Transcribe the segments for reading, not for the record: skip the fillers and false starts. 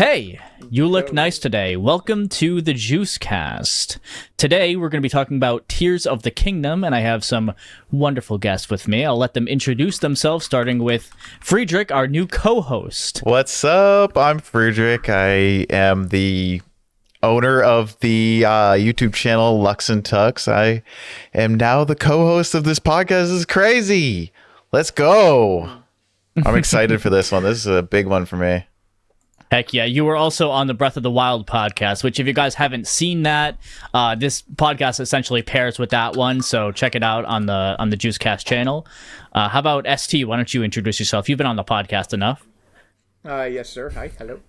Hey, you look nice today. Welcome to the Juicecast. Today, we're going to be talking about Tears of the Kingdom, and I have some wonderful guests with me. I'll let them introduce themselves, starting with Friedrich, our new co-host. What's up? I'm Friedrich. I am the owner of the YouTube channel Lux and Tux. I am now the co-host of this podcast. This is crazy. Let's go. I'm excited for this one. This is a big one for me. Heck yeah, you were also on the Breath of the Wild podcast, which if you guys haven't seen that, this podcast essentially pairs with that one, so check it out on the Juicecast channel. How about ST? Why don't you introduce yourself? You've been on the podcast enough. Yes, sir. Hi, hello.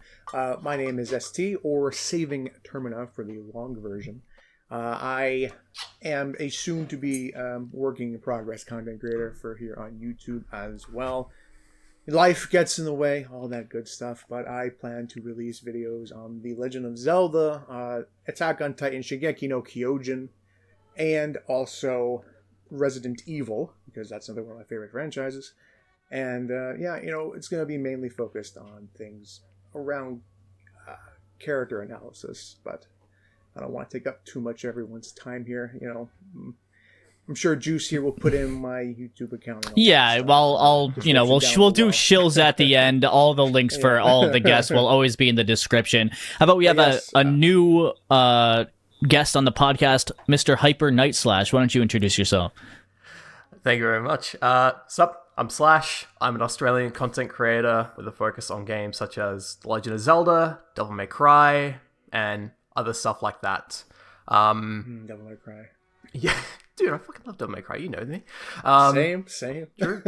My name is ST, or Saving Termina for the long version. I am a soon-to-be working in progress content creator for here on YouTube as well. Life gets in the way, all that good stuff, but I plan to release videos on The Legend of Zelda, Attack on Titan, Shingeki no Kyojin, and also Resident Evil, because that's another one of my favorite franchises. And yeah, it's going to be mainly focused on things around character analysis, but I don't want to take up too much of everyone's time here, I'm sure Juice here will put in my YouTube account. Yeah, well, we'll do shills at the end. All the links for all of the guests will always be in the description. How about we have a new guest on the podcast, Mr. HyperNightSlash. Why don't you introduce yourself? Thank you very much. Sup, I'm Slash. I'm an Australian content creator with a focus on games such as The Legend of Zelda, Devil May Cry, and other stuff like that. Devil May Cry. Yeah. Dude, I fucking love Devil May Cry. You know me. Same. True.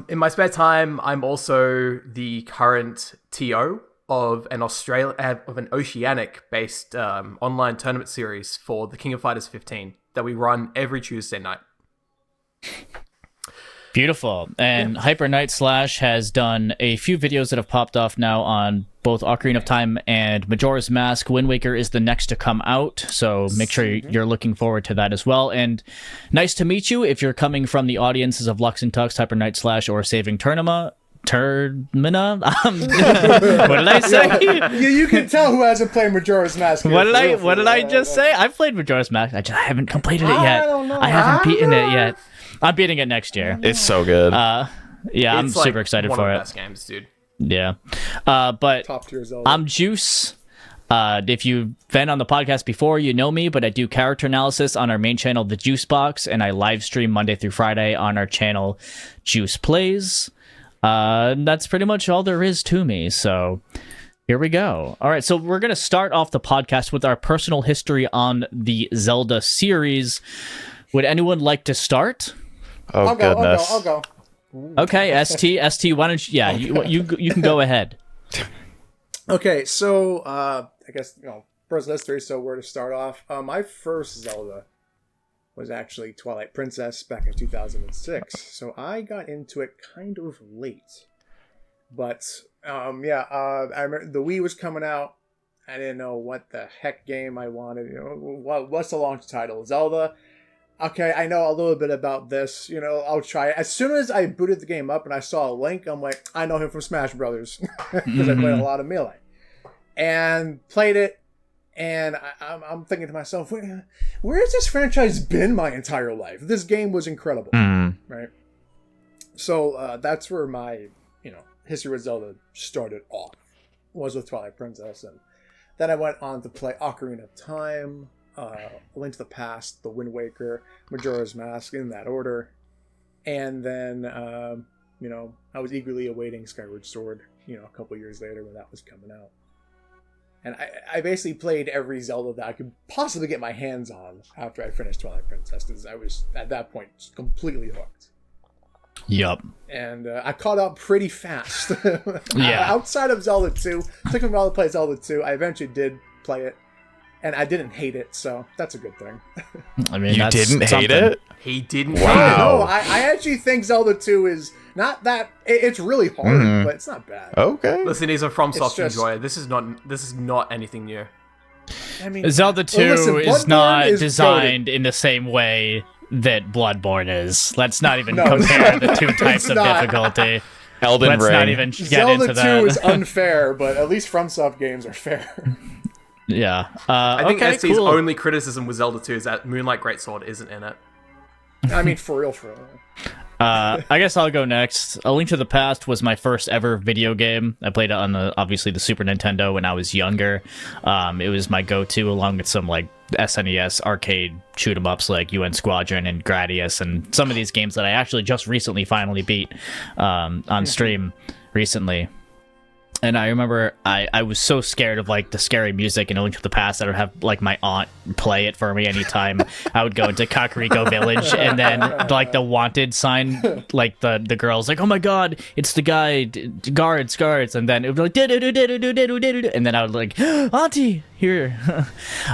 In my spare time, I'm also the current TO of an Oceanic-based online tournament series for the King of Fighters 15 that we run every Tuesday night. Beautiful. And HyperNightSlash has done a few videos that have popped off now on both Ocarina of Time and Majora's Mask. Wind Waker is the next to come out, so make sure you're looking forward to that as well. And nice to meet you if you're coming from the audiences of Lux and Tux, HyperNightSlash, or Saving Termina. What did I say? You can tell who hasn't played Majora's Mask. What did I just say? I've played Majora's Mask. I haven't completed it yet. I don't know. I haven't beaten it yet. I'm beating it next year. It's so good. Yeah, I'm super excited for it. One of the best games, dude. Yeah. But Top tier Zelda. I'm Juice. If you've been on the podcast before, you know me, but I do character analysis on our main channel, The Juice Box, and I live stream Monday through Friday on our channel, Juice Plays. That's pretty much all there is to me, so here we go. All right, so we're going to start off the podcast with our personal history on the Zelda series. Would anyone like to start? Oh, goodness. I'll go. Okay, ST, why don't you... Yeah, you can go ahead. Okay, so I guess personal history. So where to start off? My first Zelda was actually Twilight Princess back in 2006. So I got into it kind of late, but I remember the Wii was coming out. I didn't know what the heck game I wanted. What's the launch title? Zelda. Okay, I know a little bit about this. I'll try it. As soon as I booted the game up and I saw a Link, I'm like, I know him from Smash Brothers because I played a lot of Melee and played it. And I'm thinking to myself, where has this franchise been my entire life? This game was incredible, right? So that's where my history with Zelda started off. Was with Twilight Princess, and then I went on to play Ocarina of Time. A Link to the Past, The Wind Waker, Majora's Mask, in that order. And then, I was eagerly awaiting Skyward Sword, a couple years later when that was coming out. And I basically played every Zelda that I could possibly get my hands on after I finished Twilight Princess, because I was, at that point, completely hooked. Yup. And I caught up pretty fast. Yeah. Outside of Zelda 2, took me a while to play Zelda 2. I eventually did play it. And I didn't hate it, so that's a good thing. I mean, you didn't hate it? He didn't. Wow. No, I actually think Zelda 2 is not that. It's really hard, but it's not bad. Okay. Listen, he's a FromSoft enjoyer. This is not anything new. I mean, Zelda 2 is not designed in the same way that Bloodborne is. Let's not even compare the two types of difficulty. Elden Let's Ring. not even get Zelda into 2 that. is unfair, but at least FromSoft games are fair. Yeah. I think okay, ST's cool. only criticism with Zelda 2 is that Moonlight Greatsword isn't in it. I mean, for real. I guess I'll go next. A Link to the Past was my first ever video game. I played it on obviously the Super Nintendo when I was younger. It was my go-to along with some like SNES arcade shoot 'em ups like UN Squadron and Gradius and some of these games that I actually just recently finally beat on stream recently. And I remember I was so scared of like the scary music in A Link to the Past that I would have like my aunt play it for me anytime I would go into Kakariko Village, and then like the wanted sign, like the girls like, oh my god, it's the guy, guards, and then it would be like "Diddle-diddle-diddle-diddle-diddle," and then I would like, auntie here.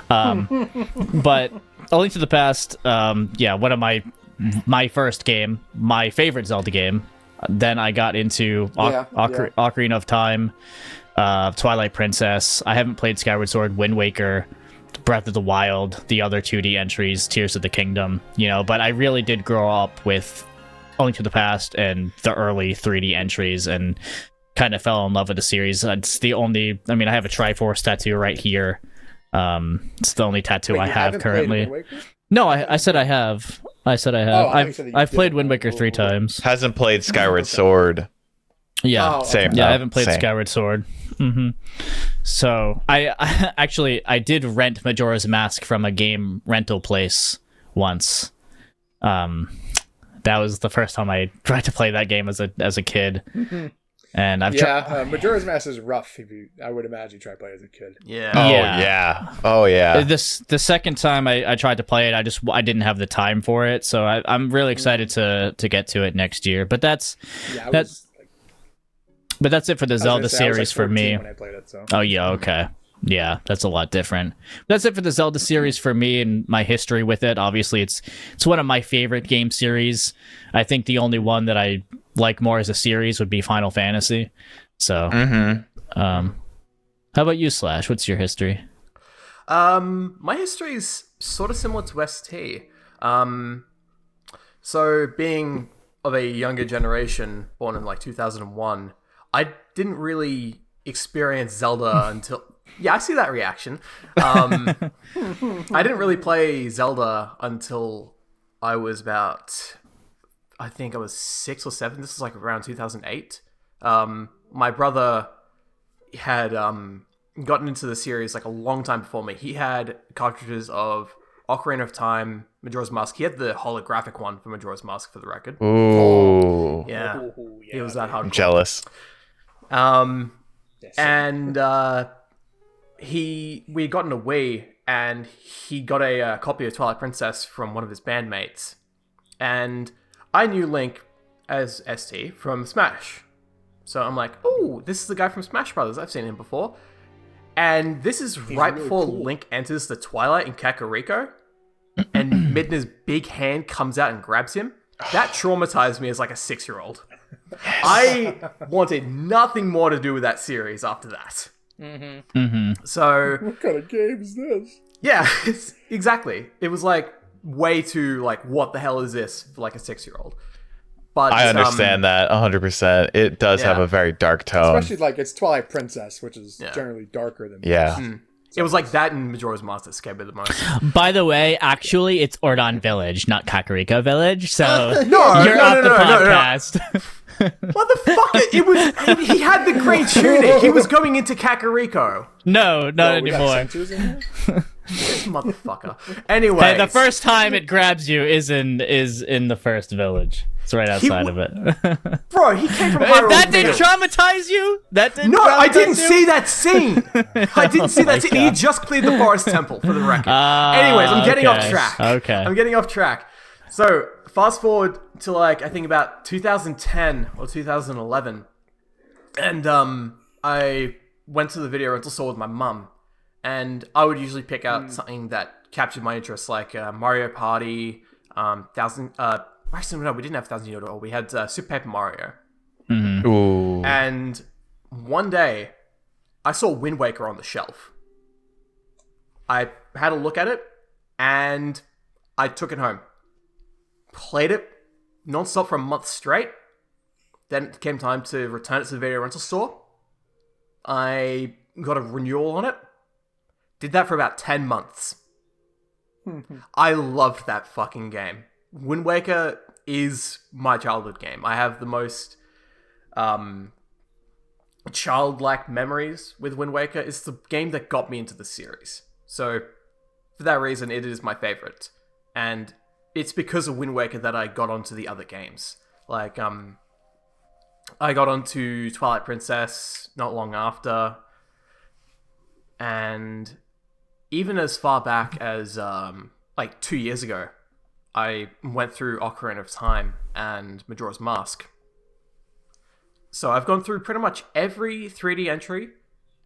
But A Link to the Past, yeah, one of my first game, my favorite Zelda game. Then I got into Ocarina of Time, Twilight Princess. I haven't played Skyward Sword, Wind Waker, Breath of the Wild, the other 2D entries, Tears of the Kingdom, but I really did grow up with A Link to the Past and the early 3D entries and kind of fell in love with the series. It's the only, I have a Triforce tattoo right here. It's the only tattoo I have currently. No, I said I have. I said I have. I've played Wind Waker 3 times. Hasn't played Skyward Sword. Yeah, same. Yeah, though. I haven't played Same. Skyward Sword. So I did rent Majora's Mask from a game rental place once. That was the first time I tried to play that game as a kid. And I've Majora's Mask is rough. I would imagine you try to play as a kid. Yeah. Oh yeah. The second time I tried to play it, I didn't have the time for it. So I'm really excited to get to it next year. But that's it for the Zelda series for me. When I played it, so. Oh yeah, okay. Yeah, that's a lot different. That's it for the Zelda series for me and my history with it. Obviously, it's one of my favorite game series. I think the only one that I like more as a series would be Final Fantasy. So, how about you, Slash? What's your history? My history is sort of similar to ST. So being of a younger generation, born in like 2001, I didn't really experience Zelda until... Yeah, I see that reaction. I didn't really play Zelda until I was about... I think I was 6 or 7. This was like around 2008. My brother had gotten into the series like a long time before me. He had cartridges of Ocarina of Time, Majora's Mask. He had the holographic one for Majora's Mask, for the record. Ooh. Yeah. It was that hardcore. I'm jealous. And we had gotten a Wii, and he got a copy of Twilight Princess from one of his bandmates. And I knew Link as ST from Smash. So I'm like, oh, this is the guy from Smash Brothers. I've seen him before. And this is right really before cool. Link enters the Twilight in Kakariko. And Midna's big hand comes out and grabs him. That traumatized me as like a 6-year-old. I wanted nothing more to do with that series after that. So... What kind of game is this? Yeah, exactly. It was like way too like, what the hell is this for like a 6-year-old? But I understand that 100%. It does have a very dark tone. Especially like it's Twilight Princess, which is generally darker than Yeah. It was like that in Majora's Mask that scared me the most. By the way, actually, it's Ordon Village, not Kakariko Village. So No, you're no, off no, the no, no, no. podcast. Motherfucker! It was he had the green tunic. He was going into Kakariko. No, not we got anymore. centaurs in here? This motherfucker. Anyway, Hey, the first time it grabs you is in the first village. It's right outside of it. bro, he came from Hyrule That didn't Village. traumatize you? That didn't No, I traumatize didn't you? see that scene. I didn't see that scene. He just cleared the forest temple, for the record. Anyways, I'm getting off track. Okay. I'm getting off track. So, fast forward to like, I think about 2010 or 2011. And I went to the video rental store with my mum. And I would usually pick out something that captured my interest, like Mario Party, actually, no, we didn't have 1000 Year Door. We had Super Paper Mario. Ooh. And one day, I saw Wind Waker on the shelf. I had a look at it, and I took it home. Played it nonstop for a month straight. Then it came time to return it to the video rental store. I got a renewal on it. Did that for about 10 months. I loved that fucking game. Wind Waker is my childhood game. I have the most childlike memories with Wind Waker. It's the game that got me into the series. So, for that reason, it is my favorite. And it's because of Wind Waker that I got onto the other games. Like, I got onto Twilight Princess not long after. And even as far back as, 2 years ago, I went through Ocarina of Time and Majora's Mask. So I've gone through pretty much every 3D entry,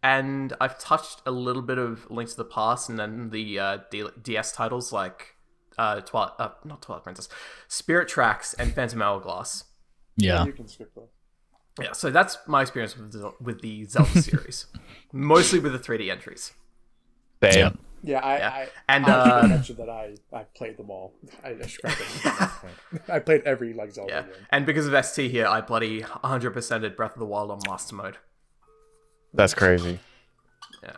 and I've touched a little bit of Link to the Past, and then the DS titles like not Twilight Princess, Spirit Tracks, and Phantom Hourglass. Yeah. You can skip those. Yeah, so that's my experience with the Zelda series, mostly with the 3D entries. Bam. Yeah, I mentioned that I played them all. I played every Zelda game. And because of ST here, I bloody 100%ed Breath of the Wild on Master Mode. That's crazy. Yeah.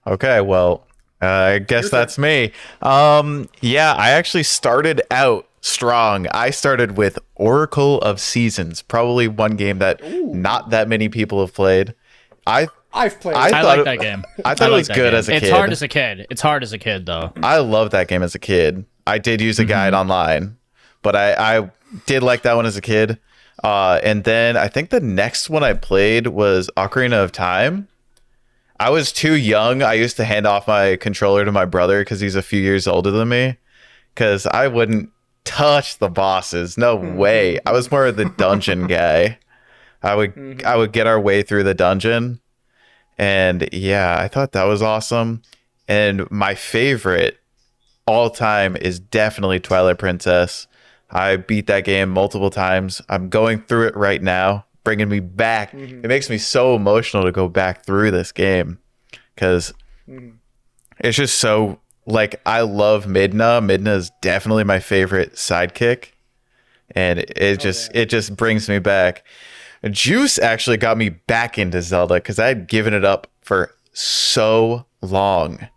Okay, well, I guess that's me. Yeah, I actually started out strong. I started with Oracle of Seasons, probably one game that not that many people have played. I've played. I like that game. I thought it was good as a kid. It's hard as a kid. It's hard as a kid, though. I loved that game as a kid. I did use a guide online, but I did like that one as a kid. And then I think the next one I played was Ocarina of Time. I was too young. I used to hand off my controller to my brother because he's a few years older than me, because I wouldn't touch the bosses. No way. I was more of the dungeon guy. I would get our way through the dungeon. And yeah, I thought that was awesome. And my favorite all time is definitely Twilight Princess. I beat that game multiple times. I'm going through it right now, bringing me back. It makes me so emotional to go back through this game because it's just so, like, I love Midna. Midna is definitely my favorite sidekick. And it just brings me back. Juice actually got me back into Zelda because I had given it up for so long.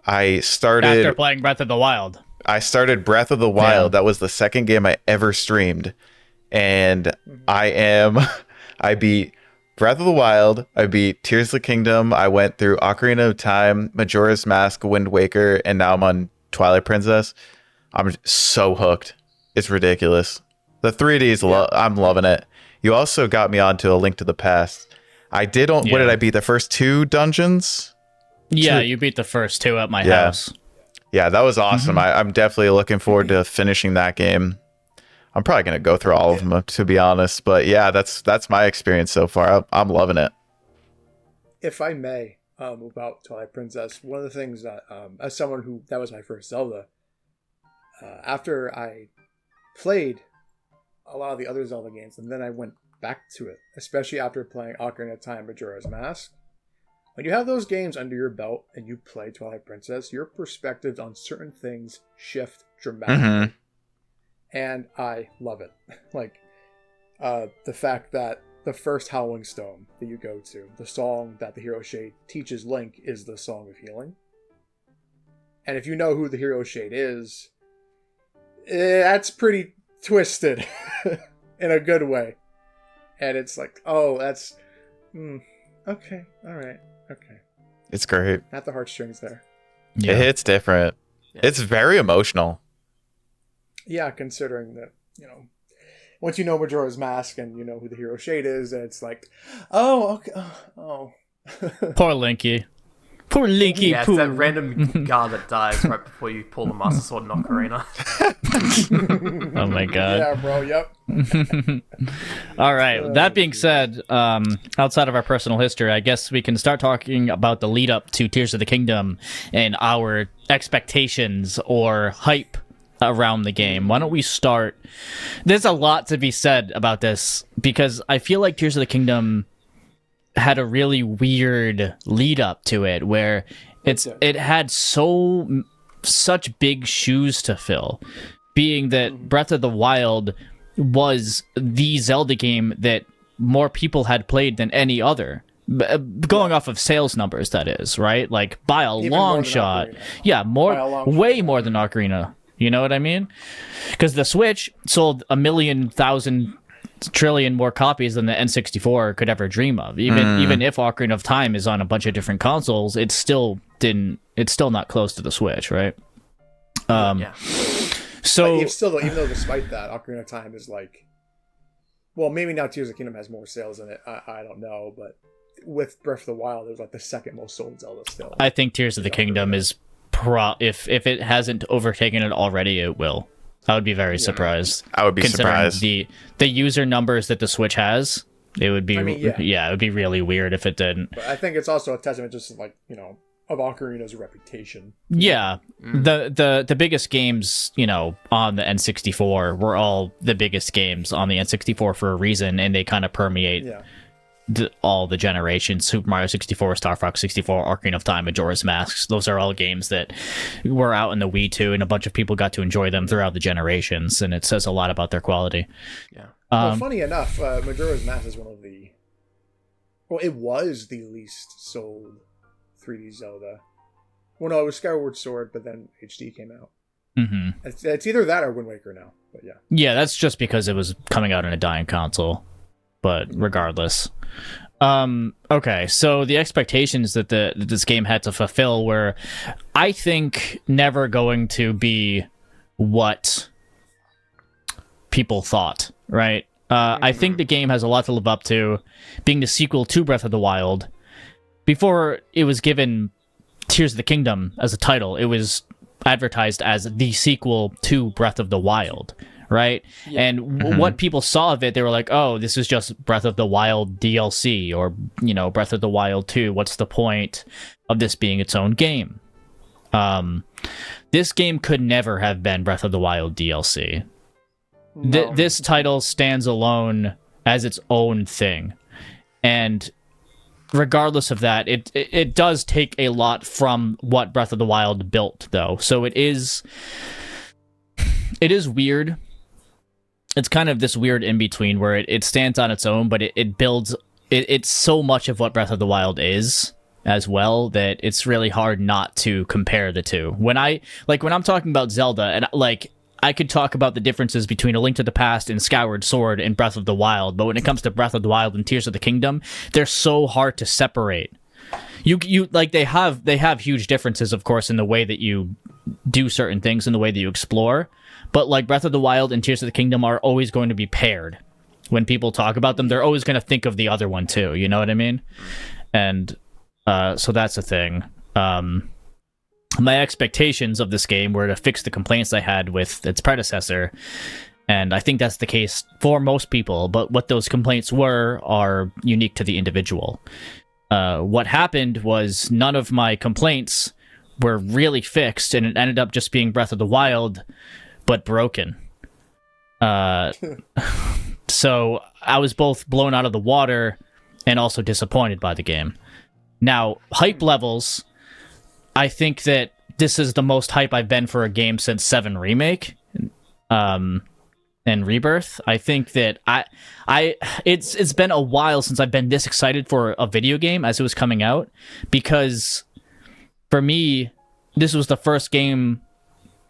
I started After playing Breath of the Wild. I started Breath of the Wild. Yeah. That was the second game I ever streamed. And I beat Breath of the Wild. I beat Tears of the Kingdom. I went through Ocarina of Time, Majora's Mask, Wind Waker, and now I'm on Twilight Princess. I'm so hooked. It's ridiculous. The 3Ds, I'm loving it. You also got me onto A Link to the Past. What did I beat? The first 2 dungeons? Yeah, you beat the first 2 at my house. Yeah, that was awesome. I'm definitely looking forward to finishing that game. I'm probably going to go through all of them, to be honest. But yeah, that's my experience so far. I'm loving it. If I may, about Twilight Princess, one of the things that, as someone that was my first Zelda, after I played a lot of the other Zelda games, and then I went back to it, especially after playing Ocarina of Time, Majora's Mask. When you have those games under your belt and you play Twilight Princess, your perspectives on certain things shift dramatically. And I love it. Like, the fact that the first Howling Stone that you go to, the song that the Hero Shade teaches Link is the Song of Healing. And if you know who the Hero Shade is, that's pretty twisted in a good way. And it's like, oh, that's okay, all right, okay. It's great. Not the heartstrings there. Yeah. It hits different. Yeah. It's very emotional. Yeah, considering that, once you know Majora's Mask and you know who the Hero Shade is, it's like, oh, okay, oh. Poor Linky. Poor Linky. Yeah, it's that random guy that dies right before you pull the Master Sword in Ocarina. Oh my god. Yeah, bro, yep. All right, that being said, outside of our personal history, I guess we can start talking about the lead up to Tears of the Kingdom and our expectations or hype around the game. Why don't we start? There's a lot to be said about this because I feel like Tears of the Kingdom had a really weird lead up to it where it had such big shoes to fill, being that Breath of the Wild was the Zelda game that more people had played than any other. Going off of sales numbers, that is, right? Like, by a Even long more than shot. Ocarina. Yeah, By a long way shot. more than Ocarina. You know what I mean? Because the Switch sold 1,000,000 trillion more copies than the N64 could ever dream of. Even if Ocarina of Time is on a bunch of different consoles, it's still not close to the Switch, right? Yeah. So Even though despite that, Ocarina of Time is like, well, maybe now Tears of the Kingdom has more sales in it. I don't know, but with Breath of the Wild, it was like the second most sold Zelda still. I think Tears of the Kingdom is if it hasn't overtaken it already, it will. I would be very surprised. I would be considering surprised. The user numbers that the Switch has. It would be yeah. it would be really weird if it didn't. But I think it's also a testament just like, of Ocarina's reputation. Yeah. The biggest games, on the N64 were all the biggest games on the N64 for a reason, and they kind of permeate all the generations. Super Mario 64, Star Fox 64, Ocarina of Time, Majora's Mask. Those are all games that were out in the Wii too, and a bunch of people got to enjoy them throughout the generations, and it says a lot about their quality. Yeah. Well, funny enough, Majora's Mask is it was the least sold 3D Zelda. Well, no, it was Skyward Sword, but then HD came out. Mm-hmm. It's either that or Wind Waker now, but yeah. Yeah, that's just because it was coming out on a dying console. But regardless. Okay, so the expectations that this game had to fulfill were, I think, never going to be what people thought, right? I think the game has a lot to live up to, being the sequel to Breath of the Wild. Before it was given Tears of the Kingdom as a title, it was advertised as the sequel to Breath of the Wild, right? Yeah. And what people saw of it, they were like, oh, this is just Breath of the Wild DLC, or, Breath of the Wild 2. What's the point of this being its own game? This game could never have been Breath of the Wild DLC. No. This title stands alone as its own thing. And regardless of that, it does take a lot from what Breath of the Wild built, though. So it is weird. It's kind of this weird in-between where it stands on its own, but it builds... It's so much of what Breath of the Wild is as well that it's really hard not to compare the two. When I'm talking about Zelda, and I could talk about the differences between A Link to the Past and Skyward Sword and Breath of the Wild, but when it comes to Breath of the Wild and Tears of the Kingdom, they're so hard to separate. They have huge differences, of course, in the way that you do certain things and the way that you explore, but Breath of the Wild and Tears of the Kingdom are always going to be paired. When people talk about them, they're always going to think of the other one too, you know what I mean? And so that's the thing. My expectations of this game were to fix the complaints I had with its predecessor, and I think that's the case for most people, but what those complaints are unique to the individual. What happened was none of my complaints were really fixed, and it ended up just being Breath of the Wild, but broken. So I was both blown out of the water and also disappointed by the game. Now, hype levels, I think that this is the most hype I've been for a game since 7 Remake and Rebirth. I think that it's been a while since I've been this excited for a video game as it was coming out, because for me, this was the first game,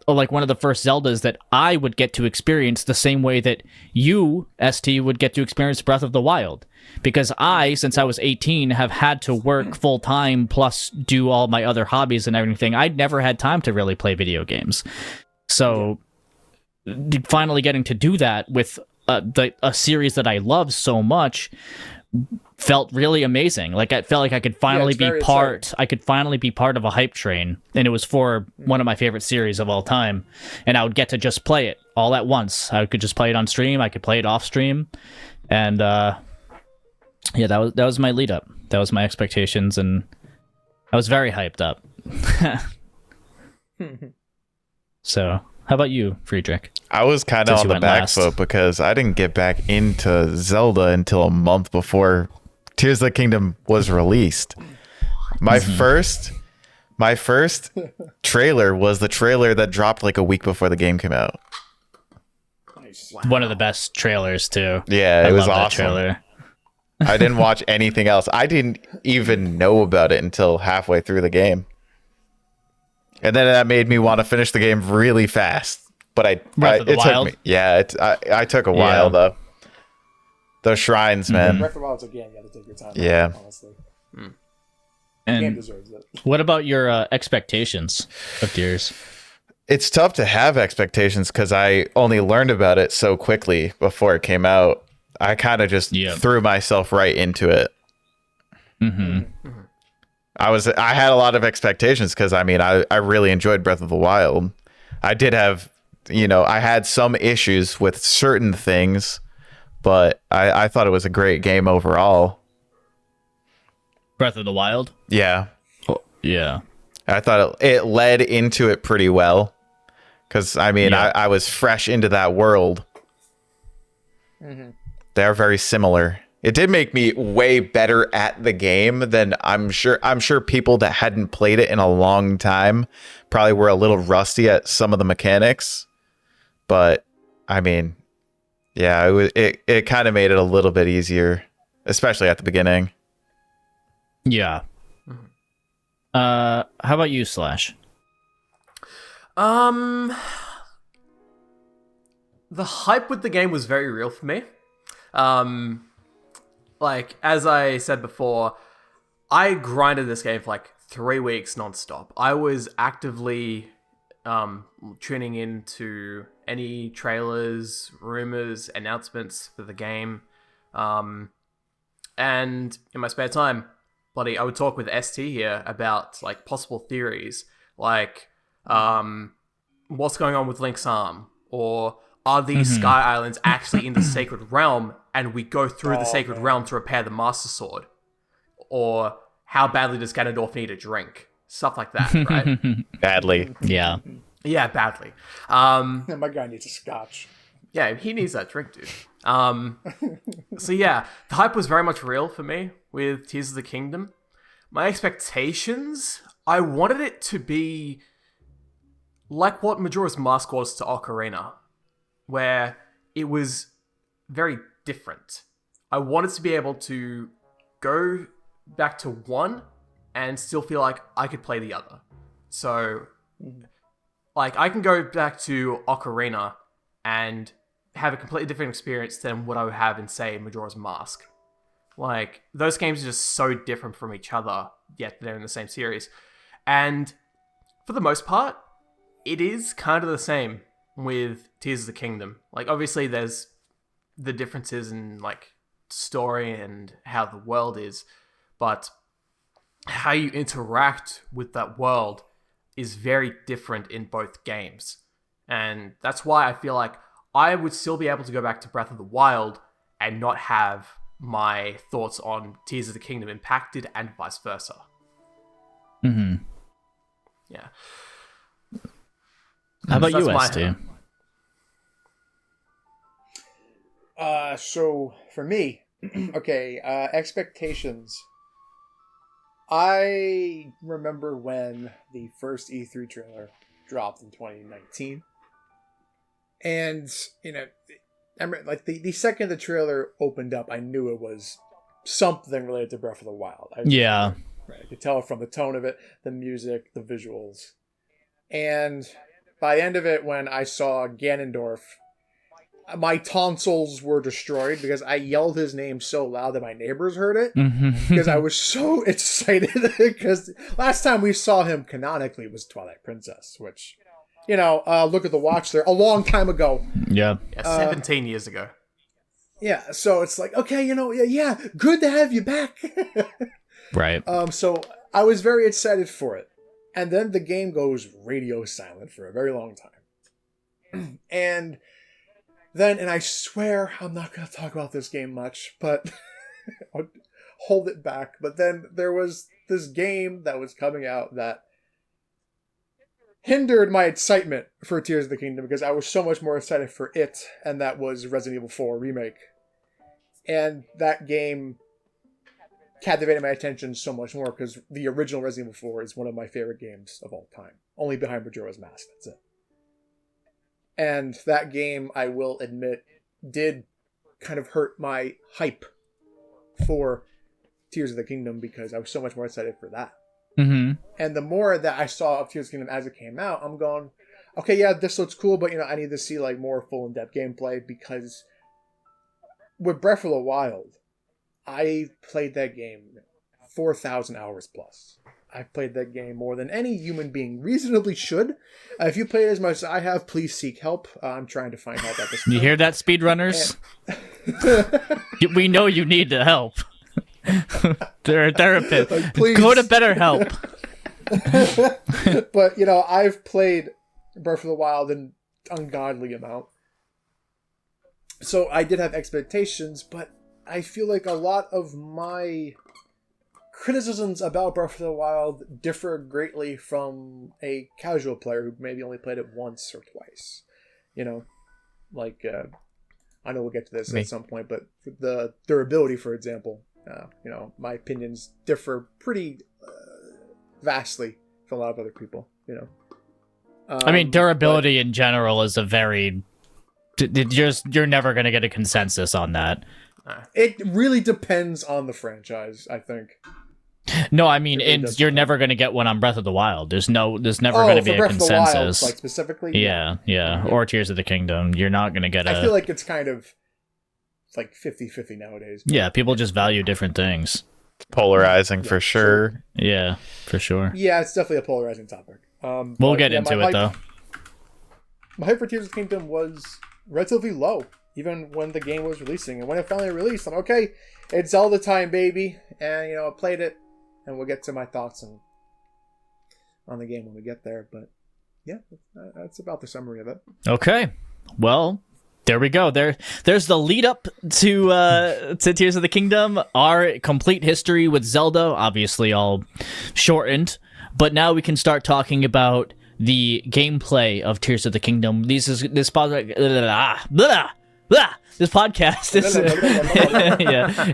or one of the first Zeldas that I would get to experience the same way that you, ST, would get to experience Breath of the Wild. Because since I was 18, have had to work full-time plus do all my other hobbies and everything. I'd never had time to really play video games. So finally getting to do that with a series that I love so much felt really amazing. I felt like I could finally be part of a hype train, and it was for one of my favorite series of all time, and I would get to just play it all at once. I could just play it on stream, I could play it off stream, and that was my lead up. That was my expectations, and I was very hyped up. So, how about you, Friedrich? I was kind of on the back foot because I didn't get back into Zelda until a month before Tears of the Kingdom was released. My first trailer was the trailer that dropped a week before the game came out. Nice. One of the best trailers too. Yeah, I it was love that awesome. trailer. I didn't watch anything else. I didn't even know about it until halfway through the game. And then that made me want to finish the game really fast. But Breath of the it Wild? took me. Yeah, I took a while though. Those shrines, man. Breath of the Wild's again, you have to take your time. Yeah. Honestly, the game And deserves it. what about your expectations of Tears? It's tough to have expectations because I only learned about it so quickly before it came out. I kind of just threw myself right into it. I had a lot of expectations because I really enjoyed Breath of the Wild. I did have, I had some issues with certain things, but I thought it was a great game overall. Breath of the Wild? Yeah. Yeah. I thought it led into it pretty well because, I was fresh into that world. They're very similar. It did make me way better at the game than I'm sure people that hadn't played it in a long time probably were a little rusty at some of the mechanics. But it kind of made it a little bit easier, especially at the beginning. Yeah. How about you, Slash? The hype with the game was very real for me. Like, as I said before, I grinded this game for like 3 weeks nonstop. I was actively tuning into any trailers, rumors, announcements for the game. And in my spare time, I would talk with ST here about like possible theories, like what's going on with Link's arm, or are these Sky Islands actually in the Sacred Realm, and we go through the Sacred Realm to repair the Master Sword? Or how badly does Ganondorf need a drink? Stuff like that, right? Badly. Yeah. Yeah, badly. My guy needs a scotch. Yeah, he needs that drink, dude. So yeah, the hype was very much real for me with Tears of the Kingdom. My expectations, I wanted it to be like what Majora's Mask was to Ocarina, where it was very different. I wanted to be able to go back to one and still feel like I could play the other. So, like, I can go back to Ocarina and have a completely different experience than what I would have in, say, Majora's Mask. Like, those games are just so different from each other, yet they're in the same series. And for the most part, it is kind of the same with Tears of the Kingdom. Like, obviously, there's the differences in, like, story and how the world is, but how you interact with that world is very different in both games. And that's why I feel like I would still be able to go back to Breath of the Wild and not have my thoughts on Tears of the Kingdom impacted, and vice versa. Yeah. How about you, my- ST? So for me, okay, expectations. I remember when the first E3 trailer dropped in 2019. And, I remember, like, the second the trailer opened up, I knew it was something related to Breath of the Wild. Yeah. I could tell from the tone of it, the music, the visuals. And by the end of it, when I saw Ganondorf, my tonsils were destroyed because I yelled his name so loud that my neighbors heard it. Because I was so excited. Because last time we saw him canonically was Twilight Princess, which, look at the watch there, a long time ago. Yeah. 17 years ago. Yeah, so it's like, okay, yeah, good to have you back. Right. So I was very excited for it. And then the game goes radio silent for a very long time. And I swear I'm not going to talk about this game much, but I'll hold it back. But then there was this game that was coming out that hindered my excitement for Tears of the Kingdom because I was so much more excited for it, and that was Resident Evil 4 Remake. And that game captivated my attention so much more because the original Resident Evil 4 is one of my favorite games of all time. Only behind Majora's Mask, that's it. And that game, I will admit, did kind of hurt my hype for Tears of the Kingdom because I was so much more excited for that. Mm-hmm. And the more that I saw of Tears of the Kingdom as it came out, I'm going, okay, yeah, this looks cool, but I need to see like more full in-depth gameplay because with Breath of the Wild, I played that game 4,000 hours plus. I've played that game more than any human being reasonably should. If you played as much as I have, please seek help. I'm trying to find help at this point. You hear that, speedrunners? We know you need the help. They're a therapist. Like, please. Go to BetterHelp. But, I've played Breath of the Wild an ungodly amount. So I did have expectations, but I feel like a lot of my criticisms about Breath of the Wild differ greatly from a casual player who maybe only played it once or twice. I know we'll get to this at some point, but the durability, for example, my opinions differ pretty vastly from a lot of other people, I mean, durability in general is a very... You're never going to get a consensus on that. It really depends on the franchise, I think. No, I mean, you're never going to get one on Breath of the Wild. There's never going to be a Breath consensus. Of the Wild, like specifically? Yeah. Or Tears of the Kingdom. You're not going to get I feel like it's kind of like 50-50 nowadays. Yeah, people just value different things. Polarizing for sure. Yeah, for sure. Yeah, it's definitely a polarizing topic. We'll get into it, though. My hype for Tears of the Kingdom was relatively low, even when the game was releasing. And when it finally released, I'm okay, it's Zelda time, baby. And, I played it, and we'll get to my thoughts on the game when we get there. But, yeah, that's about the summary of it. Okay. Well, there we go. There's the lead up to Tears of the Kingdom, our complete history with Zelda, obviously all shortened. But now we can start talking about the gameplay of Tears of the Kingdom. This podcast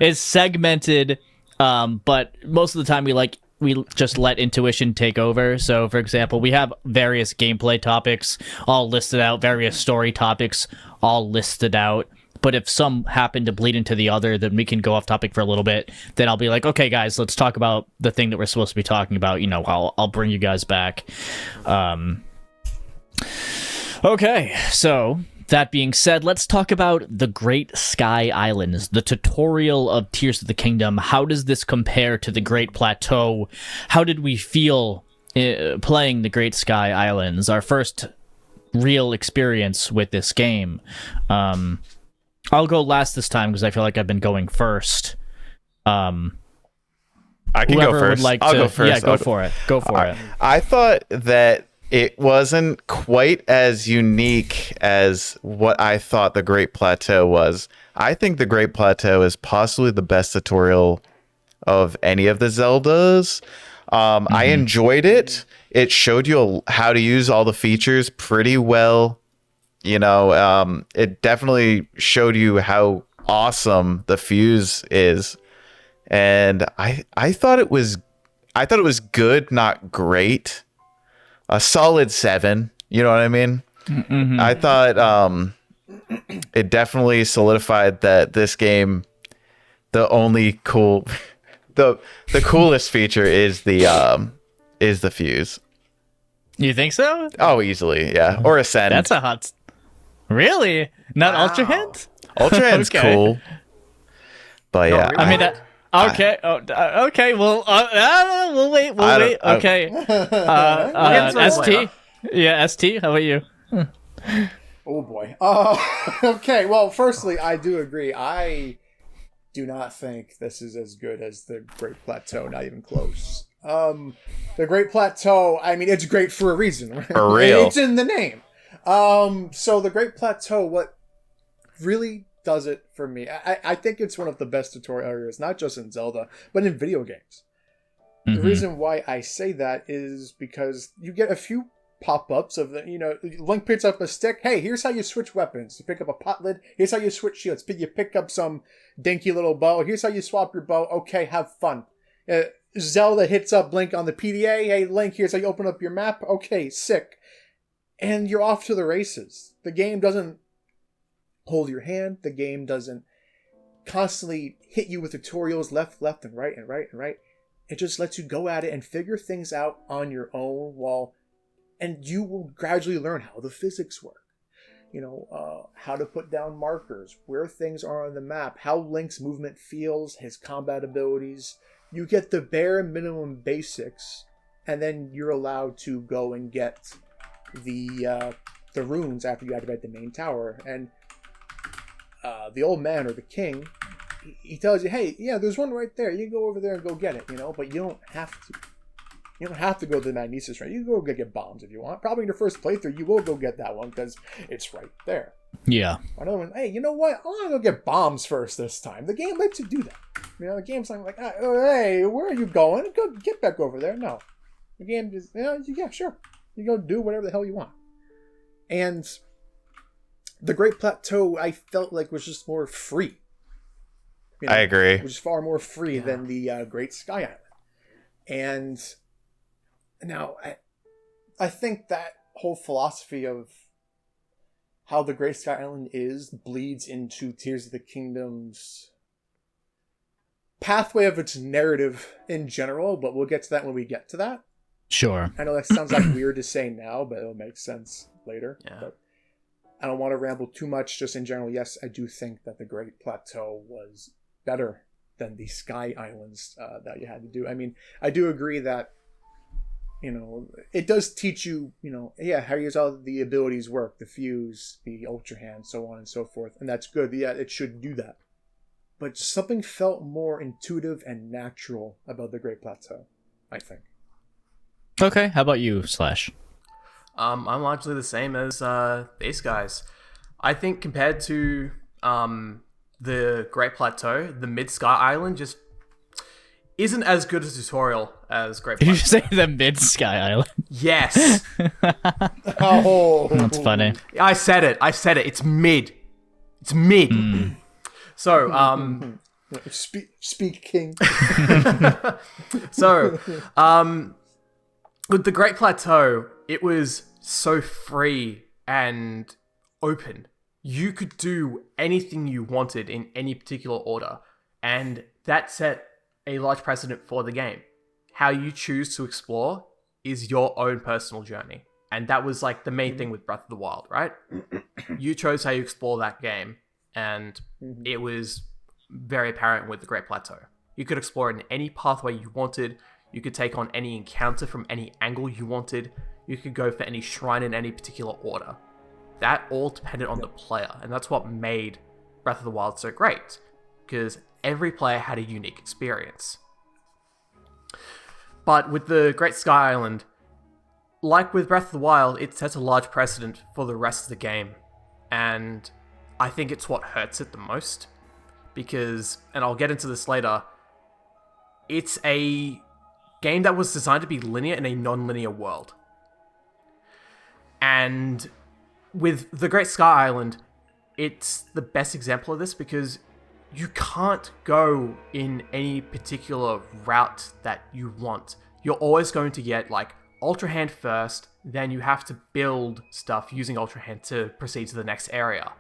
is segmented, but most of the time we just let intuition take over. So, for example, we have various gameplay topics all listed out, various story topics all listed out. But if some happen to bleed into the other, then we can go off topic for a little bit. Then I'll be like, okay, guys, let's talk about the thing that we're supposed to be talking about. I'll bring you guys back. Okay, so that being said, let's talk about the Great Sky Islands, the tutorial of Tears of the Kingdom. How does this compare to the Great Plateau? How did we feel playing the Great Sky Islands? Our first real experience with this game. I'll go last this time because I feel like I've been going first. I can go first. I'll go first. Yeah, go for it. Go for it. I thought that it wasn't quite as unique as what I thought the Great Plateau was. I think the Great Plateau is possibly the best tutorial of any of the Zeldas. I enjoyed it. It showed you how to use all the features pretty well. It definitely showed you how awesome the fuse is. And I thought it was good, not great. A solid 7. You know what I mean? Mm-hmm. I thought it definitely solidified that this game, the only the coolest feature is the fuse. You think so? Oh, easily, yeah. Or Ascend. That's a hot. Really? Not Ultra Hand? Ultra Hand's cool. But yeah, really? I mean that. Okay. Okay. Well, we'll wait. We'll wait. Okay. ST. Yeah, ST. How about you? Oh boy. Okay. Well, firstly, I do agree. I do not think this is as good as the Great Plateau. Not even close. The Great Plateau. I mean, it's great for a reason. Right? For real. It's in the name. So the Great Plateau. What really does it for me? I think it's one of the best tutorial areas, not just in Zelda, but in video games. The reason why I say that is because you get a few pop-ups of Link picks up a stick. Hey, here's how you switch weapons. You pick up a pot lid. Here's how you switch shields. You pick up some dinky little bow. Here's how you swap your bow. Okay, have fun. Zelda hits up Link on the PDA. Hey, Link, here's how you open up your map. Okay, sick. and you're off to the races. The game doesn't hold your hand. The game doesn't constantly hit you with tutorials left, and right, and right, and right. It just lets you go at it and figure things out on your own and you will gradually learn how the physics work. How to put down markers, where things are on the map, how Link's movement feels, his combat abilities. You get the bare minimum basics, and then you're allowed to go and get the runes after you activate the main tower. And the old man, or the king, he tells you, hey, yeah, there's one right there. You can go over there and go get it, but you don't have to. You don't have to go to the Magnesis, right? You can go get bombs if you want. Probably in your first playthrough, you will go get that one because it's right there. Yeah. Another one, hey, you know what? I want to go get bombs first this time. The game lets you do that. The game's like, hey, where are you going? Go get back over there. No. The game just, yeah, sure. You go do whatever the hell you want. And the Great Plateau, I felt like was just more free. I agree. It was far more free than the Great Sky Island. And now, I think that whole philosophy of how the Great Sky Island bleeds into Tears of the Kingdom's pathway of its narrative in general, but we'll get to that when we get to that. Sure. I know that sounds like weird to say now, but it'll make sense later. Yeah. But I don't want to ramble too much. Just in general, yes, I do think that the Great Plateau was better than the Sky Islands that you had to do. I mean, I do agree that it does teach you, how all the abilities work, the fuse, the Ultra Hand, so on and so forth. And that's good. Yeah, it should do that. But something felt more intuitive and natural about the Great Plateau, I think. Okay, how about you, Slash? I'm largely the same as these guys. I think compared to the Great Plateau, the Mid-Sky Island just isn't as good a tutorial as Great Plateau. Did you say the Mid-Sky Island? Yes. Oh, That's funny. I said it. It's mid. It's mid. So, speak king. So, with the Great Plateau, it was so free and open. You could do anything you wanted in any particular order, and that set a large precedent for the game. How you choose to explore is your own personal journey, and that was like the main thing with Breath of the Wild, right? You chose how you explore that game, and it was very apparent with the Great Plateau. You could explore in any pathway you wanted. You could take on any encounter from any angle you wanted. You could go for any shrine in any particular order. That all depended on the player, and that's what made Breath of the Wild so great, because every player had a unique experience. But with the Great Sky Island, like with Breath of the Wild, it sets a large precedent for the rest of the game, and I think it's what hurts it the most, because, and I'll get into this later, it's a game that was designed to be linear in a non-linear world. And with the Great Sky Island, it's the best example of this because you can't go in any particular route that you want. You're always going to get like Ultra Hand first, then you have to build stuff using Ultra Hand to proceed to the next area.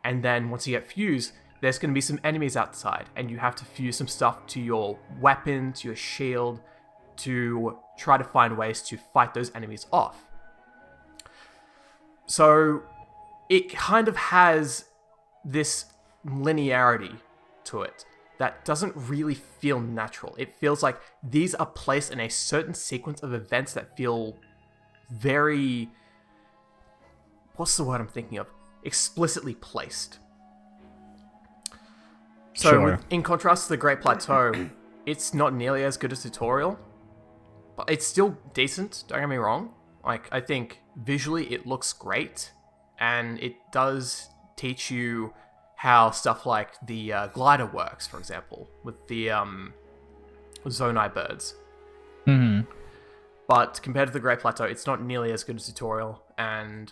And then once you get Fuse, there's going to be some enemies outside, and you have to fuse some stuff to your weapon, to your shield, to try to find ways to fight those enemies off. So it kind of has this linearity to it that doesn't really feel natural. It feels like these are placed in a certain sequence of events that feel very... what's the word I'm thinking of? Explicitly placed. So Sure. In contrast to the Great Plateau, it's not nearly as good a tutorial, but it's still decent, don't get me wrong. Like, I think visually it looks great, and it does teach you how stuff like the glider works, for example, with the Zonai birds. Mm-hmm. But compared to the Great Plateau, it's not nearly as good a tutorial, and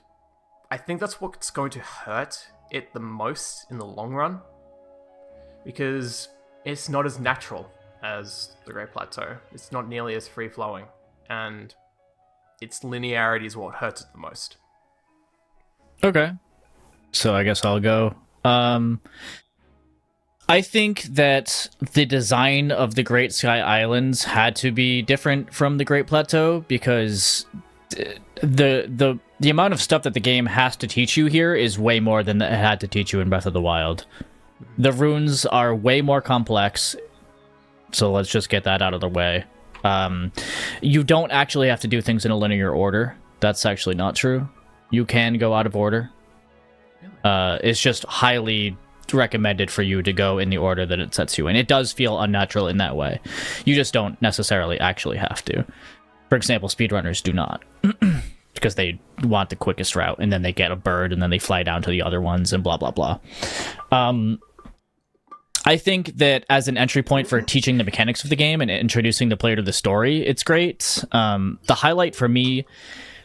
I think that's what's going to hurt it the most in the long run, because it's not as natural as the Great Plateau. It's not nearly as free-flowing, and its linearity is what hurts it the most. Okay. So I guess I'll go. I think that the design of the Great Sky Islands had to be different from the Great Plateau because the amount of stuff that the game has to teach you here is way more than it had to teach you in Breath of the Wild. The runes are way more complex, so let's just get that out of the way. You don't actually have to do things in a linear order. That's actually not true. You can go out of order. It's just highly recommended for you to go in the order that it sets you in. It does feel unnatural in that way. You just don't necessarily actually have to. For example, speedrunners do not. Because they want the quickest route, and then they get a bird, and then they fly down to the other ones, and blah, blah, blah. I think that as an entry point for teaching the mechanics of the game and introducing the player to the story, it's great. The highlight for me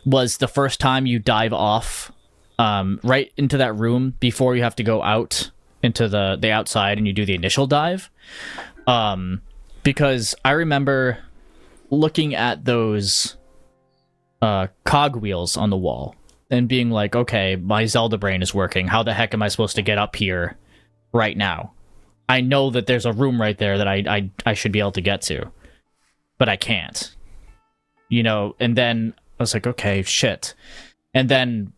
was the first time you dive off right into that room before you have to go out into the outside and you do the initial dive. Because I remember looking at those cog wheels on the wall and being like, okay, my Zelda brain is working. How the heck am I supposed to get up here right now? I know that there's a room right there that I should be able to get to, but I can't. You know, and then I was like, okay, shit. And then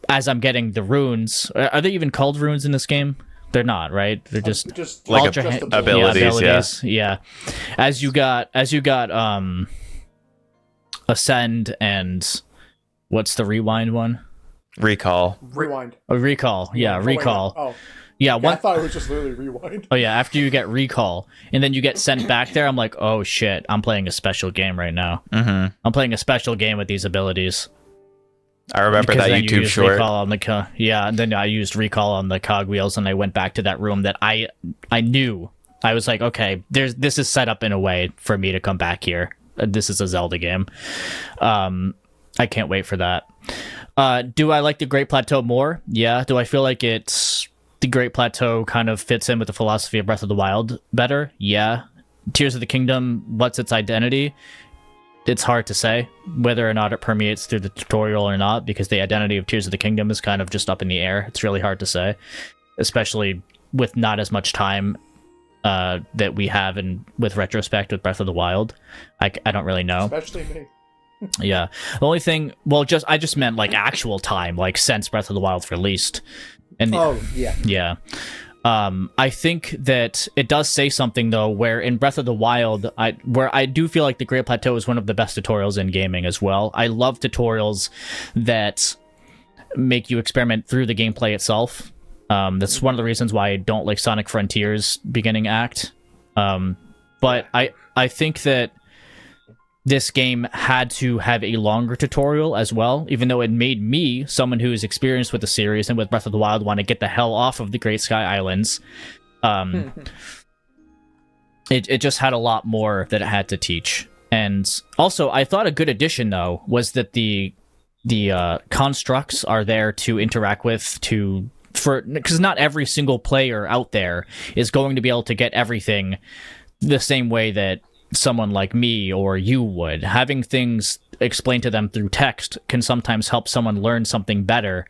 as I'm getting the runes, are they even called runes in this game? They're not, right? They're just like just abilities. Yeah. As you got Ascend and what's the rewind one? Recall. Rewind. Oh, recall. Yeah, recall. Oh. Yeah, I thought it was just literally rewind. Oh yeah, after you get recall and then you get sent back there, I'm like, oh shit, I'm playing a special game right now. Mm-hmm. I'm playing a special game with these abilities. I remember Because that then you YouTube used short. Recall on the and then I used recall on the cogwheels, and I went back to that room that I knew. I was like, okay, this is set up in a way for me to come back here. This is a Zelda game. I can't wait for that. Do I like the Great Plateau more? Yeah. Do I feel like the Great Plateau kind of fits in with the philosophy of Breath of the Wild better? Yeah. Tears of the Kingdom, what's its identity? It's hard to say whether or not it permeates through the tutorial or not, because the identity of Tears of the Kingdom is kind of just up in the air. It's really hard to say, especially with not as much time that we have with Retrospect with Breath of the Wild. I don't really know. Especially me. Yeah. The only thing, I just meant like actual time, like since Breath of the Wild's released. And yeah. Yeah. I think that it does say something though, where in Breath of the Wild, I do feel like the Great Plateau is one of the best tutorials in gaming as well. I love tutorials that make you experiment through the gameplay itself. That's one of the reasons why I don't like Sonic Frontiers beginning act. But I think that this game had to have a longer tutorial as well, even though it made me, someone who is experienced with the series and with Breath of the Wild, want to get the hell off of the Great Sky Islands. It just had a lot more that it had to teach. And also, I thought a good addition, though, was that the constructs are there to interact with, because not every single player out there is going to be able to get everything the same way that someone like me or you would. Having things explained to them through text can sometimes help someone learn something better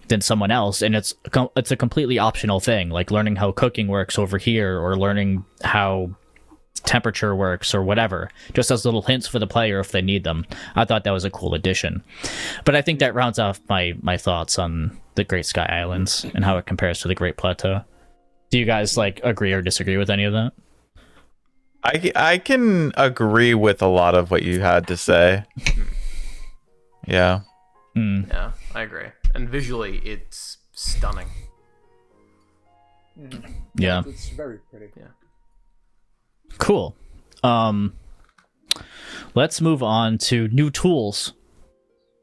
than someone else, and it's a completely optional thing, like learning how cooking works over here or learning how temperature works or whatever, just as little hints for the player if they need them. I thought that was a cool addition. But I think that rounds off my thoughts on the Great Sky Islands and how it compares to the Great Plateau. Do you guys agree or disagree with any of that? I can agree with a lot of what you had to say. Yeah. Yeah, I agree. And visually, it's stunning. Yeah. It's very pretty. Yeah. Cool. Let's move on to new tools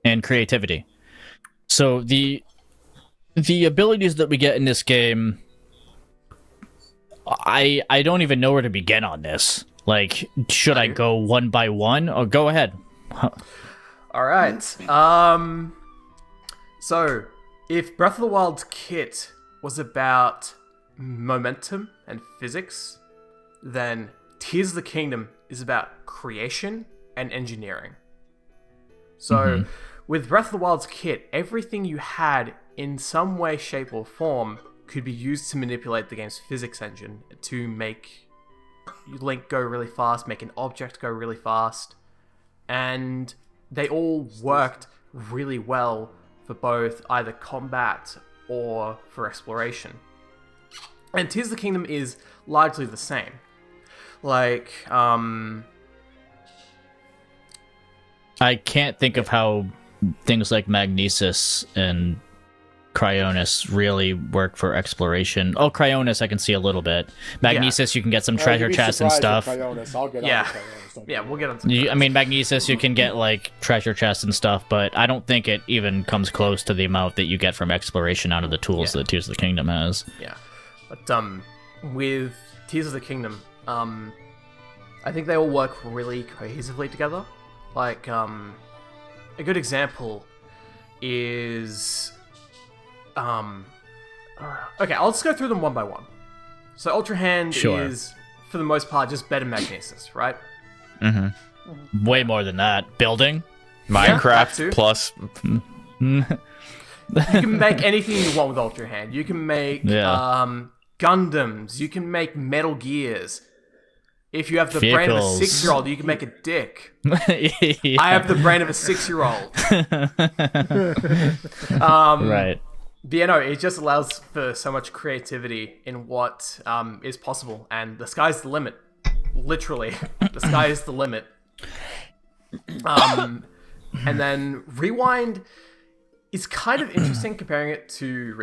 and creativity. So the abilities that we get in this game, I don't even know where to begin on this. Like, should I go one by one? Or go ahead. All right. So, if Breath of the Wild's kit was about momentum and physics, then Tears of the Kingdom is about creation and engineering. So, with Breath of the Wild's kit, everything you had in some way, shape, or form could be used to manipulate the game's physics engine to make Link go really fast, make an object go really fast, and they all worked really well for both either combat or for exploration. And Tears of the Kingdom is largely the same. Like, I can't think of how things like Magnesis and Cryonis really work for exploration. Oh, Cryonis I can see a little bit. Magnesis, you can get some treasure chests and stuff. I'll get Yeah. on to Cryonis, don't yeah, worry. we'll get onto I mean, Magnesis, you can get like treasure chests and stuff, but I don't think it even comes close to the amount that you get from exploration out of the tools that Tears of the Kingdom has. Yeah. But with Tears of the Kingdom, I think they all work really cohesively together. Like, a good example is... okay, I'll just go through them one by one. So Ultra Hand is, for the most part, just better Magnesis, right? Way more than that. Building? Minecraft too. plus. You can make anything you want with Ultra Hand. You can make Gundams. You can make Metal Gears. If you have the brain of a Vehicles. 6-year-old, you can make a dick. Yeah. I have the brain of a 6-year-old. Right. But yeah, no, it just allows for so much creativity in what is possible, and the sky's the limit. Literally, the sky is the limit. And then Rewind is kind of interesting comparing it to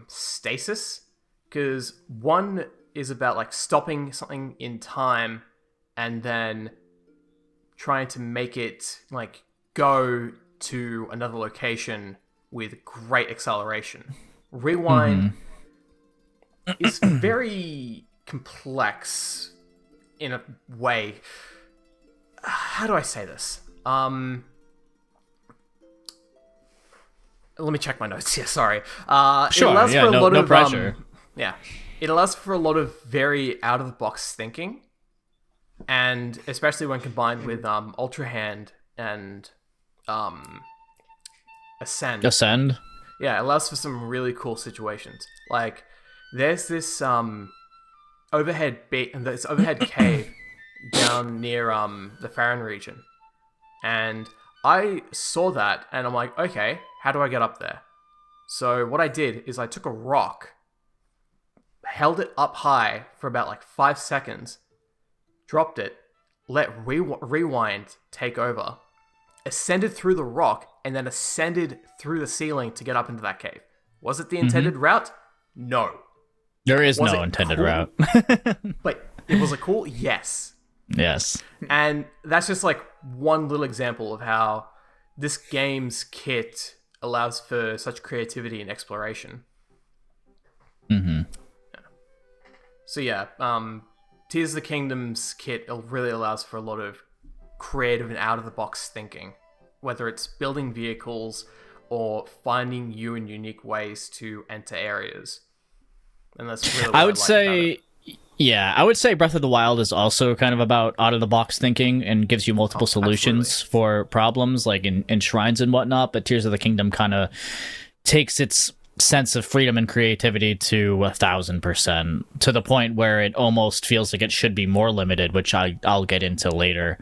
Stasis, because one is about like stopping something in time and then trying to make it like go to another location with great acceleration. Rewind is very complex in a way. How do I say this? Let me check my notes. Yeah, sorry. Sure, it allows yeah, for a no- lot no of pressure. it allows for a lot of very out of the box thinking, and especially when combined with Ultra Hand and Ascend. Ascend? Yeah, it allows for some really cool situations. Like, there's this overhead cave down near the Farron region, and I saw that, and I'm like, okay, how do I get up there? So what I did is I took a rock, held it up high for about like 5 seconds, dropped it, let Rewind take over, ascended through the rock, and then ascended through the ceiling to get up into that cave. Was it the intended route? No. There is Was no it intended cool? route. But it was a cool? Yes. Yes. And that's just like one little example of how this game's kit allows for such creativity and exploration. So yeah, Tears of the Kingdom's kit really allows for a lot of creative and out-of-the-box thinking, whether it's building vehicles or finding new and unique ways to enter areas. And that's really what I would like say, about it. yeah, I would say Breath of the Wild is also kind of about out-of-the-box thinking and gives you multiple solutions for problems, like in shrines and whatnot, but Tears of the Kingdom kind of takes its sense of freedom and creativity to 1,000%, to the point where it almost feels like it should be more limited, which I'll get into later.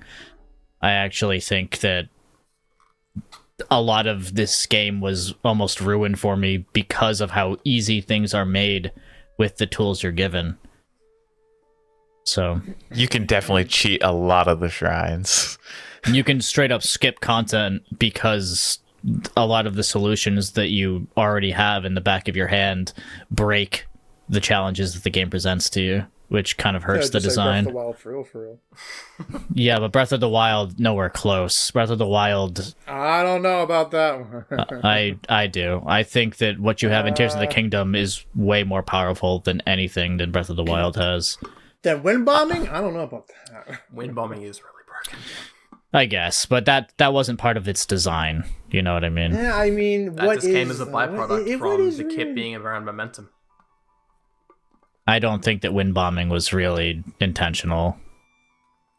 I actually think that a lot of this game was almost ruined for me because of how easy things are made with the tools you're given. So You can definitely cheat a lot of the shrines. you can straight up skip content because a lot of the solutions that you already have in the back of your hand break the challenges that the game presents to you, which kind of hurts the just like design. Breath of the Wild, for real. Yeah, but Breath of the Wild, nowhere close. Breath of the Wild, I don't know about that one. I do. I think that what you have in Tears of the Kingdom is way more powerful than anything that Breath of the Wild has. That wind bombing? I don't know about that. Wind bombing is really broken. I guess, but that wasn't part of its design. You know what I mean? Yeah, I mean, That what just came as a byproduct what from is the really- kit being around momentum. I don't think that wind bombing was really intentional.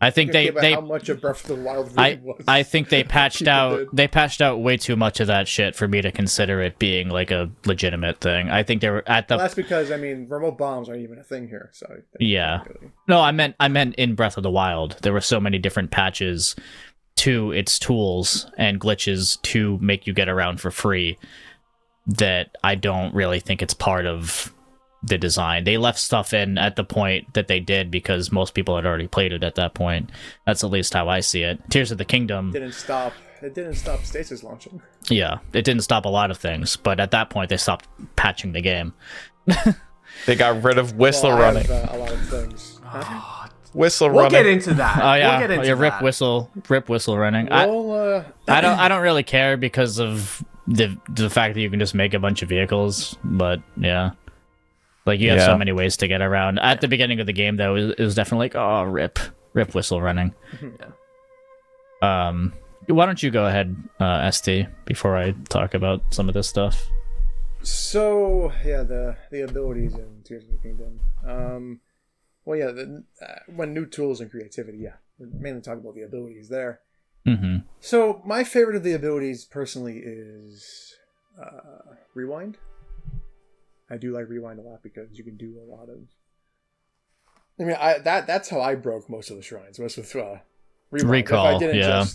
I think how much of Breath of the Wild really was. I think they patched out way too much of that shit for me to consider it being like a legitimate thing. I think they were at the. Well, that's because remote bombs aren't even a thing here. So yeah, really... no, I meant in Breath of the Wild there were so many different patches to its tools and glitches to make you get around for free that I don't really think it's part of the design. They left stuff in at the point that they did because most people had already played it at that point. That's at least how I see it. Tears of the Kingdom it didn't stop stasis launching. Yeah, it didn't stop a lot of things, but at that point they stopped patching the game. They got rid of whistle running. A lot of things. Whistle We'll running. get into that. Oh yeah, we'll get into rip that. whistle running. Well, I don't really care because of the fact that you can just make a bunch of vehicles, but yeah. Like, you have so many ways to get around. At the beginning of the game, though, it was definitely like, oh, rip whistle running. Yeah. Why don't you go ahead, ST, before I talk about some of this stuff? So, yeah, the abilities in Tears of the Kingdom. Well, yeah, when new tools and creativity, yeah. We're mainly talking about the abilities there. Mm-hmm. So, my favorite of the abilities, personally, is Rewind. I do like Rewind a lot because you can do a lot of... I mean, that's how I broke most of the shrines, was with Rewind. Recall, if I didn't yeah.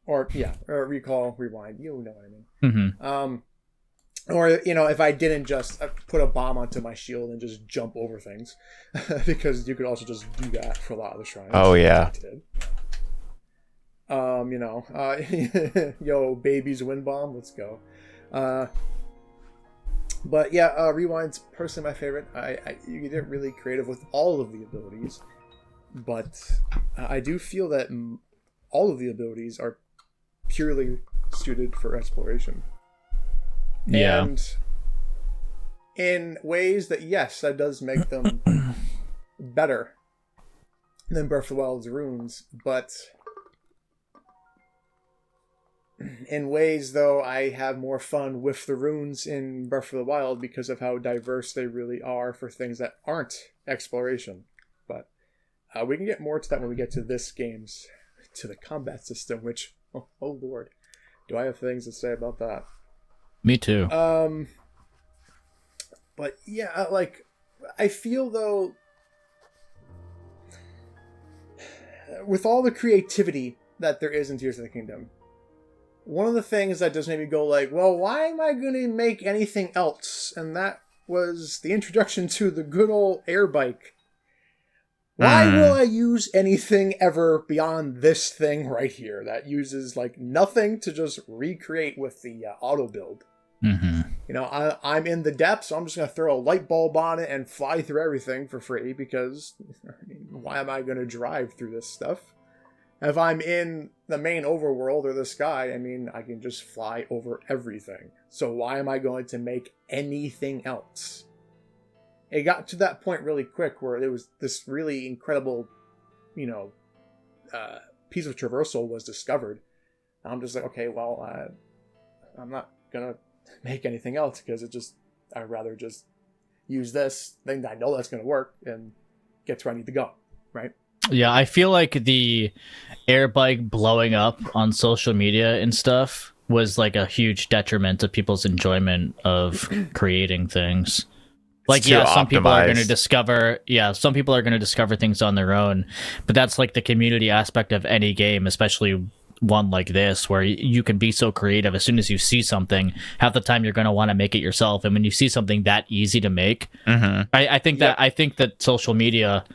Or Recall, Rewind, you know what I mean. Mm-hmm. Or, if I didn't just put a bomb onto my shield and just jump over things. Because you could also just do that for a lot of the shrines. Oh, yeah. Yo, baby's wind bomb, let's go. But yeah, Rewind's personally my favorite. You get really creative with all of the abilities, but I do feel that all of the abilities are purely suited for exploration. Yeah. And in ways that, yes, that does make them better than Breath of the Wild's runes, but in ways, though, I have more fun with the runes in Breath of the Wild because of how diverse they really are for things that aren't exploration. But we can get more to that when we get to this game's, to the combat system, which, oh lord, do I have things to say about that. Me too. But yeah, I feel, though, with all the creativity that there is in Tears of the Kingdom, one of the things that does make me go like, well, why am I going to make anything else? And that was the introduction to the good old air bike. Why will I use anything ever beyond this thing right here that uses nothing to just recreate with the auto build? Mm-hmm. I'm in the depths, so I'm just going to throw a light bulb on it and fly through everything for free because why am I going to drive through this stuff? If I'm in the main overworld or the sky, I can just fly over everything. So why am I going to make anything else? It got to that point really quick where there was this really incredible, piece of traversal was discovered. I'm just like, okay, well, I'm not going to make anything else because I'd rather just use this thing that I know that's going to work and get to where I need to go, right? Yeah, I feel like the air bike blowing up on social media and stuff was a huge detriment to people's enjoyment of creating things. Some people are going to discover things on their own, but that's the community aspect of any game, especially one like this, where you can be so creative. As soon as you see something, half the time you're going to want to make it yourself. And when you see something that easy to make, I think that social media,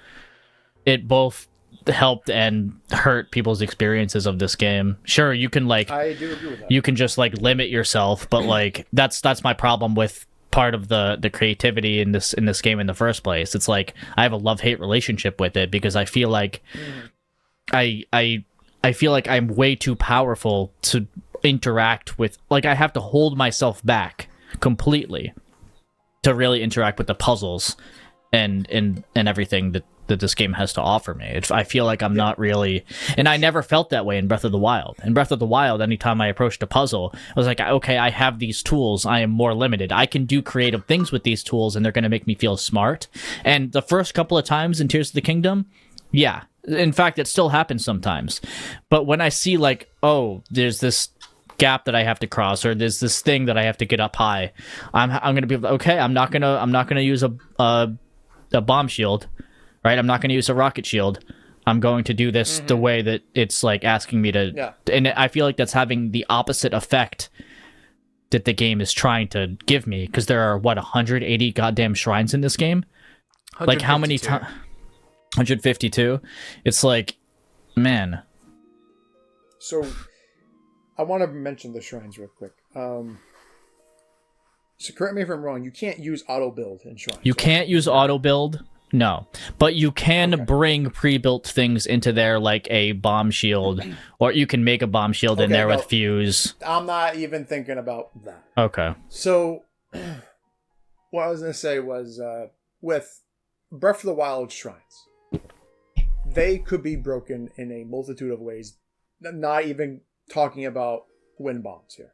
it both helped and hurt people's experiences of this game. Sure, you can I do agree with that. you can just limit yourself, but that's my problem with part of the creativity in this game in the first place. It's I have a love-hate relationship with it because I feel like I feel like I'm way too powerful to interact with. I have to hold myself back completely to really interact with the puzzles and everything that this game has to offer me. I feel like I'm not really, and I never felt that way in Breath of the Wild. In Breath of the Wild, anytime I approached a puzzle, I was like, okay, I have these tools. I am more limited. I can do creative things with these tools, and they're going to make me feel smart. And the first couple of times in Tears of the Kingdom, yeah, In fact, it still happens sometimes. But when I see like, oh, there's this gap that I have to cross, or there's this thing that I have to get up high, I'm gonna be okay. I'm not gonna use a bomb shield, right? I'm not gonna use a rocket shield. I'm going to do this the way that it's like asking me to. Yeah. And I feel like that's having the opposite effect that the game is trying to give me, because there are 180 goddamn shrines in this game. Like how many times? 152. It's like, man. So, I want to mention the shrines real quick. So correct me if I'm wrong. You can't use auto build in shrines. You can't use auto build. No, but you can bring pre-built things into there, like a bomb shield, or you can make a bomb shield in there with fuse. I'm not even thinking about that. Okay. So, what I was going to say was, with Breath of the Wild shrines, they could be broken in a multitude of ways, not even talking about wind bombs here.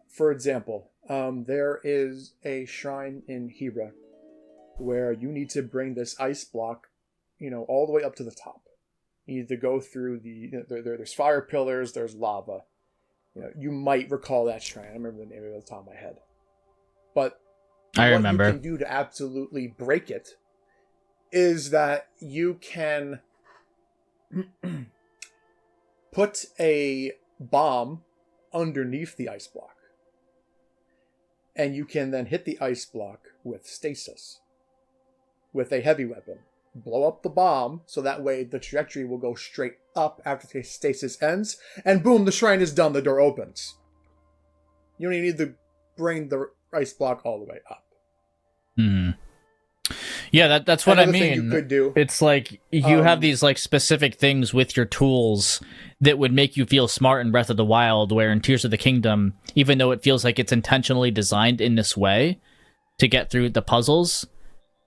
For example, there is a shrine in Hebra where you need to bring this ice block, all the way up to the top. You need to go through there's fire pillars, there's lava. You might recall that shrine. I remember the name of it off the top of my head. But I remember. What you can do to absolutely break it is that you can put a bomb underneath the ice block. And you can then hit the ice block with stasis, with a heavy weapon. Blow up the bomb, so that way the trajectory will go straight up after the stasis ends, and boom, the shrine is done, the door opens. You don't even need to bring the ice block all the way up. Yeah, that's what I mean. Thing you could do. It's like you have these like specific things with your tools that would make you feel smart in Breath of the Wild, where in Tears of the Kingdom, even though it feels like it's intentionally designed in this way to get through the puzzles,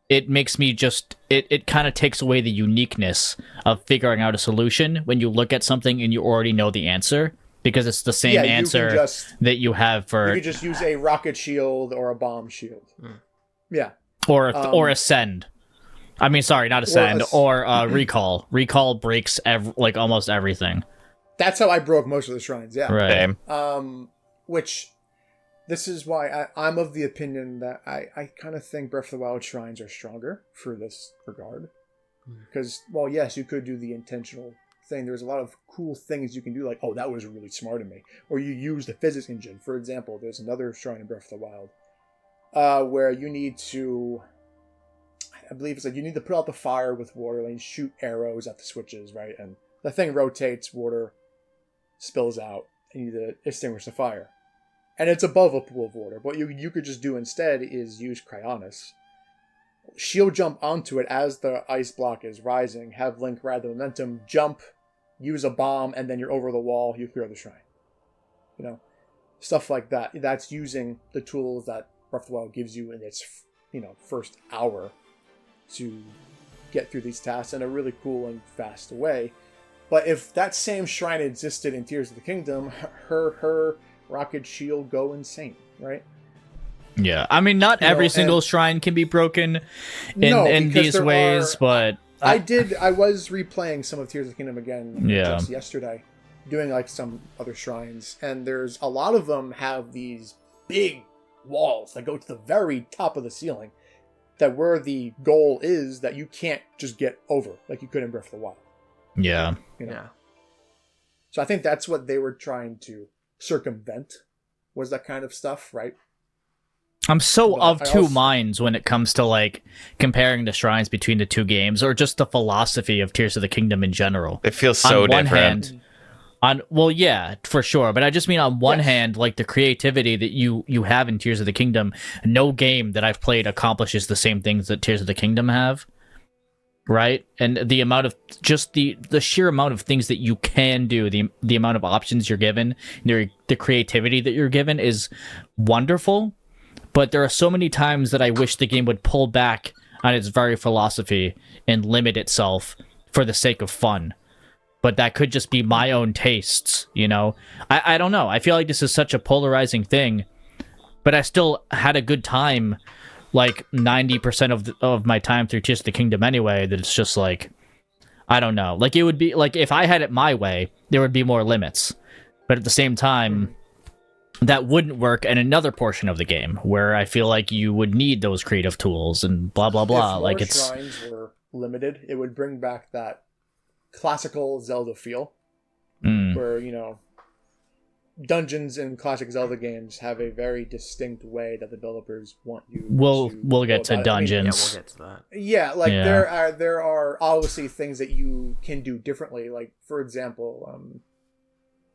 it makes me just it kind of takes away the uniqueness of figuring out a solution when you look at something and you already know the answer, because it's the same answer that you have for. You could just use a rocket shield or a bomb shield. Yeah. Or ascend. I mean, sorry, not ascend. Or recall. Recall breaks almost everything. That's how I broke most of the shrines. Yeah. Right. Which, this is why I'm of the opinion that I kind of think Breath of the Wild shrines are stronger for this regard. Because, well, yes, you could do the intentional thing. There's a lot of cool things you can do, like, oh, that was really smart of me. Or you use the physics engine. For example, there's another shrine in Breath of the Wild where you need to, I believe it's like you need to put out the fire with water and shoot arrows at the switches, right? And the thing rotates, water spills out, and you need to extinguish the fire. And it's above a pool of water. What you could just do instead is use Cryonis. Shield jump onto it as the ice block is rising, have Link ride the momentum, jump, use a bomb, and then you're over the wall, you clear the shrine. Stuff like that. That's using the tools that Breath of the Wild gives you in its first hour to get through these tasks in a really cool and fast way. But if that same shrine existed in Tears of the Kingdom, her rocket shield go insane, right? Yeah, I mean, not every single shrine can be broken in these ways, but I was replaying some of Tears of the Kingdom again just yesterday, doing like some other shrines, and there's a lot of them have these big walls that go to the very top of the ceiling, that where the goal is that you can't just get over like you could in Breath of the Wild. Yeah. So I think that's what they were trying to circumvent, was that kind of stuff, right? I'm of two minds when it comes to like comparing the shrines between the two games, or just the philosophy of Tears of the Kingdom in general. It feels so different. Yeah, for sure. But I just mean on one hand, like the creativity that you have in Tears of the Kingdom, no game that I've played accomplishes the same things that Tears of the Kingdom have. Right? And the amount of just the sheer amount of things that you can do, the amount of options you're given, the creativity that you're given is wonderful. But there are so many times that I wish the game would pull back on its very philosophy and limit itself for the sake of fun. But that could just be my own tastes, I don't know. I feel like this is such a polarizing thing, but I still had a good time, like 90% of my time through Tears of the Kingdom anyway, that it's just like, I don't know. Like, it would be like if I had it my way, there would be more limits. But at the same time, that wouldn't work in another portion of the game where I feel like you would need those creative tools and blah blah blah. If Like more it's shrines were limited, it would bring back that classical Zelda feel, where dungeons in classic Zelda games have a very distinct way that the developers want you. We'll get to dungeons. We'll get to that. Yeah, like there are obviously things that you can do differently. Like, for example,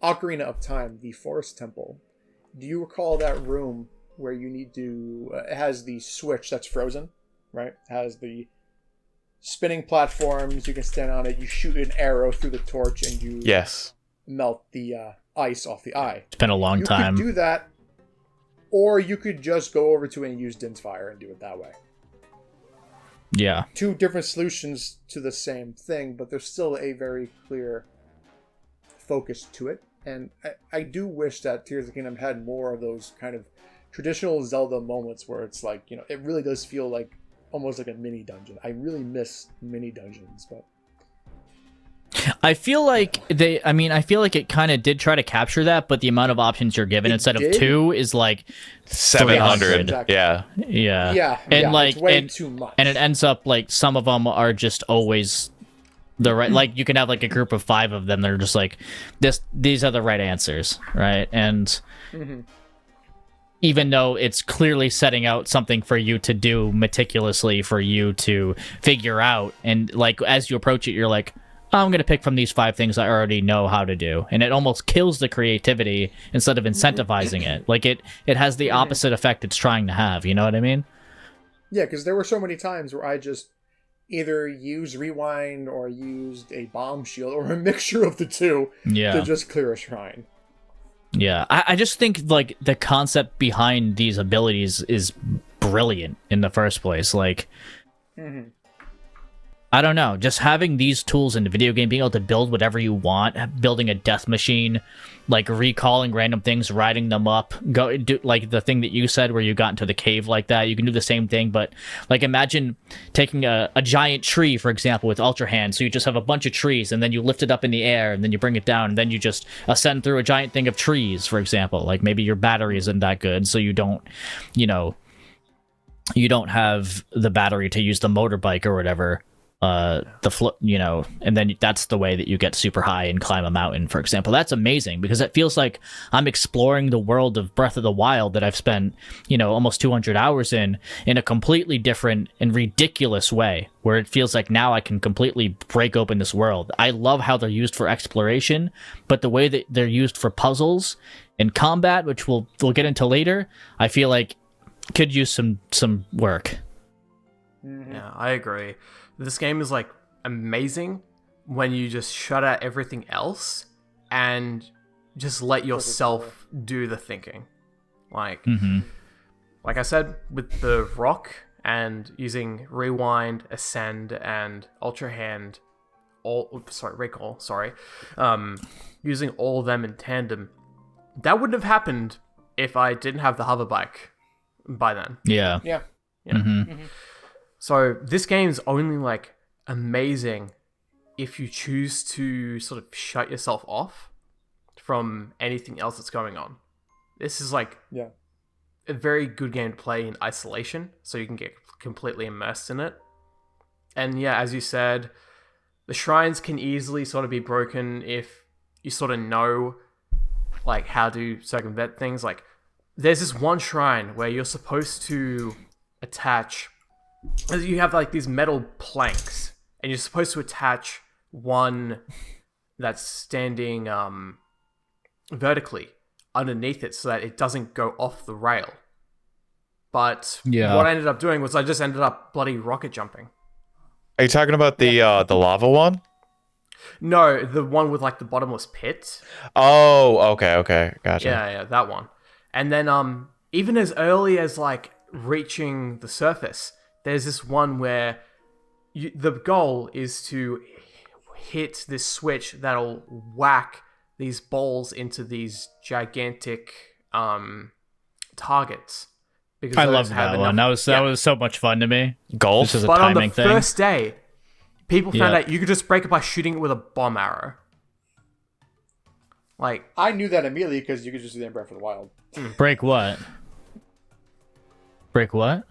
Ocarina of Time, the Forest Temple. Do you recall that room where you need to... it has the switch that's frozen, right? It has the spinning platforms. You can stand on it. You shoot an arrow through the torch and you melt the ice off the eye. It's been a long time. You could do that, or you could just go over to it and use Din's Fire and do it that way. Yeah. Two different solutions to the same thing, but there's still a very clear focus to it. And I do wish that Tears of the Kingdom had more of those kind of traditional Zelda moments where it's like, it really does feel like almost like a mini dungeon. I really miss mini dungeons, but I feel like it kind of did try to capture that, but the amount of options you're given instead of 2 is like 700. Exactly. Yeah. And like it's way too much. And it ends up like some of them are just always the right, like you can have like a group of 5 of them that are just like these are the right answers, right? And even though it's clearly setting out something for you to do meticulously for you to figure out, and like as you approach it, you're like, oh, I'm gonna pick from these 5 things I already know how to do, and it almost kills the creativity instead of incentivizing it. Like it has the opposite effect it's trying to have. You know what I mean? Yeah, because there were so many times where I just either used rewind or used a bomb shield or a mixture of the two to just clear a shrine. Yeah, I just think like the concept behind these abilities is brilliant in the first place. Like, I don't know, just having these tools in the video game, being able to build whatever you want, building a death machine, like recalling random things, riding them up, go do like the thing that you said where you got into the cave like that. You can do the same thing, but like imagine taking a giant tree, for example, with Ultra Hand. So you just have a bunch of trees, and then you lift it up in the air, and then you bring it down, and then you just ascend through a giant thing of trees, for example. Like maybe your battery isn't that good, so you don't have the battery to use the motorbike or whatever. And then that's the way that you get super high and climb a mountain, for example. That's amazing because it feels like I'm exploring the world of Breath of the Wild that I've spent, almost 200 hours in a completely different and ridiculous way, where it feels like now I can completely break open this world. I love how they're used for exploration, but the way that they're used for puzzles and combat, which we'll get into later, I feel like could use some work. Yeah, I agree. This game is like amazing when you just shut out everything else and just let yourself do the thinking. Like I said, with the rock and using rewind, ascend, and ultra hand, recall, using all of them in tandem, that wouldn't have happened if I didn't have the hover bike by then. Yeah. So this game's only like amazing if you choose to sort of shut yourself off from anything else that's going on. This is like a very good game to play in isolation, so you can get completely immersed in it. And yeah, as you said, the shrines can easily sort of be broken if you sort of know like how to circumvent things. Like there's this one shrine where you're supposed to attach... You have like these metal planks, and you're supposed to attach one that's standing vertically underneath it so that it doesn't go off the rail. But what I ended up doing was I just ended up bloody rocket jumping. Are you talking about the lava one? No, the one with like the bottomless pit. Oh, okay, gotcha. Yeah, that one. And then even as early as like reaching the surface, there's this one where the goal is to hit this switch that'll whack these balls into these gigantic targets. Because I love that one. That was so much fun to me. Golf? This is a but timing on the thing. first day, people found out you could just break it by shooting it with a bomb arrow. Like, I knew that immediately because you could just do that in Breath of the Wild. Break what? Break what?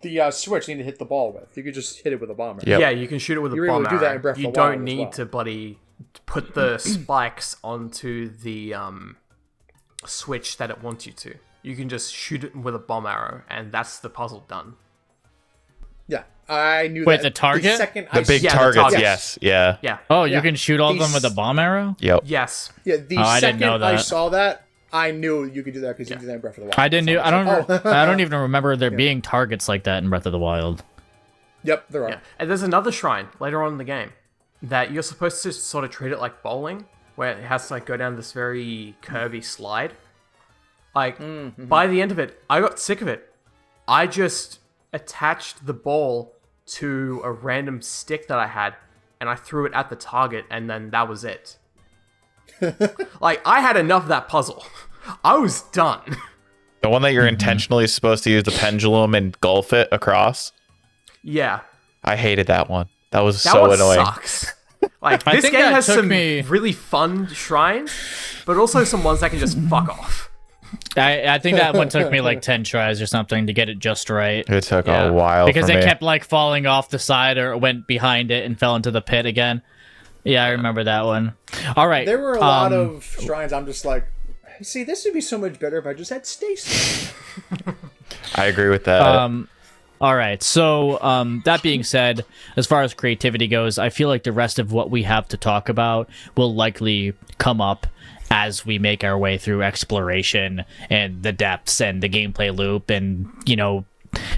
The switch you need to hit the ball with. You could just hit it with a bomb arrow. Yep. yeah, you can shoot it with a You're able bomb to do that in arrow. Breath of You the Wild don't as need well. to bloody put the spikes onto the switch that it wants you to. You can just shoot it with a bomb arrow, and that's the puzzle done. Yeah, I knew Wait, that. the target? The second The I big Yeah, the targets, targets. yes. Yeah. Yeah. Oh, you Yeah. can shoot all of them These- with a bomb arrow? Yep. Yes. Yeah, the I didn't second know I that. saw that, I knew you could do that because you could do that in Breath of the Wild. I didn't. So I don't. was like, oh. I don't even remember there being targets like that in Breath of the Wild. Yep, there are. Yeah. And there's another shrine later on in the game that you're supposed to sort of treat it like bowling, where it has to like go down this very curvy slide. Like by the end of it, I got sick of it. I just attached the ball to a random stick that I had, and I threw it at the target, and then that was it. Like, I had enough of that puzzle. I was done. The one that you're intentionally supposed to use the pendulum and golf it across. Yeah. I hated that one. That was That so one annoying. sucks. Like, I this think game that has took some me- really fun shrines, but also some ones that can just fuck off. I think that one took me like 10 tries or something to get it just right. It took Yeah. a while Because for it me. kept like falling off the side or went behind it and fell into the pit again. Yeah, I remember that one. All right. There were a lot of shrines I'm just like, see, this would be so much better if I just had Stacy. I agree with that. All right. So, that being said, as far as creativity goes, I feel like the rest of what we have to talk about will likely come up as we make our way through exploration and the depths and the gameplay loop and, you know,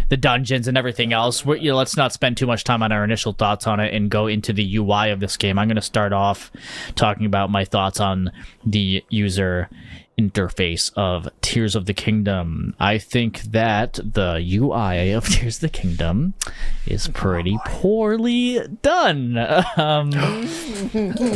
the dungeons and everything else. Let's not spend too much time on our initial thoughts on it and go into the UI of this game. I'm going to start off talking about my thoughts on the user interface of Tears of the Kingdom. I think that the UI of Tears of the Kingdom is pretty poorly done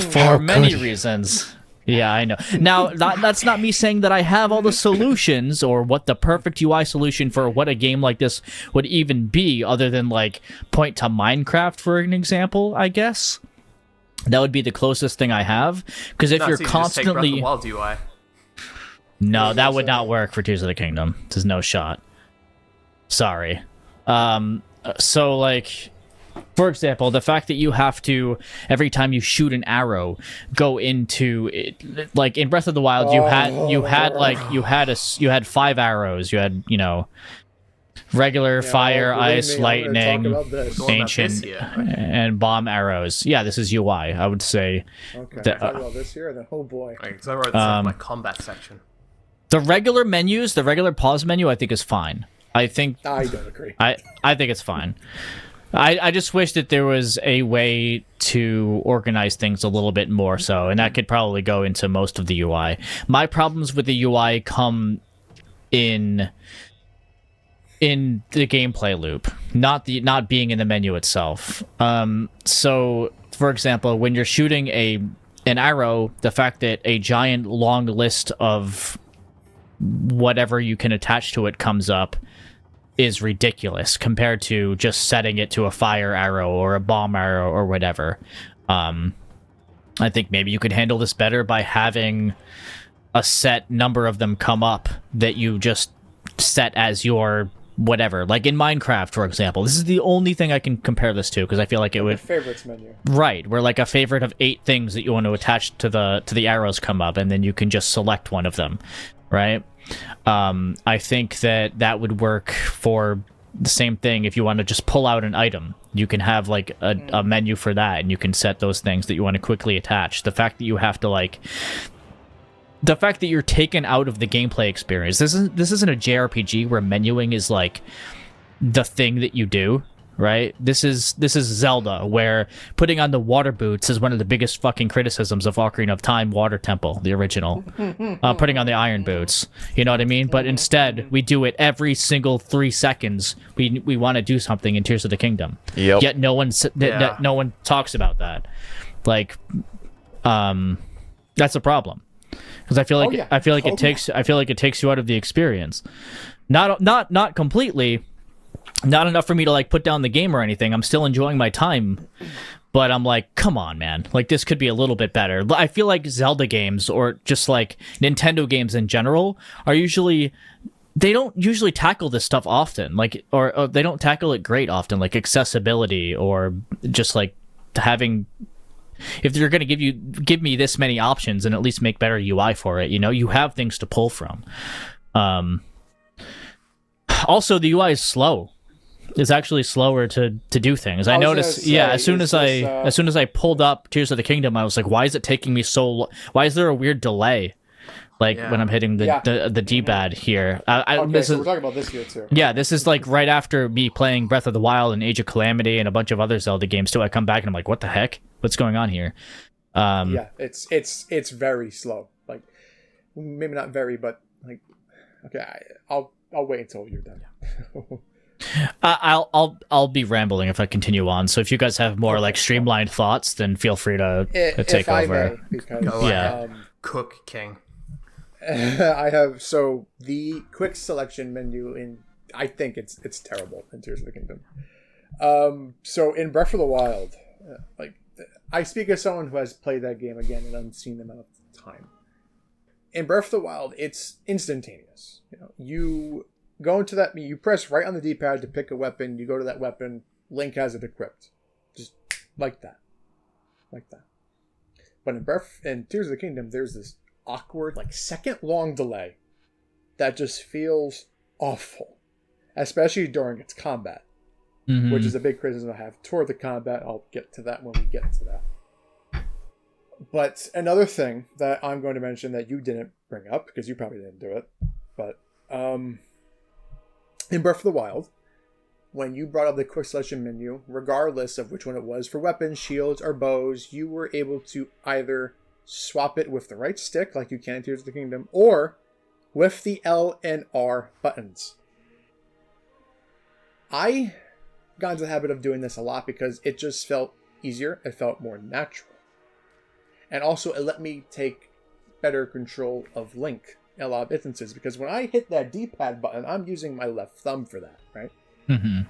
for many reasons. Yeah, I know. Now, that's not me saying that I have all the solutions or what the perfect UI solution for what a game like this would even be, other than like point to Minecraft for an example, I guess. That would be the closest thing I have. Because if No, you're so you just take Breath of constantly... the Wild UI. No, that would not work for Tears of the Kingdom. There's no shot. Sorry. So, like, for example, the fact that you have to, every time you shoot an arrow, go into it, like in Breath of the Wild, you had 5 arrows. You had, you know, regular fire, believe ice, me, I'm gonna talk lightning, about this. Going about ancient, this year. and bomb arrows. Yeah, this is UI. I would say Okay, The- talk about this here, and then oh boy. Right, so I wrote this in my combat section. the regular menus, the regular pause menu, I think is fine. I think I don't agree. I think it's fine. I just wish that there was a way to organize things a little bit more so, and that could probably go into most of the UI. My problems with the UI come in the gameplay loop, not being in the menu itself. So, for example, when you're shooting an arrow, the fact that a giant long list of whatever you can attach to it comes up is ridiculous compared to just setting it to a fire arrow or a bomb arrow or whatever. I think maybe you could handle this better by having a set number of them come up that you just set as your whatever. Like in Minecraft, for example. This is the only thing I can compare this to because I feel like it would... Favorites menu. Right, where like a favorite of 8 things that you want to attach to the arrows come up, and then you can just select one of them, right? I think that would work for the same thing if you want to just pull out an item. You can have like a menu for that, and you can set those things that you want to quickly attach. The fact that you have to the fact that you're taken out of the gameplay experience. This isn't a JRPG where menuing is like the thing that you do, right? This is Zelda, where putting on the water boots is one of the biggest fucking criticisms of Ocarina of Time Water Temple, the original. Putting on the iron boots, you know what I mean? But instead, we do it every single 3 seconds. We want to do something in Tears of the Kingdom. Yep. Yet no one talks about that. Like, that's a problem. Because I feel like it takes you out of the experience. Not completely, not enough for me to like put down the game or anything. I'm still enjoying my time, but I'm like, come on, man. Like, this could be a little bit better. I feel like Zelda games, or just like Nintendo games in general, they don't usually tackle this stuff often. Like, or they don't tackle it great often, like accessibility, or just like having, if you're going to give me this many options and at least make better UI for it, you have things to pull from. Also, the UI is slow. It's actually slower to do things. I noticed, as soon as I pulled up Tears of the Kingdom, I was like, why is it taking me so why is there a weird delay? Like when I'm hitting the D-pad here. So we're talking about this here too. Yeah, this is like right after me playing Breath of the Wild and Age of Calamity and a bunch of other Zelda games too. I come back and I'm like, what the heck? What's going on here? It's very slow. Like, maybe not very, but like, okay, I'll wait until you're done. I'll be rambling if I continue on. So if you guys have more like streamlined thoughts, then feel free to take over. Because, Cook King. I have the quick selection menu I think it's terrible in Tears of the Kingdom. So in Breath of the Wild, I speak as someone who has played that game again an unseen amount of time. In Breath of the Wild, it's instantaneous. You go into that, you press right on the D-pad to pick a weapon, you go to that weapon, Link has it equipped. Just like that. But in Tears of the Kingdom, there's this awkward, second-long delay that just feels awful. Especially during its combat. Mm-hmm. Which is a big criticism I have toward the combat. I'll get to that when we get to that. But another thing that I'm going to mention that you didn't bring up, because you probably didn't do it, but in Breath of the Wild, when you brought up the quick selection menu, regardless of which one it was, for weapons, shields, or bows, you were able to either swap it with the right stick, like you can in Tears of the Kingdom, or with the L and R buttons. I got into the habit of doing this a lot because it just felt easier, it felt more natural. And also, it let me take better control of Link in a lot of instances, because when I hit that D-pad button, I'm using my left thumb for that, right? Mm-hmm.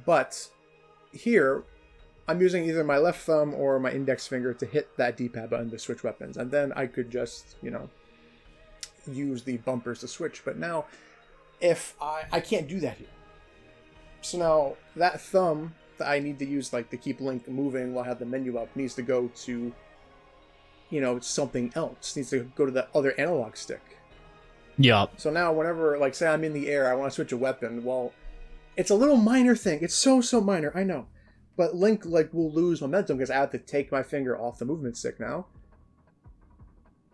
But here, I'm using either my left thumb or my index finger to hit that D-pad button to switch weapons. And then I could just, use the bumpers to switch. But now, if I can't do that here. So now, that thumb that I need to use to keep Link moving while I have the menu up needs to go to, something else. Needs to go to that other analog stick. Yeah. So now whenever, say I'm in the air, I want to switch a weapon, well, it's a little minor thing. It's so minor, I know. But Link, will lose momentum because I have to take my finger off the movement stick now.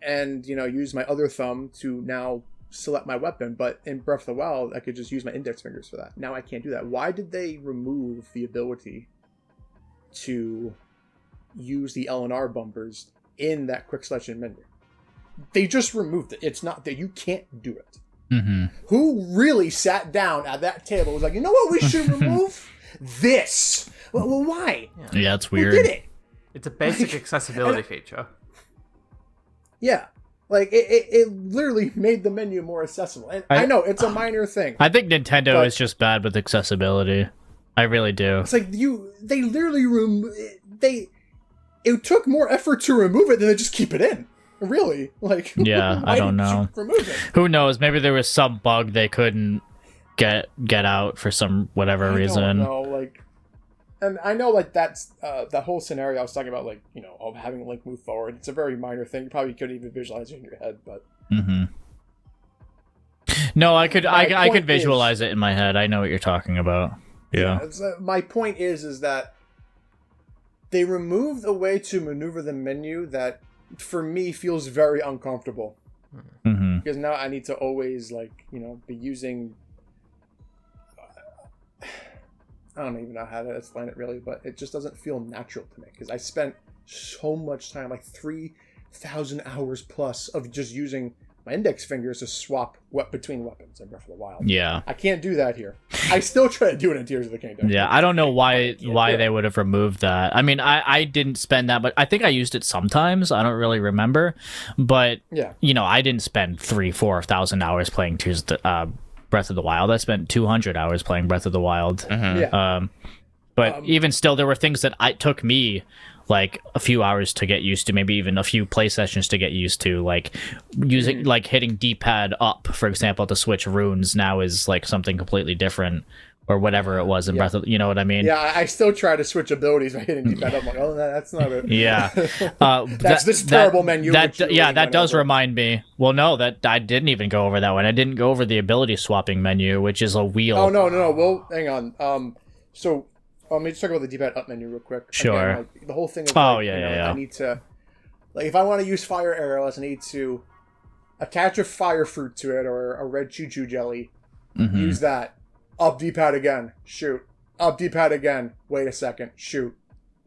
And, use my other thumb to now select my weapon. But in Breath of the Wild, I could just use my index fingers for that. Now I can't do that. Why did they remove the ability to use the L and R bumpers in that quick selection menu? They just removed it. It's not that you can't do it. Mm-hmm. Who really sat down at that table and was like, you know what we should remove? This. Well, why? Yeah, it's weird. Who did it? It's a basic accessibility feature. Yeah. It literally made the menu more accessible. And I know, it's a minor thing. I think Nintendo is just bad with accessibility. I really do. It's they literally it took more effort to remove it than to just keep it in. Really? Yeah, I don't know. Remove it? Who knows? Maybe there was some bug they couldn't get out for some whatever reason. No, and I know that's the whole scenario I was talking about, of having Link move forward. It's a very minor thing. You probably couldn't even visualize it in your head, but. Mm-hmm. No, I could visualize it in my head. I know what you're talking about. Yeah. My point is that they removed a way to maneuver the menu that, for me, feels very uncomfortable. Mm-hmm. Because now I need to always, be using... I don't even know how to explain it, really, but it just doesn't feel natural to me. Because I spent so much time, 3,000 hours plus, of just using my index fingers to swap between weapons in Breath of the Wild. Yeah. I can't do that here. I still try to do it in Tears of the Kingdom. Yeah, I don't know why they would have removed that. I mean, I didn't spend that, but I think I used it sometimes. I don't really remember. But, yeah. I didn't spend 3,000-4,000 hours playing Breath Breath of the Wild. I spent 200 hours playing Breath of the Wild. Yeah. But even still, there were things that took me like a few hours to get used to, maybe even a few play sessions to get used to, like using like hitting D-pad up, for example, to switch runes now is like something completely different, or whatever it was in Breath of, you know what I mean? Yeah, I still try to switch abilities by hitting D-pad. I'm like, oh, that's not it. Yeah. That's this terrible menu. That does remind me. Well, no, that I didn't even go over that one. I didn't go over the ability swapping menu, which is a wheel. Oh, no. Well, hang on. So let me just talk about the D-pad up menu real quick. Sure. Again, like, the whole thing is yeah. I need to, like, if I want to use fire arrows, I need to attach a fire fruit to it or a red choo-choo jelly. Use that. Up D-pad again. Shoot. Up D-pad again. Wait a second. Shoot.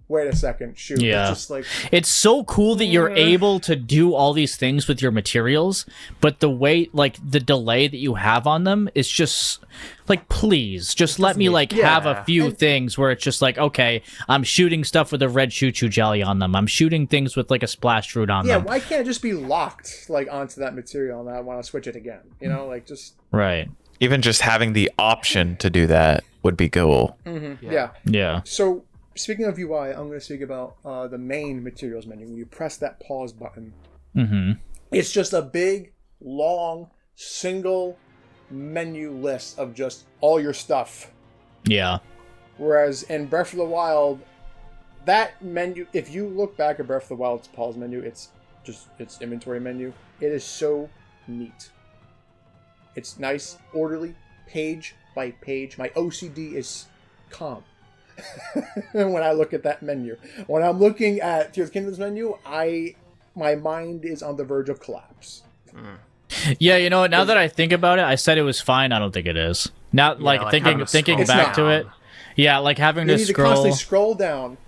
Wait a second. Shoot. Yeah. It's just like, it's so cool that you're able to do all these things with your materials, but the way, like, the delay that you have on them is just like, please just let me like have a few things where it's just like, okay, I'm shooting stuff with a red choo-choo jelly on them, I'm shooting things with like a splash fruit on them. why can't it just be locked like onto that material and I want to switch it again, you know, like just right. Even just having the option to do that would be cool. Yeah. So speaking of UI, I'm going to speak about the main materials menu. When you press that pause button, it's just a big, long, single menu list of just all your stuff. Yeah. Whereas in Breath of the Wild, that menu, if you look back at Breath of the Wild's pause menu, it's inventory menu. It is so neat. It's nice, orderly, page by page. My OCD is calm when I look at that menu. When I'm looking at Tears of the Kingdom's menu, my mind is on the verge of collapse. Yeah, you know, now that I think about it, I said it was fine. I don't think it is. Now, like thinking back to it, yeah, like having you to need scroll. to constantly scroll down.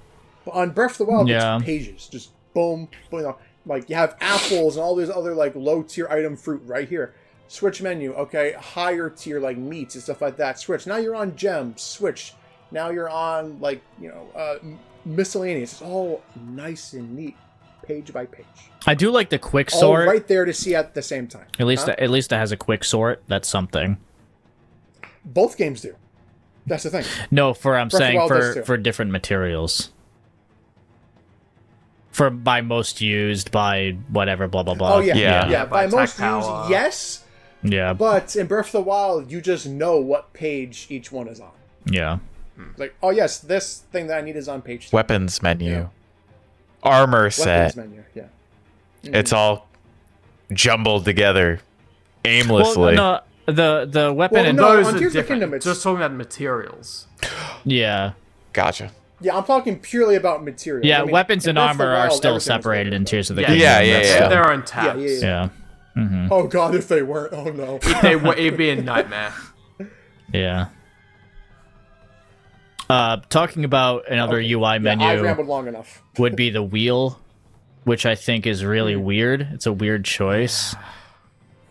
But on Breath of the Wild, Yeah. it's pages, just boom, boom. You know, like you have apples and all these other like low tier item fruit right here. Switch menu, okay, higher tier like meats and stuff like that. Switch. Now you're on gems. Switch. Now you're on like, you know, miscellaneous. It's all nice and neat, page by page. I do like the quick All sort. right there to see at the same time. At least it has a quick sort. That's something. Both games do. That's the thing. No, I'm Breath of the saying Wild does too. for different materials. For by most used, by whatever, blah blah blah. Oh yeah, Yeah. yeah. By By most attack used, power. yes. Yeah. But in Breath of the Wild, you just know what page each one is on. Yeah. Like, oh yes, this thing that I need is on page 2. Weapons menu. Armor set. Weapons menu, yeah. It's all jumbled together aimlessly. Well, no, the weapon Well, and no, Those on are Tears of the different. Kingdom, it's- Just talking about materials. yeah. Gotcha. Yeah, I'm talking purely about materials. Yeah, I mean, weapons in and Breath of the armor are Wild, still everything is separated in different. Tears of the Yeah, Kingdom. yeah, That's yeah. still- Their own tabs. Yeah. Yeah. Oh god, if they weren't, oh no. It'd be a nightmare. Yeah. Talking about another UI menu I rambled long enough. would be the wheel, which I think is really weird. It's a weird choice.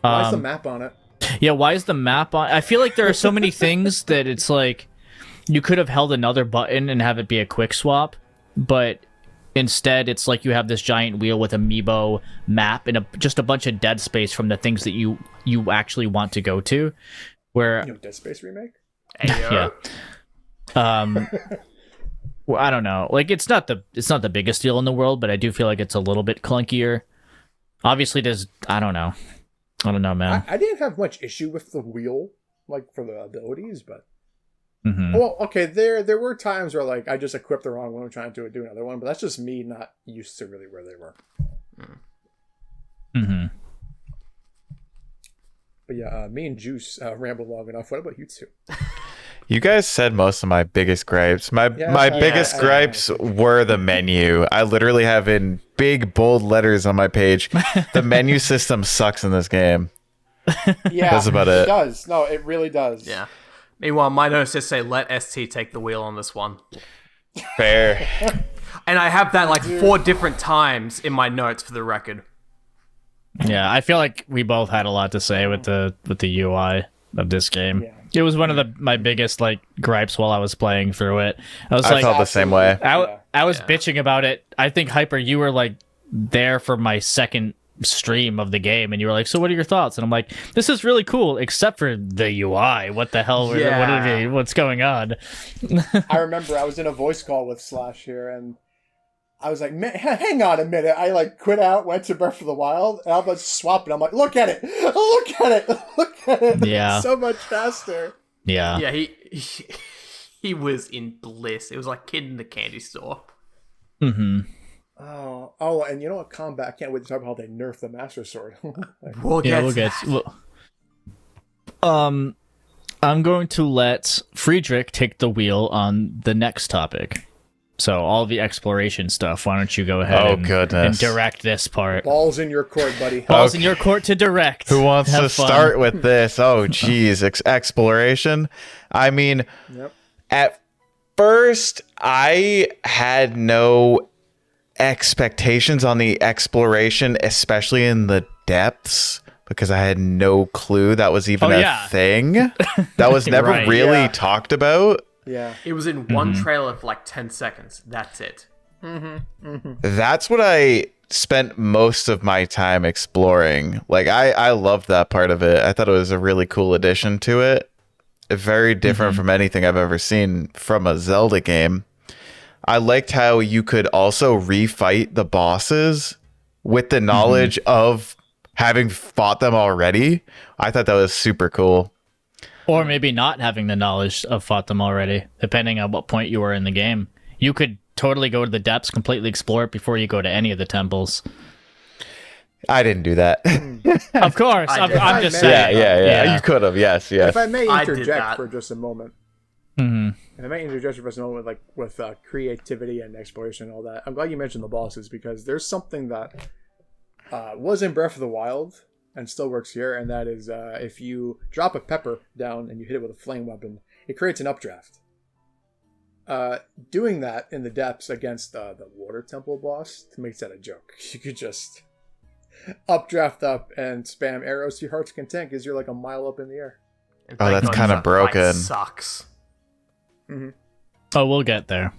Why's the map on it? Yeah, why is the map on? I feel like there are so many things that it's like you could have held another button and have it be a quick swap, but instead it's like you have this giant wheel with amiibo map and just a bunch of dead space from the things that you actually want to go to. Where You know, Dead Space remake? yeah. Well, I don't know. Like it's not the biggest deal in the world, but I do feel like it's a little bit clunkier. Obviously, there's I don't know, man. I didn't have much issue with the wheel, like for the abilities, but Mhm. well, okay, there were times where like I just equipped the wrong one and trying to do another one, but that's just me not used to really where they were. Mm-hmm. But yeah, me and Juice rambled long enough. What about you two? You guys said most of my biggest gripes. My Yeah, biggest I- gripes were the menu. I literally have in big bold letters on my page, the menu system sucks in this game. Yeah, That's about it. It does. No, it really does. Yeah. Meanwhile, my notes just say let ST take the wheel on this one. Fair. And I have that like 4 different times in my notes for the record. Yeah, I feel like we both had a lot to say with the UI of this game. Yeah. It was one of my biggest like gripes while I was playing through it. I was I like, felt the same way. I was bitching about it. I think Hyper, you were like there for my second stream of the game, and you were like, "So what are your thoughts?" And I'm like, "This is really cool, except for the UI. What the hell? What's going on?" I remember I was in a voice call with Slash here, and I was like, "Man, hang on a minute." I like quit out, went to Breath of the Wild, and I was swapping. I'm like, "Look at it! Look at it! Look at it! Yeah. It's so much faster." Yeah. He was in bliss. It was like kid in the candy store. Mm-hmm. Oh, and you know what? Combat. I can't wait to talk about how they nerfed the Master Sword. We'll get I'm going to let Friedrich take the wheel on the next topic. So all the exploration stuff. Why don't you go ahead and direct this part? Balls in your court, buddy. Balls in your court to direct. Who wants Have to fun. start with this? Oh, geez, exploration. I mean, at first, I had no expectations on the exploration, especially in the depths, because I had no clue that was even a thing. That was never really talked about. Yeah. It was in one trailer for like 10 seconds. That's it. That's what I spent most of my time exploring. Like, I loved that part of it. I thought it was a really cool addition to it. Very different from anything I've ever seen from a Zelda game. I liked how you could also refight the bosses with the knowledge of having fought them already. I thought that was super cool. Or maybe not having the knowledge of fought them already, depending on what point you were in the game. You could totally go to the depths, completely explore it before you go to any of the temples. I didn't do that. Of course. I'm just saying. Yeah. You could have. Yes. If I may I did interject that. for just a moment. Mm-hmm. If I may interject for just a moment with creativity and exploration and all that. I'm glad you mentioned the bosses, because there's something that was in Breath of the Wild and still works here, and that is if you drop a pepper down and you hit it with a flame weapon, it creates an updraft. Doing that in the depths against the water temple boss makes that a joke. You could just updraft up and spam arrows to your heart's content because you're like a mile up in the air. Oh, that's kind of broken. Sucks. Oh, we'll get there.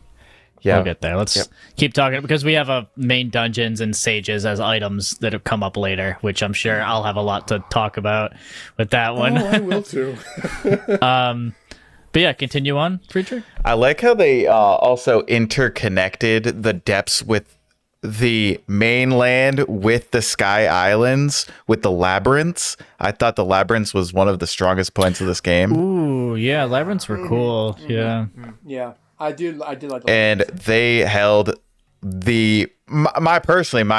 Yeah. We'll get there. Let's keep talking, because we have main dungeons and sages as items that have come up later, which I'm sure I'll have a lot to talk about with that one. Oh, I will too. But yeah, continue on, Friedrich. I like how they also interconnected the depths with the mainland with the Sky Islands with the labyrinths. I thought the labyrinths was one of the strongest points of this game. Ooh, yeah, labyrinths were cool. Yeah. Yeah, I did like that. And they held my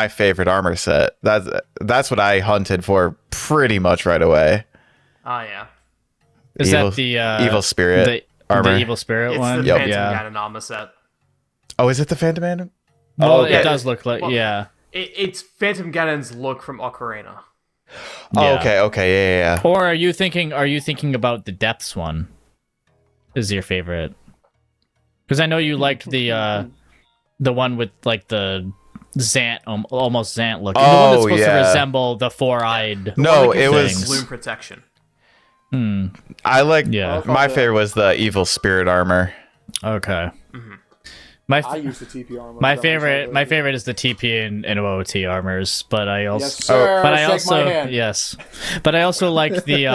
favorite armor set. That's what I hunted for pretty much right away. Oh, yeah. Is that the evil spirit armor? The evil spirit It's one? the Phantom Ganon armor set. Oh, is it the Phantom Ganon? Well, okay. it does look like, Well, It's Phantom Ganon's look from Ocarina. Oh, okay, yeah. Or are you thinking about the Depths one? Is your favorite? Because I know you liked the one with like the Zant, almost Zant looking. The one that's supposed to resemble the four-eyed. No, it things. was Bloom protection. I like. Yeah, my favorite was the evil spirit armor. Okay. I use the TP armor. My favorite is the TP and OOT armors, but I also yes, sir. but I Shake also my hand. yes, but I also like the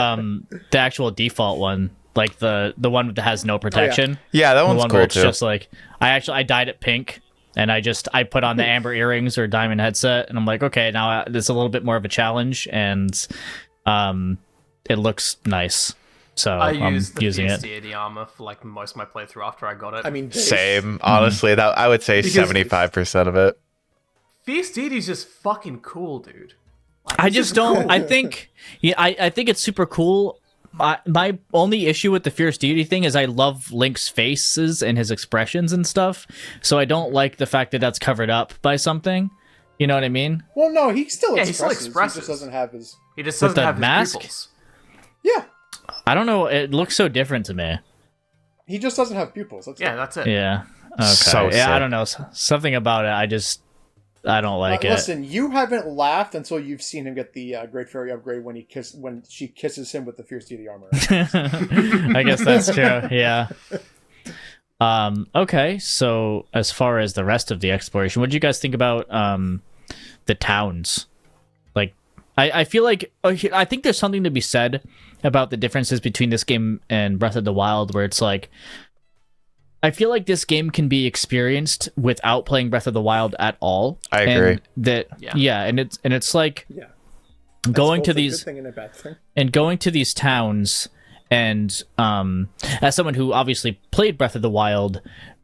actual default one, like the one that has no protection. Yeah, that the one's one cool where it's too. just like I dyed it pink, and I put on the amber earrings or diamond headset, and I'm like, okay, now it's a little bit more of a challenge, and it looks nice. So I used the using Fierce it. Deity armor for like most of my playthrough after I got it. I mean, Same, honestly. That I would say Because 75% of it. Fierce Deity's just fucking cool, dude. Like, I it's just don't. cool. I think it's super cool. My only issue with the Fierce Deity thing is I love Link's faces and his expressions and stuff. So I don't like the fact that that's covered up by something. You know what I mean? Well, no, he still Yeah, expresses. he still expresses. He just doesn't have his. He just With doesn't the have mask? his pupils. Yeah, I don't know. It looks so different to me. he just doesn't have pupils. That's Yeah, it. that's it. Yeah. Okay. So yeah, sick. I don't know. Something about it. I don't like it. Listen, you haven't laughed until you've seen him get the Great Fairy upgrade when she kisses him with the Fierce Deity armor. I guess that's true. Yeah. Okay. So as far as the rest of the exploration, what did you guys think about the towns? I feel like I think there's something to be said about the differences between this game and Breath of the Wild, where it's like I feel like this game can be experienced without playing Breath of the Wild at all. I agree. And it's like going to these good thing and a bad thing. and going to these towns, and as someone who obviously played Breath of the Wild,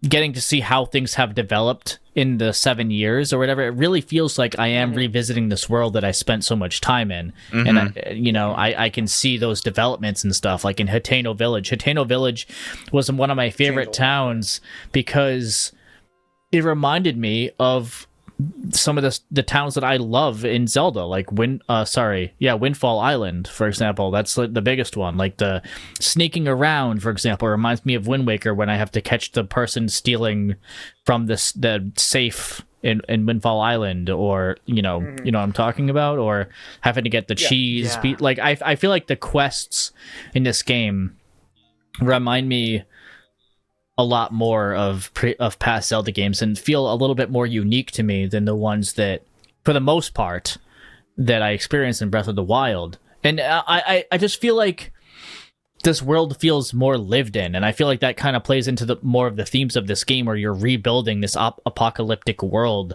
getting to see how things have developed in the 7 years or whatever, it really feels like I am revisiting this world that I spent so much time in. And I can see those developments and stuff, like in Hateno Village. Hateno Village was one of my favorite towns because it reminded me of some of the towns that I love in Zelda, like Windfall Island, for example. That's like the biggest one. Like the sneaking around, for example, reminds me of Wind Waker when I have to catch the person stealing from the safe in Windfall Island, or you know what I'm talking about, or having to get the cheese. Yeah. Like I feel like the quests in this game remind me a lot more of past Zelda games and feel a little bit more unique to me than the ones that, for the most part, that I experienced in Breath of the Wild. And I just feel like this world feels more lived in, and I feel like that kind of plays into more of the themes of this game, where you're rebuilding this apocalyptic world.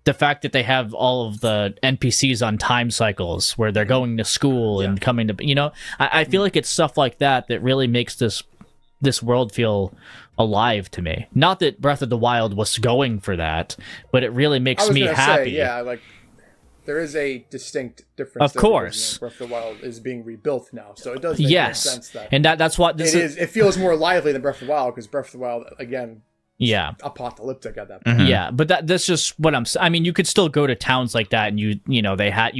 The fact that they have all of the NPCs on time cycles, where they're going to school and coming to, I feel like it's stuff like that that really makes this world feel alive to me. Not that Breath of the Wild was going for that, but it really makes me happy. Like there is a distinct difference. Of course, Breath of the Wild is being rebuilt now, so it does make more sense that. And that's what this is. It feels more lively than Breath of the Wild, because Breath of the Wild, again, apocalyptic at that point. Yeah, but that's just what I mean, you could still go to towns like that, and you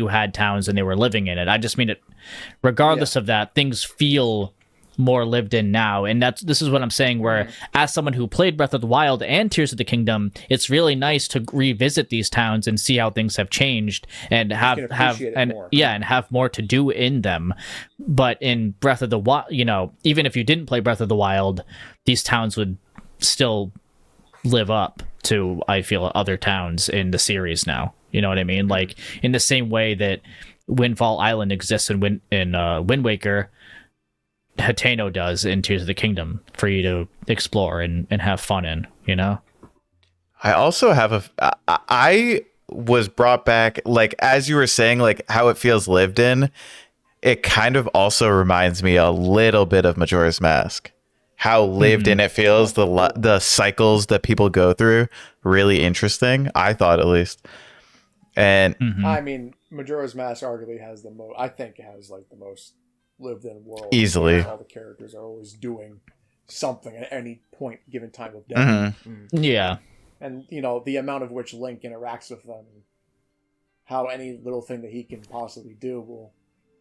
had towns and they were living in it. I just mean it. Regardless of that, things feel more lived in now, and this is what I'm saying, where as someone who played Breath of the Wild and Tears of the Kingdom, it's really nice to revisit these towns and see how things have changed, and have more to do in them. But in Breath of the Wild, even if you didn't play Breath of the Wild, these towns would still live up to, I feel, other towns in the series now. You know what I mean? Like in the same way that Windfall Island exists in Wind Waker, Hateno does in Tears of the Kingdom, for you to explore and have fun in, I also have I was brought back, like, as you were saying, like, how it feels lived in. It kind of also reminds me a little bit of Majora's Mask. How lived in it feels, the cycles that people go through, really interesting, I thought, at least. And I mean, Majora's Mask arguably has the most, I think it has like the most lived in world. Easily. All the characters are always doing something at any point given time of day. Yeah. And the amount of which Link interacts with them, and how any little thing that he can possibly do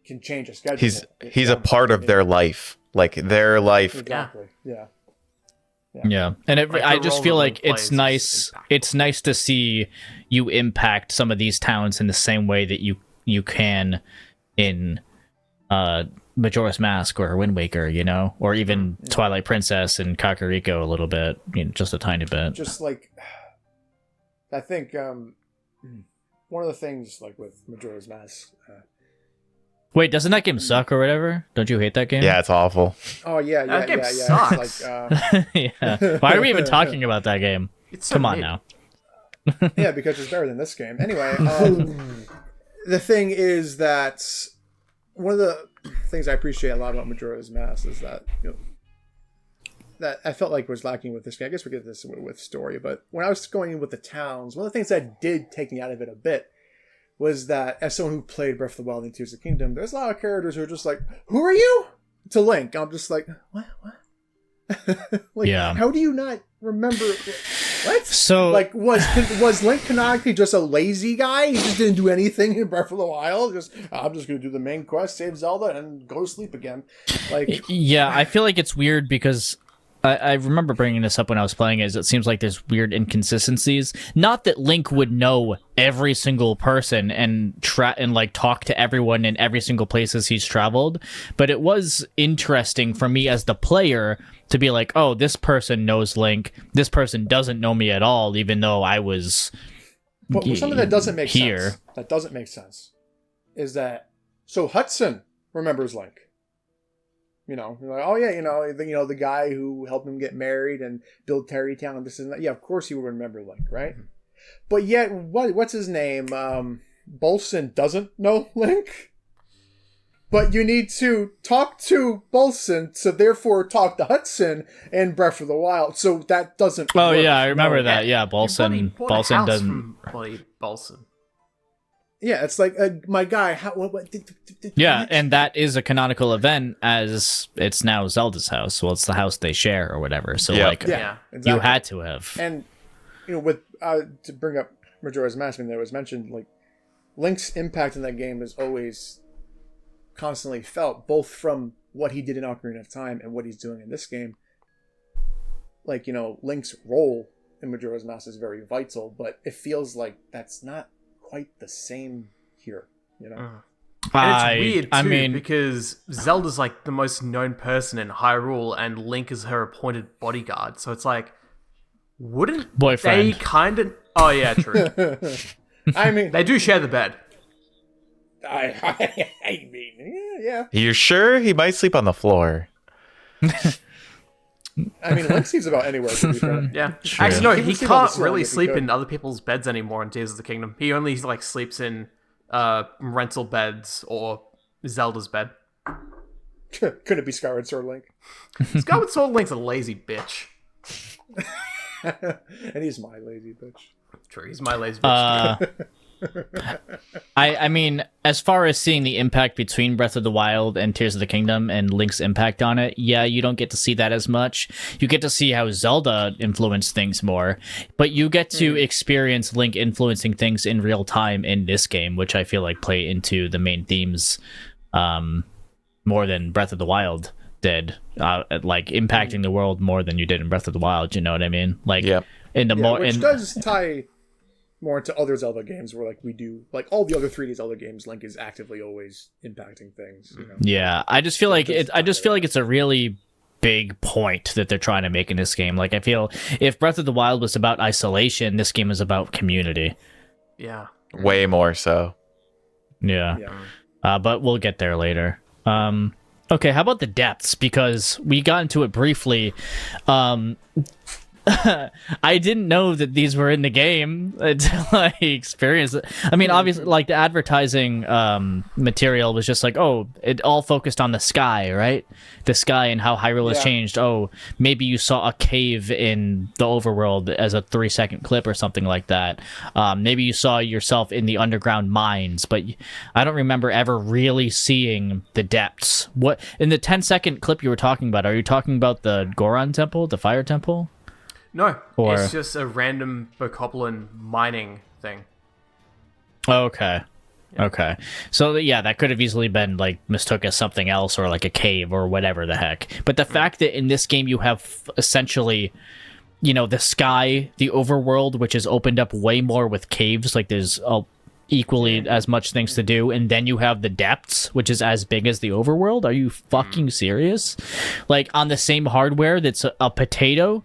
can change a schedule. He's a part of their life. Like their life. Exactly. Yeah. And I just feel like it's nice. It's nice to see you impact some of these towns in the same way that you can in Majora's Mask or Wind Waker, or even Twilight Princess and Kakariko a little bit, just a tiny bit. Just like, I think one of the things, like with Majora's Mask. Wait, doesn't that game suck or whatever? Don't you hate that game? Yeah, it's awful. Oh yeah, that game sucks. It's like, Why are we even talking about that game? Come on now. Yeah, because it's better than this game. Anyway, the thing is that one of the things I appreciate a lot about Majora's Mask is that that I felt like was lacking with this game. I guess we get this with story, but when I was going in with the towns, one of the things that did take me out of it a bit was that, as someone who played Breath of the Wild and Tears of the Kingdom, there's a lot of characters who are just like, "Who are you?" to Link. I'm just like, what? How do you not remember? What? So, like, was Link canonically just a lazy guy? He just didn't do anything in Breath of the Wild. I'm just going to do the main quest, save Zelda, and go to sleep again. Like, yeah, I feel like it's weird because I remember bringing this up when I was playing it. It seems like there's weird inconsistencies. Not that Link would know every single person and like talk to everyone in every single places he's traveled, but it was interesting for me as the player to be like, oh, this person knows Link. This person doesn't know me at all, even though I was something that doesn't make here. sense. That doesn't make sense. is that so Hudson remembers Link. You know, you're like, oh yeah, the guy who helped him get married and build Terrytown and this and that. Yeah, of course he would remember Link, right? Mm-hmm. But yet, what's his name? Bolson doesn't know Link. But you need to talk to Bolson, so therefore talk to Hudson in Breath of the Wild. So that doesn't. Oh work. yeah, I remember that. Yeah, Bolson doesn't. Bolson. Yeah, it's like my guy. Yeah, and that is a canonical event, as it's now Zelda's house. Well, it's the house they share or whatever. So exactly. You had to have. And with to bring up Majora's Mask, that was mentioned, like Link's impact in that game is always constantly felt, both from what he did in Ocarina of Time and what he's doing in this game. Like, Link's role in Majora's Mask is very vital, but it feels like that's not quite the same here, And it's weird too, because Zelda's like the most known person in Hyrule, and Link is her appointed bodyguard. So it's like, wouldn't boyfriend they kind of? Oh yeah, true. I mean, they do share the bed. I mean, yeah. You're sure he might sleep on the floor? I mean, Link sleeps about anywhere, to be fair. Yeah. True. Actually, no, he can't really sleep in other people's beds anymore in Tears of the Kingdom. He only sleeps in rental beds or Zelda's bed. Could it be Skyward Sword Link? Skyward Sword Link's a lazy bitch. And he's my lazy bitch. True, he's my lazy bitch. I mean, as far as seeing the impact between Breath of the Wild and Tears of the Kingdom and Link's impact on it, yeah, you don't get to see that as much. You get to see how Zelda influenced things more, but you get to experience Link influencing things in real time in this game, which I feel like play into the main themes more than Breath of the Wild did, like impacting the world more than you did in Breath of the Wild. You know what I mean? Like, which does tie more into other Zelda games, where like we do, like all the other 3D Zelda games, Link is actively always impacting things. Yeah, I just feel like it's a really big point that they're trying to make in this game. Like, I feel if Breath of the Wild was about isolation, this game is about community. Yeah, way more so. Yeah. But we'll get there later. Okay, how about the depths? Because we got into it briefly. I didn't know that these were in the game until I experienced it. I mean, obviously, like, the advertising material was just like, oh, it all focused on the sky, right? The sky and how Hyrule has changed. Oh, maybe you saw a cave in the overworld as a 3-second clip or something like that. Maybe you saw yourself in the underground mines, but I don't remember ever really seeing the depths. What in the 10-second clip you were talking about? Are you talking about the Goron Temple, the Fire Temple? No, it's just a random Bokoblin mining thing. Okay. Yeah. Okay. So, yeah, that could have easily been, like, mistook as something else or, like, a cave or whatever the heck. But the fact that in this game you have essentially, the sky, the overworld, which is opened up way more with caves, like, there's equally as much things to do, and then you have the depths, which is as big as the overworld. Are you fucking serious? Like, on the same hardware that's a potato?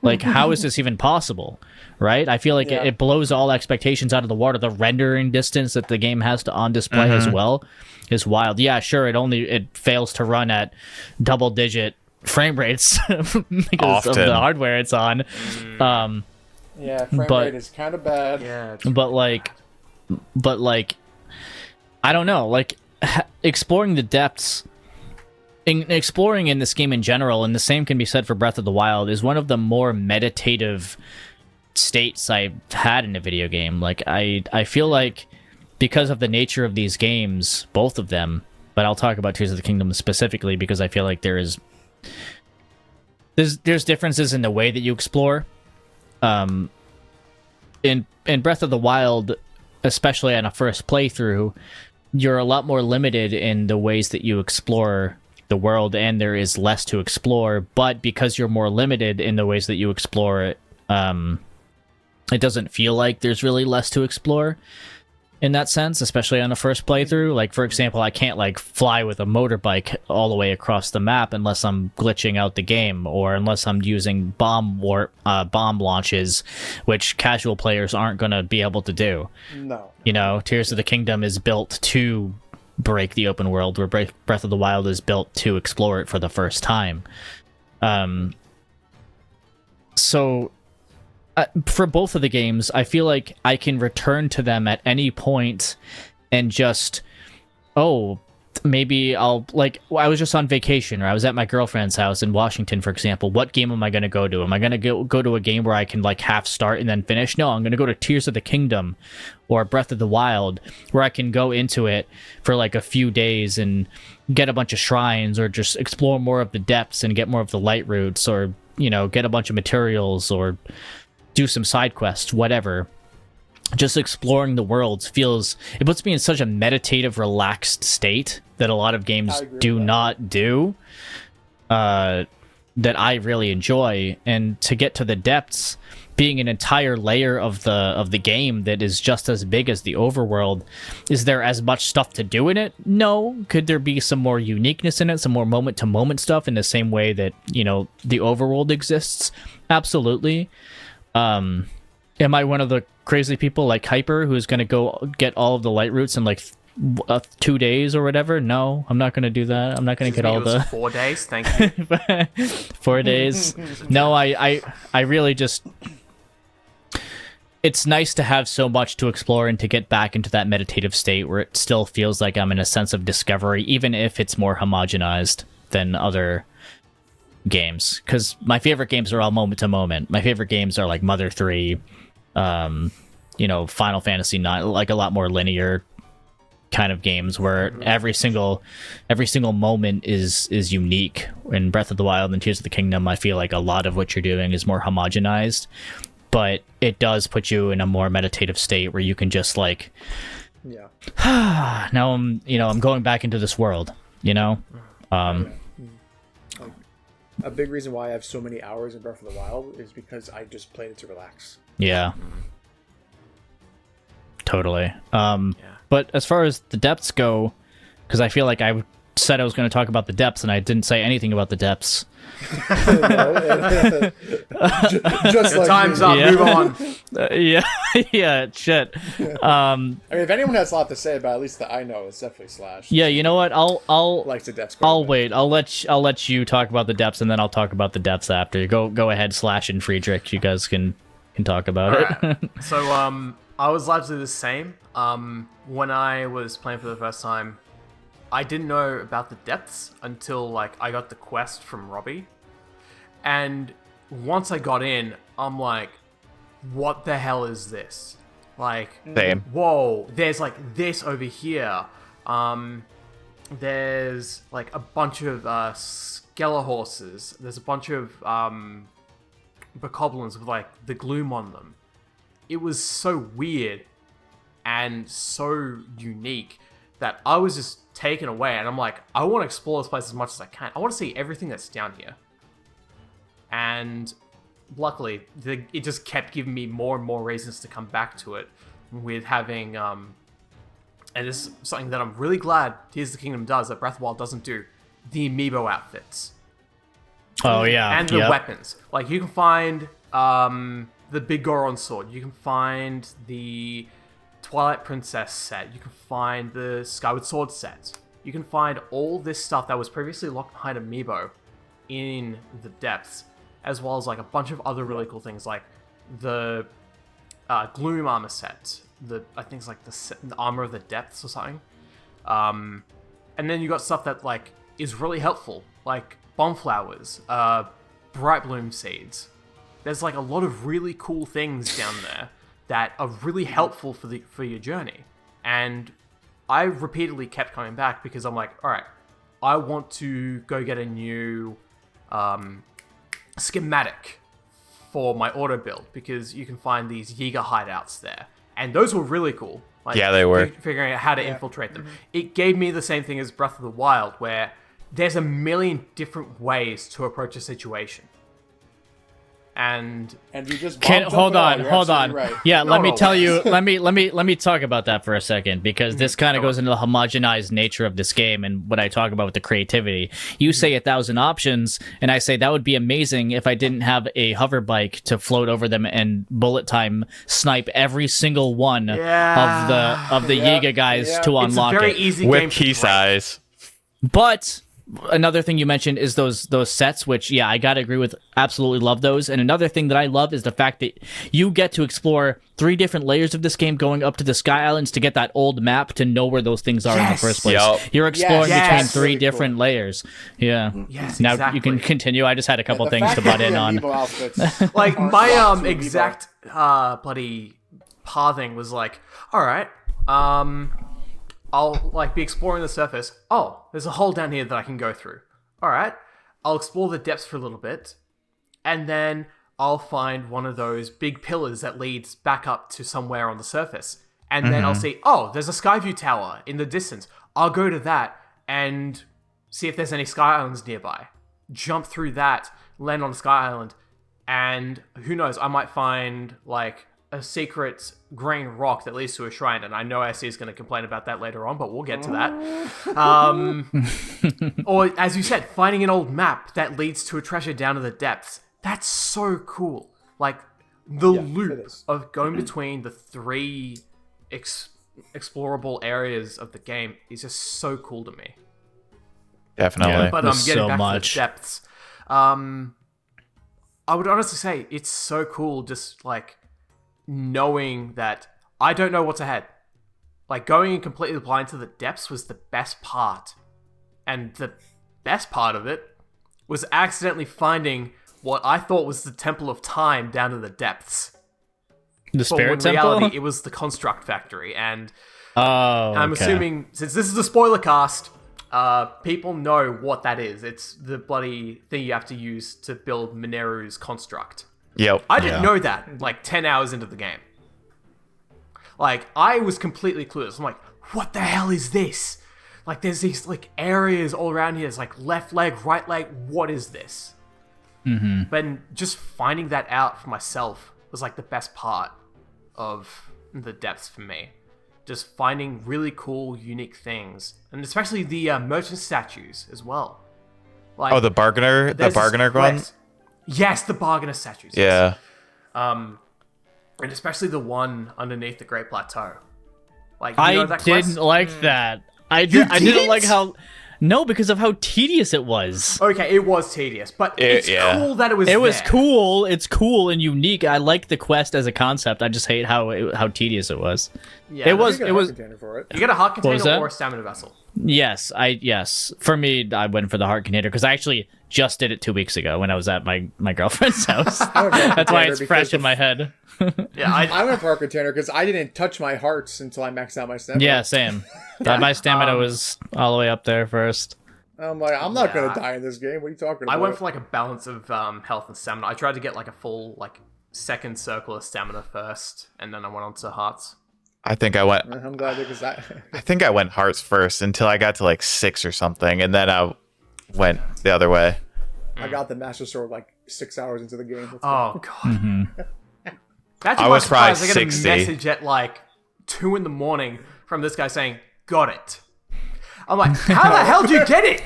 Like, how is this even possible, right? I feel like it blows all expectations out of the water. The rendering distance that the game has to on display as well is wild. Yeah, sure, it fails to run at double-digit frame rates because of the hardware it's on. Frame rate is kind of bad. Yeah, but I don't know. Like, exploring the depths... Exploring in this game in general, and the same can be said for Breath of the Wild, is one of the more meditative states I've had in a video game. Like, I feel like because of the nature of these games, both of them, but I'll talk about Tears of the Kingdom specifically because I feel like there's differences in the way that you explore. In Breath of the Wild, especially on a first playthrough, you're a lot more limited in the ways that you explore the world, and there is less to explore. But because you're more limited in the ways that you explore it, it doesn't feel like there's really less to explore. in that sense, especially on the first playthrough. Like, for example, I can't like fly with a motorbike all the way across the map unless I'm glitching out the game, or unless I'm using bomb launches, which casual players aren't going to be able to do. No. You know, Tears of the Kingdom is built to break the open world, where Breath of the Wild is built to explore it for the first time. So for both of the games, I feel like I can return to them at any point and just, maybe I'll, like, I was just on vacation, or I was at my girlfriend's house in Washington, for example. What game am I going to go to? Am I going to go to a game where I can, like, half start and then finish? No, I'm going to go to Tears of the Kingdom or Breath of the Wild, where I can go into it for, like, a few days and get a bunch of shrines, or just explore more of the depths and get more of the light routes, or, you know, get a bunch of materials, or do some side quests, whatever. Just exploring the worlds it puts me in such a meditative, relaxed state that a lot of games do not do, that I really enjoy. And to get to the depths, being an entire layer of the game that is just as big as the overworld, is there as much stuff to do in it? No. Could there be some more uniqueness in it, some more moment-to-moment stuff in the same way that, you know, the overworld exists? Absolutely. Am I one of the crazy people like Hyper who's going to go get all of the light routes in like 2 days or whatever? No, I'm not going to do that. I'm not going to get all the 4 days. Thank you. 4 days. No, I really just, it's nice to have so much to explore and to get back into that meditative state where it still feels like I'm in a sense of discovery, even if it's more homogenized than other games. Because my favorite games are all moment to moment. My favorite games are like Mother 3, you know, Final Fantasy 9, like a lot more linear kind of games where every single moment is unique. In Breath of the Wild and Tears of the Kingdom, I feel like a lot of what you're doing is more homogenized, but it does put you in a more meditative state where you can just like, now I'm going back into this world, you know. A big reason why I have so many hours in Breath of the Wild is because I just played it to relax. Yeah. Totally. But as far as the depths go, because I feel like I said I was going to talk about the depths and I didn't say anything about the depths. Just like time's me. up. Yeah. Move on. Yeah, shit. I mean, if anyone has a lot to say about, at least that I know, it's definitely Slash. Yeah, you know what? I'll Likes the depths. I'll wait. I'll let you talk about the depths, and then I'll talk about the depths after. Go ahead, Slash and Friedrich. You guys can talk about it. Alright. So I was largely the same. When I was playing for the first time, I didn't know about the depths until like I got the quest from Robbie. And once I got in, I'm like, what the hell is this? Like, Same. whoa, there's like this over here. There's like a bunch of Skelehorses. There's a bunch of Bokoblins with like the gloom on them. It was so weird and so unique that I was just taken away, and I'm like, I want to explore this place as much as I can. I want to see everything that's down here. And luckily, it just kept giving me more and more reasons to come back to it, with having, and this is something that I'm really glad Tears of the Kingdom does, that Breath of the Wild doesn't do, the amiibo outfits. Oh, yeah. And the weapons. Like, you can find the Big Goron sword, you can find the Twilight Princess set, you can find the Skyward Sword set, you can find all this stuff that was previously locked behind amiibo in the depths, as well as like a bunch of other really cool things, like the Gloom armor set, I think it's like the Armor of the Depths or something, and then you got stuff that like is really helpful, like bomb flowers, bright bloom seeds. There's like a lot of really cool things down there that are really helpful for your journey. And I repeatedly kept coming back because I'm like, all right, I want to go get a new schematic for my auto build, because you can find these Yiga hideouts there. And those were really cool. Like, Yeah, they were. Figuring out how to infiltrate them. It gave me the same thing as Breath of the Wild, where there's a million different ways to approach a situation. and And you just Hold on. Right. Yeah, let me no. tell you. Let me talk about that for a second, because this kind of goes into the homogenized nature of this game and what I talk about with the creativity. You say 1,000 options, and I say that would be amazing if I didn't have a hover bike to float over them and bullet time snipe every single one of the Yiga guys to it's a unlock very it. easy game With to key break. size. But another thing you mentioned is those sets, which I gotta agree with. Absolutely love those. And another thing that I love is the fact that you get to explore 3 different layers of this game, going up to the Sky Islands to get that old map to know where those things are in the Yes. first place. Yep. You're exploring Yes. between That's 3 really cool. different layers. Yeah. Yes, Now exactly. you can continue. I just had a couple The things fact to that butt in the on. amiibo outfits Like are my locked to exact bloody pathing was like, all right, I'll like be exploring the surface. Oh, there's a hole down here that I can go through. All right, I'll explore the depths for a little bit, and then I'll find one of those big pillars that leads back up to somewhere on the surface, and then I'll see, oh, there's a Skyview tower in the distance. I'll go to that and see if there's any Sky Islands nearby. Jump through that, land on a Sky Island, and who knows, I might find like a secret green rock that leads to a shrine. And I know SC is going to complain about that later on, but we'll get to that. Or as you said, finding an old map that leads to a treasure down to the depths. That's so cool. Like the it loop is. of going between the 3 explorable areas of the game is just so cool to me. Definitely. Yeah. But There's getting so back much. to the depths, I would honestly say it's so cool just like knowing that I don't know what's ahead. Like going in completely blind to the depths was the best part. And the best part of it was accidentally finding what I thought was the Temple of Time down to the depths. The But Spirit in Temple? reality, it was the Construct Factory. And Oh, I'm okay. assuming, since this is a spoiler cast, people know what that is. It's the bloody thing you have to use to build Mineru's construct. Yep. I didn't know that, like, 10 hours into the game. Like, I was completely clueless. I'm like, what the hell is this? Like, there's these, like, areas all around here. It's like left leg, right leg. What is this? Mm-hmm. But just finding that out for myself was, like, the best part of the depths for me. Just finding really cool, unique things. And especially the merchant statues as well. Like, Oh, the bargainer there's this one? quest- Yes, the bargainer statues. Yeah. And especially the one underneath the Great Plateau. Like, you I know that didn't quest? like that. I didn't? didn't like how. No, because of how tedious it was. Okay, it was tedious, but it's cool that it was It was there. cool. It's cool and unique. I like the quest as a concept. I just hate how tedious it was. Yeah, It was. You get It a was. container for it. You get a heart was container that? or a stamina vessel. Yes. Yes. For me, I went for the heart container because I actually just did it 2 weeks ago when I was at my girlfriend's house. That's why it's fresh in my head. Yeah, I went for a container because I didn't touch my hearts until I maxed out my stamina. Yeah, same. My stamina was all the way up there first. I'm like, I'm not Yeah. gonna die in this game. What are you talking about? I went for like a balance of health and stamina. I tried to get like a full like second circle of stamina first, and then I went on to hearts. I think I went I'm glad because I hearts first until I got to like 6 or something, and then I went the other way. got the Master Sword like 6 hours into the game. Oh god. Mm-hmm. Imagine I my was probably surprise, I get 60. a message at like 2 a.m. from this guy saying, "Got it." I'm like, how the hell did you get it?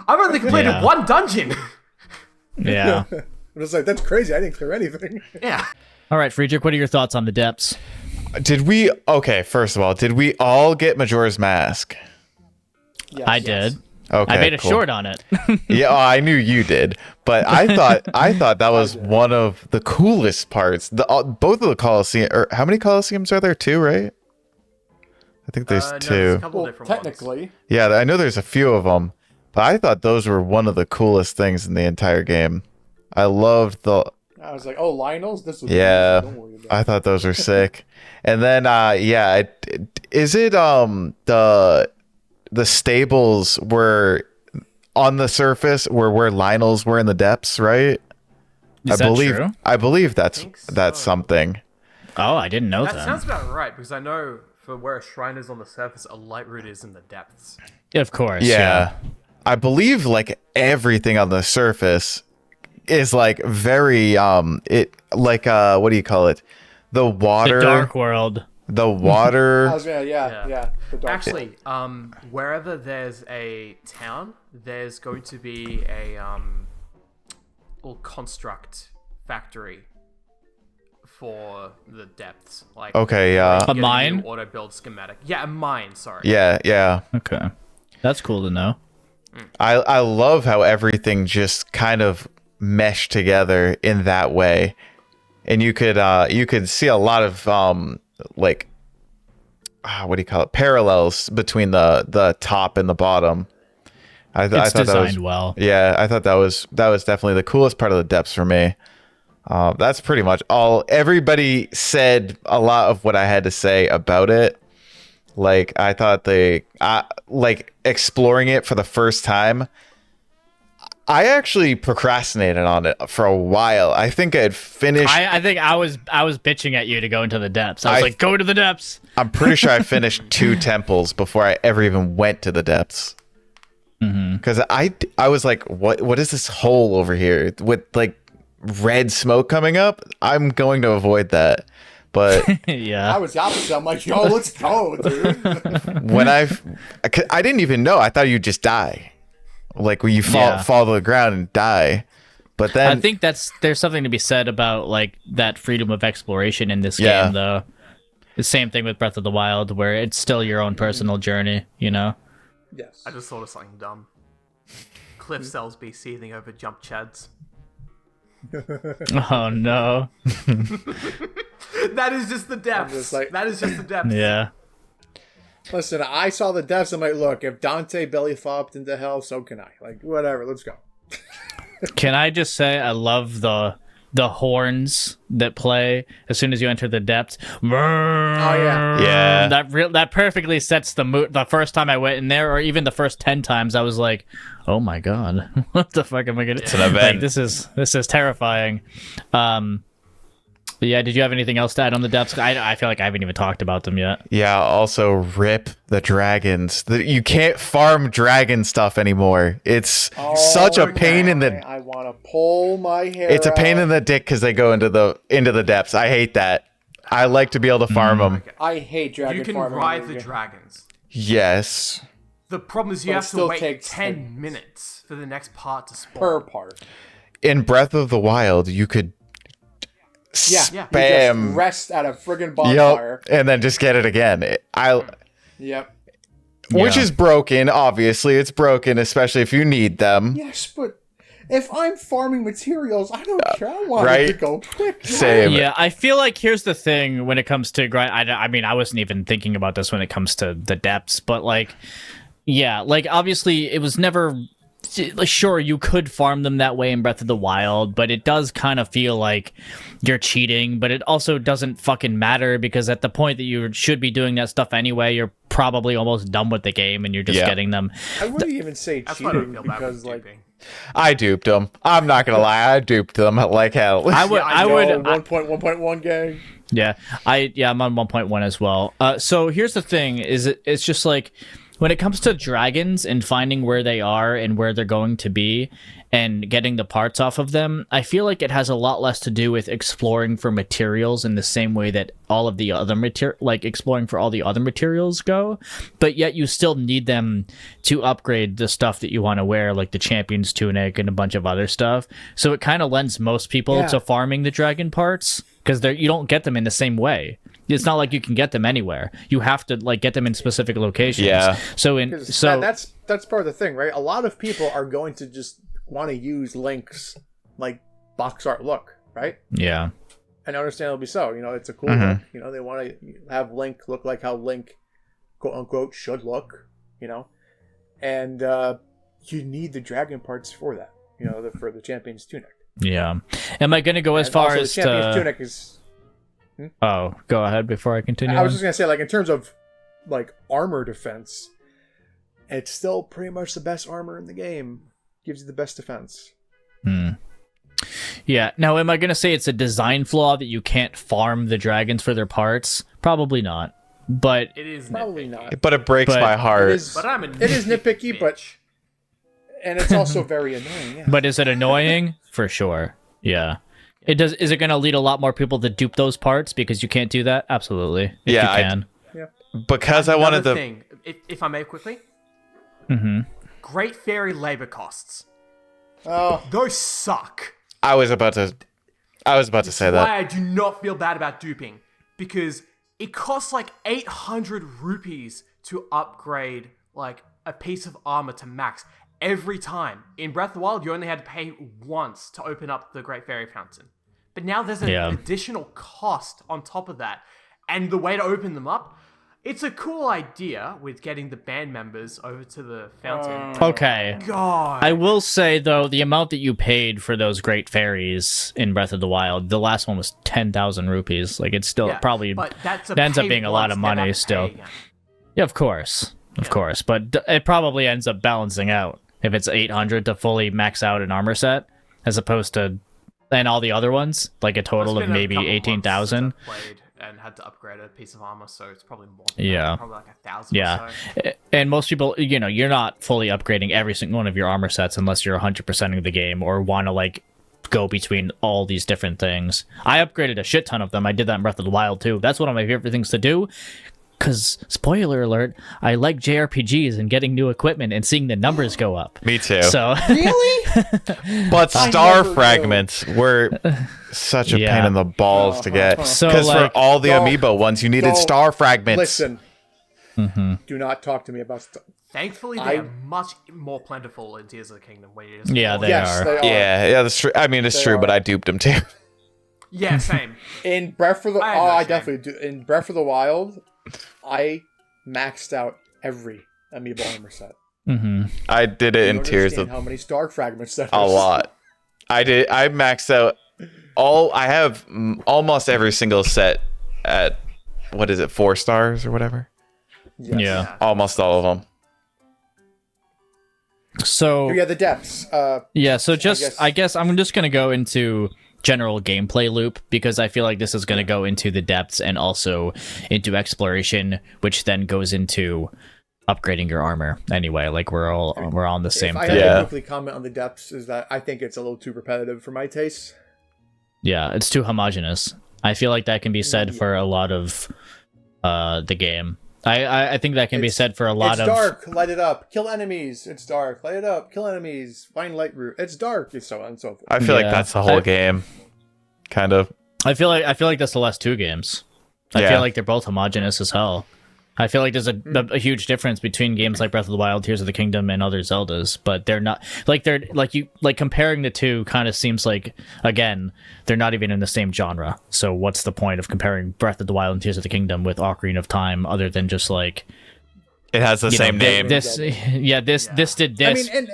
I've only completed Yeah. one dungeon. Yeah. I'm just like, that's crazy. I didn't clear anything. Yeah. All right, Friedrich, what are your thoughts on the depths? First of all, did we all get Majora's Mask? Yes, I yes. did. Okay, I made a cool. short on it. Yeah, I knew you did, but I thought that was one of the coolest parts. Both of the Colosseum, or how many Colosseums are there? 2, right? I think there's No, 2. there's a couple Well, different ones. technically, Yeah, I know there's a few of them, but I thought those were one of the coolest things in the entire game. I loved the. I was like, oh, Lionel's. This was Yeah, Don't worry about I thought those were sick. And then, is it the stables were on the surface where Lionel's were in the depths, right? Is that true? I believe that's think so. that's something. Oh, I didn't know That that. sounds about right, because I know for where a shrine is on the surface, a light root is in the depths. Of course. Yeah. I believe like everything on the surface is like very it like what do you call it? The water, The dark world. the water. I was gonna, yeah. The dark Actually, wherever there's a town, there's going to be a little construct factory for the depths. Like Okay, yeah. A mine? Auto build schematic. Yeah, a mine. Sorry. Yeah. Okay, that's cool to know. I love how everything just kind of meshed together in that way, and you could see a lot of like what do you call it, parallels between the top and the bottom. I It's thought that designed was well. Yeah, I thought that was definitely the coolest part of the depths for me. That's pretty much all. Everybody said a lot of what I had to say about it. Like, I thought like exploring it for the first time, I actually procrastinated on it for a while. I think I'd finished. I think I was bitching at you to go into the depths. I was like, go to the depths. I'm pretty sure I finished 2 temples before I ever even went to the depths. Because I was like, what is this hole over here with like red smoke coming up? I'm going to avoid that. But Yeah. I was the opposite. I'm like, yo, let's go, dude. when I didn't even know. I thought you'd just die, like when you fall to the ground and die. But then I think there's something to be said about like that freedom of exploration in this Yeah. game, though. The same thing with Breath of the Wild, where it's still your own personal journey, you know? Yes. I just thought of something dumb. Cliff Selsby seething over jump chads. Oh no. That is just the depths. just like- That is just the depths. Yeah. Listen, I saw the depths. I'm like, look, if Dante belly flopped into hell, so can I. Like, whatever, let's go. Can I just say I love the horns that play as soon as you enter the depths. Oh yeah. That perfectly sets the mood. The first time I went in there, or even the first 10 times, I was like, "Oh my god, what the fuck am I gonna?" It's an event. Like, this is terrifying. But yeah, did you have anything else to add on the depths? I feel like I haven't even talked about them yet. Yeah, also rip the dragons. You can't farm dragon stuff anymore. It's such a pain in the. I want to pull my hair. It's a pain in the dick because they go into the depths. I hate that. I like to be able to farm them. I hate dragon You can farming. ride the dragons. Yes. The problem is But you it have to still wait takes 10 minutes for the next part to spawn. per part. In Breath of the Wild, you could Yeah. Yeah. You spam. just rest at a friggin' bonfire. Yep, and then just get it again. Yep. Which Yeah. is broken. Obviously, it's broken, especially if you need them. Yes, but if I'm farming materials, I don't care. I want it right? to go quick. Same. Yeah, I feel like here's the thing when it comes to grind. I mean, I wasn't even thinking about this when it comes to the depths, but like, yeah, like obviously it was never. Like, sure, you could farm them that way in Breath of the Wild, but it does kind of feel like you're cheating. But it also doesn't fucking matter because at the point that you should be doing that stuff anyway, you're probably almost done with the game and you're just getting them. I wouldn't even say That's why I don't cheating feel bad because, with like, duping. I duped them. I'm not gonna lie. I duped them like hell. I would. I would. 1.1.1 gang. Yeah, I'm on 1.1 as well. So here's the thing: it's just like when it comes to dragons and finding where they are and where they're going to be and getting the parts off of them, I feel like it has a lot less to do with exploring for materials in the same way that all of the other exploring for all the other materials go. But yet you still need them to upgrade the stuff that you want to wear, like the champion's tunic and a bunch of other stuff. So it kind of lends most people to farming the dragon parts because you don't get them in the same way. It's not like you can get them anywhere. You have to like get them in specific locations. Yeah. That's part of the thing, right? A lot of people are going to just want to use Link's like box art look, right? Yeah. And understandably so. You know, it's a cool look. You know, they want to have Link look like how Link, quote unquote, should look. You know, and you need the dragon parts for that. You know, for the champion's tunic. Yeah. Am I going to go as And far also as the champion's tunic is. Oh, go ahead before I continue. I was just gonna say, like, in terms of like armor defense, it's still pretty much the best armor in the game. Gives you the best defense. Yeah. Now, am I going to say it's a design flaw that you can't farm the dragons for their parts? Probably not. But It is Probably nitpicky. not. But it breaks But- my heart. It is But I'm a nitpicky, but bitch. And it's also very annoying. Yeah. But is it annoying? For sure. Yeah. It does. Is it going to lead a lot more people to dupe those parts because you can't do that? Absolutely. If Yeah, you can. Because I wanted Another the thing, if I may quickly. Mm-hmm. Great Fairy labor costs. Oh, Those suck. I was about to say that. Why I do not feel bad about duping, because it costs like 800 rupees to upgrade like a piece of armor to max every time. In Breath of the Wild, you only had to pay once to open up the Great Fairy Fountain. But now there's an additional cost on top of that. And the way to open them up, it's a cool idea with getting the band members over to the fountain. Okay. God. I will say, though, the amount that you paid for those great fairies in Breath of the Wild, the last one was 10,000 rupees. Like, it's still probably... But that's that ends up being a lot of money still. Yeah, of course. Of course. But it probably ends up balancing out if it's 800 to fully max out an armor set, as opposed to... And all the other ones, like a total of maybe 18,000. And had to upgrade a piece of armor, so it's probably more. Probably like 1,000 Yeah. or so. And most people, you're not fully upgrading every single one of your armor sets unless you're 100%ing the game or want to, like, go between all these different things. I upgraded a shit ton of them. I did that in Breath of the Wild, too. That's one of my favorite things to do. Because, spoiler alert, I like JRPGs and getting new equipment and seeing the numbers go up. Me too. So, really? But star fragments were such a pain in the balls to get. So, Because like, for all the amiibo ones, you needed star fragments. Listen. Do not talk to me about stuff. Thankfully, they're much more plentiful in Tears of the Kingdom. Where you just yeah, they are. They are. Yeah, that's true. I mean, it's true, but I duped them too. Yeah, same. In Breath of the I know, I same. definitely do. In Breath of the Wild, I maxed out every amiibo armor set. I did it You in don't Tears understand of how many star fragments that a is. lot. I maxed out I have almost every single set at, 4 stars or whatever? Yes. Yeah. Almost all of them. So, Yeah, the depths. so just, I I guess- guess I'm just going to go into general gameplay loop because I feel like this is going to go into the depths and also into exploration, which then goes into upgrading your armor. Anyway, like we're on the same If I thing. had to quickly comment on the depths, is that I think it's a little too repetitive for my taste. Yeah, it's too homogenous. I feel like that can be said for a lot of the game. I think that can be said for a lot It's of... dark, light it up. Kill enemies, it's dark. Light it up, kill enemies. Find light route. It's dark, and so on and so forth. I feel like that's the whole game. Kind of. I feel like that's the last two games. I Yeah. feel like they're both homogenous as hell. I feel like there's a huge difference between games like Breath of the Wild, Tears of the Kingdom, and other Zeldas, but they're not like comparing the two kind of seems like, again, they're not even in the same genre. So what's the point of comparing Breath of the Wild and Tears of the Kingdom with Ocarina of Time other than just like It has the same name. This did this, I mean,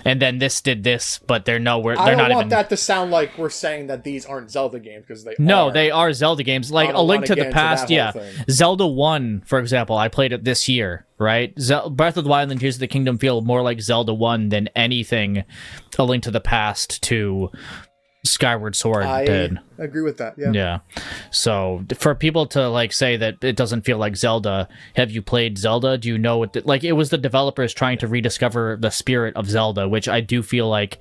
and then this did this, but they're nowhere. I They're don't not want even. that to sound like we're saying that these aren't Zelda games, because they No, are. they are Zelda games. Like I A don't Link wanna to get the into Past, that yeah. whole thing. Zelda 1, for example, I played it this year, right? Breath of the Wild and Tears of the Kingdom feel more like Zelda 1 than anything A Link to the Past to Skyward Sword I did. agree with that. Yeah. Yeah. So for people to like say that it doesn't feel like Zelda, have you played Zelda? Do you know what like it was the developers trying to rediscover the spirit of Zelda, which I do feel like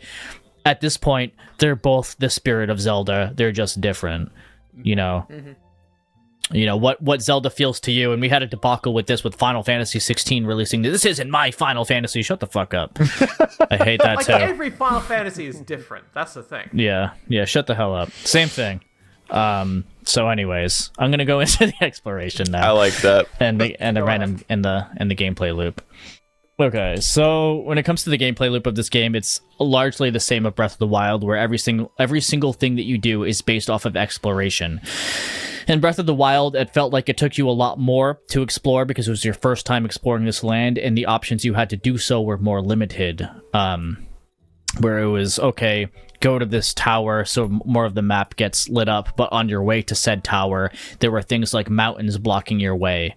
at this point they're both the spirit of Zelda. They're just different. You know. You know what Zelda feels to you, and we had a debacle with this with Final Fantasy 16 releasing. This isn't my Final Fantasy. Shut the fuck up. I hate that Like too. every Final Fantasy is different. That's the thing. Yeah, shut the hell up. Same thing. So anyways, I'm gonna go into the exploration now. I like that. and the random and the gameplay loop. Okay, so when it comes to the gameplay loop of this game, it's largely the same of Breath of the Wild, where every single thing that you do is based off of exploration. In Breath of the Wild, it felt like it took you a lot more to explore because it was your first time exploring this land, and the options you had to do so were more limited. Where it was, okay, go to this tower, so more of the map gets lit up, but on your way to said tower, there were things like mountains blocking your way,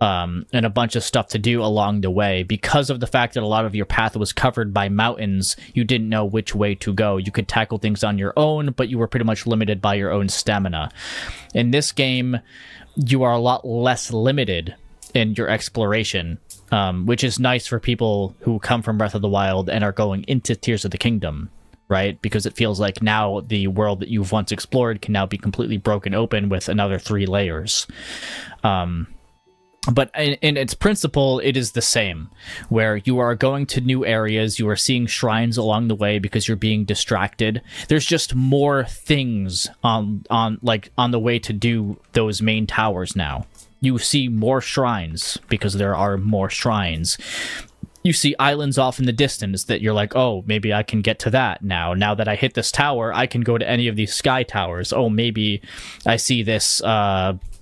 and a bunch of stuff to do along the way. Because of the fact that a lot of your path was covered by mountains, you didn't know which way to go. You could tackle things on your own, but you were pretty much limited by your own stamina. In this game, you are a lot less limited in your exploration. which is nice for people who come from Breath of the Wild and are going into Tears of the Kingdom, right? Because it feels like now the world that you've once explored can now be completely broken open with another 3 layers. But in its principle, it is the same, where you are going to new areas, you are seeing shrines along the way because you're being distracted. There's just more things on the way to do those main towers now. You see more shrines because there are more shrines. You see islands off in the distance that you're like, oh, maybe I can get to that now. Now that I hit this tower, I can go to any of these sky towers. Oh, maybe I see this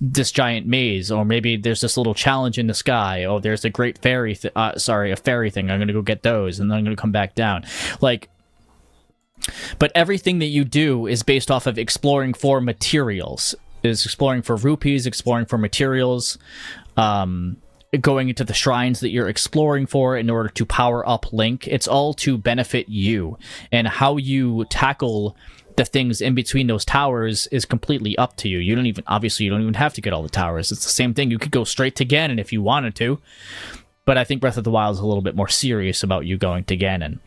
this giant maze, or maybe there's this little challenge in the sky. Oh, there's a great fairy, a fairy thing. I'm gonna go get those, and then I'm gonna come back down. Like, but everything that you do is based off of exploring for materials. Is exploring for rupees, exploring for materials. Going into the shrines that you're exploring for in order to power up Link. It's all to benefit you, and how you tackle the things in between those towers is completely up to you. You don't even have to get all the towers. It's the same thing. You could go straight to Ganon if you wanted to, but I think Breath of the Wild is a little bit more serious about you going to Ganon.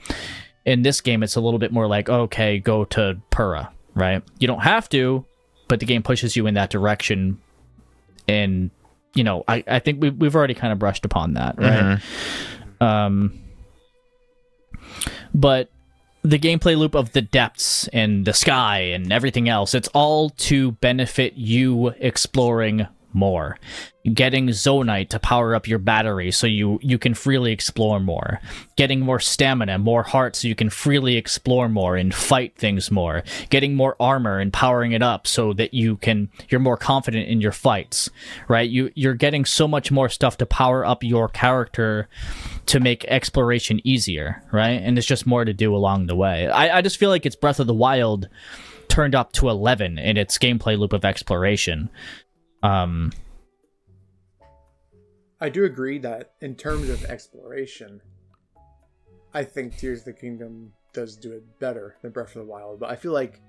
In this game, it's a little bit more like, okay, go to Pura, right? You don't have to, but the game pushes you in that direction, and you know, I think we've already kind of brushed upon that, right? Mm-hmm. But the gameplay loop of the depths and the sky and everything else, it's all to benefit you exploring more. Getting Zonite to power up your battery so you can freely explore more. Getting more stamina, more heart so you can freely explore more and fight things more. Getting more armor and powering it up so that you're more confident in your fights, right? You're getting so much more stuff to power up your character to make exploration easier, right? And there's just more to do along the way. I just feel like it's Breath of the Wild turned up to 11 in its gameplay loop of exploration. I do agree that in terms of exploration, I think Tears of the Kingdom does do it better than Breath of the Wild, but I feel like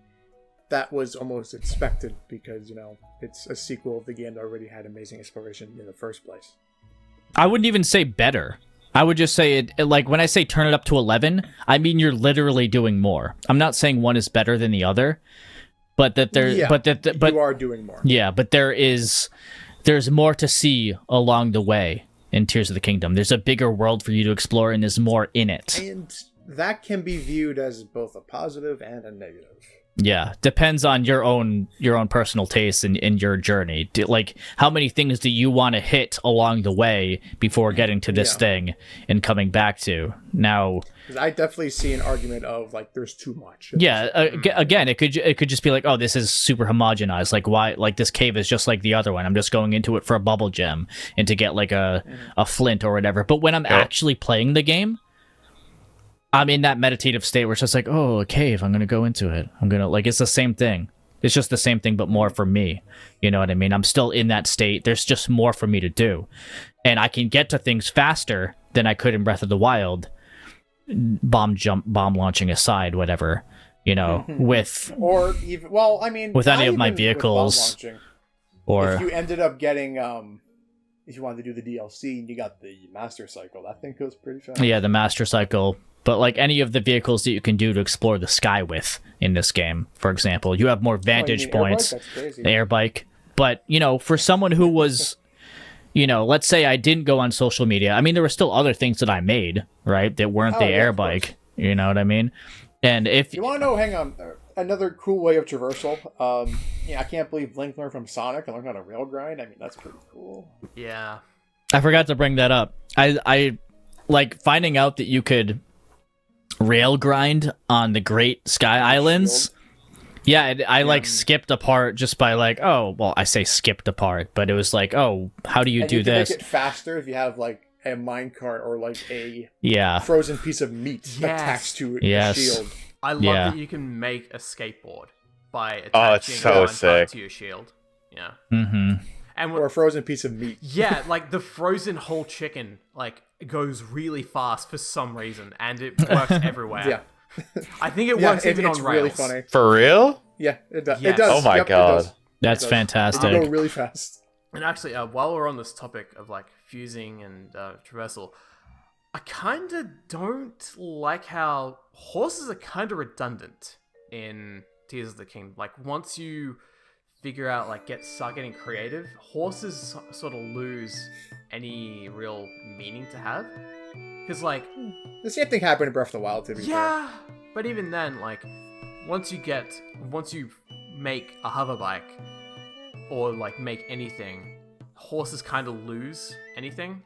that was almost expected because, you know, it's a sequel of the game that already had amazing exploration in the first place. I wouldn't even say better. I would just say it like when I say turn it up to 11, I mean you're literally doing more. I'm not saying one is better than the other, but that there you are doing more. Yeah, but there's more to see along the way in Tears of the Kingdom. There's a bigger world for you to explore, and there's more in it. And that can be viewed as both a positive and a negative. Yeah, depends on your own personal taste and your journey. Like, how many things do you want to hit along the way before getting to this thing and coming back to? Now, I definitely see an argument of like there's too much. Yeah, again, it could just be like, oh, this is super homogenized. Like, why? Like, this cave is just like the other one. I'm just going into it for a bubble gem and to get like a flint or whatever. But when I'm actually playing the game, I'm in that meditative state where it's just like, oh, a cave, I'm going to go into it. I'm going to, like, it's the same thing. It's just the same thing, but more for me. You know what I mean? I'm still in that state. There's just more for me to do. And I can get to things faster than I could in Breath of the Wild. Bomb launching aside, whatever, you know, with... Or even, well, I mean... With any of my vehicles. Or... If you ended up getting... if you wanted to do the DLC and you got the Master Cycle, that thing goes pretty fast. Yeah, the Master Cycle. But like any of the vehicles that you can do to explore the sky with in this game, for example, you have more vantage points. Air bike? That's crazy. The air bike. But, you know, for someone who was, you know, let's say I didn't go on social media. I mean, there were still other things that I made, right, that weren't the air bike. You know what I mean? And if you want to know, hang on, another cool way of traversal. I can't believe Link learned from Sonic and learned how to rail grind. I mean, that's pretty cool. Yeah. I forgot to bring that up. I like finding out that you could rail grind on the Great Sky Islands. Yeah, I like skipped a part just by like, oh, well, I say skipped a part, but it was like, oh, how do you do this? Make it faster if you have like a minecart or like a frozen piece of meat attached to a shield. I love that you can make a skateboard by attaching to your shield. Yeah. Mm-hmm. Or a frozen piece of meat. Yeah, like the frozen whole chicken, like goes really fast for some reason, and it works everywhere. Yeah. I think it works even on rails. Really funny. For real? Yeah, it does. Yes. It does. Oh my god. That's fantastic. It'll go really fast. And actually, while we're on this topic of like confusing and traversal. I kind of don't like how horses are kind of redundant in Tears of the Kingdom. Like, once you figure out, like, start getting creative, horses sort of lose any real meaning to have. Because, like... The same thing happened in Breath of the Wild, to be fair. Yeah, but even then, like, once you make a hover bike, or, like, make anything, horses kind of lose anything.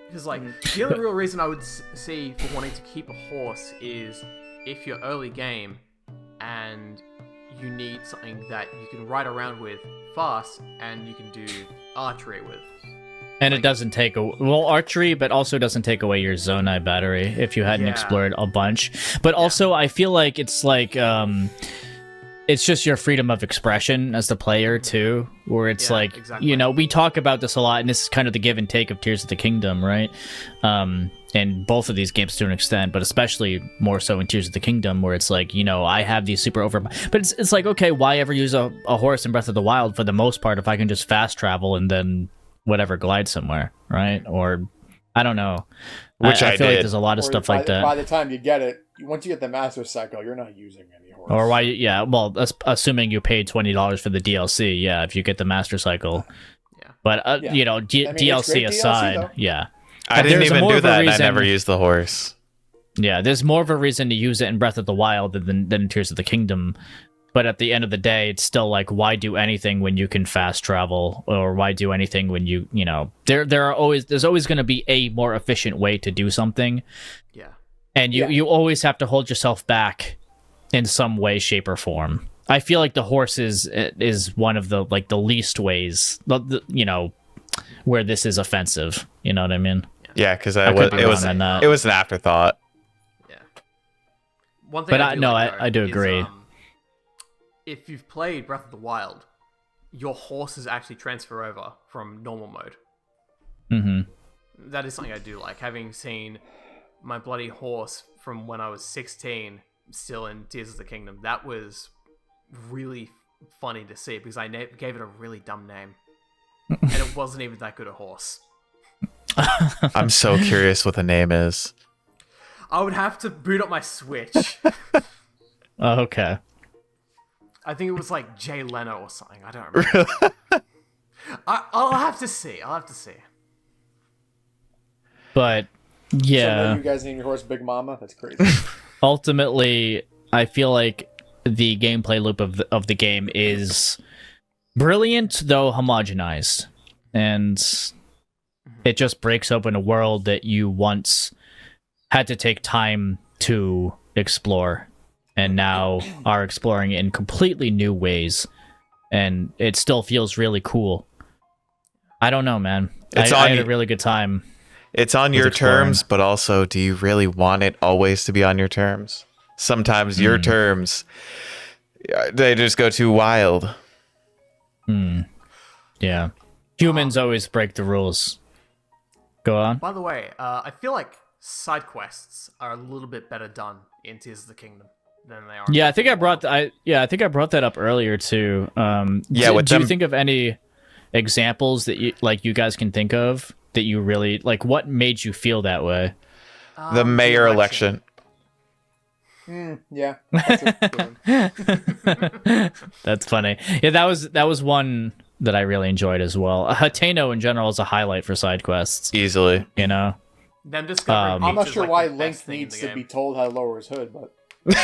Because, like, the only real reason I would see for wanting to keep a horse is if you're early game and you need something that you can ride around with fast and you can do archery with. And it doesn't take archery, but also doesn't take away your Zonai battery if you hadn't explored a bunch. But also, I feel like it's just your freedom of expression as the player too, where it's exactly. you know, we talk about this a lot, and this is kind of the give and take of Tears of the Kingdom, right? And both of these games to an extent, but especially more so in Tears of the Kingdom, where it's like, you know, I have these but it's like, okay, why ever use a horse in Breath of the Wild for the most part if I can just fast travel and then whatever glide somewhere, right? Or I don't know. Which I feel did. like there's a lot of stuff like that. By the time you get it, once you get the Master Cycle, you're not using any horse. Or why? Yeah, well, assuming you paid $20 for the DLC, yeah, if you get the Master Cycle. Yeah. But you know, DLC aside, DLC, yeah. I didn't There's even more do of a that, and I reason- never used the horse. Yeah, there's more of a reason to use it in Breath of the Wild than in Tears of the Kingdom. But at the end of the day, it's still like, why do anything when you can fast travel, or why do anything when you know, there's always going to be a more efficient way to do something. Yeah. And you always have to hold yourself back in some way, shape, or form. I feel like the horse is one of the least ways, you know, where this is offensive. You know what I mean? Yeah, because could be wrong on that. it was an afterthought. Yeah. One thing But I do agree. If you've played Breath of the Wild, your horses actually transfer over from normal mode. Mm-hmm. That is something I do like. Having seen my bloody horse from when I was 16 still in Tears of the Kingdom, that was really funny to see because I gave it a really dumb name. And it wasn't even that good a horse. I'm so curious what the name is. I would have to boot up my Switch. Oh, okay. I think it was like Jay Leno or something. I don't remember. I'll have to see. But yeah, So you guys name your horse Big Mama? That's crazy. ultimately, I feel like the gameplay loop of the game is brilliant, though homogenized, and it just breaks open a world that you once had to take time to explore, and now are exploring in completely new ways, and it still feels really cool. I don't know, man. I had a really good time. It's on your terms, but also, do you really want it always to be on your terms? Sometimes your terms, they just go too wild. Yeah. Humans always break the rules. Go on. By the way, I feel like side quests are a little bit better done in Tears of the Kingdom than they are. Yeah, I think I brought that up earlier too. Do you think of any examples that you guys can think of that you really like? What made you feel that way? The mayor election. Yeah. That's a good one. That's funny. Yeah, that was one that I really enjoyed as well. Hateno in general is a highlight for side quests. Easily. You know. Them discovering I'm not Peach is, sure like, why the Link best thing in needs the to be game. told how to lower his hood, but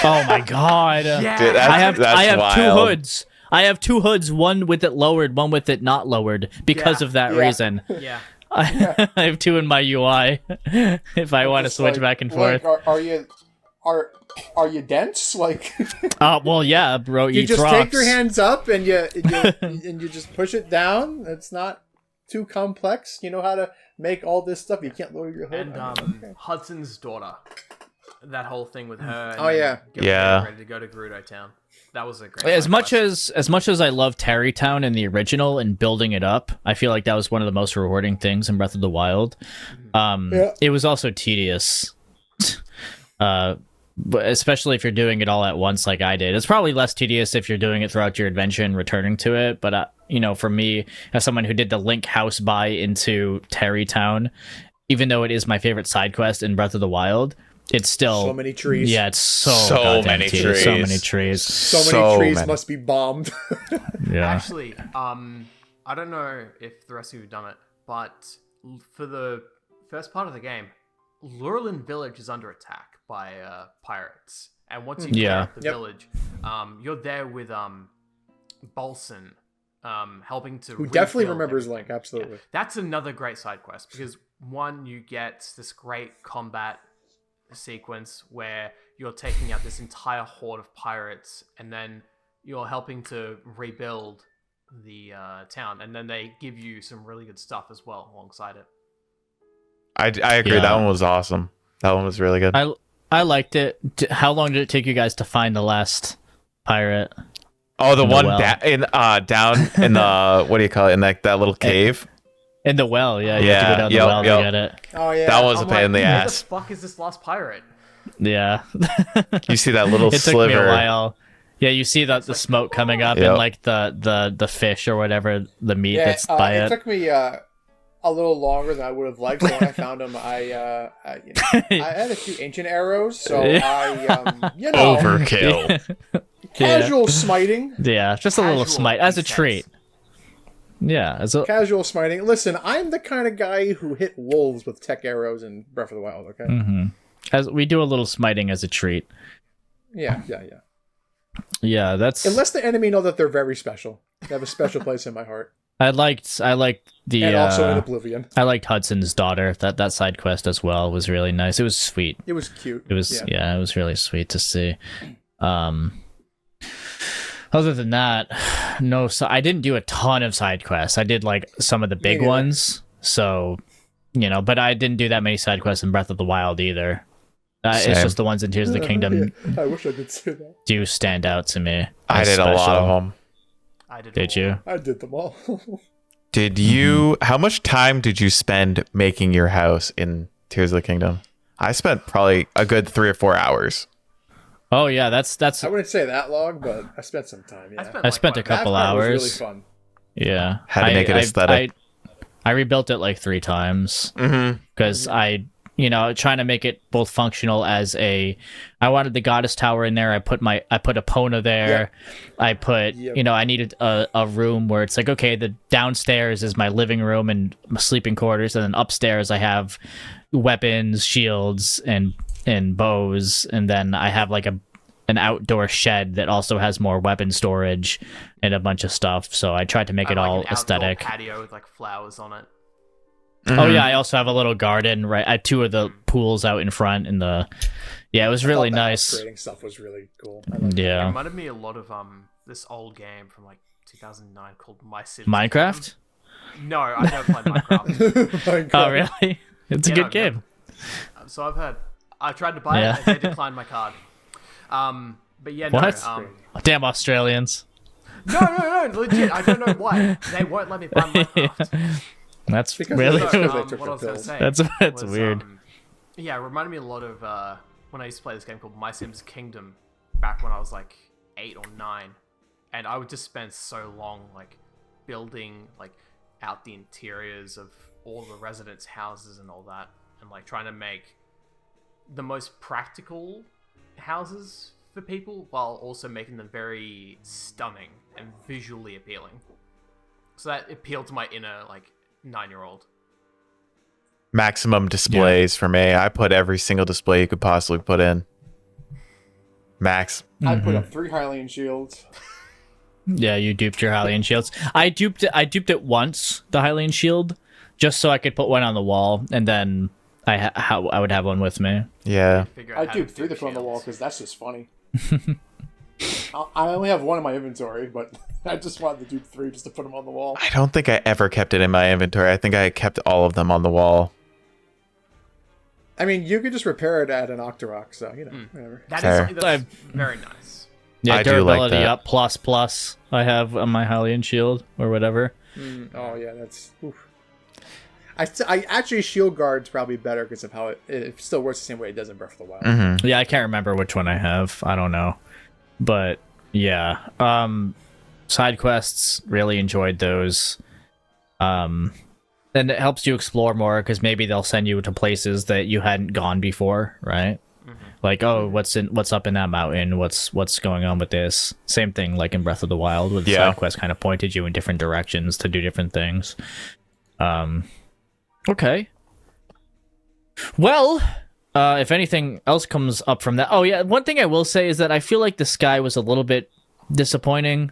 Oh my god. Yeah. Dude, I have that's two wild. hoods. I have two hoods, one with it lowered, one with it not lowered, because Yeah. of that Yeah. reason. Yeah. I have two in my UI if I want to just switch like, back and Link, forth. are you dense? Like Well, yeah, bro, you eats just rocks. take your hands up and you just push it down. It's not too complex. You know how to make all this stuff. You can't lower your hood. And Okay. Hudson's daughter. That whole thing with her. And Oh, yeah. getting Yeah. ready to go to Gerudo Town. That was a great. As side much quest. as I love Tarrytown in the original and building it up, I feel like that was one of the most rewarding things in Breath of the Wild. Yeah. It was also tedious. but especially if you're doing it all at once like I did. It's probably less tedious if you're doing it throughout your adventure and returning to it, but for me, as someone who did the Link house buy into Terrytown, even though it is my favorite side quest in Breath of the Wild, it's still so many trees. Yeah, it's so many trees. So many trees. So many trees must be bombed. Yeah. Actually, I don't know if the rest of you have done it, but for the first part of the game, Lurelin Village is under attack by pirates, and once you clear up the village, you're there with Bolson, helping to who definitely rebuild remembers everything. Link. Absolutely, Yeah. That's another great side quest because one, you get this great combat sequence where you're taking out this entire horde of pirates, and then you're helping to rebuild the town, and then they give you some really good stuff as well alongside it. I agree. Yeah. That one was awesome. That one was really good. I liked it. How long did it take you guys to find the last pirate? Oh, the in the one well. down in the what do you call it, in that little cave? In the well, yeah. You have to go down the well to get it. oh yeah, That was a I'm pain in the who ass. the fuck is this last pirate? Yeah. You see that little It took me a sliver. while. Yeah, you see the smoke coming up Yep. and like the fish or whatever, the meat yeah. that's by It it. took me a little longer than I would have liked. So when I found him, I had a few ancient arrows, so I Overkill. casual smiting. Yeah, just a little Casual smite as a sense. treat. Yeah, as a Casual smiting. Listen, I'm the kind of guy who hit wolves with tech arrows in Breath of the Wild. Okay. as we do a little smiting as a treat. Yeah. Yeah, that's. Unless the enemy know that they're very special, they have a special place in my heart, I liked the. and also in Oblivion. I liked Hudson's daughter. That side quest as well was really nice. It was sweet. It was cute. It was it was really sweet to see. Other than that, no. So I didn't do a ton of side quests. I did like some of the big neither. ones. So, but I didn't do that many side quests in Breath of the Wild either. It's Same. just the ones in Tears of the Kingdom Yeah, I wish I could say that. do stand out to me. I as did a lot special. of them. I did. Did you? I did them all. Did you? How much time did you spend making your house in Tears of the Kingdom? I spent probably a good 3 or 4 hours. Oh yeah, that's. I wouldn't say that long, but I spent some time. Yeah, I spent a that couple part was hours. really fun. Yeah, Had to make it aesthetic. I rebuilt it like 3 times because I trying to make it both functional as I wanted the goddess tower in there. I put Epona there. I put I needed a room where it's like, okay, the downstairs is my living room and my sleeping quarters, and then upstairs I have weapons, shields, and bows, and then I have like an outdoor shed that also has more weapon storage and a bunch of stuff. So I tried to make it all an outdoor aesthetic. patio with like flowers on it. Oh yeah, I also have a little garden right. I have 2 of the pools out in front, and it was really That nice. upgrading stuff was really cool. I liked It Yeah, reminded me a lot of this old game from like 2009 called My Civ. Minecraft. No, I've never played Minecraft. Minecraft. Oh really? It's a Yeah, good no, game. So I've heard. I tried to buy Yeah. it, and they declined my card. But yeah, What? no. Damn Australians. No, legit. I don't know why they won't let me buy Minecraft. That's Because really. they So, took- they took what the I was going to pills. say. That's was, weird. Yeah, it reminded me a lot of when I used to play this game called My Sims Kingdom back when I was like 8 or 9, and I would just spend so long like building like out the interiors of all the residents' houses and all that, and like trying to make the most practical houses for people while also making them very stunning and visually appealing. So that appealed to my inner like 9-year-old. Maximum displays for me. I put every single display you could possibly put in. Max. I put up 3 Hylian shields. Yeah, you duped your Hylian shields. I duped it once, the Hylian shield, just so I could put one on the wall, and then I would have one with me. Yeah. Figure out I how to duped 3 do to put on the wall shields. because that's just funny. I only have 1 in my inventory, but I just wanted to dupe 3 just to put them on the wall. I don't think I ever kept it in my inventory. I think I kept all of them on the wall. I mean, you could just repair it at an Octorok, so whatever. Fair. That's very nice. Yeah, I do like durability that. up plus. I have on my Hylian shield or whatever. Oh yeah, that's. Oof. I actually Shield Guard's probably better because of how it still works the same way it does in Breath of the Wild. Yeah, I can't remember which one I have. I don't know. But yeah. Side quests, really enjoyed those. And it helps you explore more because maybe they'll send you to places that you hadn't gone before, right? Like, oh, what's up in that mountain? What's going on with this? Same thing like in Breath of the Wild, where the side quest kind of pointed you in different directions to do different things. Okay. Well, if anything else comes up from that, oh yeah, one thing I will say is that I feel like the sky was a little bit disappointing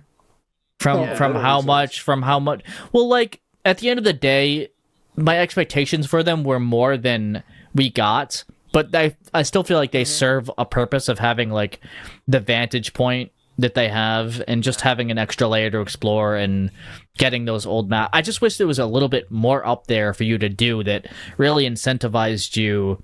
from how much. Well, like at the end of the day, my expectations for them were more than we got. But I still feel like they serve a purpose of having like the vantage point that they have and just having an extra layer to explore and getting those old maps. I just wish there was a little bit more up there for you to do that really incentivized you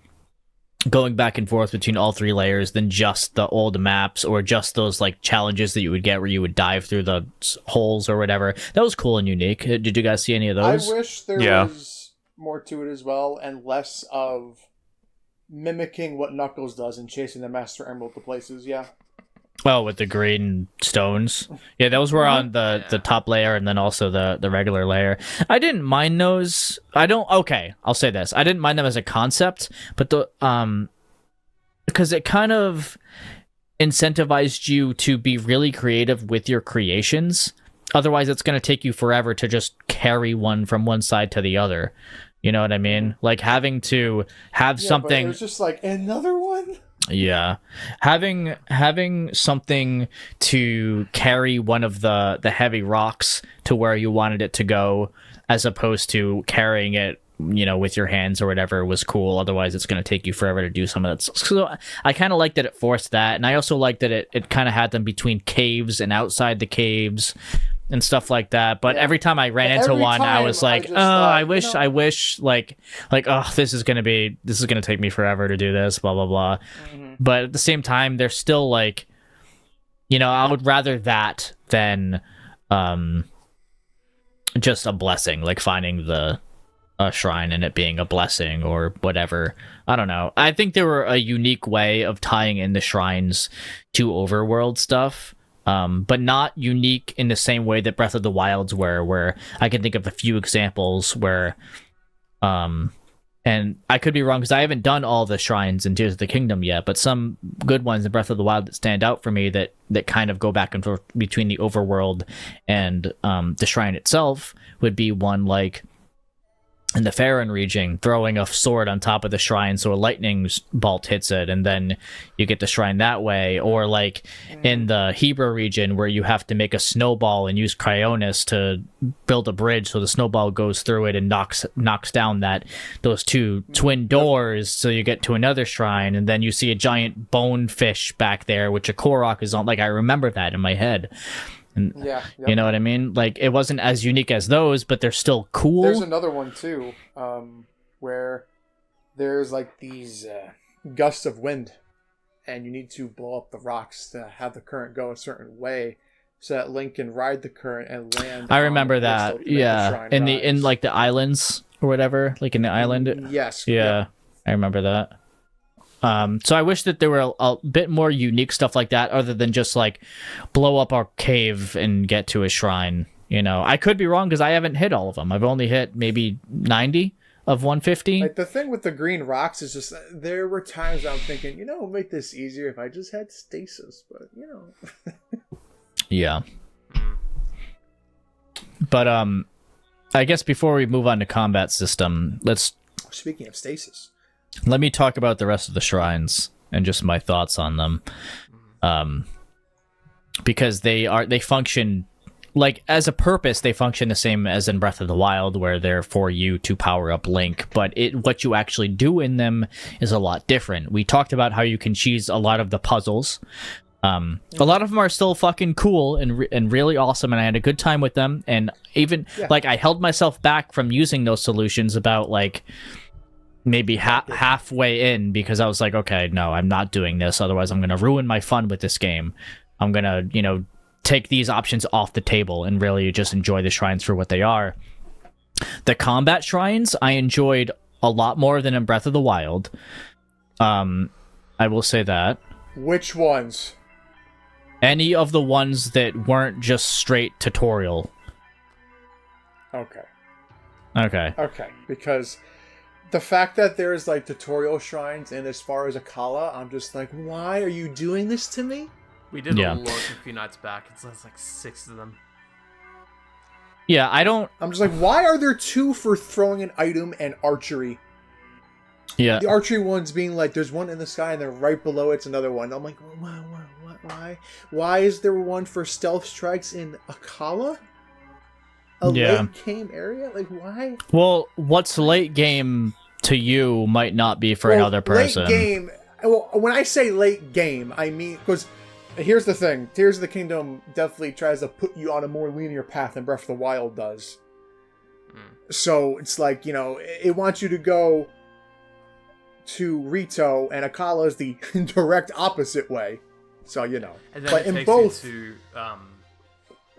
going back and forth between all three layers than just the old maps or just those like challenges that you would get where you would dive through the holes or whatever. That was cool and unique. Did you guys see any of those? I wish there was more to it as well and less of mimicking what Knuckles does and chasing the Master Emerald to places. Oh, with the green stones. Yeah, those were on the top layer and then also the regular layer. I didn't mind those. I'll say this. I didn't mind them as a concept, but because it kind of incentivized you to be really creative with your creations. Otherwise, it's going to take you forever to just carry one from one side to the other. You know what I mean? Like having to have something. But it was just like another one. Yeah, having something to carry one of the heavy rocks to where you wanted it to go, as opposed to carrying it, with your hands or whatever, was cool. Otherwise, it's going to take you forever to do some of that. So I kind of like that it forced that, and I also like that it kind of had them between caves and outside the caves. And stuff like that, but every time I ran into one, I was like, I wish, like, oh, this is gonna take me forever to do this, blah blah blah. But at the same time, they're still like, I would rather that than, just a blessing, like finding a shrine and it being a blessing or whatever. I don't know. I think they were a unique way of tying in the shrines to overworld stuff. But not unique in the same way that Breath of the Wilds were, where I can think of a few examples where, and I could be wrong because I haven't done all the shrines in Tears of the Kingdom yet, but some good ones in Breath of the Wild that stand out for me that kind of go back and forth between the overworld and the shrine itself would be one like in the Farron region, throwing a sword on top of the shrine so a lightning bolt hits it, and then you get the shrine that way. Or like in the Hebrew region, where you have to make a snowball and use Cryonis to build a bridge so the snowball goes through it and knocks down those two twin doors, so you get to another shrine, and then you see a giant bone fish back there, which a Korok is on. Like, I remember that in my head. And, you know what I mean? Like, it wasn't as unique as those, but they're still cool. There's another one too, where there's like these gusts of wind, and you need to blow up the rocks to have the current go a certain way, so that Link can ride the current and land. I remember that. Yeah, in like the islands or whatever, like in the island. Yes. Yeah, I remember that. So I wish that there were a bit more unique stuff like that, other than just like blow up our cave and get to a shrine. I could be wrong because I haven't hit all of them. I've only hit maybe 90 of 150. Like, the thing with the green rocks is just there were times I'm thinking, it'll make this easier if I just had stasis, but Yeah. But I guess before we move on to combat system, Speaking of stasis. Let me talk about the rest of the shrines and just my thoughts on them. Because they function, like, as a purpose, they function the same as in Breath of the Wild, where they're for you to power up Link, but what you actually do in them is a lot different. We talked about how you can cheese a lot of the puzzles. A lot of them are still fucking cool and really awesome, and I had a good time with them, and even, like, I held myself back from using those solutions about, like, maybe halfway in, because I was like, okay, no, I'm not doing this, otherwise I'm going to ruin my fun with this game. I'm going to, take these options off the table and really just enjoy the shrines for what they are. The combat shrines I enjoyed a lot more than in Breath of the Wild. I will say that. Which ones? Any of the ones that weren't just straight tutorial. Okay. Okay. Because the fact that there's like tutorial shrines and as far as Akala, I'm just like, why are you doing this to me? We did Yeah. a look a few nights back. It's like 6 of them. Yeah, I'm just like, why are there 2 for throwing an item and archery? Yeah. The archery ones being like, there's one in the sky and then right below it's another one. I'm like, why? Why is there one for stealth strikes in Akala? A late game area? Like, why? Well, what's late game to you might not be for another person. Late game. Well, when I say late game, I mean, because here's the thing. Tears of the Kingdom definitely tries to put you on a more linear path than Breath of the Wild does. So it's like, it wants you to go to Rito, and Akala is the direct opposite way. So, And then but it in takes both, you to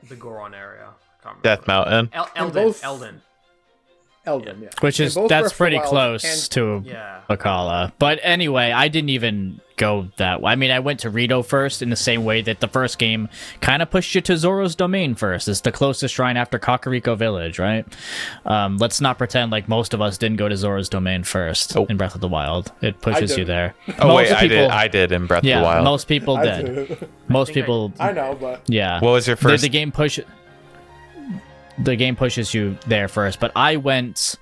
the Goron area. I can't remember. Death Mountain. Elden, yeah. Which is, In both Breath that's of the pretty Wild close to Yeah. Akala. But anyway, I didn't even go that way. I mean, I went to Rito first in the same way that the first game kind of pushed you to Zoro's Domain first. It's the closest shrine after Kakariko Village, right? Let's not pretend like most of us didn't go to Zoro's Domain first in Breath of the Wild. It pushes you there. Oh, wait, Most people- I did in Breath of the Wild. most people I did. did. Most people... I know, but Yeah. What was your first? The game pushes you there first, but I went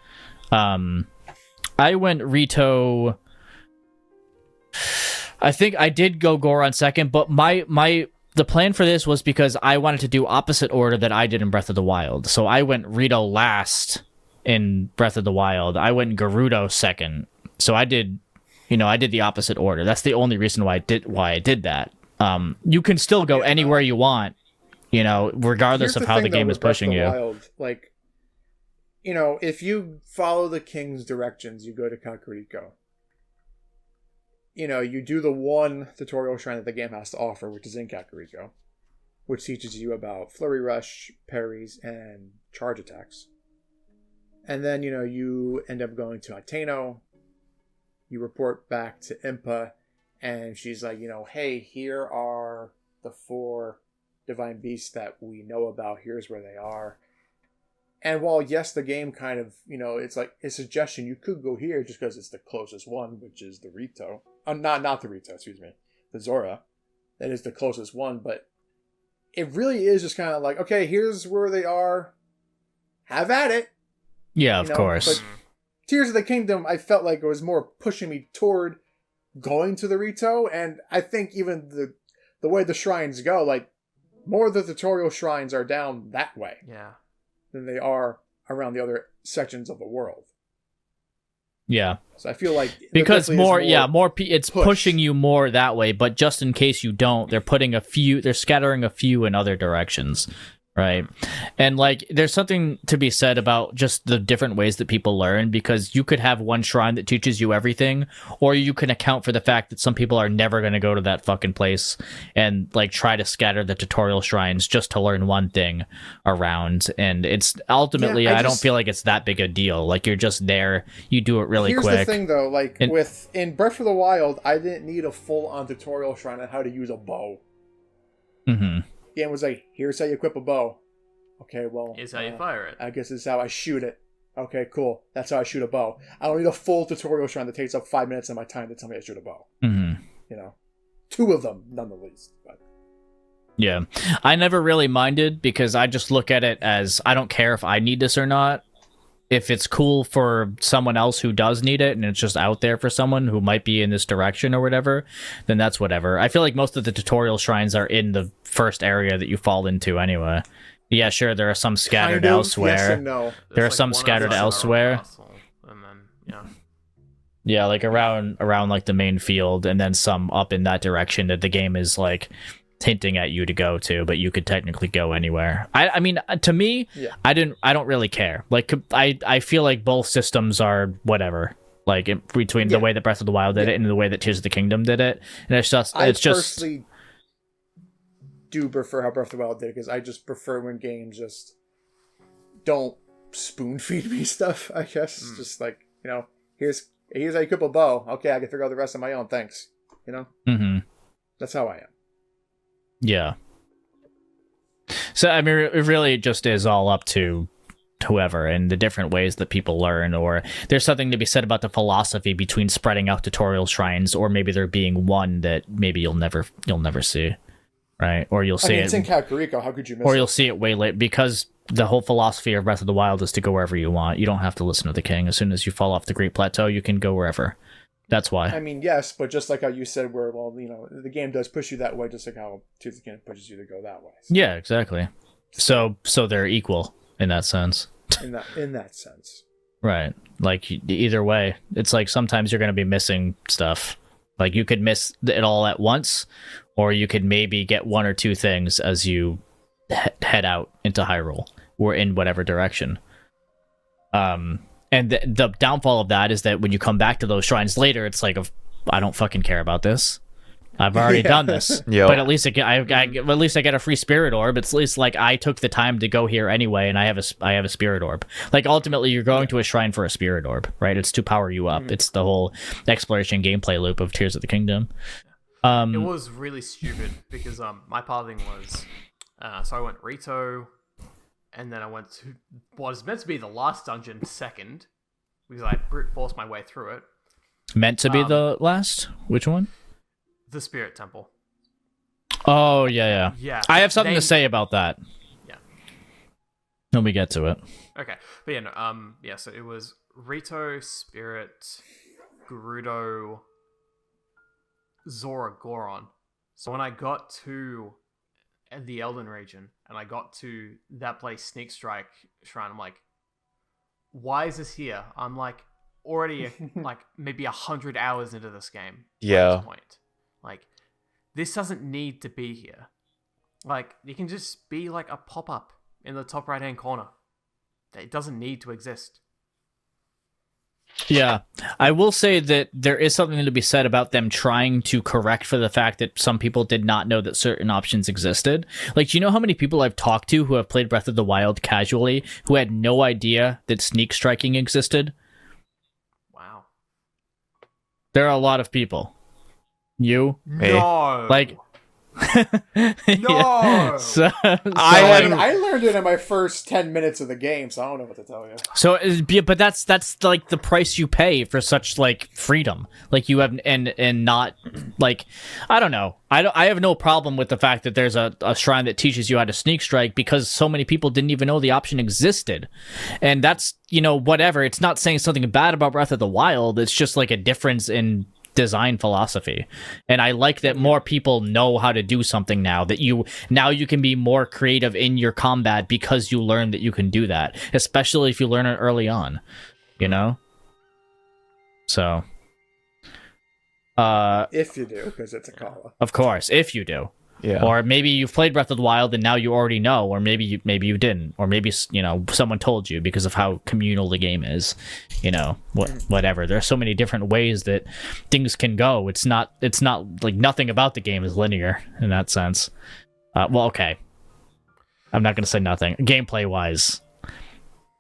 Rito. I think I did go Goron second, but the plan for this was because I wanted to do opposite order that I did in Breath of the Wild. So I went Rito last in Breath of the Wild. I went Gerudo second. So I did the opposite order. That's the only reason why I did that. You can still go anywhere you want, regardless here's of how the thing, game though, is with Breath pushing of the you. Wild, like, if you follow the king's directions, you go to Kakariko. You do the one tutorial shrine that the game has to offer, which is in Kakariko, which teaches you about Flurry Rush, parries, and charge attacks. And then, you end up going to Ateno. You report back to Impa, and she's like, hey, here are the 4 divine beasts that we know about. Here's where they are. And while, yes, the game kind of, it's like a suggestion, you could go here just because it's the closest one, which is the Rito. Not the Rito, excuse me. The Zora. That is the closest one, but it really is just kind of like, okay, here's where they are. Have at it. Yeah, of course. But Tears of the Kingdom, I felt like it was more pushing me toward going to the Rito, and I think even the way the shrines go, like, more of the tutorial shrines are down that way. Yeah. Than they are around the other sections of the world. Yeah. So I feel like because it's push. pushing you more that way, but just in case you don't, they're scattering a few in other directions. Right. And like, there's something to be said about just the different ways that people learn, because you could have one shrine that teaches you everything, or you can account for the fact that some people are never going to go to that fucking place and like try to scatter the tutorial shrines just to learn one thing around. And it's ultimately, I don't feel like it's that big a deal. Like, you're just there, you do it really quick. Here's the thing though, like in Breath of the Wild, I didn't need a full on tutorial shrine on how to use a bow. Mm-hmm. The game was like, here's how you equip a bow. Okay, well, Here's how you fire it. I guess this is how I shoot it. Okay, cool. That's how I shoot a bow. I don't need a full tutorial shrine that takes up 5 minutes of my time to tell me how to shoot a bow. Mm-hmm. 2 of them, none the least. But. Yeah. I never really minded, because I just look at it as, I don't care if I need this or not. If it's cool for someone else who does need it, and it's just out there for someone who might be in this direction or whatever, then that's whatever. I feel like most of the tutorial shrines are in the first area that you fall into anyway. Yeah, sure, there are some scattered elsewhere. Yes and no. There are some scattered elsewhere. And then, Yeah, like around like the main field, and then some up in that direction that the game is like hinting at you to go to, but you could technically go anywhere. I mean, to me, I don't really care. Like, I feel like both systems are whatever. Like, in between the way that Breath of the Wild did it and the way that Tears of the Kingdom did it, and I personally do prefer how Breath of the Wild did it, because I just prefer when games just don't spoon feed me stuff, I guess. Just like, here's how you equip a bow. Okay, I can figure out the rest on my own. Thanks. Mm-hmm. That's how I am. Yeah. So, I mean, it really just is all up to whoever and the different ways that people learn, or there's something to be said about the philosophy between spreading out tutorial shrines, or maybe there being one that maybe you'll never see, right? Or you'll see it's in Kakariko. How could you miss or it? you'll see it way late, because the whole philosophy of Breath of the Wild is to go wherever you want. You don't have to listen to the king. As soon as you fall off the Great Plateau, you can go wherever. That's why. I mean, yes, but just like how you said, where, well, the game does push you that way, just like how Tears of the Kingdom pushes you to go that way. So, Yeah, exactly. So they're equal in that sense. in that sense. Right. Like, either way, it's like sometimes you're going to be missing stuff. Like, you could miss it all at once, or you could maybe get one or two things as you head out into Hyrule, or in whatever direction. And the downfall of that is that when you come back to those shrines later, it's like, I don't fucking care about this. I've already done this. Yep. But at least at least I get a free spirit orb. It's at least like I took the time to go here anyway, and I have a spirit orb. Like, ultimately, you're going to a shrine for a spirit orb, right? It's to power you up. It's the whole exploration gameplay loop of Tears of the Kingdom. It was really stupid because my pathing was so I went Rito, and then I went to what was meant to be the last dungeon second, because I brute forced my way through it. Meant to be the last? Which one? The Spirit Temple. Oh, yeah. Yeah. I have something to say about that. Yeah. When we get to it. Okay. But yeah, no, so it was Rito, Spirit, Gerudo, Zora, Goron. So when I got to the Elden region, and I got to that place, Sneak Strike Shrine, I'm like, why is this here? I'm like already like maybe 100 hours into this game. Yeah. At this point. Like, this doesn't need to be here. Like, you can just be like a pop-up in the top right-hand corner. It doesn't need to exist. Yeah, I will say that there is something to be said about them trying to correct for the fact that some people did not know that certain options existed. Like, do you know how many people I've talked to who have played Breath of the Wild casually who had no idea that sneak striking existed? Wow. There are a lot of people. You? No. Like... No. Yeah. So I learned it in my first 10 minutes of the game, so I don't know what to tell you. So, but that's like the price you pay for such like freedom. Like, you have and not like, I don't know. I have no problem with the fact that there's a shrine that teaches you how to sneak strike, because so many people didn't even know the option existed, and that's, whatever. It's not saying something bad about Breath of the Wild. It's just like a difference in design philosophy, and I like that more people know how to do something now, that you can be more creative in your combat because you learn that you can do that, especially if you learn it early on, so if you do, because it's a call. of course, if you do. Yeah. Or maybe you've played Breath of the Wild and now you already know, or maybe you didn't, or maybe someone told you because of how communal the game is. Whatever. There are so many different ways that things can go. It's not like nothing about the game is linear in that sense. Well, okay. I'm not gonna say nothing gameplay wise,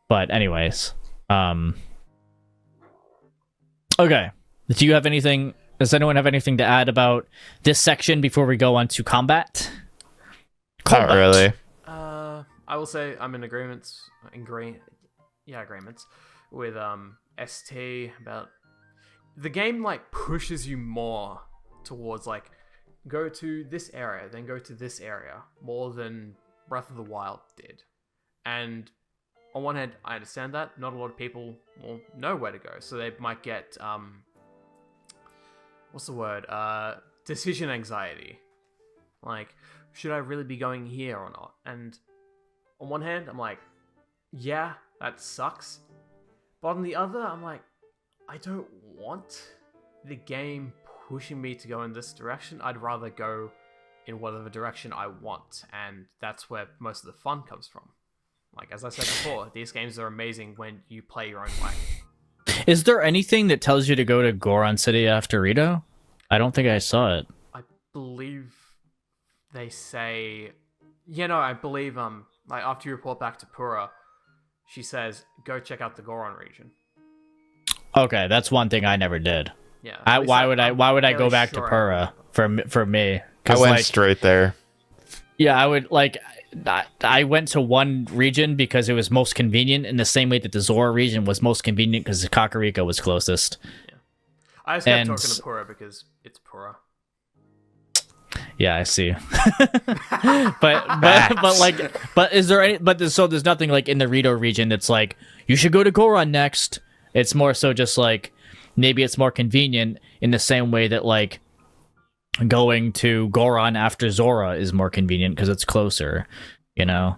but anyways. Okay. Do you have anything? Does anyone have anything to add about this section before we go on to combat? Not really. I will say I'm in agreements with ST about the game. Like, pushes you more towards like, go to this area, then go to this area, more than Breath of the Wild did. And on one hand, I understand that not a lot of people will know where to go, so they might get what's the word? Decision anxiety. Like, should I really be going here or not? And on one hand, I'm like, yeah, that sucks. But on the other, I'm like, I don't want the game pushing me to go in this direction. I'd rather go in whatever direction I want. And that's where most of the fun comes from. Like, as I said before, these games are amazing when you play your own way. Is there anything that tells you to go to Goron City after Rito? I don't think I saw it. I believe they say... I believe like after you report back to Pura, she says, "Go check out the Goron region." Okay, that's one thing I never did. Yeah. Why would I go very back to sure I Pura for me? I 'Cause, went like, straight there. yeah, I would like. I went to one region because it was most convenient, in the same way that the Zora region was most convenient because the Kakariko was closest. I just kept And- talking to Pura because it's Pura. Yeah, I see. but is there any? But there's nothing like in the Rito region that's like you should go to Goron next. It's more so just like maybe it's more convenient in the same way that like going to Goron after Zora is more convenient because it's closer, you know.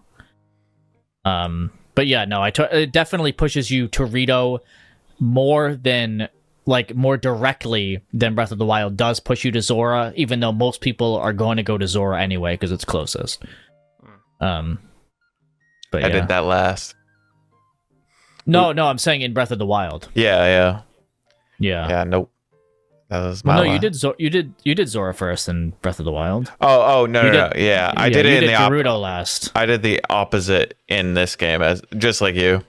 But yeah, no, it definitely pushes you to Rito more directly than Breath of the Wild does push you to Zora, even though most people are going to go to Zora anyway because it's closest. But I did that last. No, I'm saying in Breath of the Wild. Yeah. Yeah. Nope. That was my. Well, no, you did Zora first in Breath of the Wild. Oh no, no. Yeah, I did it in the Gerudo last. I did the opposite in this game, as just like you.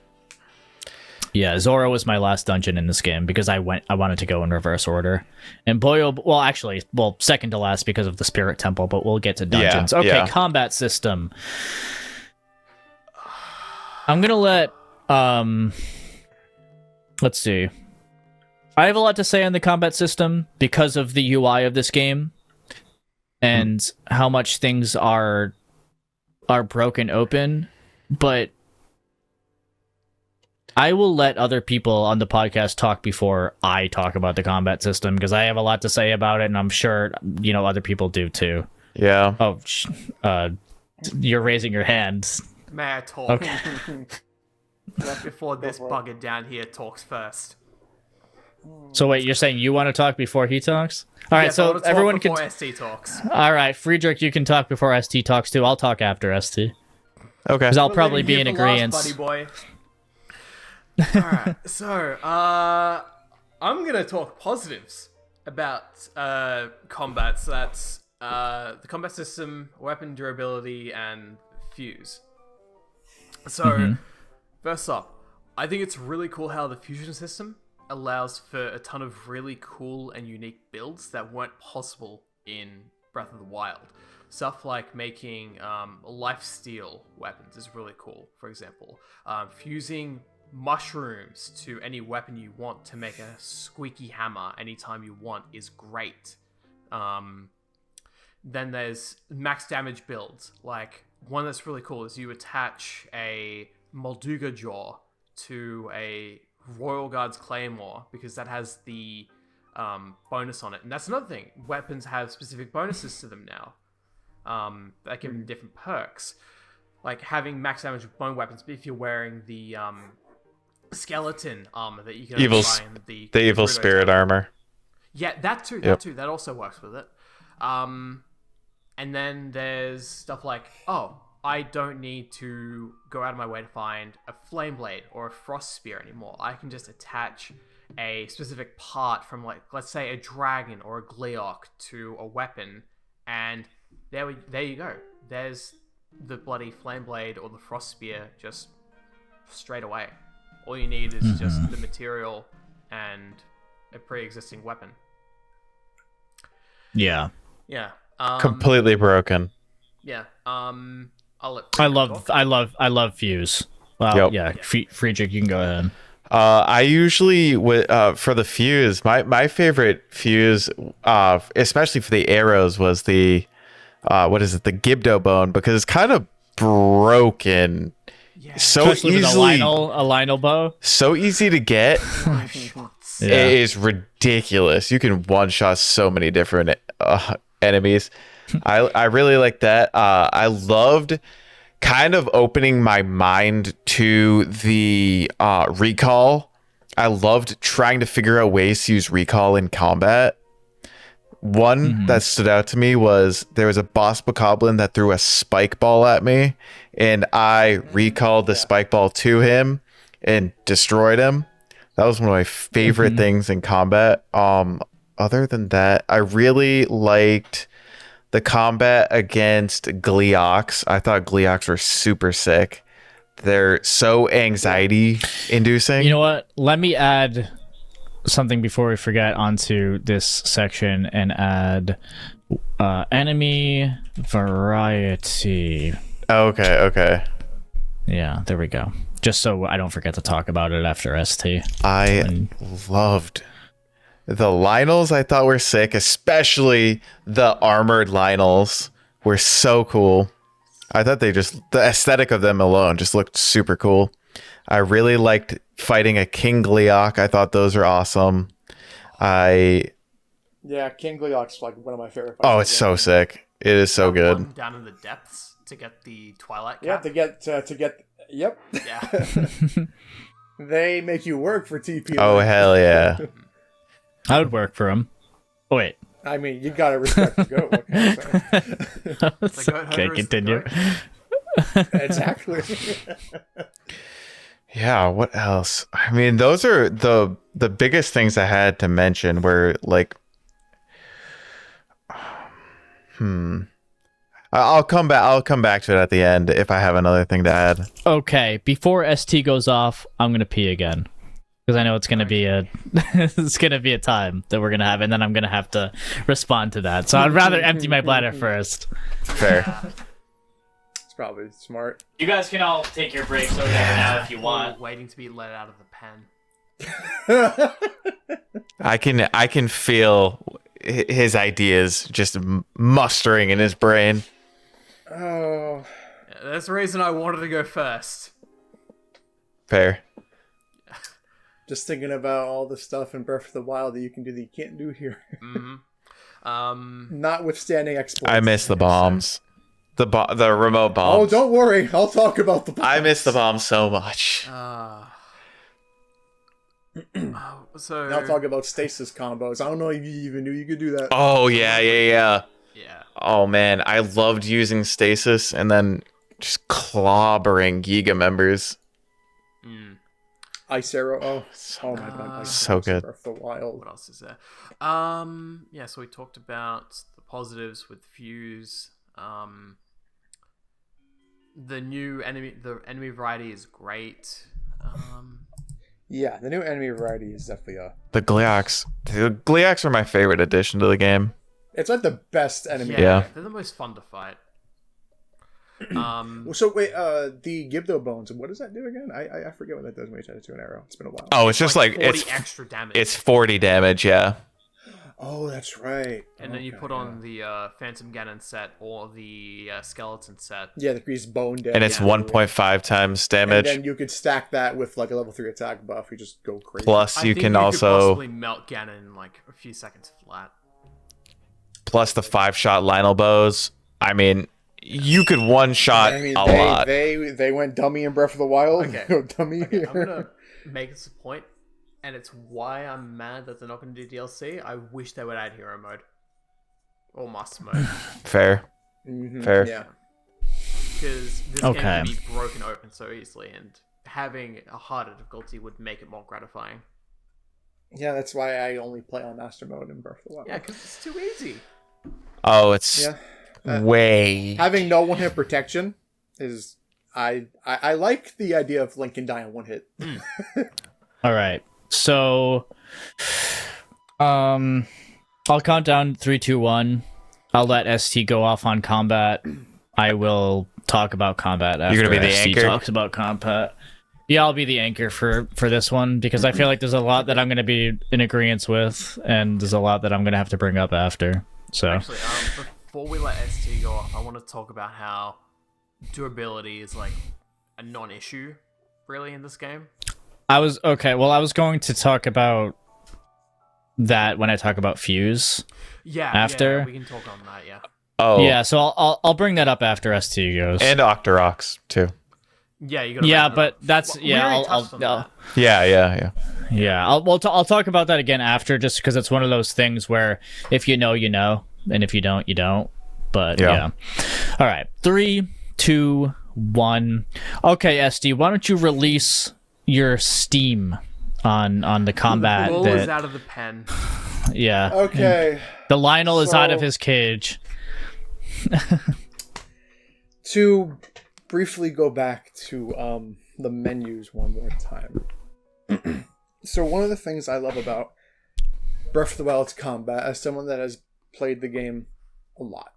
Yeah, Zora was my last dungeon in this game because I wanted to go in reverse order. And Boyo, second to last because of the Spirit Temple, but we'll get to dungeons. Okay, combat system. I'm gonna let let's see. I have a lot to say on the combat system because of the UI of this game and how much things are broken open, but I will let other people on the podcast talk before I talk about the combat system because I have a lot to say about it, and I'm sure other people do too. Yeah. Oh, you're raising your hand. May I talk? Okay. Before this bugger down here talks first. So wait, you're saying you want to talk before he talks? All right, Yes, so everyone can. before ST talks. All right, Friedrich, you can talk before ST talks too. I'll talk after ST Okay. because I'll We're probably living be in here for laughs, agreement. buddy boy. Alright, so I'm gonna talk positives about combat. So that's the combat system, weapon durability, and fuse. So first up, I think it's really cool how the fusion system allows for a ton of really cool and unique builds that weren't possible in Breath of the Wild. Stuff like making lifesteal weapons is really cool. For example, fusing mushrooms to any weapon you want to make a squeaky hammer anytime you want is great. Then there's max damage builds. Like, one that's really cool is you attach a Molduga Jaw to a Royal Guard's Claymore because that has the bonus on it. And that's another thing. Weapons have specific bonuses to them now that give them different perks. Like having max damage with bone weapons, but if you're wearing the skeleton armor that you can only find the evil spirit armor. Yeah, that too. That too. That also works with it. And then there's stuff like, I don't need to go out of my way to find a flame blade or a frost spear anymore. I can just attach a specific part from, like, let's say a dragon or a Gleeok to a weapon, and there you go. There's the bloody flame blade or the frost spear just straight away. All you need is just the material and a pre-existing weapon. Yeah. Yeah. Completely broken. Yeah. I'll let I love fuse. Well, yeah, Friedrich, you can go ahead. I usually for the fuse, my favorite fuse, especially for the arrows, was the the Gibdo bone, because it's kind of broken. Yeah. So Especially easily, with a Lionel bow. so easy to get. 5 shots. Yeah. It is ridiculous. You can one shot so many different enemies. I really like that. I loved kind of opening my mind to the recall. I loved trying to figure out ways to use recall in combat. One that stood out to me was there was a boss bokoblin that threw a spike ball at me, and I recalled the spike ball to him and destroyed him. That was one of my favorite things in combat. Other than that, I really liked the combat against Gleeoks. I thought Gleeoks were super sick. they're so anxiety inducing. You know what? Let me add something before we forget onto this section and add enemy variety. Okay. Yeah, there we go. Just so I don't forget to talk about it after ST. I loved the Lionels. I thought were sick, especially the armored Lionels were so cool. I thought the aesthetic of them alone just looked super cool. I really liked fighting a King Gleeok. I thought those are awesome. Yeah, King Gleeok's like one of my favorite fights. Oh, it's so sick. It is so good. One down in the depths to get the Twilight Yeah, cap. to get. Yep. Yeah. They make you work for TP. Oh, hell yeah. I would work for him. Oh, wait. I mean, you gotta respect the goat. What can I say? The goat Okay, herder is the continue. goat. Exactly. Yeah, what else? I mean, those are the biggest things I had to mention were like I'll come back to it at the end if I have another thing to add. Okay, before ST goes off, I'm gonna pee again. Because I know it's gonna be a time that we're gonna have, and then I'm gonna have to respond to that. So I'd rather empty my bladder first. Fair. It's probably smart. You guys can all take your breaks over there now if you want. Waiting to be let out of the pen. I can feel his ideas just mustering in his brain. Oh. Yeah, that's the reason I wanted to go first. Fair. Just thinking about all the stuff in Breath of the Wild that you can do that you can't do here. Notwithstanding exploits. I miss the bombs. The remote bombs. Oh, don't worry. I'll talk about the bombs. I miss the bombs so much. So Now talk about stasis combos. I don't know if you even knew you could do that. Oh, yeah. yeah. Oh, man. I loved using stasis and then just clobbering Giga members. Ice Arrow. Oh my god. So good. Breath of the Wild. What else is there? Yeah, so we talked about the positives with Fuse. The enemy variety is great. Yeah, the new enemy variety is definitely The Gleeoks are my favorite addition to the game. It's like the best enemy. Yeah. They're the most fun to fight. So wait, the Gibdo bones. What does that do again? I forget what that does when you turn it to an arrow. It's been a while. Oh, it's just like 40 it's extra damage. It's 40 damage, yeah. Oh, that's right. And then you put on the Phantom Ganon set or the Skeleton set. Yeah, the greased bone damage. And it's 1.5 times damage. And then you could stack that with like a level 3 attack buff. You just go crazy. Plus I you think can you also could possibly melt Ganon in like a few seconds flat. plus the 5-shot Lionel bows. I mean, you could one-shot a lot. They went dummy in Breath of the Wild. Okay. Dummy I'm gonna make this a point, and it's why I'm mad that they're not gonna do DLC. I wish they would add hero mode or master mode. Fair. Fair. Yeah. Because this game can be broken open so easily, and having a harder difficulty would make it more gratifying. Yeah, that's why I only play on master mode in Breath of the Wild. Yeah, because it's too easy. Oh, it's way. Having no one-hit protection is... I like the idea of Link can die in one hit. All right. So, I'll count down 3, 2, 1. I'll let ST go off on combat. I will talk about combat after You're gonna be the ST anchor? talks about combat. Yeah, I'll be the anchor for this one because I feel like there's a lot that I'm going to be in agreement with, and there's a lot that I'm going to have to bring up after. So, Actually, before we let ST go off, I want to talk about how durability is like a non-issue, really, in this game. I was going to talk about that when I talk about Fuse. Yeah, After? yeah, we can talk on that. Yeah. Oh, Yeah, so I'll bring that up after ST goes. and Octoroks too. Yeah, you got. Yeah, but that's We already touched on that. Yeah. I'll talk about that again after, just because it's one of those things where if you know, you know, and if you don't, you don't. But yeah. All right, 3, 2, 1. Okay, SD, why don't you release your Steam on the combat? The ball is out of the pen. Yeah. Okay. The Lionel is out of So- his cage. To briefly go back to the menus one more time. So one of the things I love about Breath of the Wild's combat, as someone that has played the game a lot,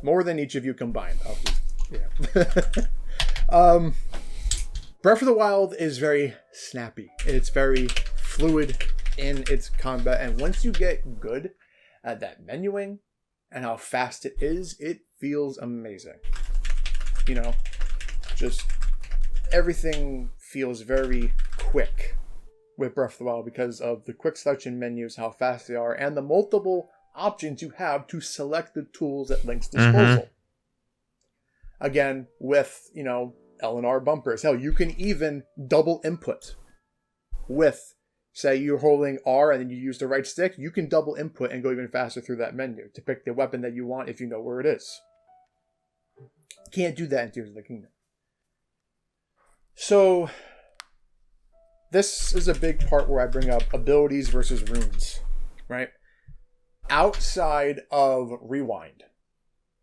more than each of you combined, Breath of the Wild is very snappy. It's very fluid in its combat, and once you get good at that menuing and how fast it is, it feels amazing. You know, just everything feels very quick with Breath of the Wild because of the quick selection menus, how fast they are, and the multiple options you have to select the tools at Link's disposal. Again, with, you know, L and R bumpers. Hell, you can even double input with, say you're holding R and then you use the right stick, you can double input and go even faster through that menu to pick the weapon that you want if you know where it is. You can't do that in Tears of the Kingdom. So, this is a big part where I bring up abilities versus runes, right? Outside of Rewind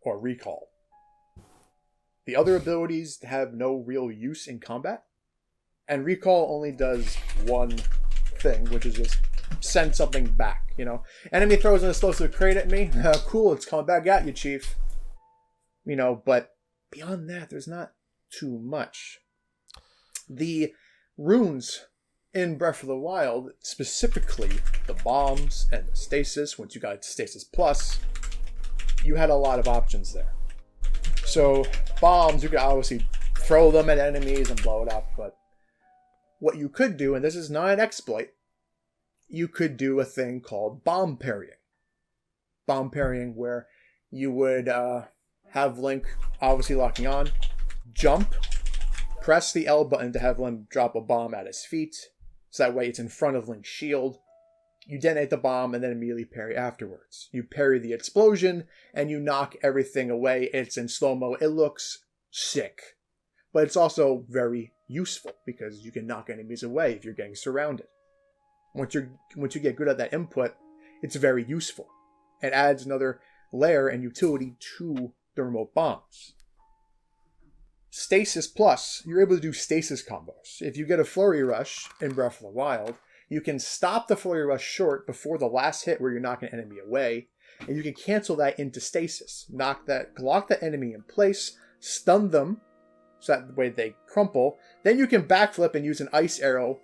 or Recall, the other abilities have no real use in combat, and Recall only does one thing, which is just send something back, you know? Enemy throws an explosive crate at me, cool, it's coming back at you, chief. You know, but beyond that, there's not too much. The runes in Breath of the Wild, specifically the bombs and the stasis, once you got stasis plus, you had a lot of options there. So bombs, you could obviously throw them at enemies and blow it up, but what you could do, and this is not an exploit, you could do a thing called bomb parrying. Bomb parrying where you would have Link obviously locking on, jump, press the L button to have Link drop a bomb at his feet, so that way it's in front of Link's shield. You detonate the bomb and then immediately parry afterwards. You parry the explosion and you knock everything away. It's in slow-mo. It looks sick. But it's also very useful because you can knock enemies away if you're getting surrounded. Once you get good at that input, it's very useful. It adds another layer and utility to the remote bombs. Stasis Plus, you're able to do stasis combos. If you get a Flurry Rush in Breath of the Wild, you can stop the Flurry Rush short before the last hit where you're knocking an enemy away, and you can cancel that into stasis. Lock that enemy in place, stun them, so that way they crumple. Then you can backflip and use an ice arrow,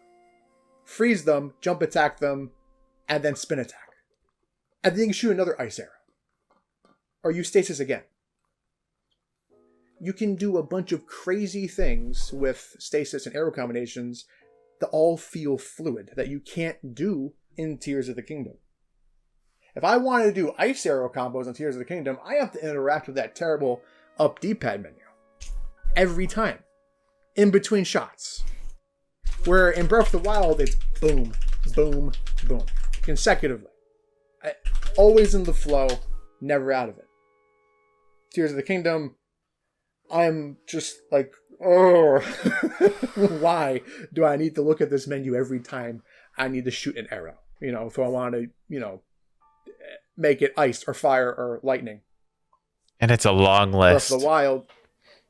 freeze them, jump attack them, and then spin attack. And then you can shoot another ice arrow. Or use stasis again. You can do a bunch of crazy things with stasis and arrow combinations that all feel fluid, that you can't do in Tears of the Kingdom. If I wanted to do ice arrow combos in Tears of the Kingdom, I have to interact with that terrible up D-pad menu. Every time. In between shots. Where in Breath of the Wild, it's boom, boom, boom. Consecutively. Always in the flow, never out of it. Tears of the Kingdom, I'm just like, oh, why do I need to look at this menu every time I need to shoot an arrow? You know, if I want to, you know, make it ice or fire or lightning. And it's a long list. Breath of the Wild,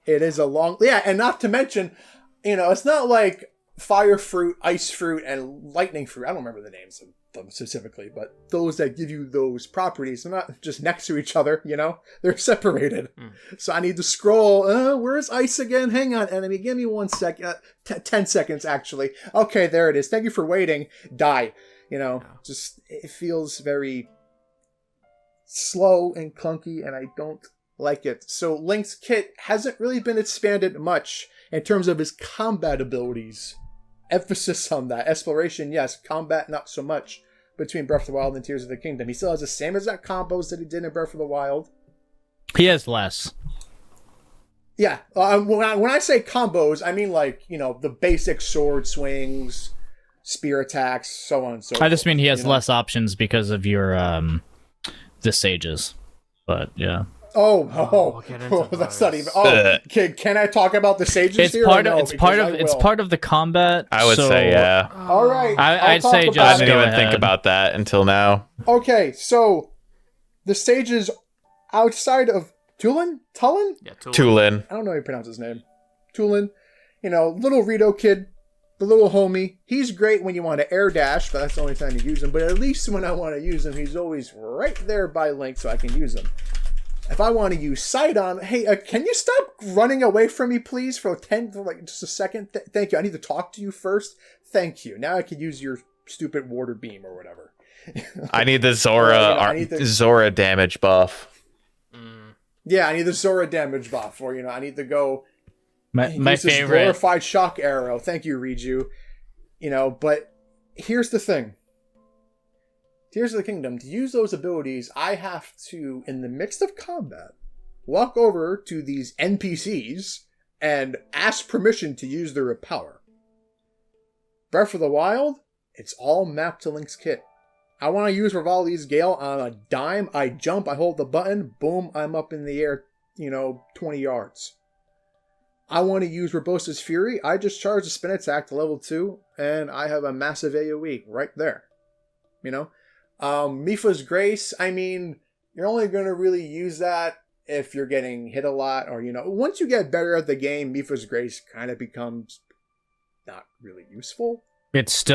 it is a long, yeah, and not to mention, you know, it's not like fire fruit, ice fruit, and lightning fruit. I don't remember the names of them specifically, but those that give you those properties, they're not just next to each other, you know? They're separated. So I need to scroll. Where's ice again? Hang on, enemy. Give me 1 second. 10 seconds, actually. Okay, there it is. Thank you for waiting. Die. You know, just, it feels very slow and clunky, and I don't like it. So Link's kit hasn't really been expanded much in terms of his combat abilities. Emphasis on that. Exploration, yes. Combat, not so much between Breath of the Wild and Tears of the Kingdom. He still has the same exact combos that he did in Breath of the Wild. He has less. Yeah. When I say combos, I mean like, you know, the basic sword swings, spear attacks, so on and so forth. I just mean he has less options because of your the sages. But yeah. We'll that's not even. Can I talk about the sages it's here? It's part of the combat. I would say yeah. All right. I'd say just I didn't go even think ahead. about that until now. Okay, so the sages outside of Tulin? Tulin? Yeah, Tulin. Tulin. I don't know how you pronounce his name. Tulin. You know, little Rito kid, the little homie. He's great when you want to air dash, but that's the only time you use him. But at least when I want to use him, he's always right there by Link so I can use him. If I want to use Sidon, hey, can you stop running away from me, please, for just a second? Thank you. I need to talk to you first. Thank you. Now I can use your stupid water beam or whatever. I need the Zora damage buff. Yeah, I need the Zora damage buff, or I need to go. My use this favorite glorified shock arrow. Thank you, Riju. But here's the thing. Tears of the Kingdom, to use those abilities, I have to, in the midst of combat, walk over to these NPCs and ask permission to use their power. Breath of the Wild, it's all mapped to Link's kit. I want to use Rivali's Gale on a dime. I jump, I hold the button, boom, I'm up in the air, 20 yards. I want to use Urbosa's Fury. I just charge the spin attack to level 2, and I have a massive AoE right there. Mipha's Grace, you're only going to really use that if you're getting hit a lot, or, once you get better at the game, Mipha's Grace kind of becomes not really useful. It's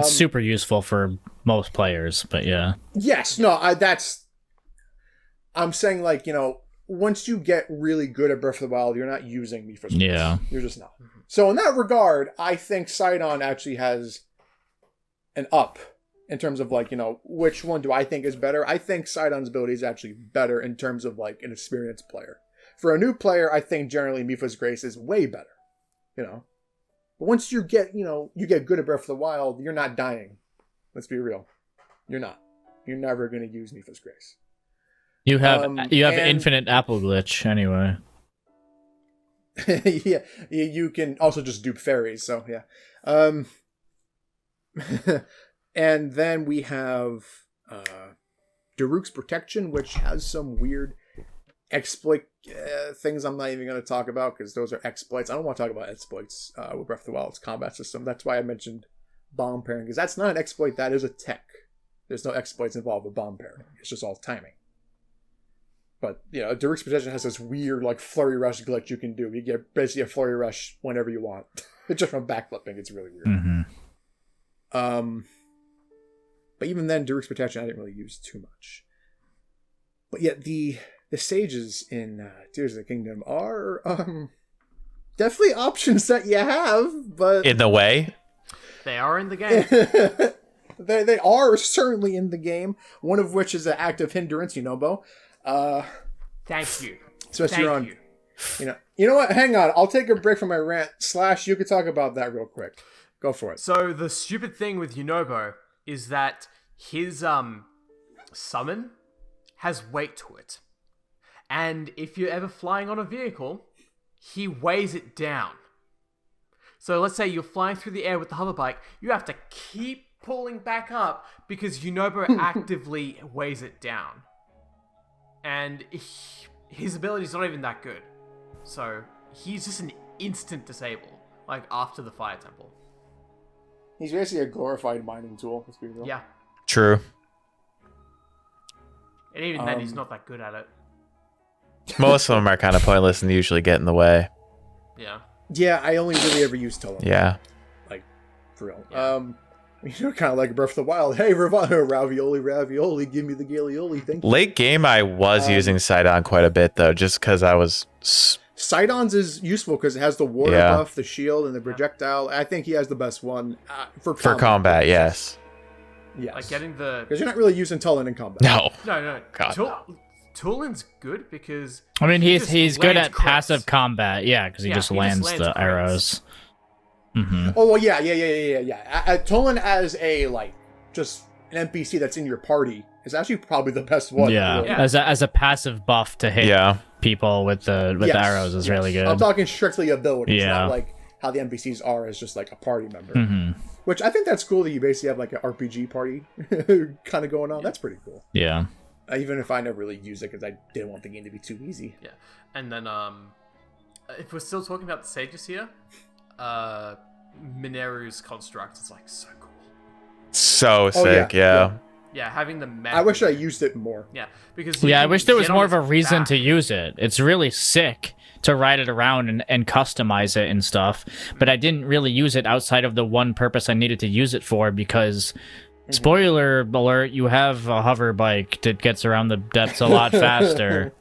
super useful for most players, but yeah. Yes, no, I'm saying, once you get really good at Breath of the Wild, you're not using Mipha's Grace. Yeah. You're just not. So in that regard, I think Sidon actually has an up in terms of which one do I think is better. I think Sidon's ability is actually better in terms of an experienced player. For a new player, I think generally Mipha's Grace is way better. But once you get good at Breath of the Wild, you're not dying. Let's be real. You're not. You're never going to use Mipha's Grace. You have infinite apple glitch anyway. Yeah, you can also just dupe fairies, so yeah. And then we have Daruk's Protection, which has some weird exploit things I'm not even going to talk about because those are exploits. I don't want to talk about exploits with Breath of the Wild's combat system. That's why I mentioned bomb pairing, because that's not an exploit, that is a tech. There's no exploits involved with bomb pairing. It's just all timing. But, Daruk's Protection has this weird, Flurry Rush glitch you can do. You get basically a Flurry Rush whenever you want. It's just from backflipping. It's really weird. Mm-hmm. But even then, Daruk's Protection I didn't really use too much. But yet, the sages in Tears of the Kingdom are definitely options that you have, but... In the way? They are in the game. They are certainly in the game, one of which is an active hindrance, Bo. Thank you. Especially on, you know what? Hang on. I'll take a break from my rant. Slash, you could talk about that real quick. Go for it. So the stupid thing with Yunobo is that his summon has weight to it. And if you're ever flying on a vehicle, he weighs it down. So let's say you're flying through the air with the hover bike, you have to keep pulling back up because Yunobo actively weighs it down. And his ability is not even that good. So he's just an instant disable, after the Fire Temple. He's basically a glorified mining tool, let's be real. Yeah. True. And even then, he's not that good at it. Most of them are kind of pointless and usually get in the way. Yeah. Yeah, I only really ever use Tulin. Yeah. For real. Yeah. Kind of like Breath of the Wild. Hey, ravioli, give me the Galeoli. Thank you. Late game, I was using Sidon quite a bit, though, just because I was... Sidon's is useful because it has the water buff, the shield, and the projectile. I think he has the best one for combat, yes. Yes. Getting the... Because you're not really using Tulin in combat. No. No. God. Tulin's good because... he's good at crits. passive combat, yeah, because he just lands the crits. arrows. Mm-hmm. Oh, well, yeah. Tulin as just an NPC that's in your party is actually probably the best one. Yeah, really. as a passive buff to hit people with the arrows is really good. I'm talking strictly abilities, Yeah. not how the NPCs are as just a party member. Mm-hmm. Which I think that's cool that you basically have an RPG party kind of going on. That's pretty cool. Yeah. Even if I never really use it because I didn't want the game to be too easy. Yeah. And then, if we're still talking about the sages here, Mineru's construct is so cool. So sick, yeah. Yeah, having the map. I wish I used it more. Yeah, because I wish there was more of a reason to use it. It's really sick to ride it around and customize it and stuff, but I didn't really use it outside of the one purpose I needed to use it for because, spoiler alert, you have a hover bike that gets around the depths a lot faster,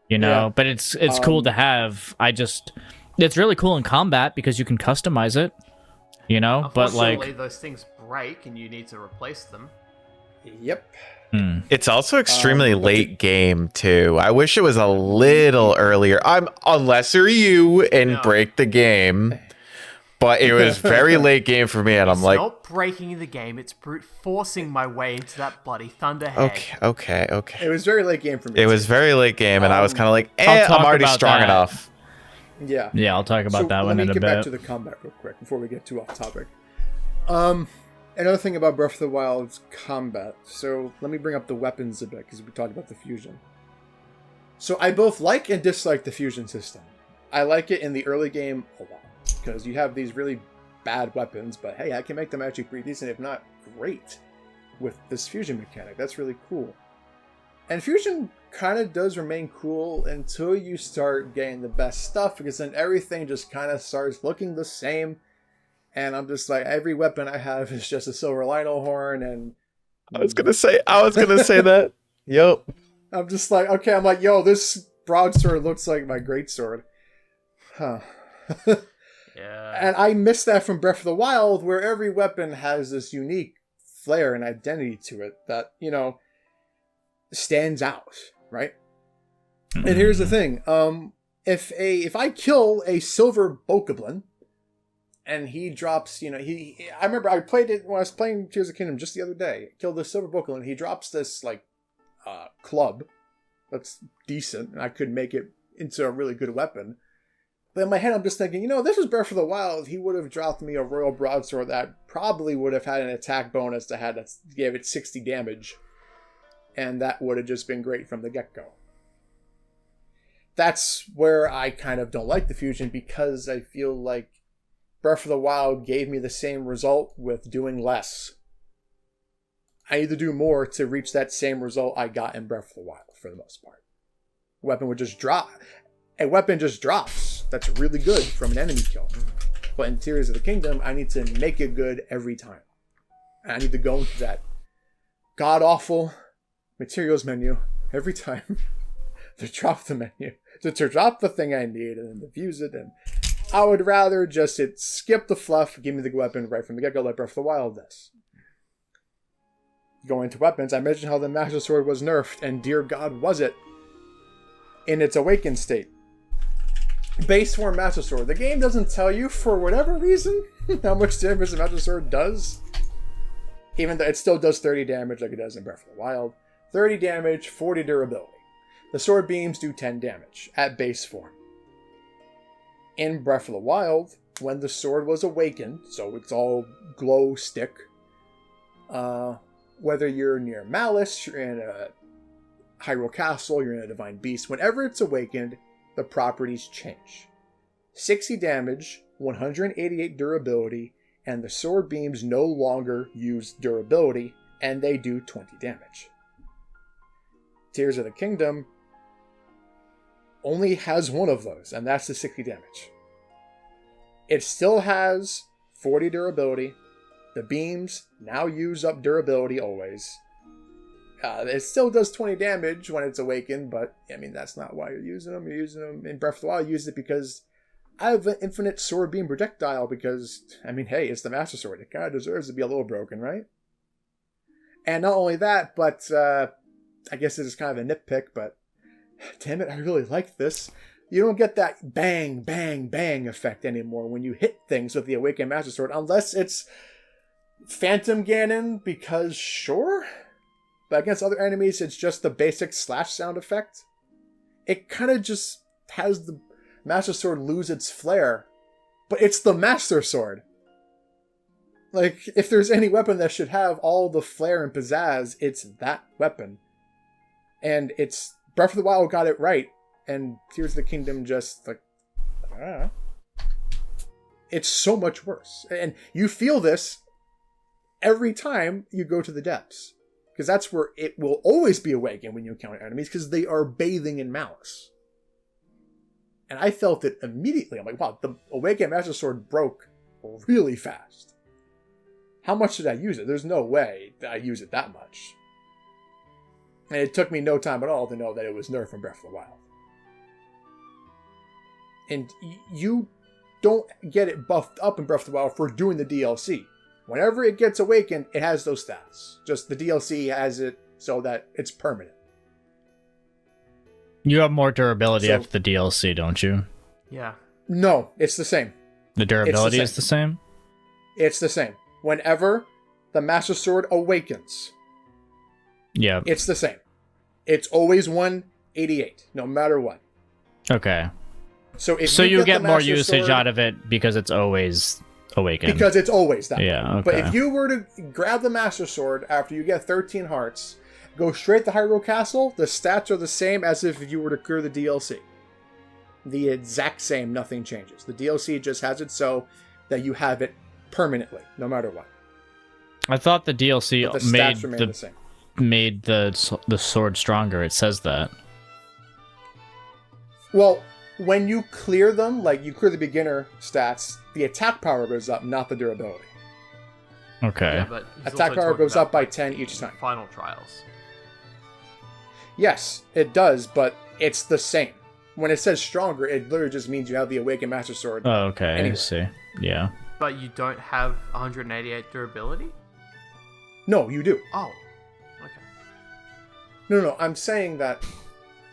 you know, Yeah. but it's cool to have. It's really cool in combat because you can customize it, you know, but Unfortunately, like... those things break and you need to replace them. Yep. It's also extremely late game too. I wish it was a little earlier. Unless you're you and break the game, but it was very late game for me, and I'm like, not breaking the game. It's brute forcing my way into that bloody thunderhead. okay. It was very late game for me. It was very late game, and I was kind of like, I'll talk I'm already about strong that. enough. Yeah. Yeah, I'll talk about that one in a bit. Let me get back to the combat real quick before we get too off topic. Another thing about Breath of the Wild's combat. So let me bring up the weapons a bit because we talked about the fusion. So I both like and dislike the fusion system. I like it in the early game a lot because you have these really bad weapons, but hey, I can make them actually pretty decent, if not great, with this fusion mechanic. That's really cool. And fusion kind of does remain cool until you start getting the best stuff, because then everything just kind of starts looking the same. And I'm just like, every weapon I have is just a silver Lionel horn, and I was gonna say that. Yep. I'm just like, okay, I'm like, yo, this broadsword looks like my greatsword. Huh. Yeah. And I miss that from Breath of the Wild, where every weapon has this unique flair and identity to it that, you know, stands out, right? And here's the thing. If I kill a silver bokoblin, and he drops, you know, I remember I played it when I was playing Tears of the Kingdom just the other day. Killed the silver bokoblin. He drops this, like, club that's decent, and I could make it into a really good weapon. But in my head, I'm just thinking, you know, this is Breath of the Wild. He would have dropped me a royal broadsword that probably would have had an attack bonus that gave it 60 damage. And that would have just been great from the get-go. That's where I kind of don't like the fusion, because I feel like Breath of the Wild gave me the same result with doing less. I need to do more to reach that same result I got in Breath of the Wild, for the most part. Weapon would just drop. A weapon just drops. That's really good from an enemy kill. But in Tears of the Kingdom, I need to make it good every time. And I need to go into that god-awful materials menu every time to drop the menu. To drop the thing I need and then defuse it. And I would rather just skip the fluff, give me the weapon right from the get-go like Breath of the Wild does. Going to weapons, I mentioned how the Master Sword was nerfed, and dear God, was it, in its awakened state. Base form Master Sword. The game doesn't tell you, for whatever reason, how much damage the Master Sword does. Even though it still does 30 damage like it does in Breath of the Wild. 30 damage, 40 durability. The sword beams do 10 damage at base form. In Breath of the Wild, when the sword was awakened, so it's all glow stick, whether you're near Malice, you're in a Hyrule Castle, you're in a Divine Beast, whenever it's awakened, the properties change. 60 damage, 188 durability, and the sword beams no longer use durability, and they do 20 damage. Tears of the Kingdom only has one of those, and that's the 60 damage. It still has 40 durability. The beams now use up durability always. It still does 20 damage when it's awakened, but, I mean, that's not why you're using them. You're using them in Breath of the Wild. You use it because I have an infinite sword beam projectile because, I mean, hey, it's the Master Sword. It kind of deserves to be a little broken, right? And not only that, but I guess it is kind of a nitpick, but damn it, I really like this. You don't get that bang, bang, bang effect anymore when you hit things with the Awakened Master Sword, unless it's Phantom Ganon, because sure, but against other enemies, it's just the basic slash sound effect. It kind of just has the Master Sword lose its flair, but it's the Master Sword. Like, if there's any weapon that should have all the flair and pizzazz, it's that weapon. And it's Breath of the Wild got it right, and Tears of the Kingdom just, like, I don't know. It's so much worse. And you feel this every time you go to the depths. because that's where it will always be awakened when you encounter enemies, because they are bathing in malice. And I felt it immediately. I'm like, wow, the Awakened Master Sword broke really fast. How much did I use it? There's no way that I use it that much. And it took me no time at all to know that it was nerfed from Breath of the Wild. And you don't get it buffed up in Breath of the Wild for doing the DLC. Whenever it gets awakened, it has those stats. Just the DLC has it so that it's permanent. You have more durability after the DLC, don't you? Yeah. No, it's the same. The durability is the same? It's the same. Whenever the Master Sword awakens, yeah, it's the same. It's always 188, no matter what. Okay. So if you get more Master usage Sword, out of it because it's always awakened. because it's always that way. Okay. But if you were to grab the Master Sword after you get 13 hearts, go straight to Hyrule Castle, the stats are the same as if you were to clear the DLC. The exact same, nothing changes. The DLC just has it so that you have it permanently, no matter what. I thought the DLC But the stats remain the same. made the sword stronger. It says that. Well, when you clear them, like you clear the beginner stats, the attack power goes up, not the durability. Okay. Yeah, but he's Attack also power talking goes about, up by 10 each time. Final trials. Yes, it does, but it's the same. When it says stronger, it literally just means you have the Awakened Master Sword. Oh, okay. Anyway. I see. Yeah. But you don't have 188 durability? No, you do. Oh. Okay. No, I'm saying that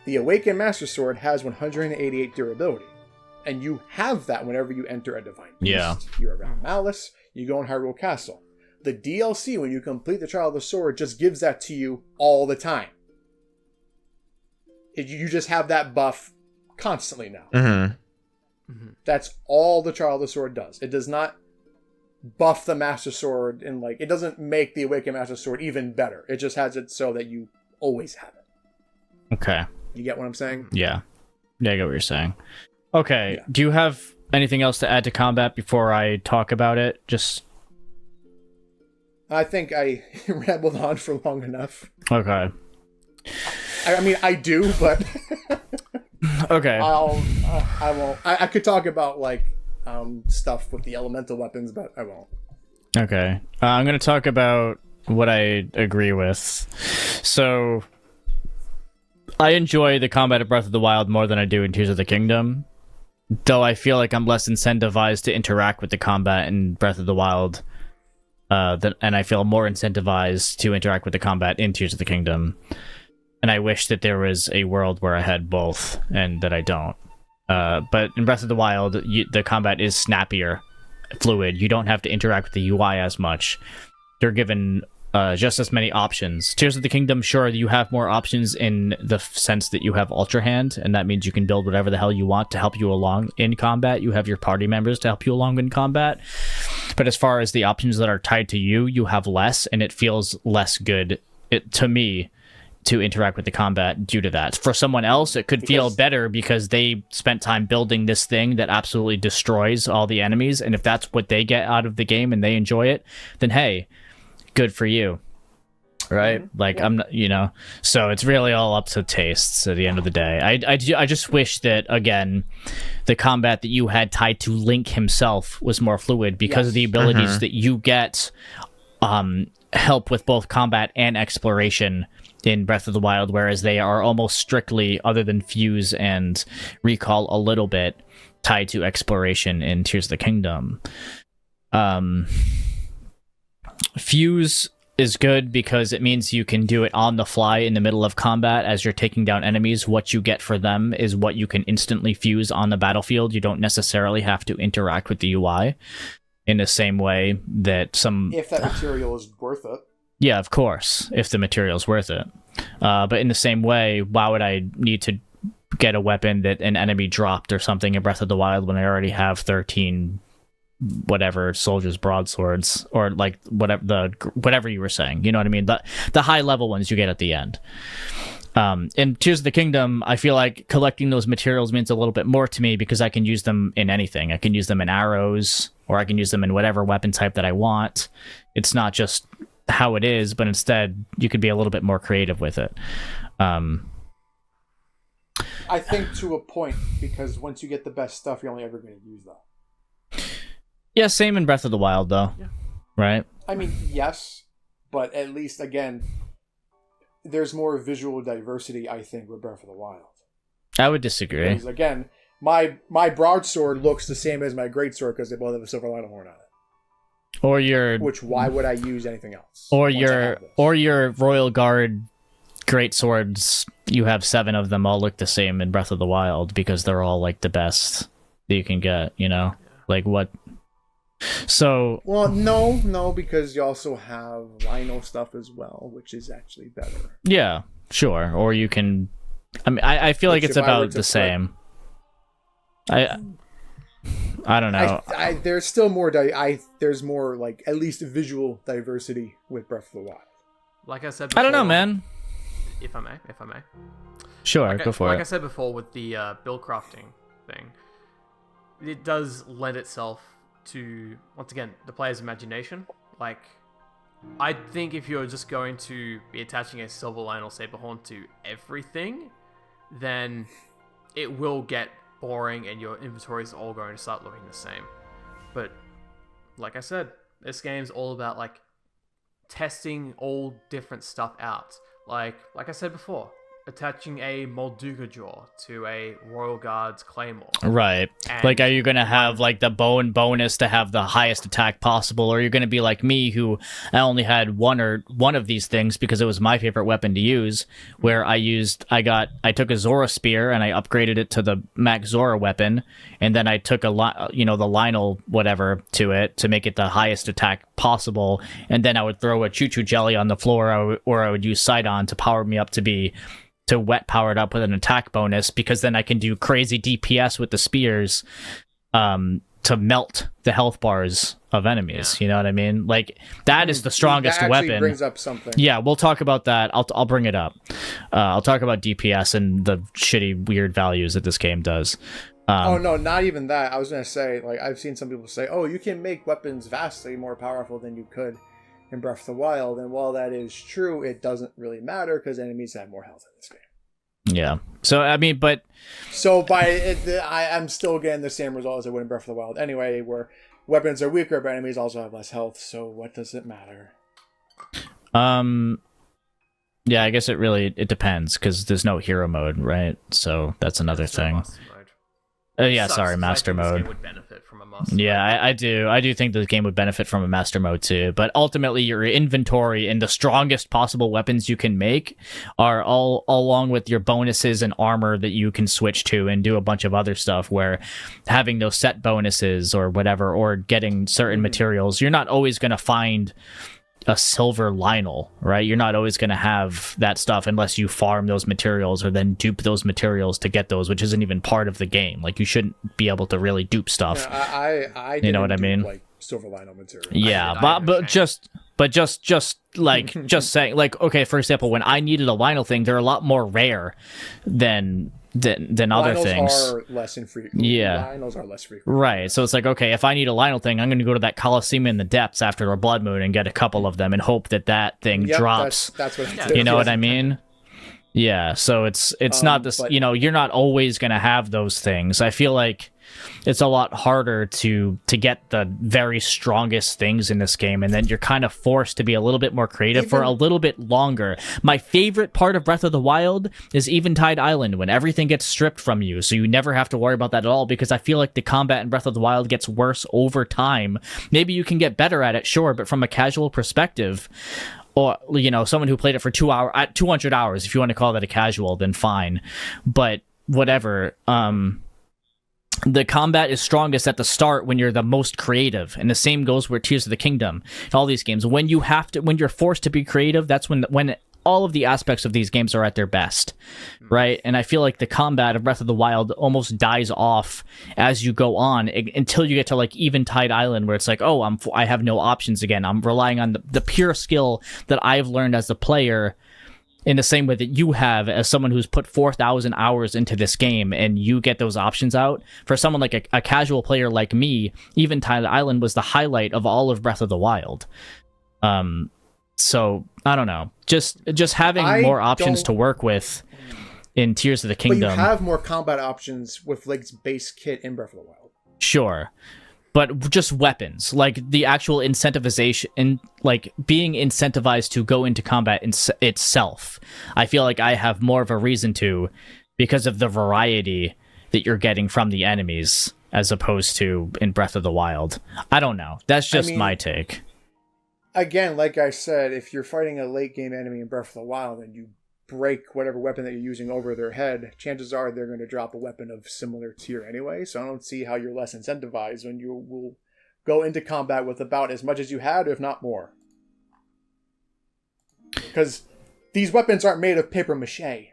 the Awakened Master Sword has 188 durability. And you have that whenever you enter a Divine Beast. Yeah. You're around Malice, you go in Hyrule Castle. The DLC, when you complete the Trial of the Sword, just gives that to you all the time. You just have that buff constantly now. Mm-hmm. That's all the Trial of the Sword does. It does not buff the Master Sword, and it doesn't make the Awakened Master Sword even better. It just has it so that you always have it. Okay. You get what I'm saying? Yeah. Yeah, I get what you're saying. Okay. Yeah. Do you have anything else to add to combat before I talk about it? Just... I think I rambled on for long enough. Okay. I mean, I do, but Okay. I won't. I could talk about stuff with the elemental weapons, but I won't. Okay. I'm going to talk about what I agree with. So, I enjoy the combat of Breath of the Wild more than I do in Tears of the Kingdom, though I feel like I'm less incentivized to interact with the combat in Breath of the Wild, and I feel more incentivized to interact with the combat in Tears of the Kingdom. And I wish that there was a world where I had both, and that I don't. But in Breath of the Wild, the combat is snappier, fluid. You don't have to interact with the UI as much. You're given just as many options. Tears of the Kingdom, sure, you have more options in the sense that you have Ultra Hand, and that means you can build whatever the hell you want to help you along in combat. You have your party members to help you along in combat. But as far as the options that are tied to you, you have less, and it feels less good, to me, to interact with the combat due to that. For someone else, it could feel better because they spent time building this thing that absolutely destroys all the enemies, and if that's what they get out of the game and they enjoy it, then hey, good for you. Right? Mm-hmm. I'm not, so it's really all up to tastes at the end of the day. I just wish that, again, the combat that you had tied to Link himself was more fluid because of the abilities that you get help with both combat and exploration in Breath of the Wild, whereas they are almost strictly, other than Fuse and Recall a little bit, tied to exploration in Tears of the Kingdom. Fuse is good because it means you can do it on the fly in the middle of combat as you're taking down enemies. What you get for them is what you can instantly fuse on the battlefield. You don't necessarily have to interact with the UI in the same way that some... If that material is worth it. Yeah, of course, if the material's worth it. But in the same way, why would I need to get a weapon that an enemy dropped or something in Breath of the Wild when I already have 13 whatever soldiers' broadswords, or whatever you were saying, you know what I mean? The high level ones you get at the end. In Tears of the Kingdom, I feel like collecting those materials means a little bit more to me because I can use them in anything. I can use them in arrows, or I can use them in whatever weapon type that I want. It's not just how it is, but instead you could be a little bit more creative with it. I think to a point, because once you get the best stuff, you're only ever going to use that. Yeah, same in Breath of the Wild, though. Yeah. Right? I mean, yes, but at least, again, there's more visual diversity, I think, with Breath of the Wild. I would disagree. Because, again, my broadsword looks the same as my greatsword because they both have a silver line horn on it. Or your Which, why would I use anything else? or once I your have this? or your Royal Guard great swords, you have 7 of them, all look the same in Breath of the Wild because they're all like the best that you can get, you know? Like what? So Well, no, because you also have Rhino stuff as well, which is actually better. yeah, sure. Or you can I feel like Which it's if I were about to the put- same. I don't know. There's still more. There's more like at least visual diversity with Breath of the Wild. Like I said before, I don't know, man. If I may. Sure, go for like it. I said before with the build crafting thing, it does lend itself to, once again, the player's imagination. Like, I think if you're just going to be attaching a silver line or saber horn to everything, then it will get boring and your inventory is all going to start looking the same. But like I said, this game's all about like testing all different stuff out. Like I said before, attaching a Molduga jaw to a Royal Guard's claymore. Right. And Like, are you going to have, like, the bone bonus to have the highest attack possible? Or are you going to be like me, who I only had one of these things because it was my favorite weapon to use, where I took a Zora spear and I upgraded it to the Max Zora weapon, and then I took the Lionel whatever to it to make it the highest attack possible, and then I would throw a Choo-Choo Jelly on the floor, or I would use Sidon to power me up to wet power it up with an attack bonus, because then I can do crazy DPS with the spears to melt the health bars of enemies. Yeah. You know what I mean? Like, that is the strongest that actually weapon. brings up something. Yeah, we'll talk about that. I'll bring it up. I'll talk about DPS and the shitty weird values that this game does. Oh no, not even that. I was gonna say, like, I've seen some people say, "Oh, you can make weapons vastly more powerful than you could in Breath of the Wild," and while that is true, it doesn't really matter because enemies have more health in this game. Yeah. So I mean, but So I'm still getting the same result as I would in Breath of the Wild anyway, where weapons are weaker, but enemies also have less health. So what does it matter? yeah, I guess it depends, because there's no hero mode, right? So that's another thing. Master mode. Yeah, Sucks, sorry, 'cause master I think this mode. game would benefit from a master Yeah, mode. I do think the game would benefit from a master mode too, but ultimately your inventory and the strongest possible weapons you can make are all along with your bonuses and armor that you can switch to and do a bunch of other stuff, where having those set bonuses or whatever, or getting certain materials, you're not always going to find a silver Lionel, right? You're not always going to have that stuff unless you farm those materials or then dupe those materials to get those, which isn't even part of the game. Like, you shouldn't be able to really dupe stuff. Yeah, I You know what I didn't do, mean? like Silver Lionel material. Yeah, I but understand. just like just saying, like, okay, for example, when I needed a Lionel thing, they're a lot more rare than other Lionels things. are less infrequent. Yeah. Lionels are less frequent. Right. So it's like, okay, if I need a Lionel thing, I'm going to go to that Coliseum in the depths after a blood moon and get a couple of them and hope that thing Yep, drops. That's what I Yeah, did. You know what Yes. I mean? Yeah, so it's not this, but- you're not always going to have those things. I feel like it's a lot harder to get the very strongest things in this game, and then you're kind of forced to be a little bit more creative for a little bit longer. My favorite part of Breath of the Wild is Eventide Island, when everything gets stripped from you, so you never have to worry about that at all, because I feel like the combat in Breath of the Wild gets worse over time. Maybe you can get better at it, sure, but from a casual perspective, or, you know, someone who played it for 200 hours, if you want to call that a casual, then fine. But whatever. The combat is strongest at the start when you're the most creative, and the same goes with Tears of the Kingdom and all these games. When you're forced to be creative, that's when all of the aspects of these games are at their best, right? And I feel like the combat of Breath of the Wild almost dies off as you go on, until you get to like Eventide Island, where it's like, oh, I have no options again. I'm relying on the pure skill that I've learned as a player, in the same way that you have as someone who's put 4,000 hours into this game, and you get those options out. For someone like a casual player like me, Eventide Island was the highlight of all of Breath of the Wild. So I don't know. Just having I more options don't- to work with in Tears of the But you Kingdom. have more combat options with Link's base kit in Breath of the Wild. Sure. But just weapons, like the actual incentivization and like being incentivized to go into combat itself. I feel like I have more of a reason to because of the variety that you're getting from the enemies as opposed to in Breath of the Wild. I don't know. That's just my take. Again, like I said, if you're fighting a late game enemy in Breath of the Wild and you break whatever weapon that you're using over their head, chances are they're going to drop a weapon of similar tier anyway. So I don't see how you're less incentivized when you will go into combat with about as much as you had, if not more. Because these weapons aren't made of paper mache.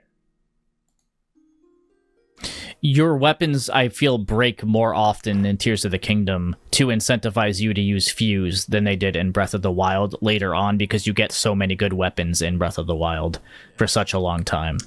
Your weapons, I feel, break more often in Tears of the Kingdom to incentivize you to use Fuse than they did in Breath of the Wild later on because you get so many good weapons in Breath of the Wild for such a long time.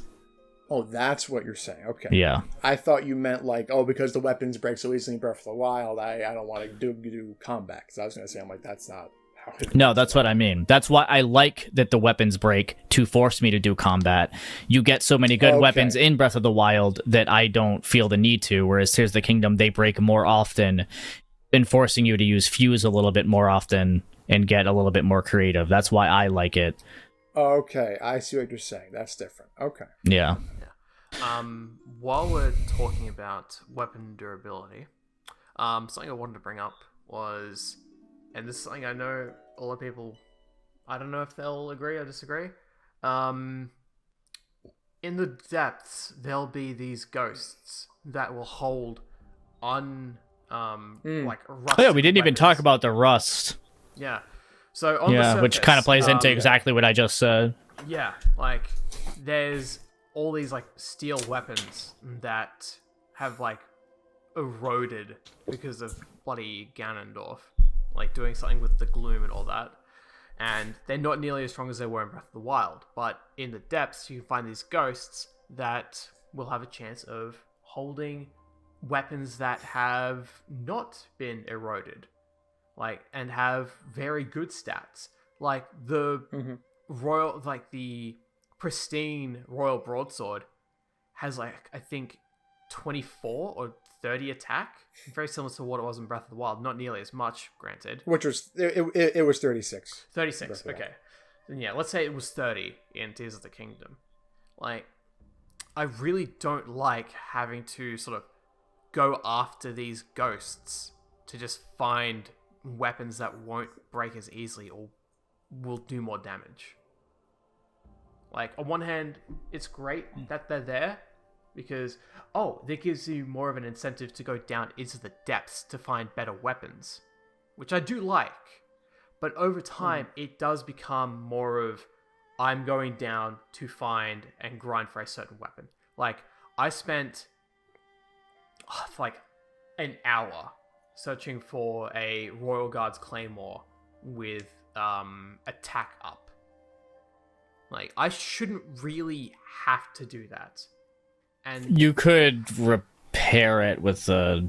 Oh, that's what you're saying. Okay. Yeah. I thought you meant like, oh, because the weapons break so easily in Breath of the Wild, I don't want to do combat. Because I was going to say, I'm like, that's not how it No, that's what I mean. That's why I like that the weapons break to force me to do combat. You get so many good weapons in Breath of the Wild that I don't feel the need to, whereas Tears of the Kingdom, they break more often, enforcing you to use Fuse a little bit more often and get a little bit more creative. That's why I like it. Okay, I see what you're saying. That's different. Okay. Yeah. While we're talking about weapon durability, something I wanted to bring up was, and this is something I know a lot of people, I don't know if they'll agree or disagree. In the depths, there'll be these ghosts that will hold like rust. Oh, yeah, we didn't even weapons. talk about the rust. Yeah. So on the Yeah, surface, which kind of plays into exactly what I just said. Yeah, like there's all these like steel weapons that have like eroded because of bloody Ganondorf, like doing something with the gloom and all that. And they're not nearly as strong as they were in Breath of the Wild, but in the depths you can find these ghosts that will have a chance of holding weapons that have not been eroded, like, and have very good stats, like the royal, like the pristine royal broadsword has like I think 24 or 30 attack, very similar to what it was in Breath of the Wild, not nearly as much, granted. Which was it was 36. 36, okay. Then yeah, let's say it was 30 in Tears of the Kingdom. Like, I really don't like having to sort of go after these ghosts to just find weapons that won't break as easily or will do more damage. Like, on one hand, it's great that they're there because, that gives you more of an incentive to go down into the depths to find better weapons, which I do like. But over time, it does become more of, I'm going down to find and grind for a certain weapon. Like, I spent like an hour searching for a Royal Guard's Claymore with attack up. Like, I shouldn't really have to do that. And You could repair it with the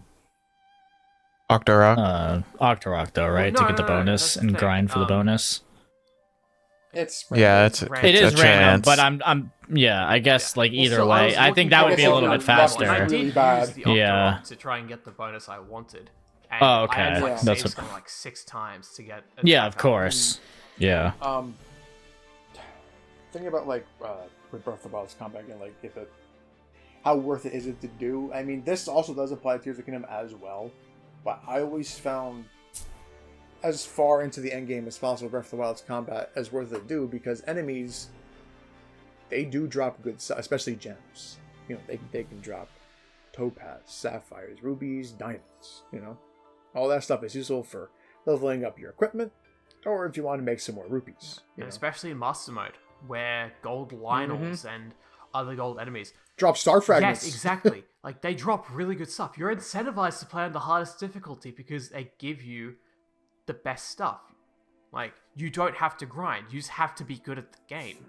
Octorok. Octorok, though, right? Well, to get the bonus that's the and thing. grind for the bonus. It's Yeah, it's random. It is a random, chance. but I'm yeah. I guess like either so I way, was I looking think that for would be a little also bit left faster. I really did bad. use the Octorok Yeah. to try and get the bonus I wanted. And Oh, okay. I had to, like, Yeah. That's save what- something like 6 times to get Yeah, attack of up. course. Yeah. Thinking about like with Breath of the Wild's combat again, like how worth it is it to do? I mean, this also does apply to Tears of the Kingdom as well, but I always found as far into the end game as possible Breath of the Wild's combat as worth it to do because enemies, they do drop good stuff, especially gems. You know, they can drop topaz, sapphires, rubies, diamonds. You know, all that stuff is useful for leveling up your equipment, or if you want to make some more rupees. You And know? especially in Master Mode, where gold Lynels and other gold enemies Drop star fragments. Yes, exactly. Like, they drop really good stuff. You're incentivized to play on the hardest difficulty because they give you the best stuff. Like, you don't have to grind. You just have to be good at the game.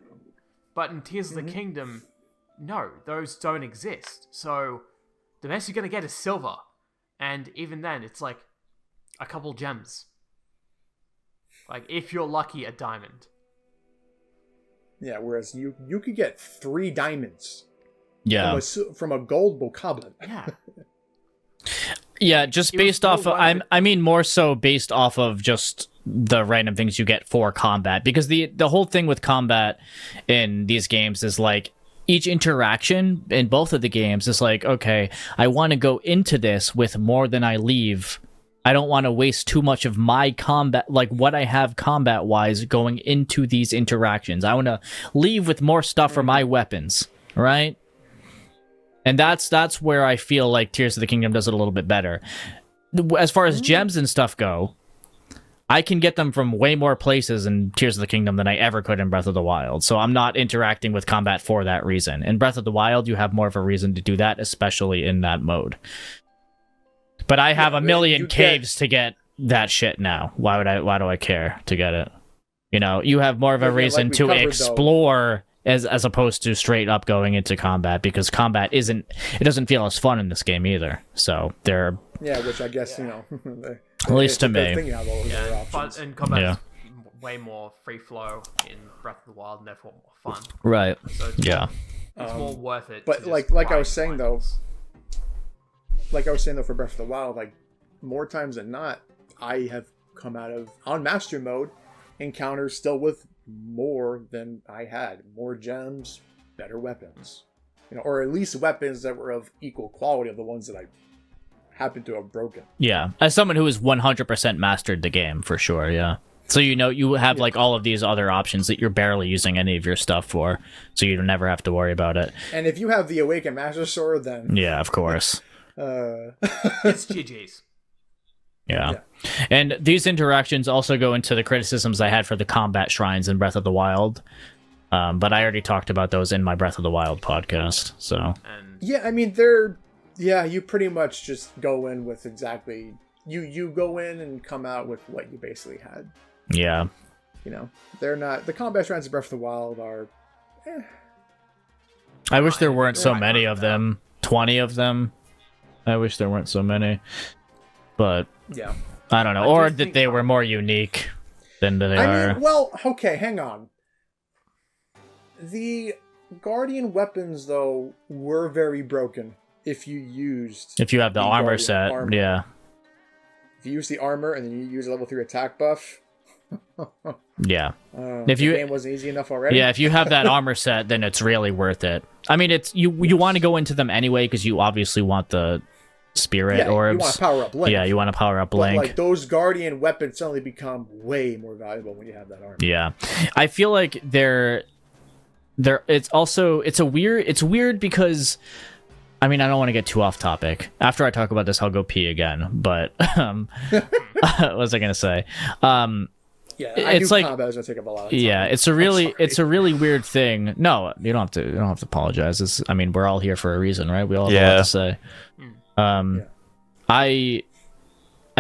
But in Tears of the Kingdom, no, those don't exist. So, the best you're going to get is silver. And even then, it's like a couple gems. Like, if you're lucky, a diamond. Yeah, whereas you could get 3 diamonds Yeah. from a gold bokoblin. Yeah. Yeah, just It was based off more of, worth it. I mean more so based off of just the random things you get for combat, because the whole thing with combat in these games is like each interaction in both of the games is like, okay, I want to go into this with more than I leave. I don't want to waste too much of my combat, like what I have combat wise going into these interactions. I want to leave with more stuff for my weapons, right? And that's where I feel like Tears of the Kingdom does it a little bit better. As far as gems and stuff go, I can get them from way more places in Tears of the Kingdom than I ever could in Breath of the Wild. So I'm not interacting with combat for that reason. In Breath of the Wild, you have more of a reason to do that, especially in that mode. But I have a million caves to get that shit now. Why do I care to get it? You know, you have more of a reason to explore as opposed to straight up going into combat, because combat doesn't feel as fun in this game either. So they're which I guess at least to me. And combat is way more free flow in Breath of the Wild, and therefore more fun. Right. So it's more worth it. But to like just I was saying grind though, items. for Breath of the Wild, like more times than not, I have come out of on master mode encounters still with more than I had, more gems, better weapons, or at least weapons that were of equal quality of the ones that I happened to have broken. Yeah, as someone who has 100% mastered the game for sure. Yeah. So you have like all of these other options that you're barely using any of your stuff for, so you never have to worry about it. And if you have the Awakened Master Sword, then yeah, of course. It's GG's. Yeah. And these interactions also go into the criticisms I had for the combat shrines in Breath of the Wild. But I already talked about those in my Breath of the Wild podcast. So And I mean you pretty much just go in with exactly you go in and come out with what you basically had. yeah. They're not the combat shrines in Breath of the Wild are I wish there weren't so many of them. 20 of them. I wish there weren't so many. But yeah. I don't know. Or that they were more unique than they are. mean, well, okay, hang on. The Guardian weapons, though, were very broken if you have the armor Guardian set. armor. Yeah. If you use the armor and then you use a level 3 attack buff, Yeah. the game wasn't easy enough already. Yeah, if you have that armor set, then it's really worth it. I mean, it's you want to go into them anyway because you obviously want the spirit orbs. You want to power up Link. Yeah, you want to power up But Link. like those Guardian weapons suddenly become way more valuable when you have that armor. Yeah. I feel like it's weird because I mean, I don't want to get too off topic. After I talk about this, I'll go pee again, but what was I going to say? Yeah, it's like combat is gonna take up a lot of time. yeah, it's a really weird thing. No, you don't have to apologize. I mean, we're all here for a reason, right? We all have a lot to say. I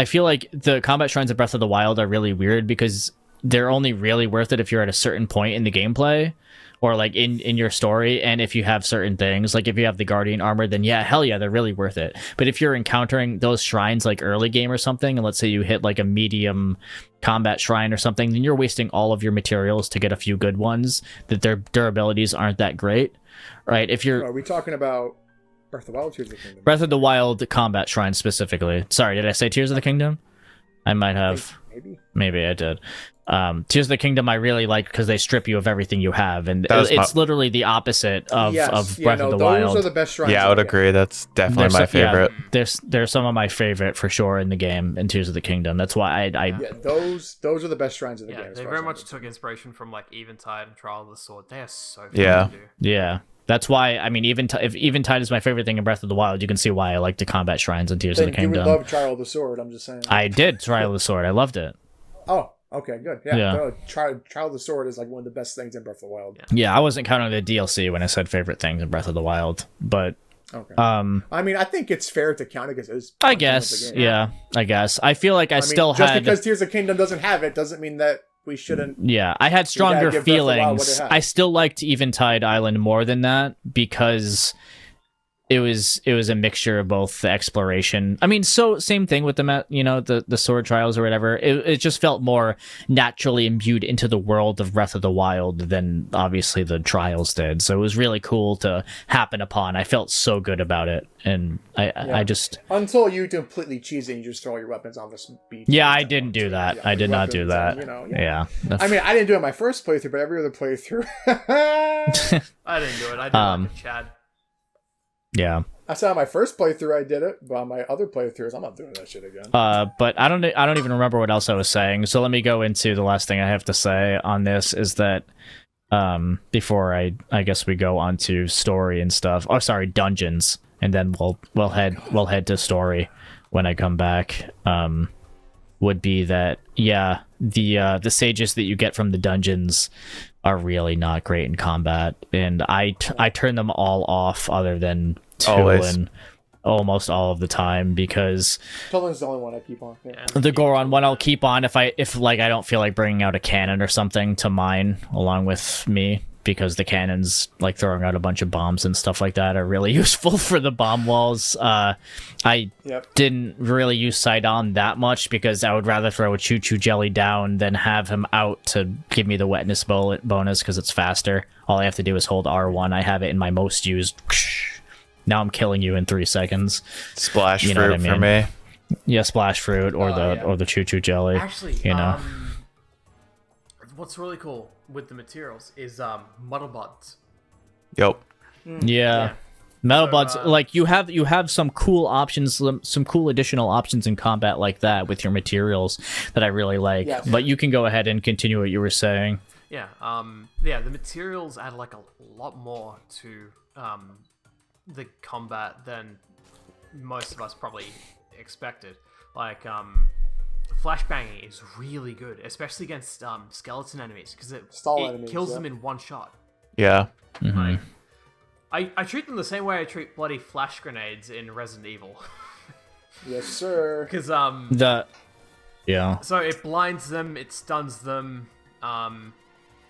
feel like the combat shrines of Breath of the Wild are really weird because they're only really worth it if you're at a certain point in the gameplay or like in your story, and if you have certain things, like if you have the Guardian armor, then yeah, hell yeah, they're really worth it. But if you're encountering those shrines like early game or something, and let's say you hit like a medium combat shrine or something, then you're wasting all of your materials to get a few good ones that their durabilities aren't that great, right? If you're Are we talking about Breath of the Wild, Tears of the Kingdom? Breath of the Wild combat shrine specifically. Sorry, did I say Tears of the Kingdom? I might have. Maybe I did. Tears of the Kingdom I really like because they strip you of everything you have, and it's literally the opposite of Breath of the Wild. Those are the best shrines. Yeah, I would agree. That's definitely my favorite. They're some of my favorite for sure in the game in Tears of the Kingdom. That's why those are the best shrines of the game. They very much took inspiration from like Eventide and Trial of the Sword. They are so fun Yeah. to do. Yeah. That's why, I mean, if Eventide is my favorite thing in Breath of the Wild, you can see why I like the combat shrines in Tears of the Kingdom. You would love Trial of the Sword, I'm just saying. I did Trial of the Sword. I loved it. Oh, okay, good. Yeah. No, Trial of the Sword is like one of the best things in Breath of the Wild. Yeah, I wasn't counting the DLC when I said favorite things in Breath of the Wild, but okay. I mean, I think it's fair to count it because it's. I guess, yeah. I guess I feel like I still just had. Because Tears of the Kingdom doesn't have it doesn't mean that we shouldn't. Yeah, I had stronger give Breath of the Wild what feelings. it has. I still liked Eventide Island more than that because it was a mixture of both the exploration. I mean, so same thing with the sword trials or whatever. It just felt more naturally imbued into the world of Breath of the Wild than obviously the trials did. So it was really cool to happen upon. I felt so good about it, and I just until you completely cheese it and you just throw all your weapons on the beach. Yeah, I didn't do that. Yeah, I did not do that. And, yeah. I mean, I didn't do it my first playthrough, but every other playthrough. I didn't do it. I did like a Chad. Yeah. I said on my first playthrough I did it, but on my other playthroughs I'm not doing that shit again. But I don't even remember what else I was saying. So let me go into the last thing I have to say on this is that before I guess we go on to story and stuff. Oh, sorry, dungeons, and then we'll head to story when I come back. Would be that the sages that you get from the dungeons are really not great in combat, and I turn them all off other than Tulin almost all of the time, because Tulin's the only one I keep on. Yeah. The Goron one I'll keep on if I don't feel like bringing out a cannon or something to mine along with me, because the cannons, like throwing out a bunch of bombs and stuff like that, are really useful for the bomb walls. I didn't really use Sidon that much because I would rather throw a choo-choo jelly down than have him out to give me the wetness bonus because it's faster. All I have to do is hold R1. I have it in my most used. Now I'm killing you in 3 seconds. Splash you know fruit what I mean? for me. Yeah, splash fruit or the choo-choo jelly. Actually, what's really cool with the materials is muddle buds. Yep. Yeah. Metal buds, like you have some cool options, some cool additional options in combat like that with your materials that I really like. Yes. But you can go ahead and continue what you were saying. Yeah. The materials add like a lot more to the combat than most of us probably expected. Like flashbanging is really good, especially against skeleton enemies, because it kills them in one shot. Yeah. Mm-hmm. Like, I treat them the same way I treat bloody flash grenades in Resident Evil. Yes, sir. Because so it blinds them, it stuns them, and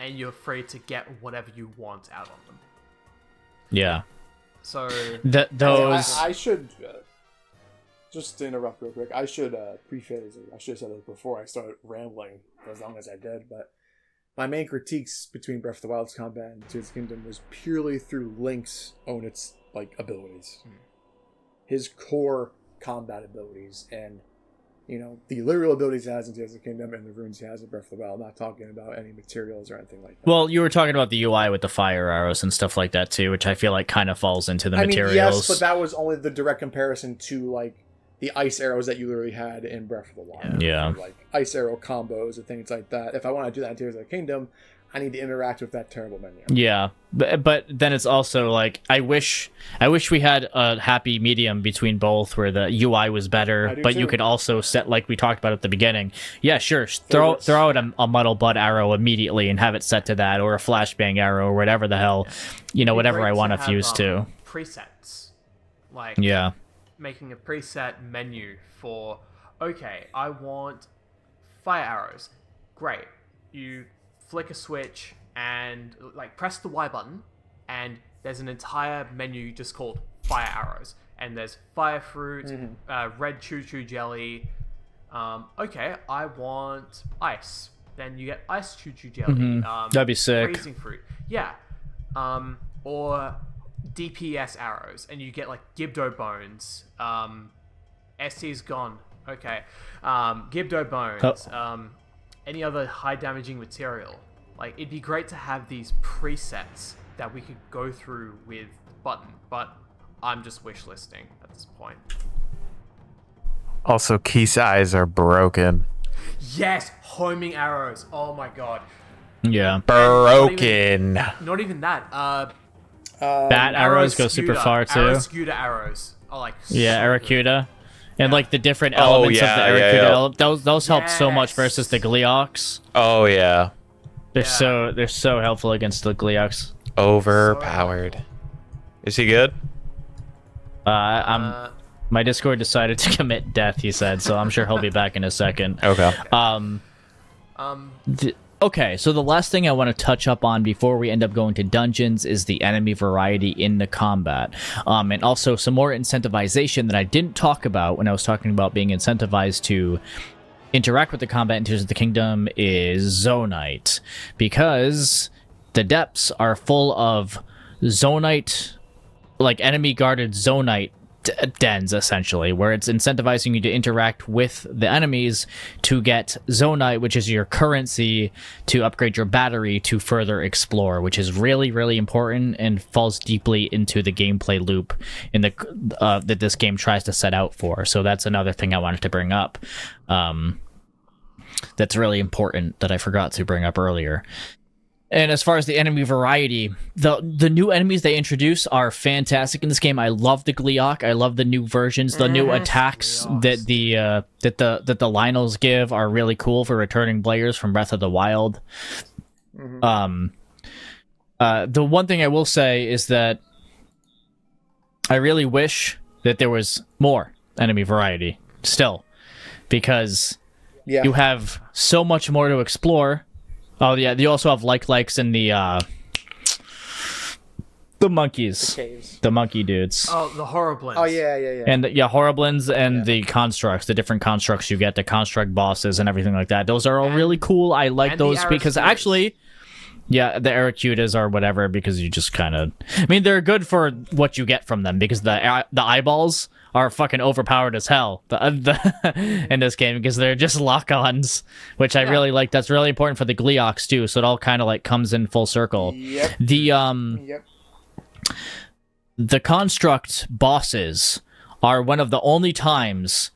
you're free to get whatever you want out of them. Yeah. So those I should just to interrupt real quick. I should preface it. I should have said it before I started rambling as long as I did. But my main critiques between Breath of the Wild's combat and Tears of the Kingdom was purely through Link's own abilities, his core combat abilities, and the literal abilities he has in Tears of the Kingdom and the runes he has in Breath of the Wild. I'm not talking about any materials or anything like that. Well, you were talking about the UI with the fire arrows and stuff like that too, which I feel like kind of falls into the materials. Yes, but that was only the direct comparison to like the ice arrows that you literally had in Breath of the Wild. Yeah. Like ice arrow combos and things like that. If I want to do that in Tears of the Kingdom, I need to interact with that terrible menu. Yeah, but then it's also like I wish we had a happy medium between both, where the UI was better, but you could also set, like we talked about at the beginning. Yeah, sure, throw out a muddle bud arrow immediately and have it set to that, or a flashbang arrow, or whatever the hell, whatever I want to fuse to. Presets, like making a preset menu for. Okay, I want fire arrows. Great, you flick a switch and like press the Y button, and there's an entire menu just called fire arrows, and there's fire fruit, red choo-choo jelly. Okay, I want ice. Then you get ice choo-choo jelly. That'd be sick. Freezing fruit. Yeah. Or DPS arrows, and you get like Gibdo bones. ST's gone. Okay. Gibdo bones. Any other high damaging material. Like, it'd be great to have these presets that we could go through with button, but I'm just wish listing at this point. Also, Keith's eyes are broken. Yes, homing arrows. Oh my god. Yeah. Broken. Not even that. Bat arrows go super far too. Arrowscuda arrows are like Aracuda. And like the different elements of the Aracuda, those help so much versus the Gleox. Oh yeah, they're so helpful against the Gleox. Overpowered. Is he good? My Discord decided to commit death. He said, so I'm sure he'll be back in a second. Okay. Okay, so the last thing I want to touch up on before we end up going to dungeons is the enemy variety in the combat. And also some more incentivization that I didn't talk about when I was talking about being incentivized to interact with the combat in Tears of the Kingdom is Zonite. Because the depths are full of Zonite, like enemy-guarded Zonite dens, essentially, where it's incentivizing you to interact with the enemies to get Zonite, which is your currency to upgrade your battery to further explore, which is really, really important and falls deeply into the gameplay loop in the that this game tries to set out for. So that's another thing I wanted to bring up. That's really important that I forgot to bring up earlier. And as far as the enemy variety, the new enemies they introduce are fantastic in this game. I love the Gleeok. I love the new versions. The new attacks that the Lynels give are really cool for returning players from Breath of the Wild. The one thing I will say is that I really wish that there was more enemy variety still, because you have so much more to explore. Oh yeah, you also have likes and the monkeys, the monkey dudes. Oh, the Horriblins. Oh yeah. And Horriblins and the constructs, the different constructs you get, the construct bosses and everything like that. Those are all really cool. I like those because actually, the Aracudas or whatever, because you just kind of, I mean, they're good for what you get from them because the eyeballs are fucking overpowered as hell in this game because they're just lock-ons, which I really like. That's really important for the Gleeoks too, so it all kind of like comes in full circle. Yep. The construct bosses are one of the only times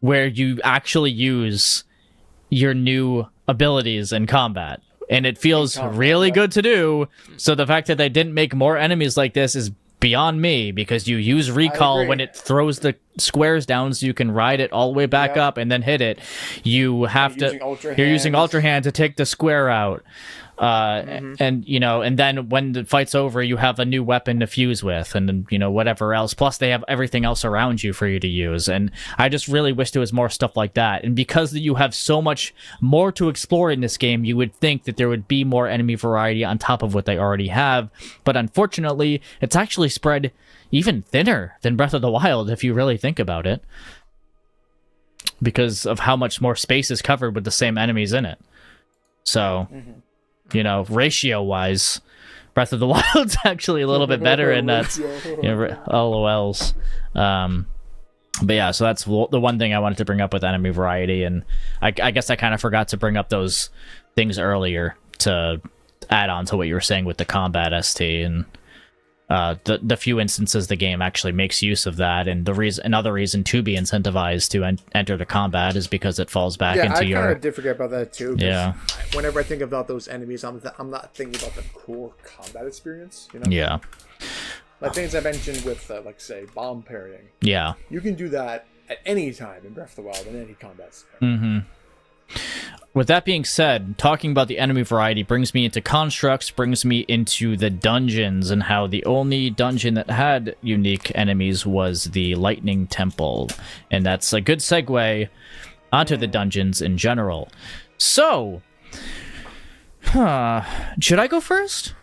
where you actually use your new abilities in combat, and it feels really good to do. So the fact that they didn't make more enemies like this is beyond me, because you use recall when it throws the squares down so you can ride it all the way back up and then hit it. You're using Ultra Hand to take the square out. And then when the fight's over, you have a new weapon to fuse with, and whatever else. Plus, they have everything else around you for you to use. And I just really wish there was more stuff like that. And because you have so much more to explore in this game, you would think that there would be more enemy variety on top of what they already have. But unfortunately, it's actually spread even thinner than Breath of the Wild if you really think about it, because of how much more space is covered with the same enemies in it. So. Ratio-wise, Breath of the Wild's actually a little bit better, and that's LOLs. But yeah, so that's the one thing I wanted to bring up with enemy variety, and I guess I kind of forgot to bring up those things earlier to add on to what you were saying with the combat ST, and the few instances the game actually makes use of that, and another reason to be incentivized to enter the combat is because it falls back into your. Yeah, I kind of did forget about that too. Yeah. Whenever I think about those enemies, I'm not thinking about the core combat experience. Yeah. Like things I mentioned with, like say, bomb parrying. Yeah. You can do that at any time in Breath of the Wild in any combat scenario. With that being said, talking about the enemy variety brings me into constructs, brings me into the dungeons, and how the only dungeon that had unique enemies was the Lightning Temple. And that's a good segue onto the dungeons in general. So, should I go first?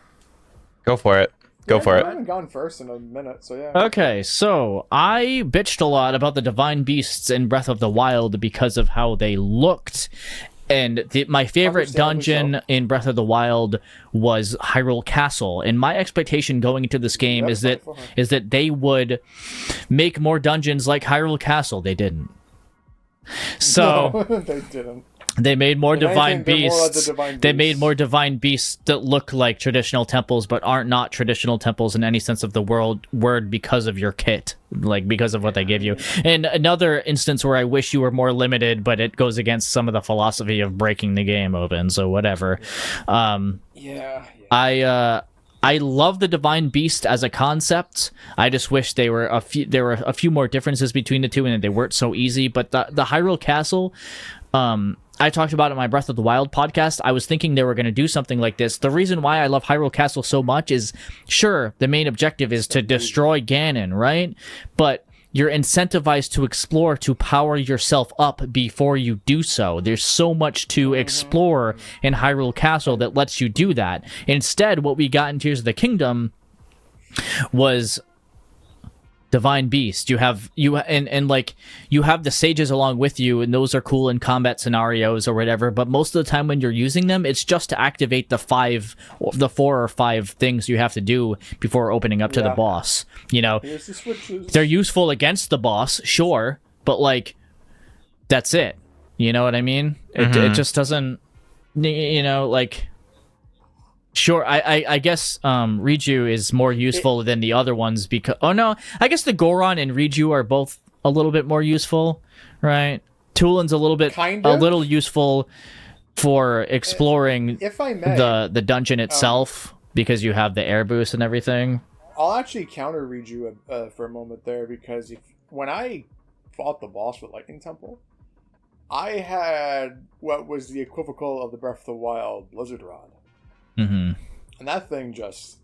Go for it. Go for it. I haven't gone first in a minute, so yeah. Okay, so I bitched a lot about the Divine Beasts in Breath of the Wild because of how they looked. And my favorite dungeon in Breath of the Wild was Hyrule Castle. And my expectation going into this game is that they would make more dungeons like Hyrule Castle. They didn't. So no, they didn't. They made more divine beasts. They made more divine beasts that look like traditional temples, but aren't not traditional temples in any sense of the word because of your kit, like because of what they give you. And another instance where I wish you were more limited, but it goes against some of the philosophy of breaking the game open. So whatever. I love the Divine Beast as a concept. I just wish there were a few more differences between the two, and they weren't so easy. But the Hyrule Castle, I talked about it in my Breath of the Wild podcast. I was thinking they were going to do something like this. The reason why I love Hyrule Castle so much is, sure, the main objective is to destroy Ganon, right? But you're incentivized to explore to power yourself up before you do so. There's so much to explore in Hyrule Castle that lets you do that. Instead, what we got in Tears of the Kingdom was Divine Beast. You have the sages along with you, and those are cool in combat scenarios or whatever, but most of the time when you're using them, it's just to activate the 4 or 5 things you have to do before opening up to the boss. You know, Here's the switches. they're useful against the boss, sure, but like that's it. You know what I mean? It just doesn't, you know, like, sure, I guess Riju is more useful than the other ones because... Oh, no. I guess the Goron and Riju are both a little bit more useful, right? Tulin's a little bit... Kind a of. little useful for exploring If I may, the dungeon itself because you have the air boost and everything. I'll actually counter read you for a moment there, because when I fought the boss with Lightning Temple, I had what was the equivocal of the Breath of the Wild Blizzard Rod. Mm-hmm. And that thing just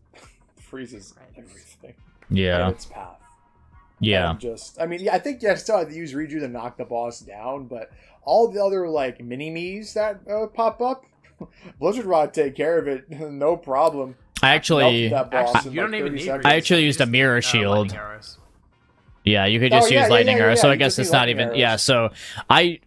freezes everything Yeah. in its path. Yeah. And I think you still have to use Riju to knock the boss down, but all the other like mini-me's that pop up, Blizzard Rod take care of it, no problem. I actually... Melted that boss in you don't like even 30 need. seconds. I actually used a mirror lightning shield. arrows. Yeah, you could just use lightning arrows, so I you guess just it's need not lightning even... arrows. Yeah, so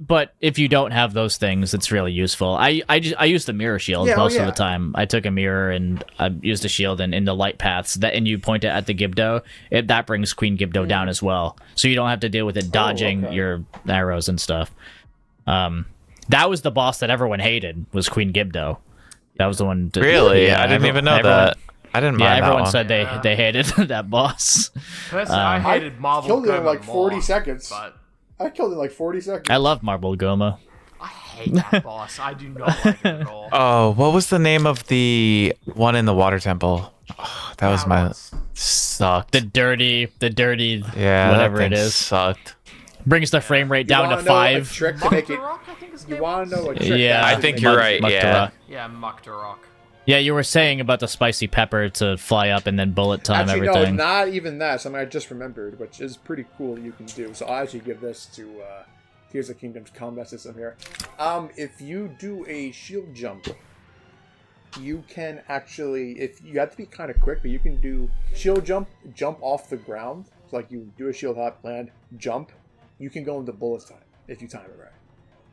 but if you don't have those things, it's really useful. I use the mirror shield most of the time. I took a mirror and I used a shield, and in the light paths, and you point it at the Gibdo, that brings Queen Gibdo down as well. So you don't have to deal with it dodging your arrows and stuff. That was the boss that everyone hated, was Queen Gibdo. That was the one... Really? Yeah, I didn't even know that. I didn't mind that everyone one. said they hated that boss. Personally, I hated Marvel killed it in Goma like 40 more, seconds. But I killed it in like 40 seconds. I love Marble Goma. I hate that boss. I do not like it at all. Oh, what was the name of the one in the water temple? Oh, that was my... Sucked. The dirty, Yeah, whatever that it thing is. Sucked. Brings the frame rate down to wanna know a 5. trick to make it. Muktarok, I think his You name want to know a was? trick? Yeah, I think you're right, yeah. Yeah, Muktarok. Yeah, you were saying about the spicy pepper to fly up and then bullet time Actually, everything. no, not even that. Something I just remembered, which is pretty cool you can do. So I'll actually give this to Tears of the Kingdom's combat system here. If you do a shield jump, you can actually, if you have to be kind of quick, but you can do shield jump off the ground. So like you do a shield hop, land, jump. You can go into bullet time if you time it right.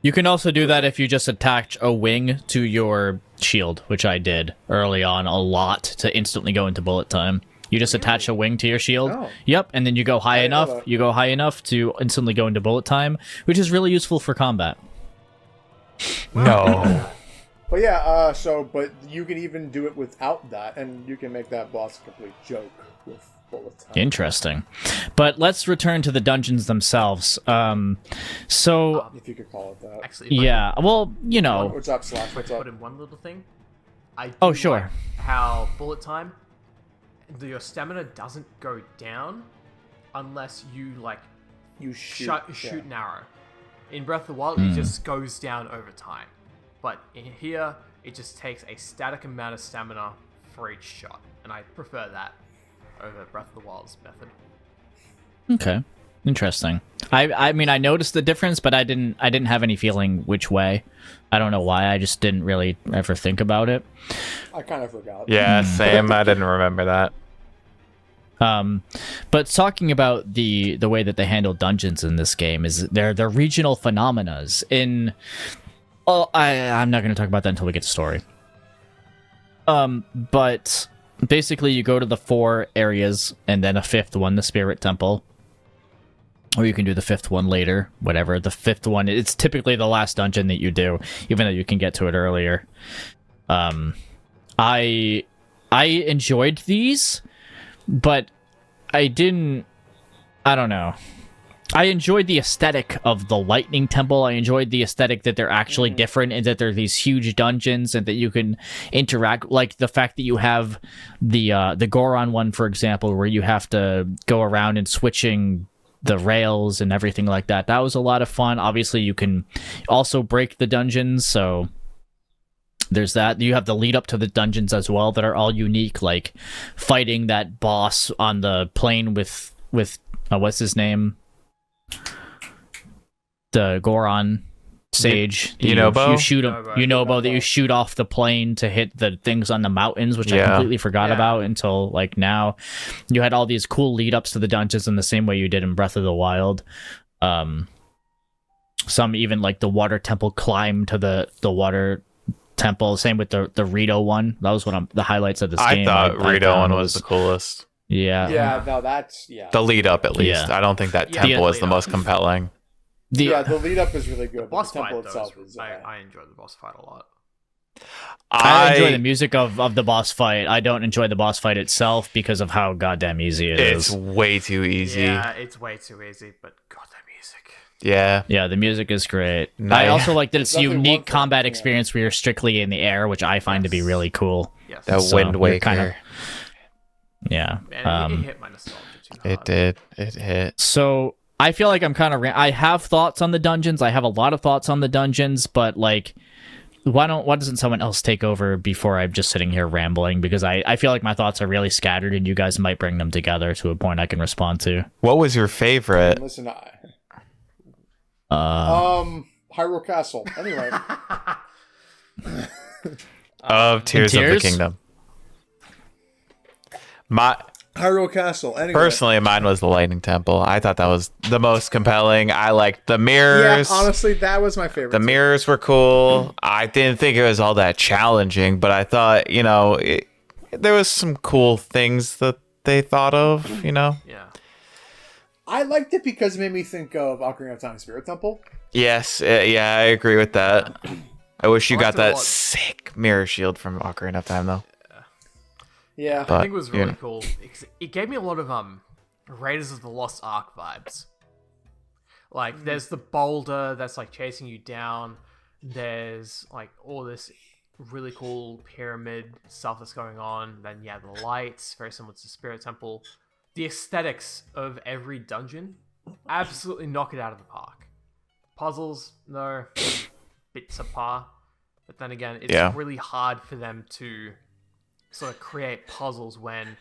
You can also do that if you just attach a wing to your shield, which I did early on a lot to instantly go into bullet time. You just attach a wing to your shield. Oh. Yep, and then you go high didn't know enough. that. You go high enough to instantly go into bullet time, which is really useful for combat. No. But yeah, but you can even do it without that, and you can make that boss a complete joke with bullet time. Interesting. But let's return to the dungeons themselves. So, If you could call it that. Actually, if I yeah, well, you know, What's up, Slash? What's could up? put in one little thing. I do Oh, sure. like how bullet time, your stamina doesn't go down unless you You shoot. shoot an arrow. In Breath of the Wild, it just goes down over time. But in here, it just takes a static amount of stamina for each shot. And I prefer that over Breath of the Wild's method. okay, interesting. I mean, I noticed the difference, but I didn't have any feeling which way. I don't know why. I just didn't really ever think about it. I kind of forgot. Yeah, same. I didn't remember that. But talking about the way that they handle dungeons in this game is they're regional phenomenas. I'm not going to talk about that until we get to story. But basically, you go to the 4 areas and then a 5th one, the Spirit Temple. Or you can do the 5th one later, whatever. The 5th one, it's typically the last dungeon that you do, even though you can get to it earlier. I enjoyed these, but I don't know. I enjoyed the aesthetic of the Lightning Temple. I enjoyed the aesthetic that they're actually different and that they're these huge dungeons and that you can interact. Like the fact that you have the Goron one, for example, where you have to go around and switching the rails and everything like that. That was a lot of fun. Obviously, you can also break the dungeons, so there's that. You have the lead up to the dungeons as well that are all unique, like fighting that boss on the plane with what's his name? Goron sage. Yunobo? You shoot him. Yunobo that you shoot off the plane to hit the things on the mountains, which I completely forgot about until like now. You had all these cool lead ups to the dungeons in the same way you did in Breath of the Wild. Some even like the water temple climb to the water temple. Same with the Rito one. That was the highlights of this game. I thought Rito one was the coolest. Yeah, no, that's the lead up at least. I don't think that temple is the most compelling. The lead up is really good. The boss the temple fight itself though, is. I enjoyed the boss fight a lot. I enjoy the music of the boss fight. I don't enjoy the boss fight itself because of how goddamn easy it is. It's way too easy. Yeah, it's way too easy, but goddamn music. Yeah, the music is great. Nice. I also like that it's a unique thing, combat experience where you're strictly in the air, which I find to be really cool. Yes. that So, Wind you're Waker. kinda- Yeah. Man, it hit my nostalgia too hard. It did. It hit. So I feel like I'm kind of. I have thoughts on the dungeons. I have a lot of thoughts on the dungeons, but like, why doesn't someone else take over before I'm just sitting here rambling? Because I feel like my thoughts are really scattered, and you guys might bring them together to a point I can respond to. What was your favorite? Listen, Hyrule Castle. Anyway, Of Tears of the Tears? Kingdom. Hyrule Castle. Anyway, Personally, mine was the Lightning Temple. I thought that was the most compelling. I liked the yeah, mirrors. honestly, that was my favorite. The mirrors were cool. I didn't think it was all that challenging, but I thought, there was some cool things that they thought of, Yeah. I liked it because it made me think of Ocarina of Time Spirit Temple. Yes, yeah, I agree with that. I wish you I got liked it a that lot. sick mirror shield from Ocarina of Time, though. Yeah, But, I think it was really cool. It gave me a lot of Raiders of the Lost Ark vibes. Like, there's the boulder that's like chasing you down. There's like all this really cool pyramid stuff that's going on. Then the lights, very similar to Spirit Temple. The aesthetics of every dungeon, absolutely knock it out of the park. Puzzles, no, bits apart. But then again, it's really hard for them to sort of create puzzles when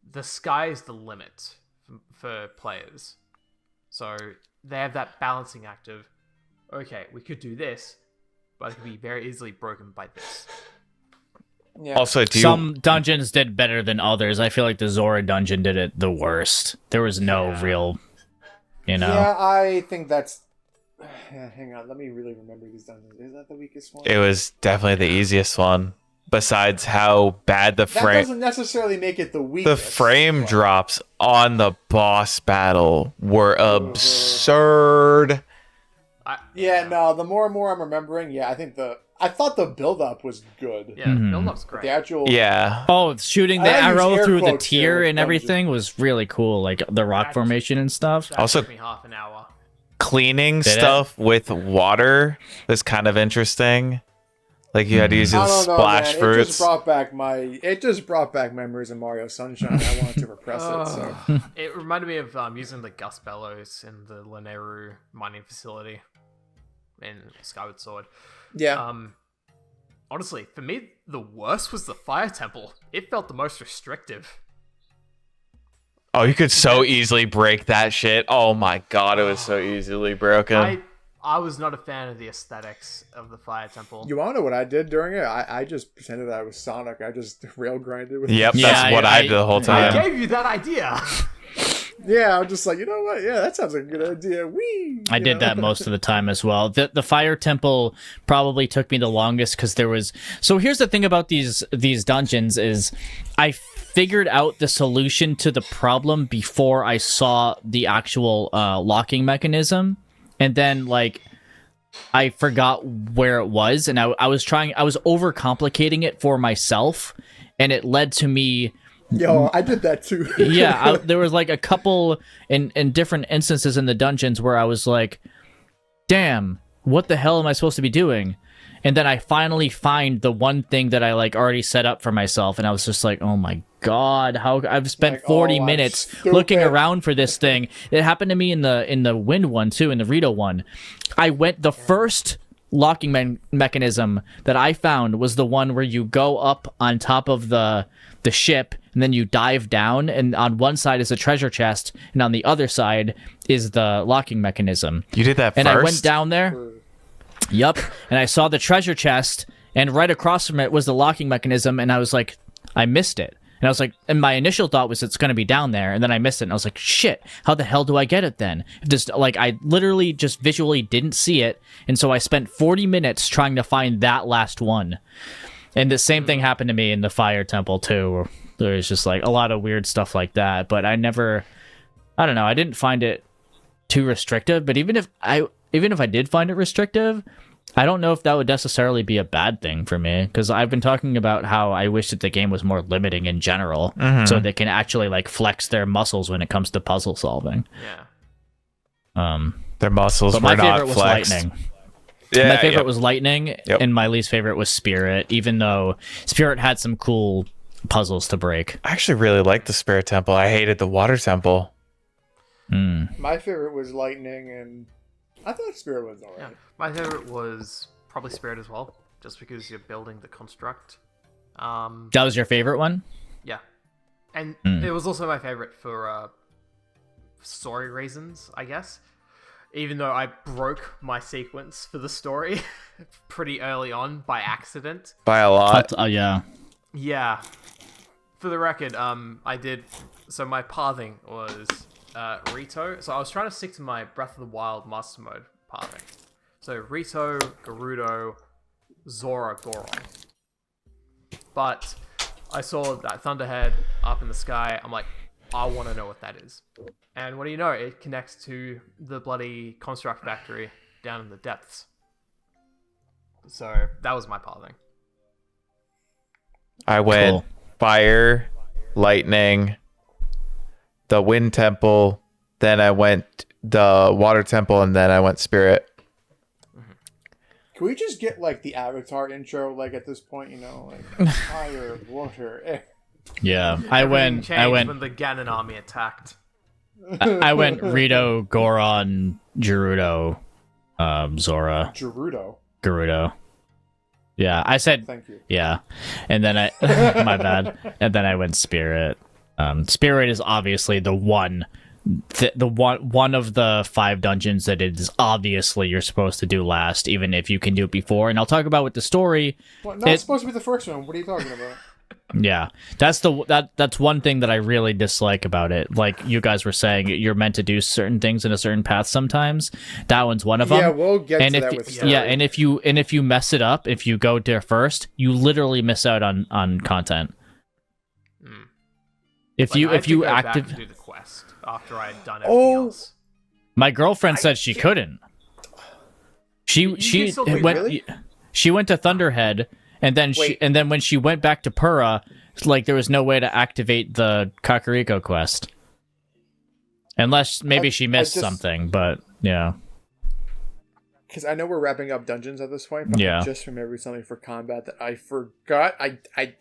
the sky is the limit for players. So they have that balancing act of, okay, we could do this, but it could be very easily broken by this. yeah. Also, Some dungeons did better than others. I feel like the Zora dungeon did it the worst. There was no real, Yeah, I think that's. Hang on, let me really remember these dungeons. Is that the weakest one? it was definitely the easiest one. Besides how bad the That frame, doesn't necessarily make it the weakest. the frame drops on the boss battle were absurd. Yeah, no. The more and more I'm remembering, I thought the build up was good. Yeah, build-up's great. The actual. Yeah, Oh, shooting the I use arrow air through the quotes here tier with and dungeons. everything was really cool. Like the rock That- formation and stuff. That Also- took me half an hour. cleaning it? stuff with water was kind of interesting. Like you had to use I the don't know, splash man. fruits. It just brought back memories of Mario Sunshine. I wanted to repress it. So It reminded me of using the Gus Bellows in the Lineru mining facility in Skyward Sword. yeah, Honestly, for me, the worst was the Fire Temple. It felt the most restrictive. Oh, you could so easily break that shit. Oh my god, it was so easily broken. I was not a fan of the aesthetics of the Fire Temple. you want to know what I did during it? I just pretended I was Sonic. I just rail grinded with. Yep, Yeah, that's what I did the whole I time. gave you that idea. Yeah, I'm just like, you know what? Yeah, that sounds like a good idea. Wee. I did that most of the time as well. The fire temple probably took me the longest because there was. So here's the thing about these dungeons is, I figured out the solution to the problem before I saw the actual locking mechanism, and then like I forgot where it was, and I was overcomplicating it for myself, and it led to me. Yo, I did that too. Yeah, there was like a couple in different instances in the dungeons where I was like, damn, what the hell am I supposed to be doing? And then I finally find the one thing that I like already set up for myself, and I was just like, oh my god, how I've spent Like, 40 I'm minutes stupid. looking around for this thing. It happened to me in the wind one too, in the Rito one. I went the first locking mechanism that I found was the one where you go up on top of the ship and then you dive down, and on one side is a treasure chest, and on the other side is the locking mechanism. You did that and first? I went down there. Yep. And I saw the treasure chest, and right across from it was the locking mechanism, and I was like, I missed it. And I was like, and my initial thought was it's going to be down there, and then I missed it, and I was like, shit, how the hell do I get it then? Just like, I literally just visually didn't see it, and so I spent 40 minutes trying to find that last one. And the same thing happened to me in the Fire Temple too. There's just like a lot of weird stuff like that, but I don't know, I didn't find it too restrictive, but even if I did find it restrictive, I don't know if that would necessarily be a bad thing for me, because I've been talking about how I wish that the game was more limiting in general, so they can actually like flex their muscles when it comes to puzzle solving. Yeah. Their muscles But were my not favorite was flexed. Lightning. Yeah, My favorite was Lightning, Yep. and my least favorite was Spirit, even though Spirit had some cool puzzles to break. I actually really liked the Spirit Temple. I hated the Water Temple. My favorite was Lightning, and I thought Spirit was alright. Yeah. My favorite was probably Spirit as well, just because you're building the construct. That was your favorite one? Yeah. And it was also my favorite for story reasons, I guess. Even though I broke my sequence for the story pretty early on by accident. By a lot. Yeah. Yeah. For the record, I did... So my pathing was Rito. So I was trying to stick to my Breath of the Wild Master Mode pathing. So Rito, Gerudo, Zora, Goron. But I saw that Thunderhead up in the sky. I'm like, I want to know what that is. And what do you know? It connects to the bloody construct factory down in the depths. So that was my pathing. I went Cool. Fire, Lightning, the Wind Temple, then I went the Water Temple, and then I went Spirit. Can we just get like the Avatar intro, like at this point, you know, like fire, water, air? Yeah. I Everything went changed when the Ganon army attacked. I went Rito, Goron, Gerudo, Zora, Gerudo. Yeah, I said Thank you. yeah, and then I my bad, and then I went Spirit. Spirit is obviously the one of the 5 dungeons that is obviously you're supposed to do last, even if you can do it before. And I'll talk about with the story. Well, no, it's supposed to be the first one. What are you talking about? Yeah, that's one thing that I really dislike about it. Like you guys were saying, you're meant to do certain things in a certain path sometimes. That one's one of them. Yeah, we'll get and to if that you- with story. yeah, and if you mess it up, if you go there first, you literally miss out on content. If Like, I you had if to you go back active, and do the quest after I had done everything Oh. else. my girlfriend said she couldn't. She can still do- went really? she went to Thunderhead, and then Wait. when she went back to Pura, like there was no way to activate the Kakariko quest. Unless maybe she missed just- something, but yeah. Because I know we're wrapping up dungeons at this point, but Yeah. I just remembered something for combat that I forgot. I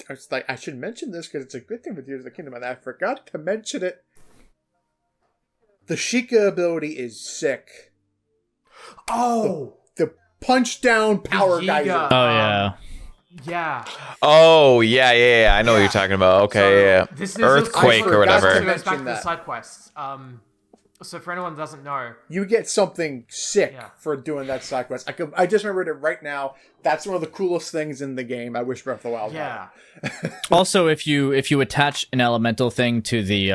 was like, I should mention this because it's a good thing with Tears of the Kingdom, and I forgot to mention it. The Sheikah ability is sick. Oh! The punch down power Yiga. geyser. Oh yeah. Yeah. Oh, yeah. I know what Yeah. you're talking about. Okay, So, yeah. this is Earthquake I or forgot whatever. to It goes back to mention the that. side quests. So for anyone that doesn't know, You get something sick Yeah. for doing that side quest. I just remembered it right now. That's one of the coolest things in the game. I wish Breath of the Wild had. yeah. Also, if you attach an elemental thing to the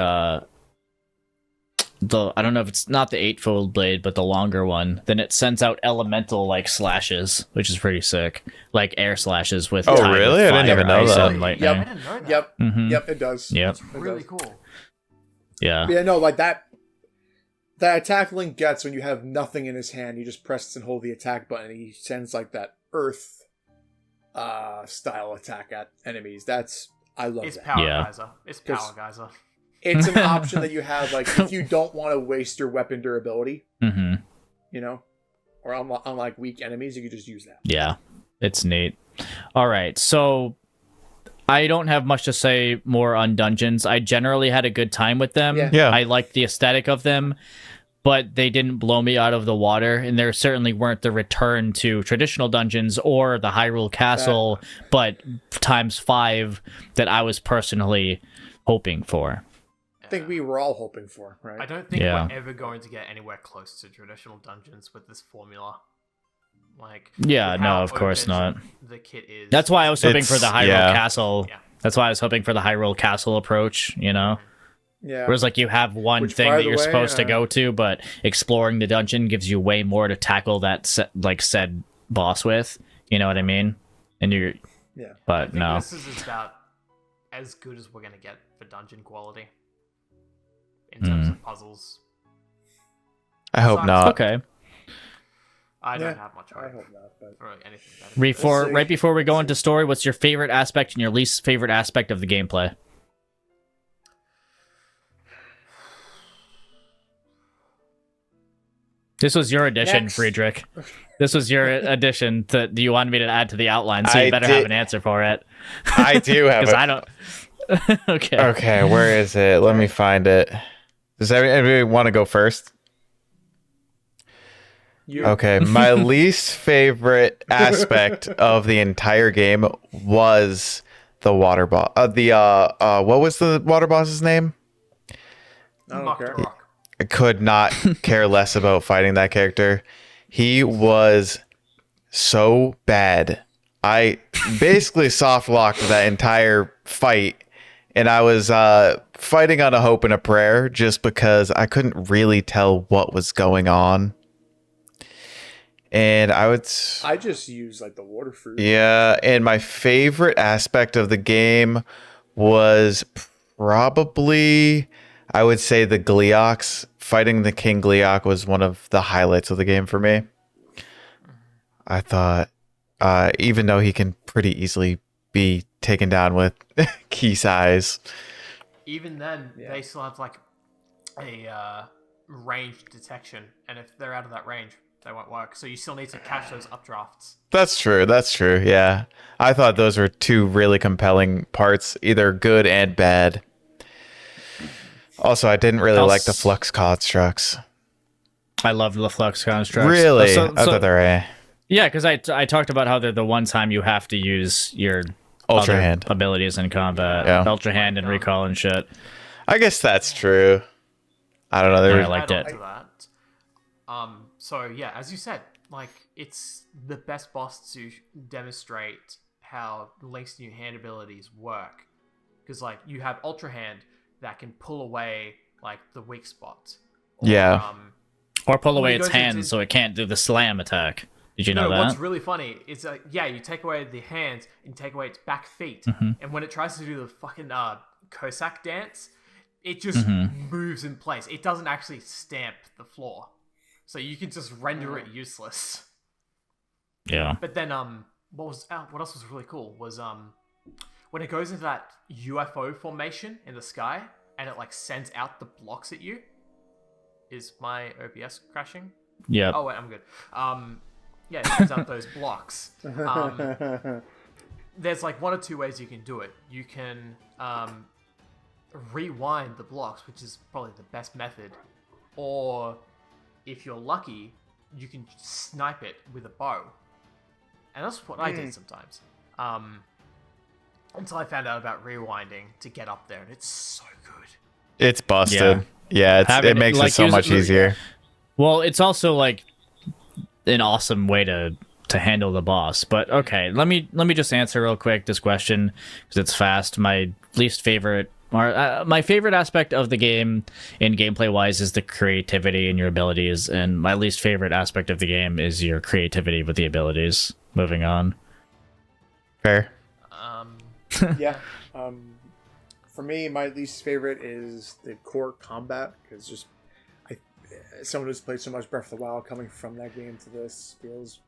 I don't know if it's not the 8-fold blade, but the longer one, then it sends out elemental like slashes, which is pretty sick, like air slashes with. Oh, tied with really? I didn't fire, even know ice, that. and lightning. Yep. I didn't know that. Yep. Mhm. Yep, it does. Yep. It Really does. cool. Yeah. Yeah, no, like that attack Link gets when you have nothing in his hand, you just press and hold the attack button and he sends like that earth style attack at enemies. I love It's that. power Yeah. geyser. It's power 'Cause- geyser. It's an option that you have, like if you don't want to waste your weapon durability, Mm-hmm. you know, or on like weak enemies, you could just use that. Yeah. It's neat. All right, so I don't have much to say more on dungeons. I generally had a good time with them. Yeah. I liked the aesthetic of them, but they didn't blow me out of the water, and there certainly weren't the return to traditional dungeons or the Hyrule Castle, but times 5 that I was personally hoping for. I think we were all hoping for, right? I don't think Yeah. we're ever going to get anywhere close to traditional dungeons with this formula. Like, Yeah, with no, how of course open not. The kit is. That's why I was hoping for the Hyrule yeah. Castle. Yeah. That's why I was hoping for the Hyrule Castle approach, you know? Yeah. Whereas, like, you have one Which, thing by that the you're way, supposed to go to, but exploring the dungeon gives you way more to tackle that, said boss with. You know what I mean? And you're... Yeah. I But think no. this is about as good as we're going to get for dungeon quality in terms of puzzles. I hope Sucks. not. Okay. I don't Yeah, have much I hope hope not. But for anything better. We'll see. Right before we go into story, what's your favorite aspect and your least favorite aspect of the gameplay? This was your addition, Next. Friedrich. This was your addition that you wanted me to add to the outline, so you I better did- have an answer for it. I do have Because it. I don't. Okay. Okay, where is it? Let me find it. Does anybody want to go first? you, Okay, my least favorite aspect of the entire game was the water boss. What was the water boss's name? I don't Mock care. the Rock. I could not care less about fighting that character. He was so bad. I basically soft locked that entire fight, and I was fighting on a hope and a prayer just because I couldn't really tell what was going on. And I just use like the water fruit. yeah, and my favorite aspect of the game was probably, I would say, the Gleeoks. Fighting the King Gleeok was one of the highlights of the game for me. I thought, even though he can pretty easily be taken down with key size. Even then, Yeah. they still have like a range detection, and if they're out of that range, they won't work. So you still need to catch those updrafts. That's true. That's true. Yeah. I thought those were two really compelling parts, either good and bad. Also, I didn't really like the flux constructs. I love the flux constructs. Really? So- I thought they were Yeah, because I talked about how they're the one time you have to use your Ultra other Hand. abilities in combat. Yeah. Ultra Hand and recall and shit. I guess that's true. I don't know. They Yeah, were, I liked Add on it. to that. So yeah, as you said, like it's the best boss to demonstrate how Link's new hand abilities work, because like you have Ultra Hand that can pull away like the weak spot. Or, Yeah. Or pull away When it its goes into- hands so it can't do the slam attack. Did you know No, what's that? really funny is yeah, you take away the hands and take away its back feet, Mm-hmm. and when it tries to do the fucking Cossack dance, it just Mm-hmm. moves in place. It doesn't actually stamp the floor, so you can just render it useless. Yeah. But then what else was really cool was when it goes into that UFO formation in the sky and it like sends out the blocks at you. Is my OBS crashing? Yeah. Oh wait, I'm good. Yeah, it sends out those blocks. There's like one or two ways you can do it. You can rewind the blocks, which is probably the best method, or if you're lucky, you can snipe it with a bow. And that's what I did sometimes. Until I found out about rewinding to get up there, and it's so good. it's busted. Yeah, Having it makes like, it so use much easier. Well, it's also like an awesome way to handle the boss. But okay, let me just answer real quick this question because it's fast. My least favorite, or my favorite aspect of the game in gameplay wise is the creativity and your abilities, and my least favorite aspect of the game is your creativity with the abilities. Moving on. Fair. Yeah. For me, my least favorite is the core combat because just someone who's played so much Breath of the Wild, coming from that game to this feels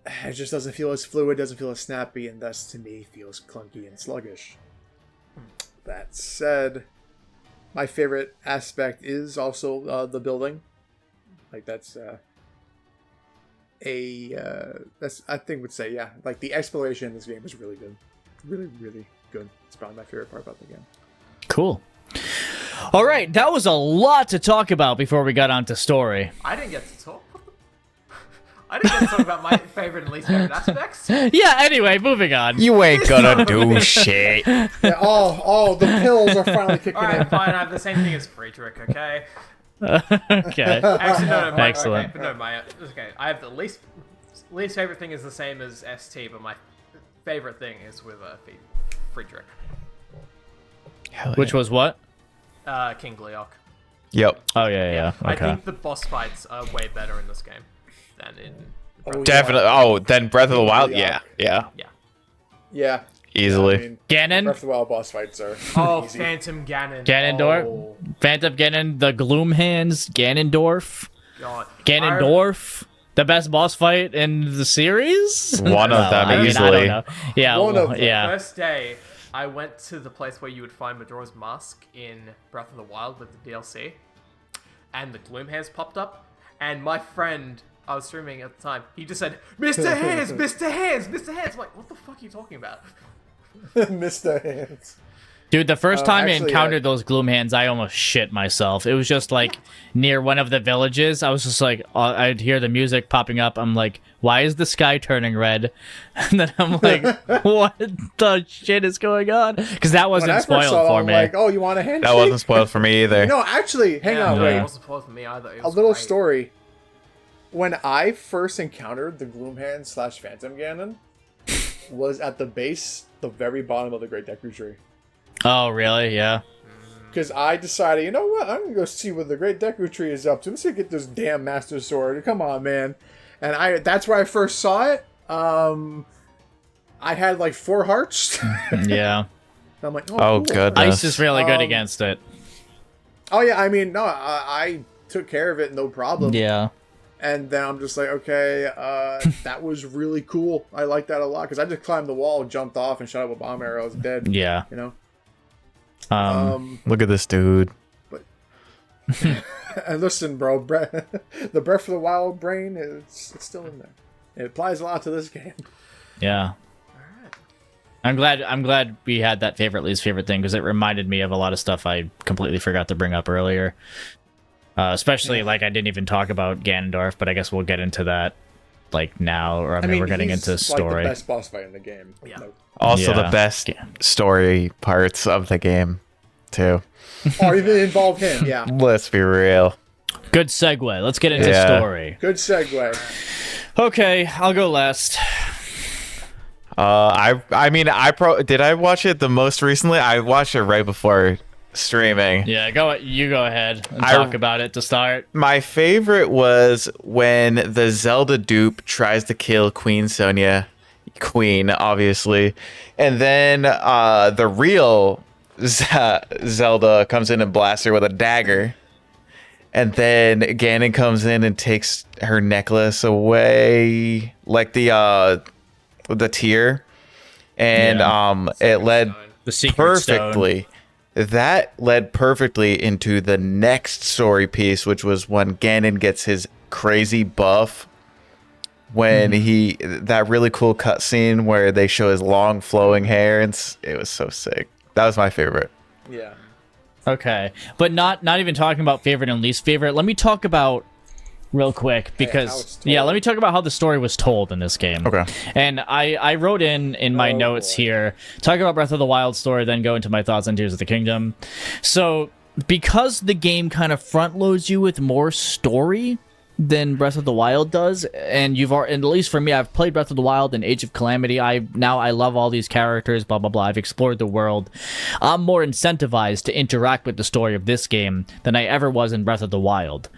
it just doesn't feel as fluid, doesn't feel as snappy, and thus to me feels clunky and sluggish. That said, my favorite aspect is also the building. Like that's I think would say yeah, like the exploration in this game is really good, really good. It's probably my favorite part about the game. Cool. All right, that was a lot to talk about before we got onto story. I didn't get to talk. I didn't get to talk about my favorite and least favorite aspects. Yeah, anyway, moving on. You ain't gonna do shit. Yeah, the pills are finally kicking All right, in. fine. I have the same thing as Friedrich. Okay. Okay. Actually, no. Excellent. Okay, but no, okay. I have the least favorite thing is the same as ST, but my favorite thing is with Friedrich. Which was what? King Gleok. Yep. Oh, yeah. I Okay. think the boss fights are way better in this game than in. Definitely. Oh, then Breath of the Wild. Yeah. Yeah. Yeah. Easily. I mean, Ganon? Breath of the Wild boss fights are Oh, easy. Phantom Ganon. Ganondorf? Oh, Phantom Ganon, the Gloom Hands, Ganondorf. God. Ganondorf? The best boss fight in the series? One of them, I easily. don't know. Yeah, One of them. yeah. First day, I went to the place where you would find Majora's Mask in Breath of the Wild with the DLC, and the Gloom Hands popped up, and my friend, I was streaming at the time, he just said, Mr. Hands, Mr. Hands, Mr. Hands. I'm like, what the fuck are you talking about? Mr. Hands. Dude, the first time I actually, encountered those Gloom Hands, I almost shit myself. It was just like near one of the villages. I was just like, I'd hear the music popping up. I'm like, why is the sky turning red? And then I'm like, what the shit is going on? Because that When I wasn't first spoiled saw it, for I'm me. like, oh, you want a handshake? That wasn't spoiled for me either. No, actually, hang on, Yeah, wait. it wasn't spoiled for me either. It A was little great. story. When I first encountered the Gloomhand / Phantom Ganon, was at the very bottom of the Great Deku Tree. Oh, really? Yeah. Because I decided, you know what? I'm gonna go see what the Great Deku Tree is up to. Let's see get this damn Master Sword. Come on, man. And that's where I first saw it. I had like 4 hearts. Yeah. I'm like, Oh, cool. goodness. Ice is really good Um, against it. Oh yeah, I mean, no, I took care of it, no problem. Yeah. And then I'm just like, okay, that was really cool. I like that a lot because I just climbed the wall, jumped off, and shot up a bomb arrow. I was dead. Yeah. You know. Look at this dude. And listen, bro, the Breath of the Wild brain it's still in there. It applies a lot to this game. Yeah. I'm glad we had that favorite least favorite thing because it reminded me of a lot of stuff I completely forgot to bring up earlier. Especially like I didn't even talk about Ganondorf, but I guess we'll get into that like now, or I mean we're getting he's into story. Like the best boss fight in the game. Yeah. Also, Yeah. the best story parts of the game, too. Oh, even involve him. Yeah. Let's be real. Good segue. Let's get into Yeah. story. Good segue. Okay, I'll go last. Did I watch it the most recently? I watched it right before streaming. Yeah, you go ahead and I- talk about it to start. My favorite was when the Zelda dupe tries to kill Queen obviously, and then the real Zelda comes in and blasts her with a dagger, and then Ganon comes in and takes her necklace away, like the tear, and it led The secret perfectly. That led perfectly into the next story piece, which was when Ganon gets his crazy buff. When that really cool cutscene where they show his long flowing hair, and it was so sick. That was my favorite. Yeah. Okay, but not even talking about favorite and least favorite. Let me talk about real quick how because it's told. let me talk about how the story was told in this game. Okay. And I wrote in my Oh, notes boy. here, talk about Breath of the Wild story, then go into my thoughts on Tears of the Kingdom. So because the game kind of front loads you with more story than Breath of the Wild does, and at least for me, I've played Breath of the Wild and Age of Calamity. I love all these characters, blah blah blah. I've explored the world. I'm more incentivized to interact with the story of this game than I ever was in Breath of the Wild.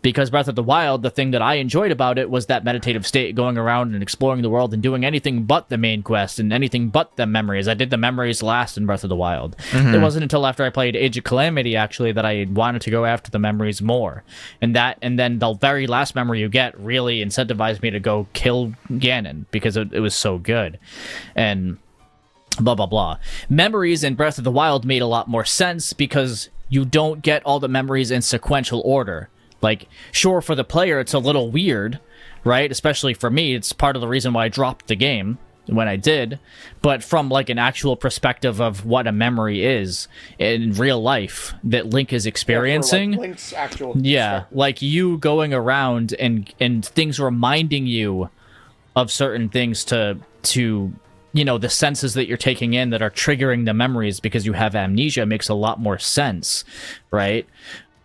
Because Breath of the Wild, the thing that I enjoyed about it was that meditative state, going around and exploring the world and doing anything but the main quest and anything but the memories. I did the memories last in Breath of the Wild. It wasn't until after I played Age of Calamity, actually, that I wanted to go after the memories more. And then the very last memory you get really incentivized me to go kill Ganon because it was so good. And blah, blah, blah. Memories in Breath of the Wild made a lot more sense because you don't get all the memories in sequential order. Like, sure, for the player, it's a little weird, right? Especially for me, it's part of the reason why I dropped the game, when I did, but from like an actual perspective of what a memory is in real life that Link is experiencing. Yeah, Link's actual like you going around and things reminding you of certain things to the senses that you're taking in that are triggering the memories because you have amnesia makes a lot more sense, right?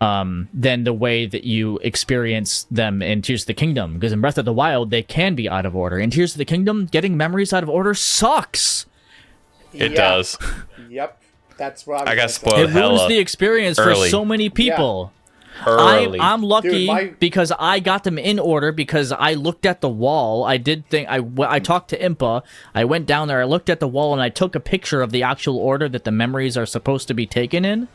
Than the way that you experience them in Tears of the Kingdom. Because in Breath of the Wild, they can be out of order. In Tears of the Kingdom, getting memories out of order sucks. It does. Yep. That's what I got spoiled. It ruins the experience for so many people. I'm lucky because I got them in order because I looked at the wall. I talked to Impa. I went down there, I looked at the wall, and I took a picture of the actual order that the memories are supposed to be taken in,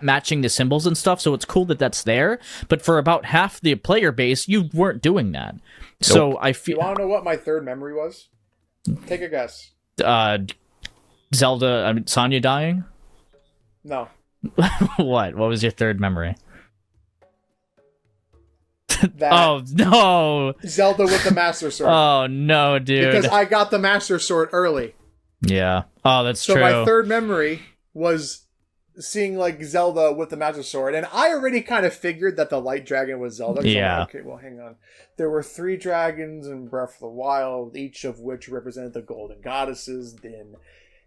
matching the symbols and stuff. So it's cool that that's there. But for about half the player base, you weren't doing that. Nope. So I feel. You want to know what my third memory was? Take a guess. Zelda, Sonya dying? No. What? What was your third memory? Oh, no! Zelda with the Master Sword. Oh, no, dude. Because I got the Master Sword early. Yeah. Oh, that's true. So my third memory was seeing, like, Zelda with the Master Sword. And I already kind of figured that the Light Dragon was Zelda. Yeah. Like, okay, well, hang on. There were 3 dragons in Breath of the Wild, each of which represented the Golden Goddesses. Then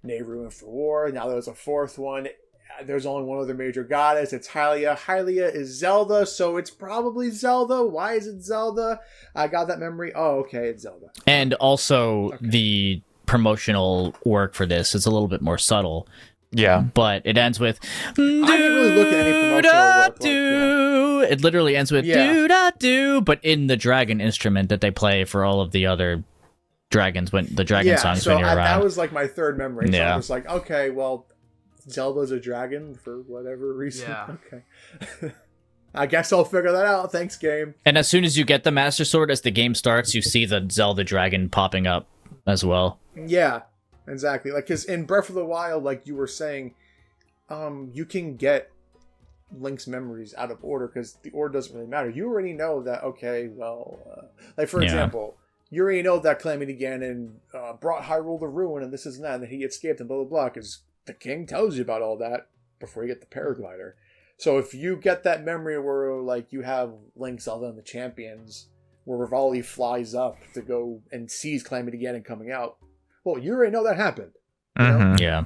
Nehru and for War. Now there's a 4th one. There's only one other major goddess. It's Hylia. Hylia is Zelda, so it's probably Zelda. Why is it Zelda? I got that memory. Oh, okay, it's Zelda. And also the promotional work for this is a little bit more subtle. Yeah. But it ends with... I didn't really look at any promotional work. It literally ends with do-da-do, but in the dragon instrument that they play for all of the other dragons, when the dragon songs when you're around. That was like my third memory. So I was like, okay, well... Zelda's a dragon for whatever reason. Yeah. Okay. I guess I'll figure that out. Thanks, game. And as soon as you get the Master Sword, as the game starts, you see the Zelda dragon popping up as well. Yeah, exactly. Like, because in Breath of the Wild, like you were saying, you can get Link's memories out of order because the order doesn't really matter. You already know that, okay, well, like for example, you already know that Calamity Ganon brought Hyrule to ruin and this and that, and that he escaped and blah, blah, blah, because the king tells you about all that before you get the paraglider. So if you get that memory where like you have Link, Zelda, and the champions, where Rivali flies up to go and sees Calamity Ganon coming out, well, you already know that happened. You know? Yeah.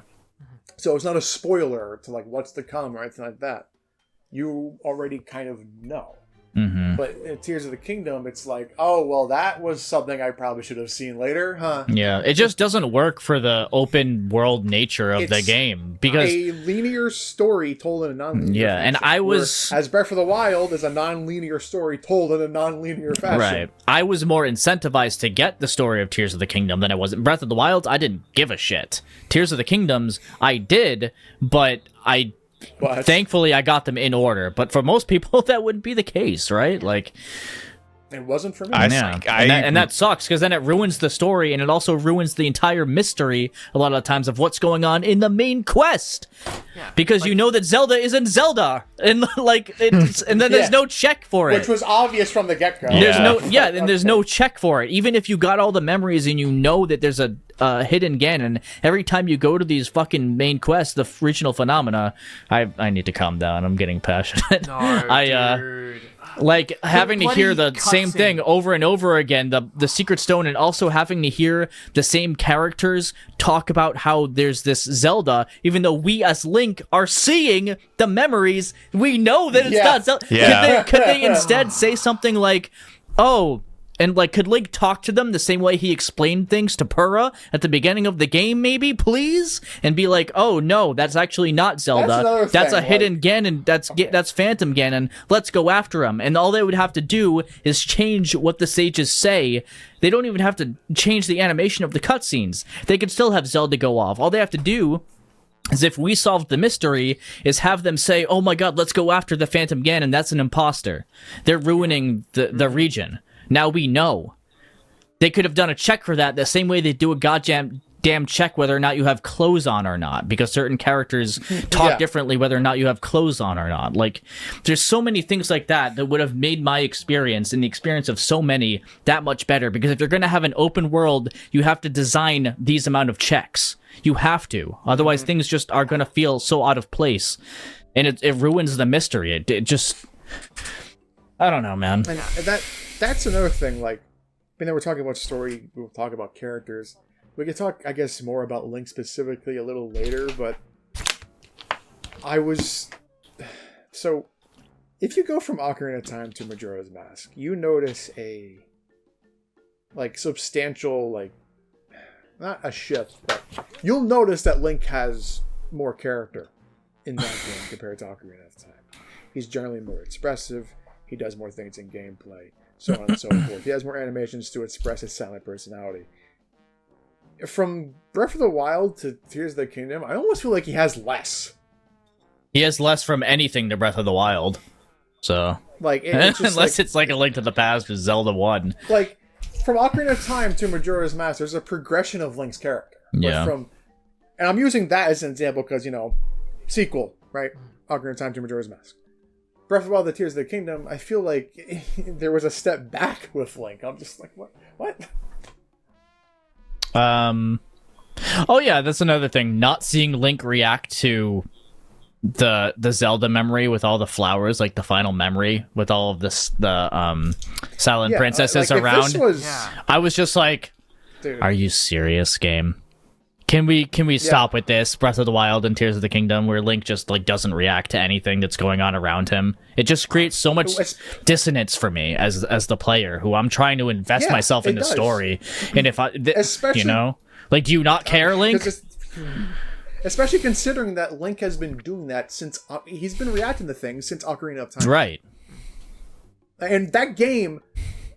So it's not a spoiler to like what's to come or anything like that. You already kind of know. Mm-hmm. But in Tears of the Kingdom, it's like, oh, well, that was something I probably should have seen later, huh? Yeah, it just doesn't work for the open world nature of the game because a linear story told in a non-linear fashion. And I was as Breath of the Wild is a non-linear story told in a non-linear fashion. Right. I was more incentivized to get the story of Tears of the Kingdom than I was in Breath of the Wild. I didn't give a shit. Tears of the Kingdoms, I did, but thankfully, I got them in order. But for most people, that wouldn't be the case, right? Like, it wasn't for me. And that sucks because then it ruins the story, and it also ruins the entire mystery a lot of the times of what's going on in the main quest. Yeah, because you know that Zelda isn't Zelda, and and then there's no check for it, which was obvious from the get-go. There's no check for it. Even if you got all the memories and you know that there's a hidden Ganon, every time you go to these fucking main quests, the regional phenomena, I need to calm down. I'm getting passionate. No, dude. Like having to hear the same thing over and over again, the Secret Stone, and also having to hear the same characters talk about how there's this Zelda, even though we as Link are seeing the memories, we know that it's not Zelda. Yeah. Could they instead say something like, oh, and like, could Link talk to them the same way he explained things to Purah at the beginning of the game, maybe, please? And be like, oh, no, that's actually not Zelda. That's a hidden Ganon. That's Phantom Ganon. Let's go after him. And all they would have to do is change what the sages say. They don't even have to change the animation of the cutscenes. They could still have Zelda go off. All they have to do is, if we solved the mystery, is have them say, oh my god, let's go after the Phantom Ganon. That's an imposter. They're ruining the region. Now we know. They could have done a check for that the same way they do a goddamn damn check whether or not you have clothes on or not, because certain characters talk differently whether or not you have clothes on or not. Like, there's so many things like that that would have made my experience and the experience of so many that much better, because if you're going to have an open world, you have to design these amount of checks. You have to. Otherwise, things just are going to feel so out of place, and it ruins the mystery. It just... I don't know, man. And that's another thing. Like, I mean, we're talking about story. We'll talk about characters. We could talk, I guess, more about Link specifically a little later. But so if you go from Ocarina of Time to Majora's Mask, you notice a substantial, not a shift, but you'll notice that Link has more character in that game compared to Ocarina of Time. He's generally more expressive. He does more things in gameplay, so on and so forth. He has more animations to express his silent personality. From Breath of the Wild to Tears of the Kingdom, I almost feel like he has less. He has less from anything to Breath of the Wild. So, it's just unless it's like A Link to the Past with Zelda 1. Like, from Ocarina of Time to Majora's Mask, there's a progression of Link's character. Yeah. And I'm using that as an example because, sequel, right? Ocarina of Time to Majora's Mask. Breath of the Wild, the Tears of the Kingdom, I feel like there was a step back with Link. I'm just like, what? Oh yeah, that's another thing. Not seeing Link react to the Zelda memory with all the flowers, like the final memory with all of the silent princesses around. I was just like, dude, are you serious, game? Can we stop with this? Breath of the Wild and Tears of the Kingdom, where Link just doesn't react to anything that's going on around him. It just creates so much dissonance for me as the player, who I'm trying to invest myself in the story. And if especially, do you not care, Link? Especially considering that Link has been doing that since he's been reacting to things since Ocarina of Time. Right. And that game,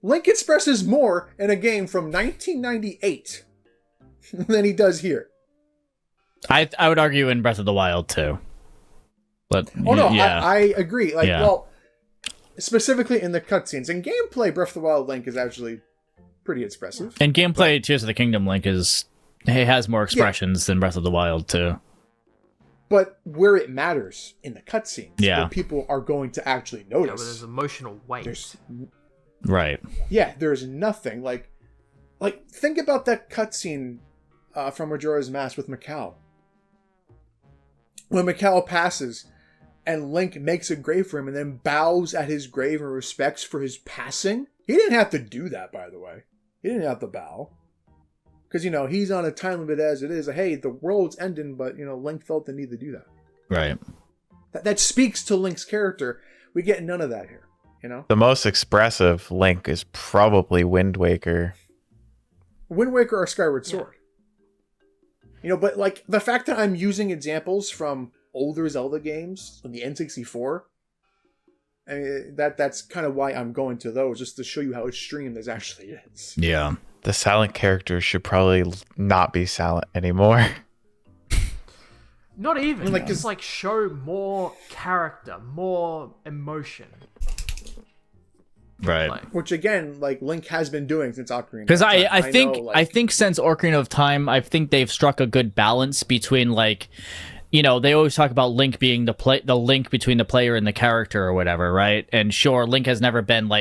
Link expresses more in a game from 1998 than he does here. I would argue in Breath of the Wild too. But I agree. Well, specifically in the cutscenes and gameplay, Breath of the Wild Link is actually pretty expressive. And gameplay, Tears of the Kingdom Link has more expressions than Breath of the Wild too. But where it matters in the cutscenes, where people are going to actually notice. Yeah, but there's emotional weight. Right. Yeah, there's nothing like think about that cutscene from Majora's Mask with Mikau. When Mikau passes and Link makes a grave for him and then bows at his grave in respects for his passing. He didn't have to do that, by the way. He didn't have to bow. Because, he's on a time limit as it is. Hey, the world's ending, but, Link felt the need to do that. Right. That speaks to Link's character. We get none of that here, The most expressive Link is probably Wind Waker. Wind Waker or Skyward Sword. But, the fact that I'm using examples from older Zelda games on the N64, I mean, that's kind of why I'm going to those, just to show you how extreme this actually is. Yeah. The silent characters should probably not be silent anymore. Not even. Just show more character, more emotion. Right. Which again, Link has been doing since Ocarina. Because I think since Ocarina of Time, I think they've struck a good balance between they always talk about Link being the link between the player and the character or whatever, right? And sure, Link has never been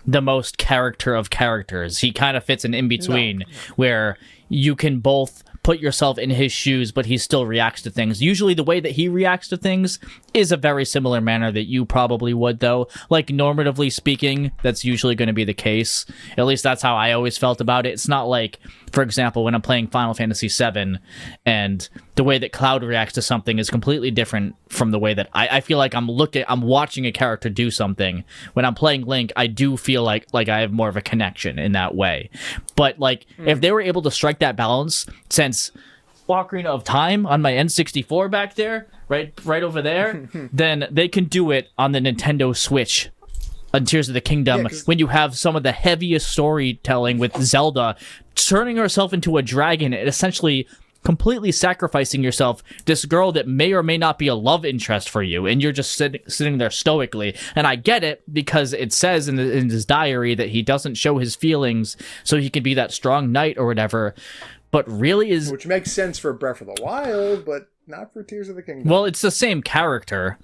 the most character of characters. He kind of fits in between, where you can both put yourself in his shoes, but he still reacts to things. Usually the way that he reacts to things is a very similar manner that you probably would, though. Normatively speaking, that's usually going to be the case. At least that's how I always felt about it. It's not for example, when I'm playing Final Fantasy VII, and the way that Cloud reacts to something is completely different from the way that I feel like I'm watching a character do something. When I'm playing Link, I do feel like I have more of a connection in that way. But if they were able to strike that balance, since Ocarina of Time on my N64 back there, right over there, then they can do it on the Nintendo Switch on Tears of the Kingdom, when you have some of the heaviest storytelling with Zelda turning herself into a dragon and essentially completely sacrificing yourself, this girl that may or may not be a love interest for you, and you're just sitting there stoically. And I get it, because it says in his diary that he doesn't show his feelings so he can be that strong knight or whatever. but really is... Which makes sense for Breath of the Wild, but not for Tears of the Kingdom. Well, it's the same character.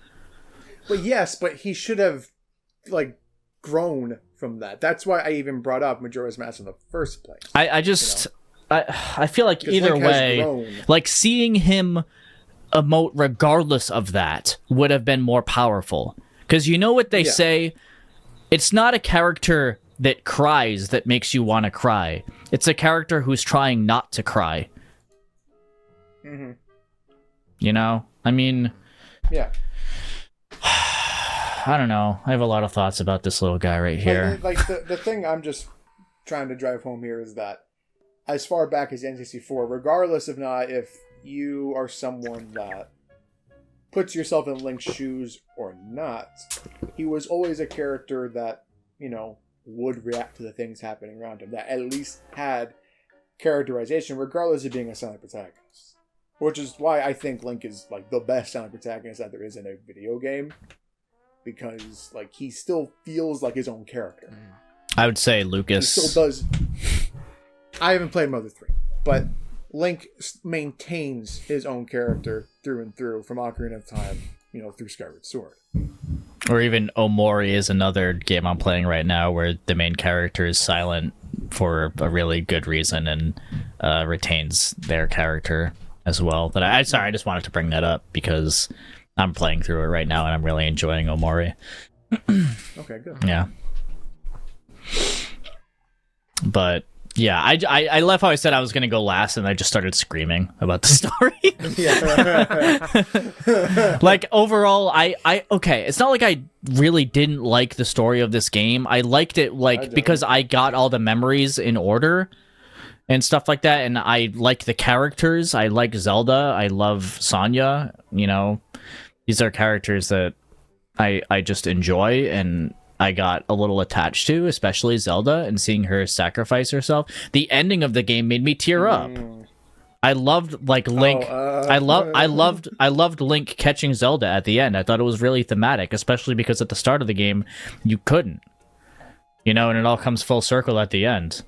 But yes, but he should have, like, grown from that. That's why I even brought up Majora's Mask in the first place. I just... I feel like either Link has way, grown. like seeing him emote regardless of that would have been more powerful. Because you know what they say? It's not a character that cries that makes you want to cry. It's a character who's trying not to cry. Mm-hmm. You know? I mean... Yeah. I don't know. I have a lot of thoughts about this little guy right here. Like the thing I'm just trying to drive home here is that as far back as N64, regardless of not if you are someone that puts yourself in Link's shoes or not, he was always a character that, you know, would react to the things happening around him, that at least had characterization, regardless of being a silent protagonist. Which is why I think Link is, like, the best silent protagonist that there is in a video game. Because, like, he still feels like his own character. I would say Lucas... He still does... I haven't played Mother 3, but Link maintains his own character through and through, from Ocarina of Time, you know, through Skyward Sword. Or even Omori is another game I'm playing right now where the main character is silent for a really good reason and retains their character as well. But I just wanted to bring that up because I'm playing through it right now and I'm really enjoying Omori. Okay, good. Yeah. But yeah, I left how I said I was going to go last and I just started screaming about the story. Like overall, okay, it's not like I really didn't like the story of this game. I liked it because I got all the memories in order and stuff like that, and I like the characters. I like Zelda. I love Sonya. You know, these are characters that I just enjoy and I got a little attached to, especially Zelda, and seeing her sacrifice herself. The ending of the game made me tear up. I loved like Link. I loved Link catching Zelda at the end. I thought it was really thematic, especially because at the start of the game you couldn't. You know, and it all comes full circle at the end.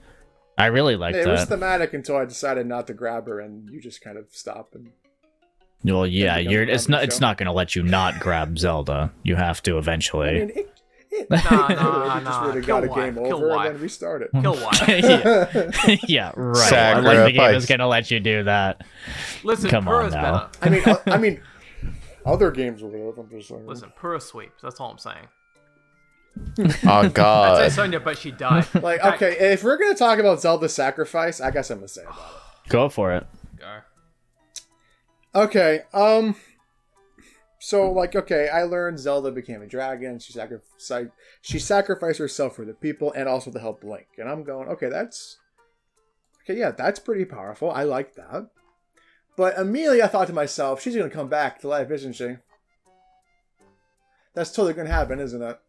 I really liked that. It was thematic until I decided not to grab her, and you just kind of stop and. Well, yeah, it's not going to let you not grab Zelda. You have to eventually. I mean, it just would have got a game over and then restart it. Kill wife. Yeah, right. I like the game is going to let you do that. Listen, come on Pura's now. better. I mean, other games will have. I'm just saying. Listen, Pura sweeps. That's all I'm saying. Oh God. I'd say Sonya, but she died. Like, okay, if we're gonna talk about Zelda's sacrifice, I guess I'm gonna say about it. Go for it. Go. Okay, so, like, okay, I learned Zelda became a dragon. She sacrificed herself for the people and also to help Link. And I'm going, okay, that's pretty powerful. I like that. But immediately I thought to myself, she's going to come back to life, isn't she? That's totally going to happen, isn't it?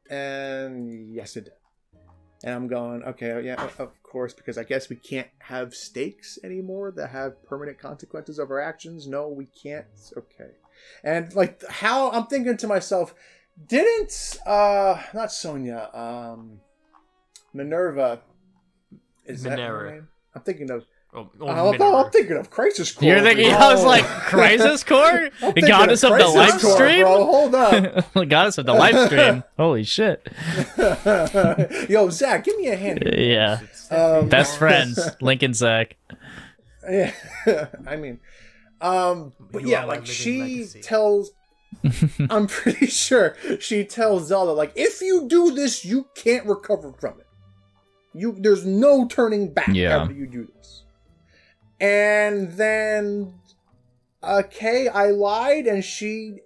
And yes, it did. And I'm going, okay, yeah, of course, because I guess we can't have stakes anymore that have permanent consequences of our actions. No, we can't. Okay. And, like, how I'm thinking to myself, didn't, not Sonya, Minerva, is that her name? I'm thinking of, I'm thinking of Crisis Core. You're thinking, I was like, Crisis Core? The goddess of the live stream? Bro, hold up. The goddess of the live stream. Holy shit. Yo, Zach, give me a hand. Yeah. Best friends, Link and Zach. Yeah, I mean, but yeah, like she tells, I'm pretty sure she tells Zelda, like, if you do this, you can't recover from it. There's no turning back after you do this. And then, okay, I lied, and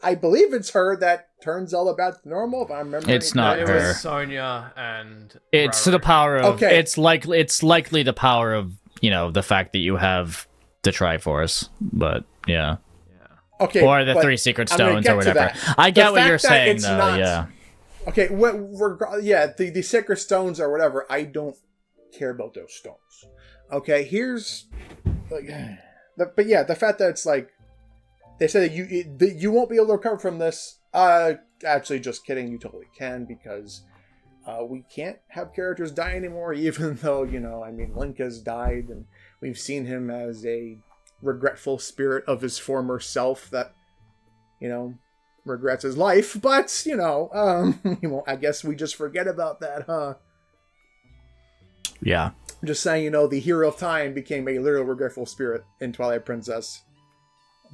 I believe it's her that turns Zelda back to normal, if I remember. It's not It her. was Sonya and It's Rara. the power of, Okay. it's likely the power of, you know, the fact that you have the Triforce, but yeah. Okay, Or the but 3 secret I'm gonna stones get or to whatever. that. I get The what fact you're that saying, it's though, not- yeah. Okay, the sacred stones or whatever, I don't care about those stones. Okay, here's, like, but yeah, the fact that it's like, they said that you won't be able to recover from this. Actually, just kidding, you totally can, because we can't have characters die anymore, even though, you know, I mean, Link has died, and We've seen him as a regretful spirit of his former self that, regrets his life. But, I guess we just forget about that, huh? Yeah. I'm just saying, the hero of time became a literal regretful spirit in Twilight Princess.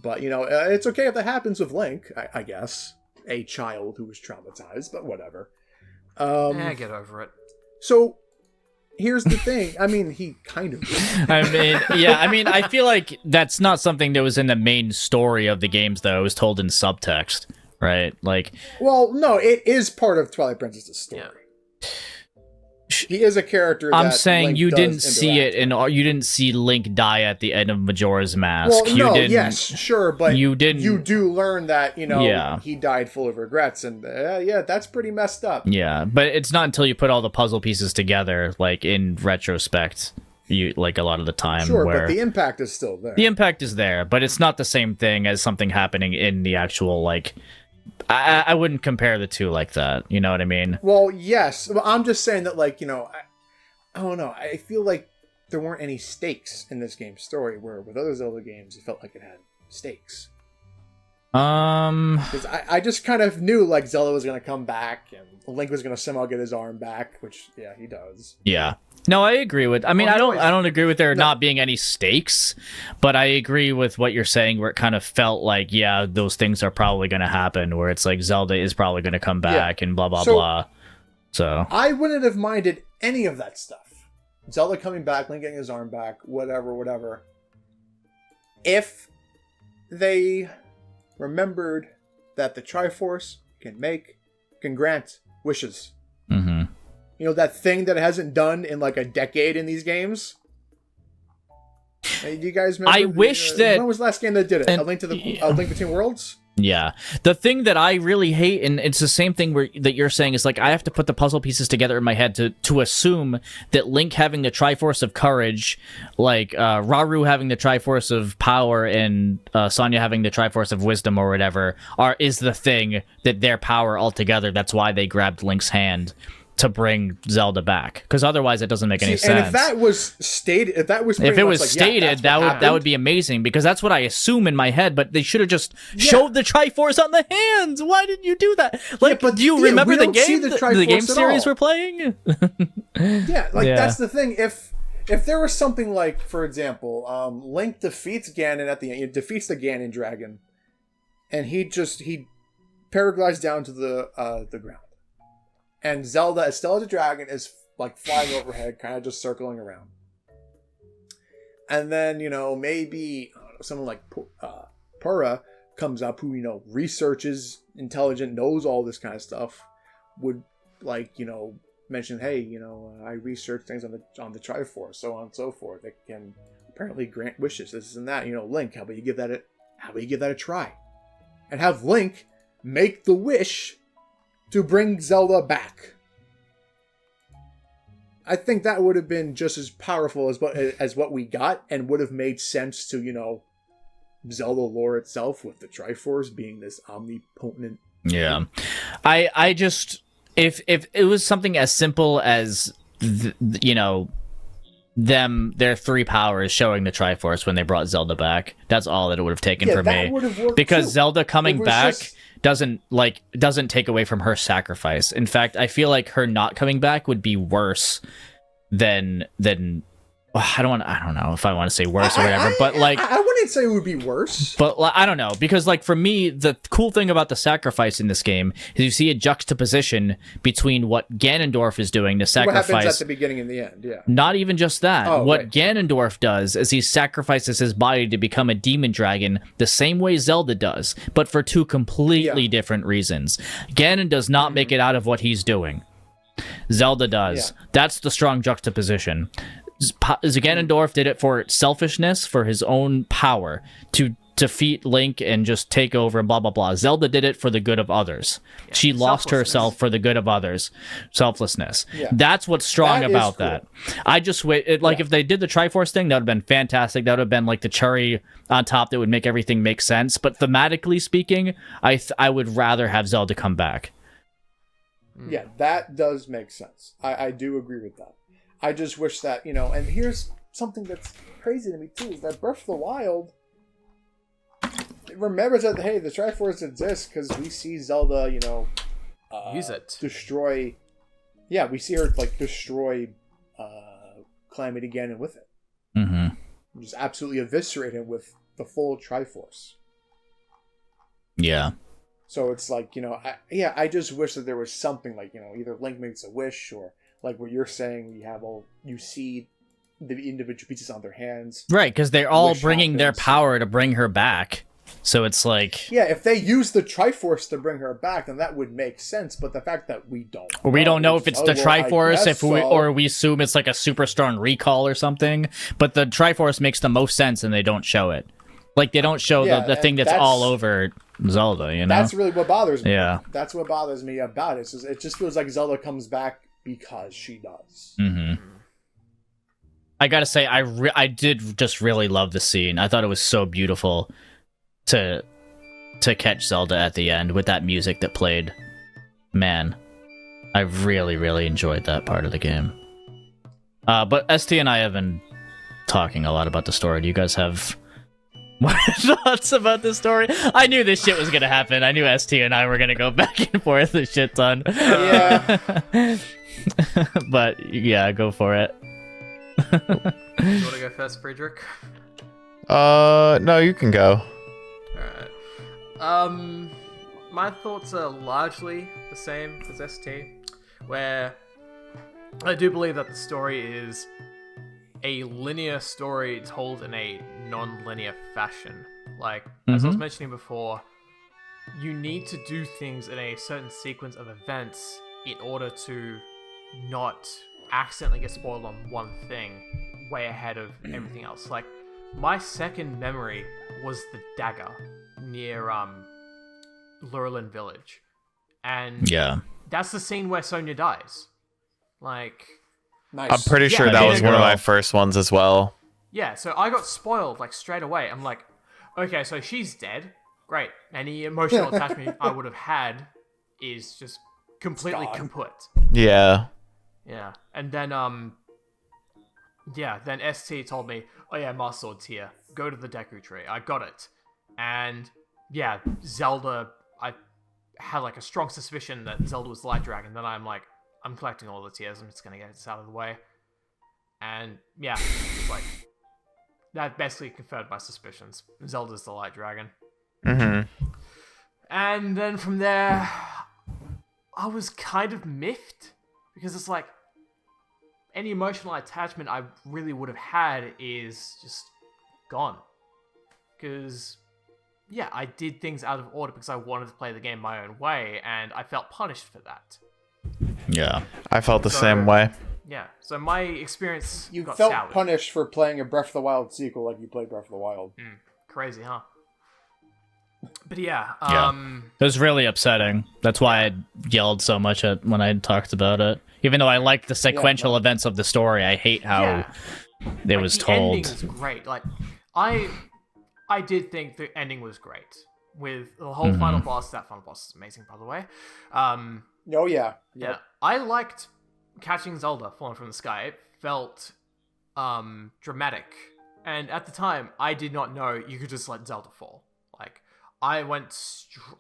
But, it's okay if that happens with Link, I guess. A child who was traumatized, but whatever. Get over it. So, here's the thing. I mean, he kind of... I feel like that's not something that was in the main story of the games, though. It was told in subtext, right? Like... Well, no, it is part of Twilight Princess's story. Yeah. He is a character that I'm saying Link you does didn't see interact it, and you didn't see Link die at the end of Majora's Mask. Well, you no, didn't, yes, sure, but you didn't. You do learn that Yeah. he died full of regrets, and that's pretty messed up. Yeah, but it's not until you put all the puzzle pieces together, like in retrospect, a lot of the time. Sure, where but the impact is still there. the impact is there, but it's not the same thing as something happening in the actual I wouldn't compare the two like that. You know what I mean? Well, yes, but I'm just saying that, I don't know. I feel like there weren't any stakes in this game's story, where with other Zelda games, it felt like it had stakes. Because I just kind of knew Zelda was going to come back and Link was going to somehow get his arm back, which he does. Yeah. No, I agree with. I mean, I don't agree with there not being any stakes, but I agree with what you're saying, where it kind of felt like, those things are probably going to happen, where it's like Zelda is probably going to come back and blah blah blah. So I wouldn't have minded any of that stuff. Zelda coming back, Link getting his arm back, whatever. If they remembered that the Triforce can grant wishes. Mm-hmm. That thing that it hasn't done in a decade in these games. Do you guys remember? I wish that... When was the last game that did it? A Link Between Worlds? Yeah. The thing that I really hate, and it's the same thing that you're saying, is I have to put the puzzle pieces together in my head to assume that Link having the Triforce of Courage, Raru having the Triforce of Power, and Sonya having the Triforce of Wisdom or whatever, is the thing that their power altogether. That's why they grabbed Link's hand to bring Zelda back, because otherwise it doesn't make any sense. And if that was stated, if it was stated, that would be amazing, because that's what I assume in my head. But they should have just showed the Triforce on the hands. Why didn't you do that? But do you remember the game? The game series we're playing? That's the thing. If there was something for example, Link defeats Ganon at the end. He defeats the Ganon dragon, and he paraglides down to the ground. And Zelda, as still as a dragon, is flying overhead, kind of just circling around. And then, maybe someone like Pura comes up who, researches, intelligent, knows all this kind of stuff, would mention, hey, I researched things on the Triforce, so on and so forth. That can apparently grant wishes, this and that. Link, how about you give that a try? And have Link make the wish to bring Zelda back. I think that would have been just as powerful as what we got, and would have made sense to, Zelda lore itself, with the Triforce being this omnipotent. Yeah. I just, if it was something as simple as, their three powers showing the Triforce when they brought Zelda back, that's all that it would have taken for me. Would have worked because too. Zelda coming back doesn't take away from her sacrifice. In fact, I feel like her not coming back would be worse than I don't know if I want to say worse or whatever, but I wouldn't say it would be worse. But I don't know, because for me, the cool thing about the sacrifice in this game is you see a juxtaposition between what Ganondorf is doing to sacrifice. What happens at the beginning and the end, yeah. Not even just that. Right. Ganondorf does is he sacrifices his body to become a demon dragon the same way Zelda does, but for two completely different reasons. Ganon does not make it out of what he's doing. Zelda does. Yeah. That's the strong juxtaposition. Ganondorf did it for selfishness, for his own power, to defeat Link and just take over and blah, blah, blah. Zelda did it for the good of others. Yeah, she lost herself for the good of others. Selflessness. Yeah. That's what's strong about that. I just wait. If they did the Triforce thing, that would have been fantastic. That would have been the cherry on top that would make everything make sense. But thematically speaking, I would rather have Zelda come back. Yeah, that does make sense. I do agree with that. I just wish that, and here's something that's crazy to me too is that Breath of the Wild remembers that, hey, the Triforce exists because we see Zelda, use it. destroy. Yeah, we see her like destroy Calamity again and with it. Mm-hmm. Just absolutely eviscerate him with the full Triforce. Yeah. So it's like, I just wish that there was something like, either Link makes a wish or like what you're saying, you see the individual pieces on their hands. Right, because they're all Wish bringing their happens. power to bring her back. So it's like... Yeah, if they use the Triforce to bring her back, then that would make sense. But the fact that we don't... Or we don't know if it's the Triforce, or we assume it's like a super strong recall or something. But the Triforce makes the most sense and they don't show it. Like, they don't show the thing that's all over Zelda, you know? That's really what bothers me. Yeah. That's what bothers me about it. It just feels like Zelda comes back because she does. Mm-hmm. I gotta say, I did just really love the scene. I thought it was so beautiful to catch Zelda at the end with that music that played. Man, I really, really enjoyed that part of the game. But ST and I have been talking a lot about the story. Do you guys have more thoughts about the story? I knew this shit was gonna happen. I knew ST and I were gonna go back and forth a shit ton. Yeah. But yeah, go for it. You want to go first, Friedrich? No, you can go. Alright. My thoughts are largely the same as ST, where I do believe that the story is a linear story told in a non-linear fashion. Like, as I was mentioning before, you need to do things in a certain sequence of events in order to not accidentally get spoiled on one thing way ahead of everything else. Like, my second memory was the dagger near Lurelin Village, and that's the scene where Sonya dies. Like, Nice. I'm pretty sure that was one of my first ones as well. Yeah, so I got spoiled like straight away. I'm like, okay, so she's dead. Great. Any emotional attachment I would have had is just completely kaput. Yeah. Yeah, and then then ST told me, oh yeah, Master Sword's here. Go to the Deku Tree. I got it. And yeah, Zelda, I had like a strong suspicion that Zelda was the Light Dragon. Then I'm like, I'm collecting all the tears. I'm just gonna get this out of the way. And yeah, it's like that basically confirmed my suspicions. Zelda's the Light Dragon. Mm-hmm. And then from there, I was kind of miffed because it's like any emotional attachment I really would have had is just gone. Because yeah, I did things out of order because I wanted to play the game my own way, and I felt punished for that. Yeah. I felt the same way. Yeah, so my experience You got felt soured. punished for playing a Breath of the Wild sequel like you played Breath of the Wild. Crazy, huh? But yeah, It was really upsetting. That's why I yelled so much when I talked about it. Even though I liked the sequential events of the story, I hate how it was the told. ending was great. Like, I did think the ending was great. With the whole final boss. That final boss is amazing, by the way. Oh, yeah. Yeah. I liked catching Zelda falling from the sky. It felt dramatic. And at the time, I did not know you could just let Zelda fall. Like, I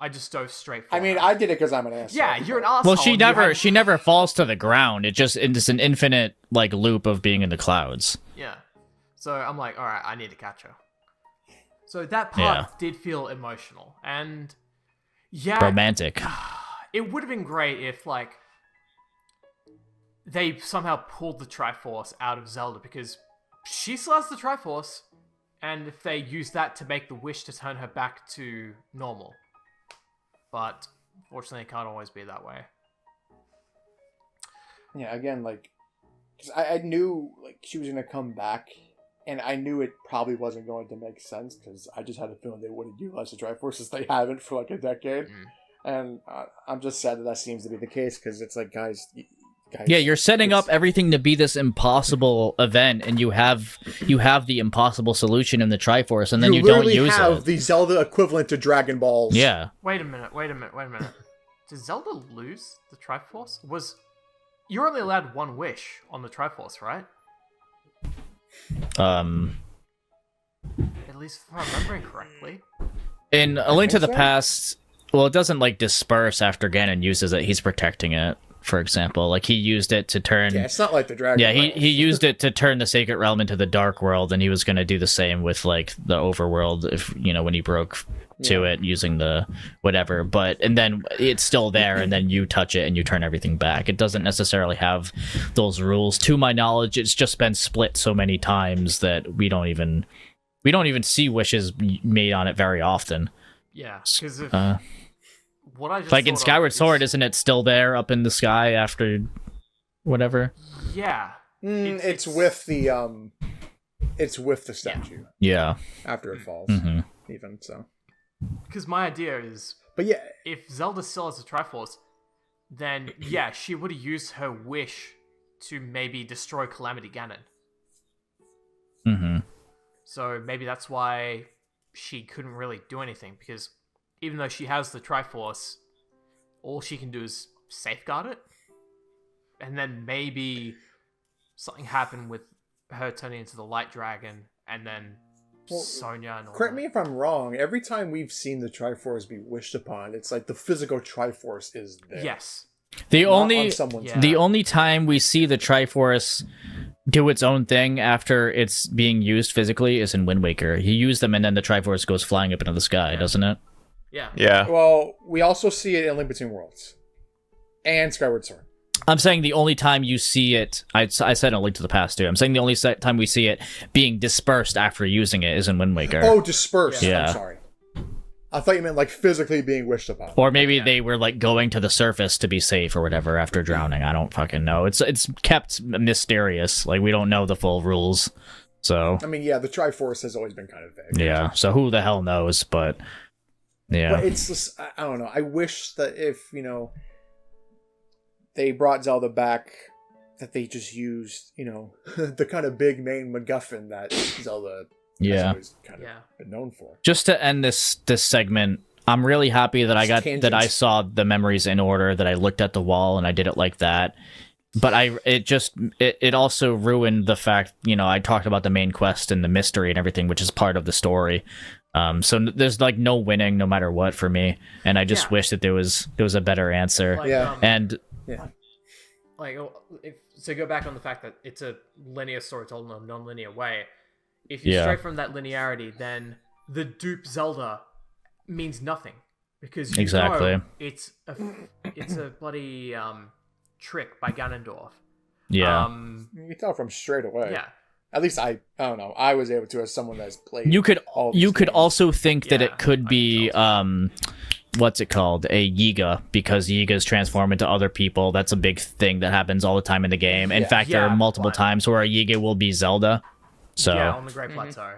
just dove straight for I mean, her. I did it because I'm an asshole. Yeah, you're an asshole. Well, she never falls to the ground. It's an infinite like loop of being in the clouds. Yeah. So I'm like, all right, I need to catch her. So that part did feel emotional, and romantic. It would have been great if like they somehow pulled the Triforce out of Zelda, because she still has the Triforce, and if they use that to make the wish to turn her back to normal. But fortunately, it can't always be that way. Yeah, again, like, because I knew like she was gonna come back, and I knew it probably wasn't going to make sense because I just had a feeling they wouldn't utilize the Triforces. They haven't for like a decade, and I'm just sad that seems to be the case, because it's like, guys. Yeah, you're setting up everything to be this impossible event, and you have the impossible solution in the Triforce, and then you don't use it. You have the Zelda equivalent to Dragon Balls. Yeah. Wait a minute. Did Zelda lose the Triforce? You're only allowed one wish on the Triforce, right? At least if I'm remembering correctly. In A Link to the so. Past, well, it doesn't like disperse after Ganon uses it. He's protecting it, for example. Like he used it to turn. Yeah, it's not like the dragon. Yeah, Realm. he used it to turn the Sacred Realm into the Dark World, and he was going to do the same with like the Overworld if when he broke to it using the whatever. And then it's still there, and then you touch it and you turn everything back. It doesn't necessarily have those rules. To my knowledge, it's just been split so many times that we don't even see wishes made on it very often. Yeah, because what I just like in thought of Skyward is- Sword, isn't it still there up in the sky after whatever? Yeah, It's with the statue Yeah. after it falls, Mhm. even so. because my idea is But yeah, if Zelda still has a Triforce, then yeah, she would have used her wish to maybe destroy Calamity Ganon. Mhm. So maybe that's why she couldn't really do anything, because even though she has the Triforce, all she can do is safeguard it. And then maybe something happened with her turning into the Light Dragon, and then Sonya and all correct that. me if I'm wrong. Every time we've seen the Triforce be wished upon, it's like the physical Triforce is there. Yes. The Not only on someone's Yeah. the only time we see the Triforce do its own thing after it's being used physically is in Wind Waker. He used them and then the Triforce goes flying up into the sky, doesn't it? Yeah. Yeah. Well, we also see it in Link Between Worlds and Skyward Sword. I'm saying the only time you see it, I said A Link to the Past too. I'm saying the only time we see it being dispersed after using it is in Wind Waker. Oh, dispersed. Yeah. I'm sorry. I thought you meant like physically being wished upon. Or maybe they were like going to the surface to be safe or whatever after drowning. I don't fucking know. It's kept mysterious. Like we don't know the full rules. So I mean, yeah, the Triforce has always been kind of vague. yeah. So who the hell knows? But yeah. But it's just, I don't know. I wish that if, they brought Zelda back, that they just used, the kind of big main MacGuffin that Zelda has always kind of been known for. Just to end this segment, I'm really happy that Tangent. I saw the memories in order, that I looked at the wall and I did it like that. But it also ruined the fact, I talked about the main quest and the mystery and everything, which is part of the story. So there's like no winning no matter what for me, and I just wish that there was a better answer. Like, Yeah. And Yeah. Like, so go back on the fact that it's a linear story told in a non-linear way. If you stray from that linearity, then the dupe Zelda means nothing, because you know it's a bloody trick by Ganondorf. yeah. You can tell from straight away. Yeah. At least I don't know. I was able to, as someone that's played. You could all these games. also think that Yeah, it could be what's it called, a Yiga, because Yigas transform into other people. That's a big thing that happens all the time in the game. In fact, there are multiple times where a Yiga will be Zelda. So Yeah, on the Great Plateau.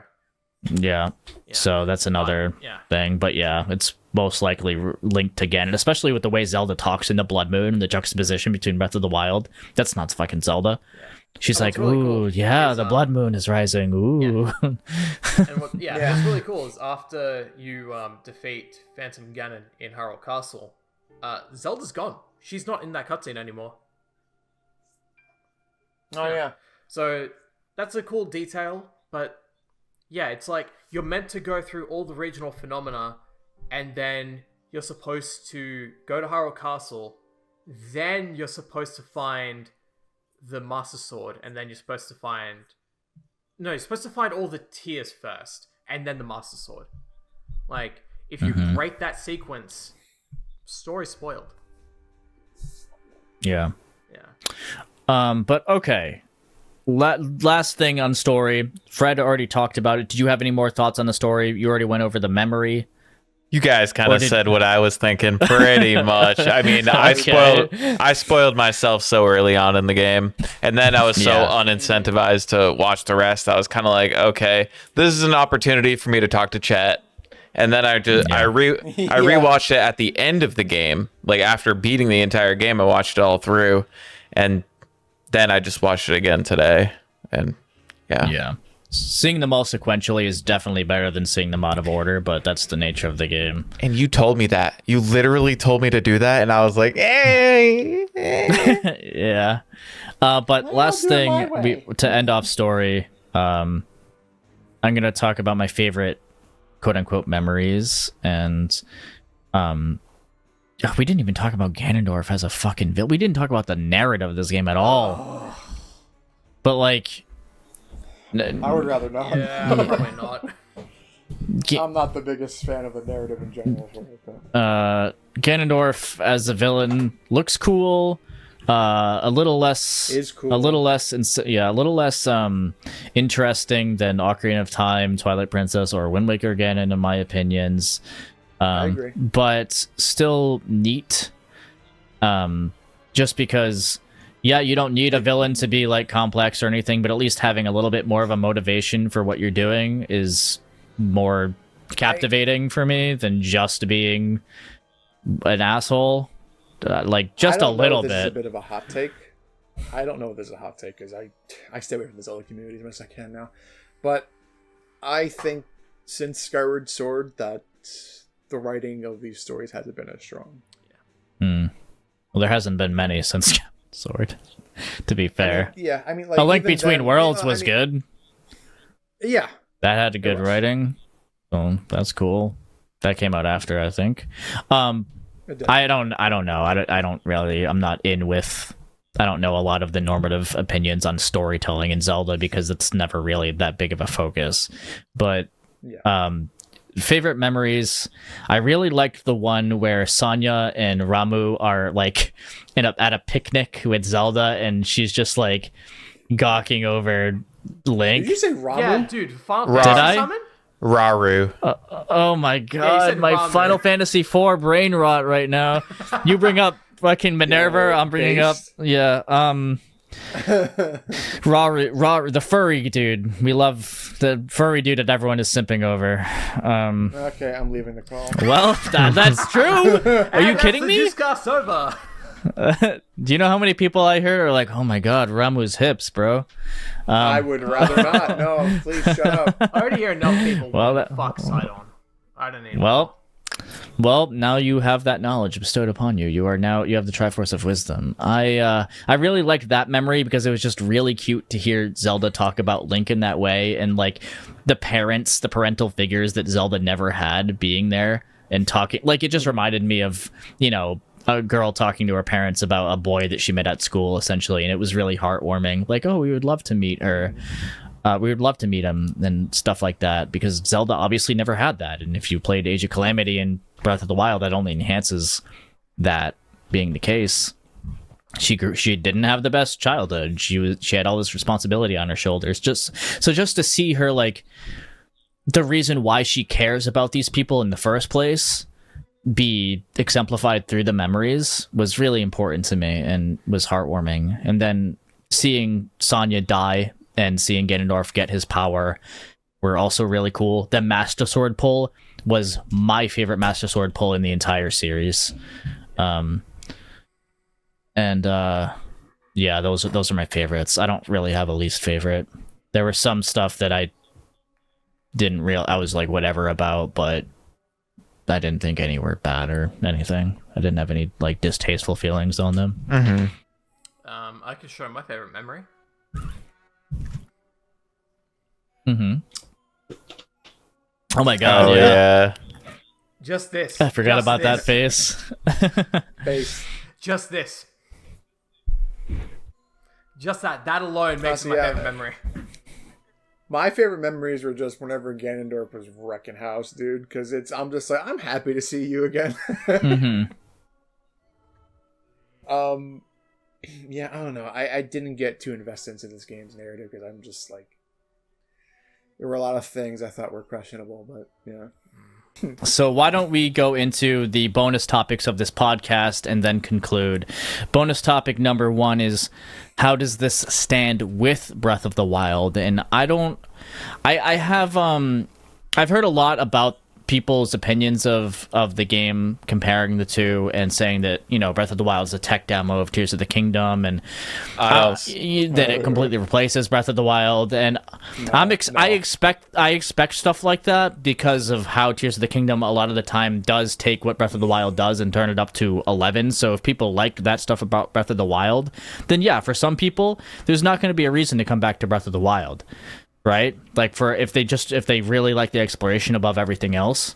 yeah. So that's another thing. But yeah, it's most likely linked to Ganon, especially with the way Zelda talks in the Blood Moon and the juxtaposition between Breath of the Wild. That's not fucking Zelda. She's like, really ooh, cool yeah, is, the Blood Moon is rising. Ooh. And what's really cool is after you defeat Phantom Ganon in Hyrule Castle, Zelda's gone. She's not in that cutscene anymore. Oh yeah. So that's a cool detail, but yeah, it's like you're meant to go through all the regional phenomena, and then you're supposed to go to Hyrule Castle, then you're supposed to find the Master Sword, and then you're supposed to find... No, you're supposed to find all the tiers first, and then the Master Sword. Like, if you break that sequence, story spoiled. Yeah. Yeah. But okay. Last thing on story. Fred already talked about it. Did you have any more thoughts on the story? You already went over the memory. You guys kind Or of did- said what I was thinking pretty much. I mean, Okay. I spoiled myself so early on in the game, and then I was so Yeah. unincentivized to watch the rest. I was kind of like, okay, this is an opportunity for me to talk to chat. And then I rewatched it at the end of the game, like after beating the entire game. I watched it all through, and then I just watched it again today. And Yeah. Seeing them all sequentially is definitely better than seeing them out of order, but that's the nature of the game. And you told me that. You literally told me to do that, and I was like, hey. Yeah. But last do it my thing, way. to end off story, I'm gonna talk about my favorite quote unquote memories, and we didn't even talk about Ganondorf as a fucking villain. We didn't talk about the narrative of this game at all. But like, I would rather not. Yeah, probably not. I'm not the biggest fan of the narrative in general. Ganondorf as a villain looks cool. A little less cool. A little less interesting than Ocarina of Time, Twilight Princess, or Wind Waker Ganon, in my opinions. I agree. But still neat. Just because, yeah, you don't need a villain to be like complex or anything, but at least having a little bit more of a motivation for what you're doing is more captivating for me than just being an asshole. Like just a little bit. This is a bit of a hot take. I don't know if this is a hot take because I stay away from the Zelda community as much as I can now. But I think since Skyward Sword that the writing of these stories hasn't been as strong. Well, there hasn't been many since Skyward Sword, to be fair. I mean, like A Link Between Worlds was good. Yeah. That had a good writing. So that's cool. That came out after, I think. I don't know. I don't really. I'm not in with. I don't know a lot of the normative opinions on storytelling in Zelda because it's never really that big of a focus. But favorite memories. I really liked the one where Sonya and Ramu are like at a picnic with Zelda, and she's just like gawking over Link. Did you say Ramu? Yeah, dude. Final Did I? Summon? Raru. Oh my god, my Ramu. Final Fantasy IV brain rot right now. You bring up fucking Minerva, I'm bringing up Raru, the furry dude. We love the furry dude that everyone is simping over. Okay, I'm leaving the call. Well, that's true. Are you kidding me? Juicecast over. Do you know how many people I heard are like, "Oh my god, Ramu's hips, bro"? I would rather not. No, please shut up. I already hear enough people. Well, Fuck Sidon. I don't need. Well, now you have that knowledge bestowed upon you. You have the Triforce of Wisdom. I really liked that memory because it was just really cute to hear Zelda talk about Link in that way, and like the parental figures that Zelda never had being there and talking. Like it just reminded me of, a girl talking to her parents about a boy that she met at school, essentially, and it was really heartwarming. Like, oh, we would love to meet her. We would love to meet him and stuff like that, because Zelda obviously never had that. And if you played Age of Calamity and Breath of the Wild, that only enhances that being the case. She didn't have the best childhood. She had all this responsibility on her shoulders. Just to see her, like, the reason why she cares about these people in the first place be exemplified through the memories was really important to me and was heartwarming. And then seeing Sonya die and seeing Ganondorf get his power were also really cool. The Master Sword pull was my favorite Master Sword pull in the entire series. Yeah, those are my favorites. I don't really have a least favorite. There was some stuff that I was like whatever about, but I didn't think any were bad or anything. I didn't have any like distasteful feelings on them. Mm-hmm. I can show my favorite memory. Mm-hmm. Oh my god! Oh yeah. Just this. I forgot Just about that this. Face. Just this. Just that. That alone makes it my favorite memory. My favorite memories were just whenever Ganondorf was wrecking house, dude. Because I'm just like, I'm happy to see you again. Mm-hmm. Yeah, I don't know. I didn't get too invested into this game's narrative because I'm just like, there were a lot of things I thought were questionable, but yeah. So why don't we go into the bonus topics of this podcast and then conclude? Bonus topic number 1 is, how does this stand with Breath of the Wild? And I've heard a lot about people's opinions of the game, comparing the two and saying that, Breath of the Wild is a tech demo of Tears of the Kingdom, and that it completely replaces Breath of the Wild. And I expect stuff like that because of how Tears of the Kingdom a lot of the time does take what Breath of the Wild does and turn it up to 11. So if people like that stuff about Breath of the Wild, then yeah, for some people there's not going to be a reason to come back to Breath of the Wild. right? Like for if they really like the exploration above everything else,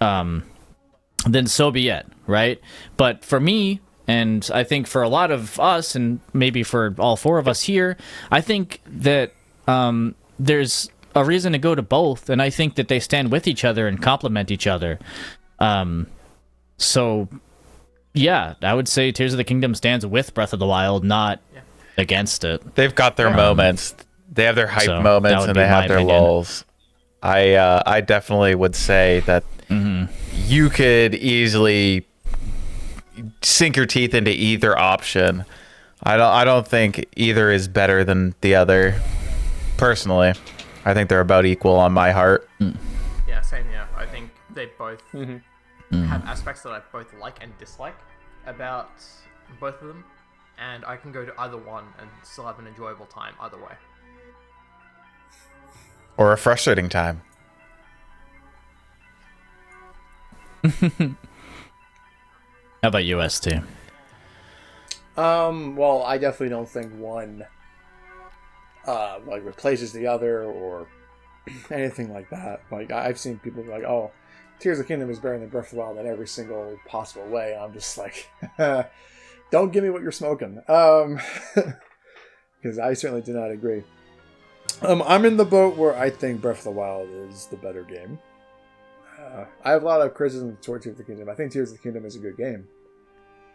then so be it, right? But for me, and I think for a lot of us, and maybe for all four of us here, I think that there's a reason to go to both, and I think that they stand with each other and complement each other. So, yeah, I would say Tears of the Kingdom stands with Breath of the Wild, not against it. They've got their moments. They have their hype So, that moments, would and be they my have their opinion. lulls. I definitely would say that you could easily sink your teeth into either option. I don't think either is better than the other. Personally, I think they're about equal on my heart. Yeah, same here. I think they both have aspects that I both like and dislike about both of them, and I can go to either one and still have an enjoyable time either way. Or a frustrating time. How about you, ST? Well, I definitely don't think one like replaces the other or anything like that. Like I've seen people be like, "Oh, Tears of the Kingdom is better than Breath of the Wild in every single possible way." I'm just like, don't give me what you're smoking, because I certainly do not agree. I'm in the boat where I think Breath of the Wild is the better game. I have a lot of criticism towards Tears of the Kingdom. I think Tears of the Kingdom is a good game.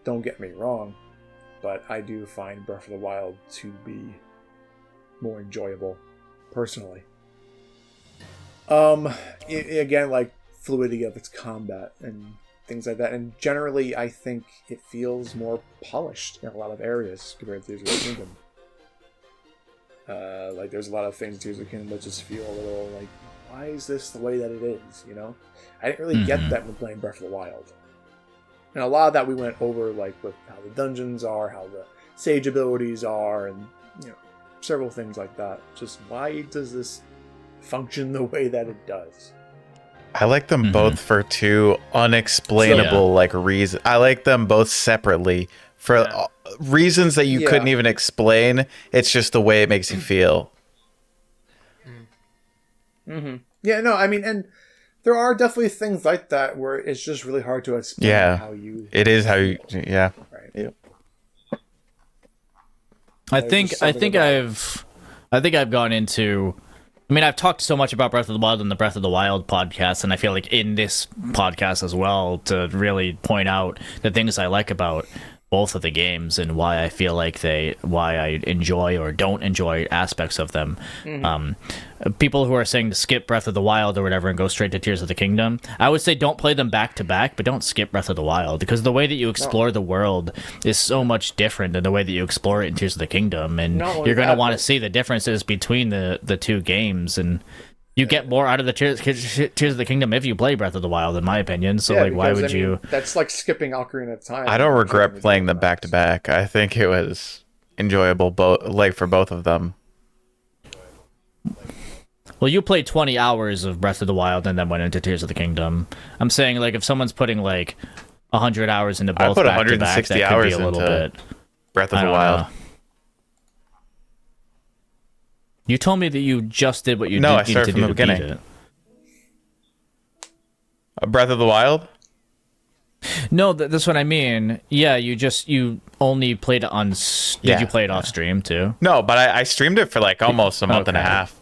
Don't get me wrong, but I do find Breath of the Wild to be more enjoyable, personally. Again, like fluidity of its combat and things like that, and generally, I think it feels more polished in a lot of areas compared to Tears of the Kingdom. Like there's a lot of things in Tears of the Kingdom that just feel a little like, why is this the way that it is? You know, I didn't really get that when playing Breath of the Wild. And a lot of that we went over, like with how the dungeons are, how the sage abilities are, and several things like that. Just why does this function the way that it does? I like them both for two unexplainable reasons. I like them both separately for reasons that you couldn't even explain. It's just the way it makes you feel. Yeah, no, I mean, and there are definitely things like that where it's just really hard to explain how you... It is how you... Yeah. Right. Yep. I think I've gone into... I mean, I've talked so much about Breath of the Wild in the Breath of the Wild podcast, and I feel like in this podcast as well to really point out the things I like about both of the games and why I feel like why I enjoy or don't enjoy aspects of them. People who are saying to skip Breath of the Wild or whatever and go straight to Tears of the Kingdom, I would say don't play them back to back, but don't skip Breath of the Wild, because the way that you explore the world is so much different than the way that you explore it in Tears of the Kingdom, and you're going to want to see the differences between the two games, and you get more out of the Tears of the Kingdom if you play Breath of the Wild, in my opinion. So why would you? That's like skipping Ocarina of Time. I don't regret playing them back to back. I think it was enjoyable for both of them. Well, you played 20 hours of Breath of the Wild and then went into Tears of the Kingdom. I'm saying, like, if someone's putting, like, 100 hours into both I put back 160 to back, that hours could be a little into bit. Breath of the Wild. Know. You told me that you just did what you I needed to started do from the to beat beginning. it. Breath of the Wild? No, that's what I mean. Yeah, you only played it on... Did you play it off stream, too? No, but I streamed it for, like, almost a month and a half.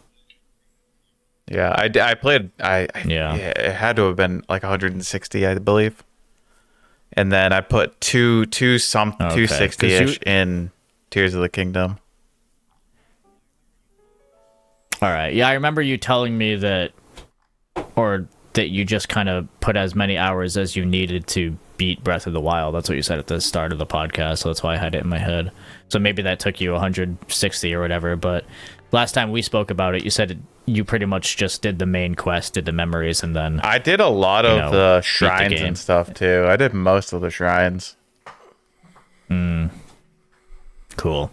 Yeah, I played... It had to have been, like, 160, I believe. And then I put 260-ish in Tears of the Kingdom. All right. Yeah, I remember you telling me that you just kind of put as many hours as you needed to beat Breath of the Wild. That's what you said at the start of the podcast, so that's why I had it in my head. So maybe that took you 160 or whatever, but last time we spoke about it, you said you pretty much just did the main quest, did the memories, and then... I did a lot of the shrines and stuff, too. I did most of the shrines. Cool.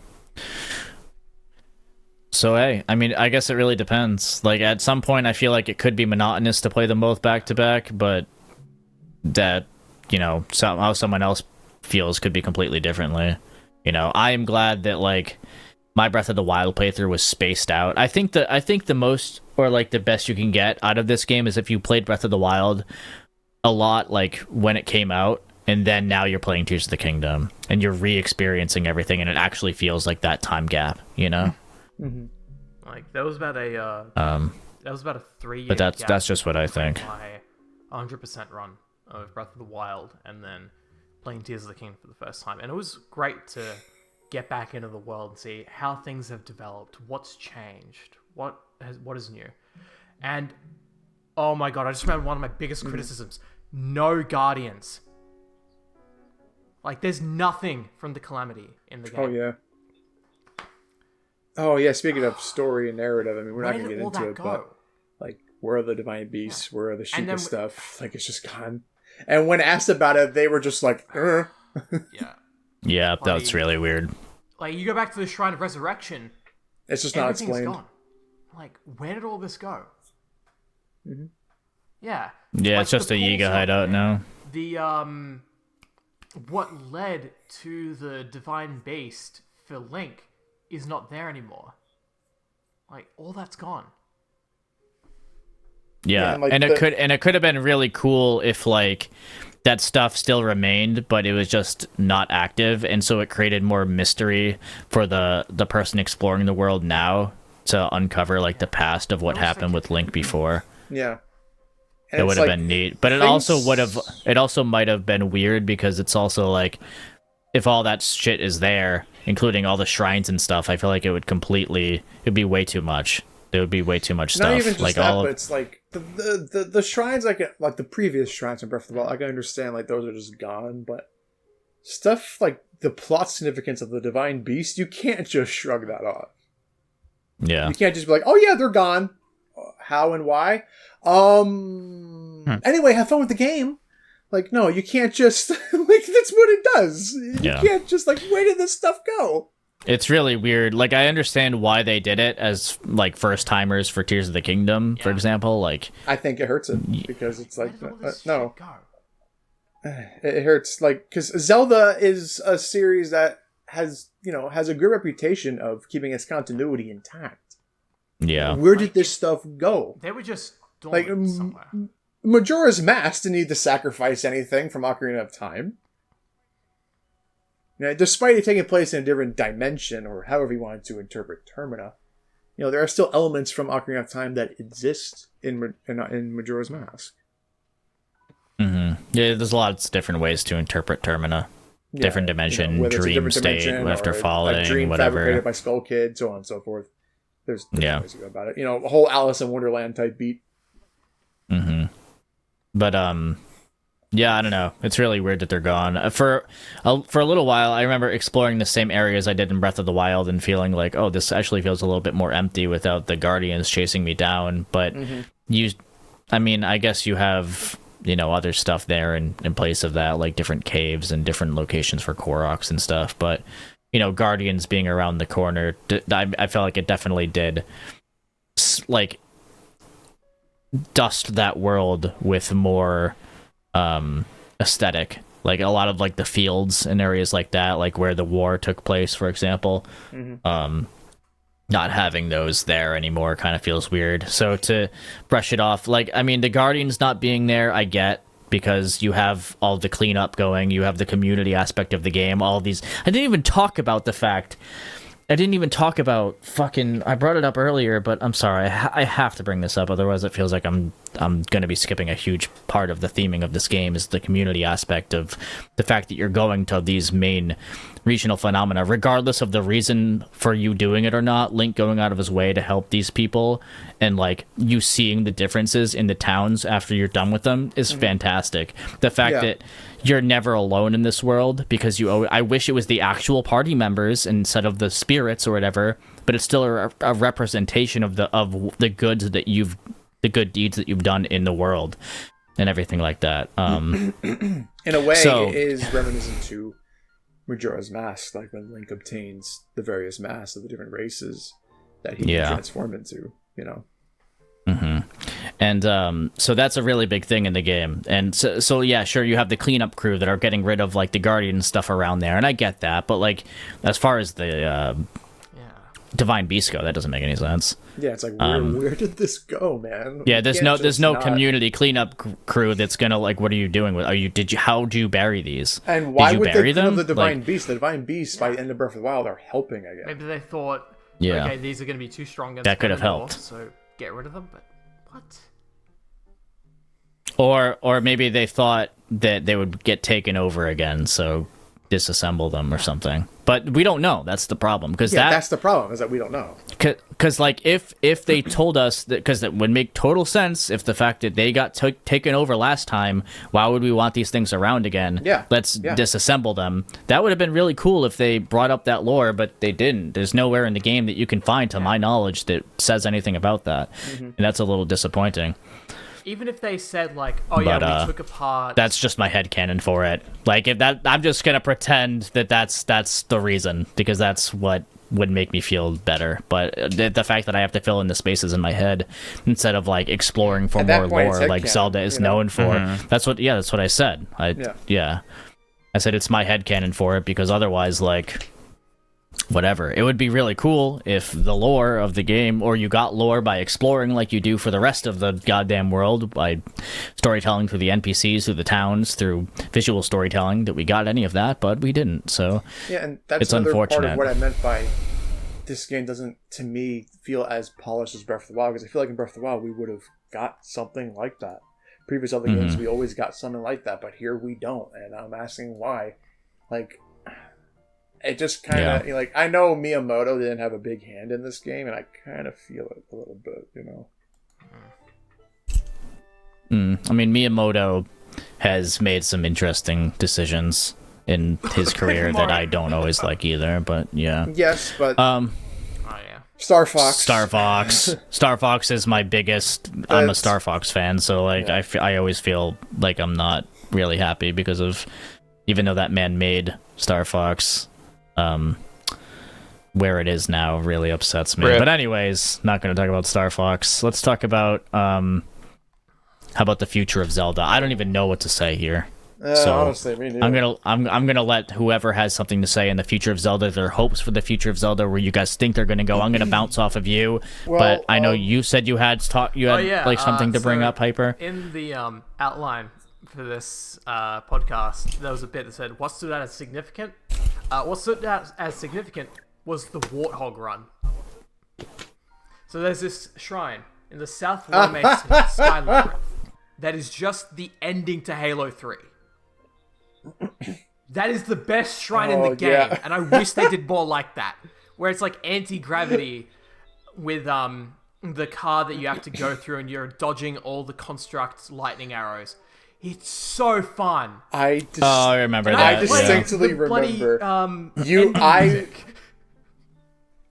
So, hey, I mean, I guess it really depends. Like, at some point, I feel like it could be monotonous to play them both back-to-back, but that, how someone else feels could be completely differently. I am glad that, like, my Breath of the Wild playthrough was spaced out. I think the most, or like the best you can get out of this game is if you played Breath of the Wild a lot, like when it came out, and then now you're playing Tears of the Kingdom, and you're re-experiencing everything, and it actually feels like that time gap, you know? Mm-hmm. Like that was about a 3-year. But that's just what I think. My 100% run of Breath of the Wild, and then playing Tears of the Kingdom for the first time, and it was great to get back into the world and see how things have developed, what's changed, what is new, and oh my god, I just remember one of my biggest criticisms: no Guardians. Like, there's nothing from the Calamity in the game. Oh yeah. Speaking of story and narrative, I mean, we're not gonna get into it, go? but like, where are the divine beasts? Where are the Sheikah stuff? Like, it's just gone. And when asked about it, they were just like, Yeah. Yeah, that's really weird. Like, you go back to the Shrine of Resurrection, it's just not explained. Gone. Like, where did all this go? Mm-hmm. Yeah. Yeah, like, it's just a Yiga hideout now. The, what led to the Divine Beast for Link is not there anymore. Like, all that's gone. Yeah, like and it could have been really cool if like that stuff still remained, but it was just not active, and so it created more mystery for the person exploring the world now to uncover like the past of what happened with Link before. Yeah. And it would have been neat, but it also might have been weird because it's also like if all that shit is there, including all the shrines and stuff, I feel like it'd be way too much. There would be way too much stuff. Not even just like that, all but it's like the shrines, like the previous shrines in Breath of the Wild, I can understand like those are just gone, but stuff like the plot significance of the Divine Beast, you can't just shrug that off. Yeah. You can't just be like, oh yeah, they're gone. How and why? Anyway, have fun with the game. Like, no, you can't just like that's what it does. You can't just like, where did this stuff go? It's really weird. Like, I understand why they did it as like first timers for Tears of the Kingdom, for example. Like, I think it hurts it because it's like no, it hurts like because Zelda is a series that has a good reputation of keeping its continuity intact. Yeah, where did this stuff go? They were just like somewhere. Majora's Mask didn't need to sacrifice anything from Ocarina of Time. Despite it taking place in a different dimension, or however you wanted to interpret Termina, there are still elements from Ocarina of Time that exist in Majora's Mask. Mm-hmm. Yeah, there's a lot of different ways to interpret Termina. Different dimension, dream state, after falling, a dream whatever. fabricated by Skull Kid, so on and so forth. There's different ways to go about it. A whole Alice in Wonderland type beat. Mm-hmm. But yeah, I don't know. It's really weird that they're gone. For a little while, I remember exploring the same areas I did in Breath of the Wild and feeling like, oh, this actually feels a little bit more empty without the Guardians chasing me down. But I guess you have other stuff there in place of that, like different caves and different locations for Koroks and stuff. But Guardians being around the corner, I felt like it definitely did like dust that world with more aesthetic, like a lot of like the fields and areas like that, like where the war took place, for example. Not having those there anymore kind of feels weird. So to brush it off, like, I mean, the Guardians not being there, I get, because you have all the cleanup going, you have the community aspect of the game, all these. I didn't even talk about fucking. I brought it up earlier, but I'm sorry. I have to bring this up, otherwise it feels like I'm going to be skipping a huge part of the theming of this game. Is the community aspect of the fact that you're going to these main regional phenomena, regardless of the reason for you doing it or not. Link going out of his way to help these people, and like you seeing the differences in the towns after you're done with them is fantastic. The fact that you're never alone in this world, because I wish it was the actual party members instead of the spirits or whatever, but it's still a representation of the goods that the good deeds that you've done in the world and everything like that. In a way, it is reminiscent to Majora's Mask, like when Link obtains the various masks of the different races that he can transform into, And so that's a really big thing in the game. And so yeah, sure, you have the cleanup crew that are getting rid of like the Guardian stuff around there, and I get that. But like, as far as the Divine Beast go? That doesn't make any sense. Yeah, it's like where did this go, man? Yeah, We can't there's just no not- community cleanup crew that's gonna like. What are you doing with? How'd you bury these? And why did you would bury they clean up them? the Divine Like, Beast? The Divine Beast by the end of Breath of the Wild are helping again. Maybe they thought, Yeah. okay, these are going to be too strong against That could have Ganondorf, helped. so get rid of them. But what? or maybe they thought that they would get taken over again, so disassemble them or something. But we don't know. That's the problem, because That's the problem, is that we don't know. Because like if they told us that, because that would make total sense if the fact that they got taken over last time, why would we want these things around again? Let's disassemble them. That would have been really cool if they brought up that lore, but they didn't. There's nowhere in the game that you can find, to my knowledge, that says anything about that, and that's a little disappointing. Even if they said like, oh yeah, But, we took apart. That's just my headcanon for it. Like, if that, I'm just gonna pretend that that's the reason, because that's what would make me feel better. But the fact that I have to fill in the spaces in my head instead of like exploring for At that more point, it's lore, like headcanon, Zelda is you know? known for. That's what I said. I said it's my headcanon for it, because otherwise, like, whatever. It would be really cool if the lore of the game, or you got lore by exploring like you do for the rest of the goddamn world, by storytelling through the NPCs, through the towns, through visual storytelling, that we got any of that, but we didn't. So Yeah, and that's it's another part unfortunate. of what I meant by this game doesn't, to me, feel as polished as Breath of the Wild, because I feel like in Breath of the Wild we would have got something like that. Previous other games, we always got something like that, but here we don't, and I'm asking why. Like, it just kind of, like, I know Miyamoto didn't have a big hand in this game, and I kind of feel it a little bit, you know? I mean, Miyamoto has made some interesting decisions in his career that I don't always like either, but yeah. Yes, but Oh yeah. Star Fox. Star Fox is my biggest. I'm a Star Fox fan, so like I always feel like I'm not really happy because of, even though that man made Star Fox, where it is now really upsets me. Rip. But anyways, not going to talk about Star Fox. Let's talk about how about the future of Zelda. I don't even know what to say here. So honestly, me neither. I'm gonna let whoever has something to say in the future of Zelda, their hopes for the future of Zelda, where you guys think they're gonna go. I'm gonna bounce off of you, but I know you said you had like something to bring up, Hyper. In the outline for this podcast, there was a bit that said, "What stood out as significant?" What stood out as significant was the Warthog Run. So there's this shrine in the South Watermace Sky Labyrinth that is just the ending to Halo 3. That is the best shrine in the game, and I wish they did more like that, where it's like anti-gravity with the car that you have to go through, and you're dodging all the construct lightning arrows. It's so fun. I remember and that. I distinctly The bloody, remember.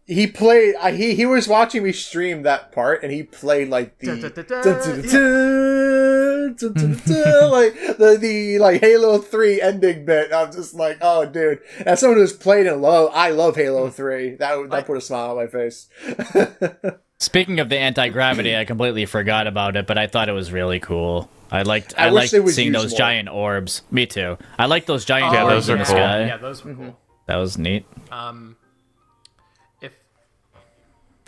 He played. He was watching me stream that part, and he played like the like the like Halo 3 ending bit. I'm just like, oh, dude. As someone who's played and I love Halo 3. That put a smile on my face. Speaking of the anti-gravity, I completely forgot about it, but I thought it was really cool. I liked seeing those giant orbs. Me too. I like those giant orbs those are in the cool. sky. Yeah, those were cool. That was neat. If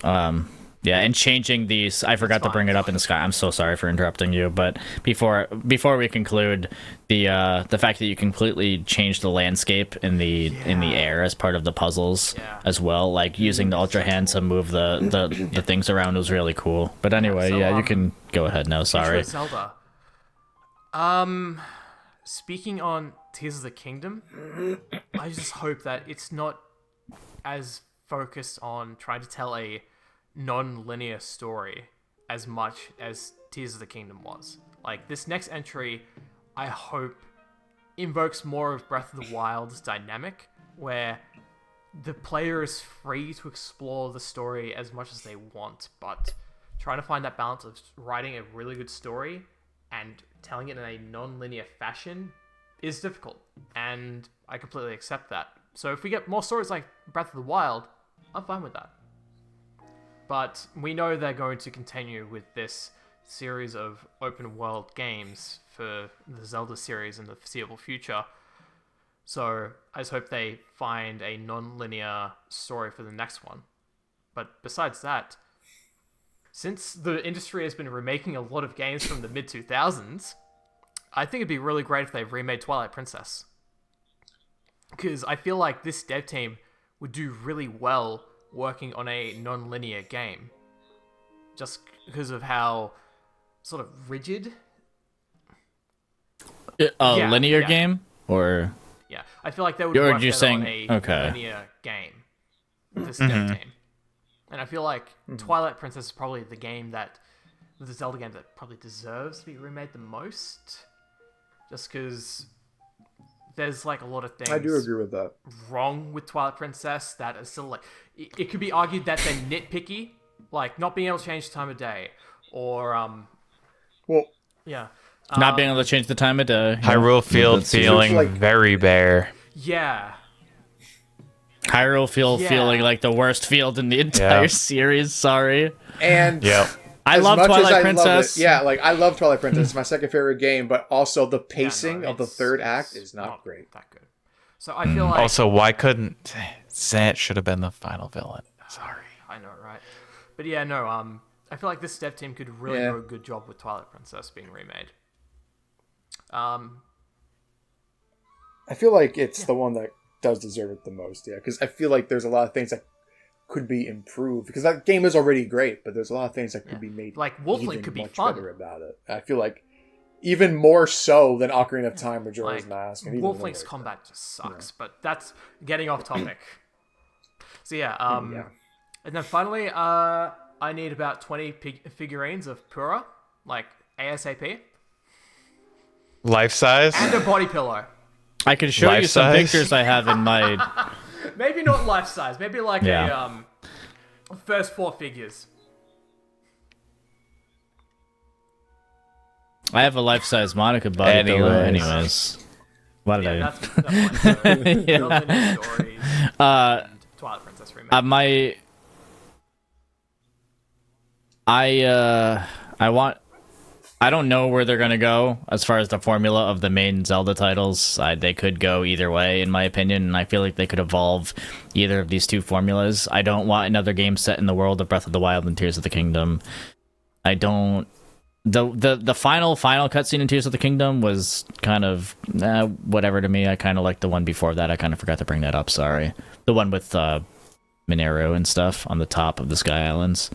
Yeah, and changing these, I forgot to bring it up in the sky. I'm so sorry for interrupting you, but before we conclude, the fact that you completely change the landscape in the air as part of the puzzles as well, like using the Ultra Hand to move the things around was really cool. But anyway, you can go ahead now. Sorry. Zelda. Speaking on Tears of the Kingdom, I just hope that it's not as focused on trying to tell a non-linear story as much as Tears of the Kingdom was. Like, this next entry, I hope, invokes more of Breath of the Wild's dynamic, where the player is free to explore the story as much as they want, but trying to find that balance of writing a really good story and telling it in a non-linear fashion is difficult, and I completely accept that. So if we get more stories like Breath of the Wild, I'm fine with that. But we know they're going to continue with this series of open world games for the Zelda series in the foreseeable future. So I just hope they find a non-linear story for the next one. But besides that, since the industry has been remaking a lot of games from the mid 2000s, I think it'd be really great if they remade Twilight Princess. Because I feel like this dev team would do really well working on a non-linear game. Just because of how sort of rigid. Linear yeah. game? Or... Yeah, I feel like they would Or work you're better saying- on a okay. linear game. This dev team. And I feel like Twilight Princess is probably the game that... the Zelda game that probably deserves to be remade the most. Just because there's like a lot of things I do agree with that. wrong with Twilight Princess that are still like... It could be argued that they're nitpicky. Like, not being able to change the time of day. Or, Well, yeah. Not being able to change the time of day. Hyrule Field That's- feeling Like- very bare. Yeah. Hyrule Field Yeah. feeling like the worst field in the entire Yeah. series. Sorry. and Yep. I as love much as Twilight I Princess. Love it, yeah, like I love Twilight Princess. It's my second favorite game, but also the Yeah, pacing no, of the it's- third it's act is not great. that good. So I feel like... Also, why couldn't Zant should have been the final villain? Sorry. I know, right? But yeah, no, I feel like this dev team could really Yeah. do a good job with Twilight Princess being remade. I feel like it's the one that does deserve it the most, yeah, because I feel like there's a lot of things that could be improved because that game is already great, but there's a lot of things that could be made Like, Wolf Link even could be much fun. better about it. I feel like even more so than Ocarina of Time, Majora's Like, Mask, and even Wolf Wind Link's Waker. combat just sucks, but that's getting off topic. So yeah, Yeah. and then finally, I need about 20 figurines of Pura, like ASAP, Life size? and a body pillow. I can show you Life some size? pictures I have in my... Maybe not life size, maybe like Yeah. a first 4 figures. I have a life-size Monica body pillow anyways. Why did Yeah, I... that's fine. So, Yeah. Zelda New Stories and Twilight Princess remake. I don't know where they're gonna go as far as the formula of the main Zelda titles. They could go either way, in my opinion, and I feel like they could evolve either of these two formulas. I don't want another game set in the world of Breath of the Wild and Tears of the Kingdom. I don't. The final cutscene in Tears of the Kingdom was kind of whatever to me. I kind of liked the one before that. I kind of forgot to bring that up. Sorry, the one with Minero and stuff on the top of the Sky Islands.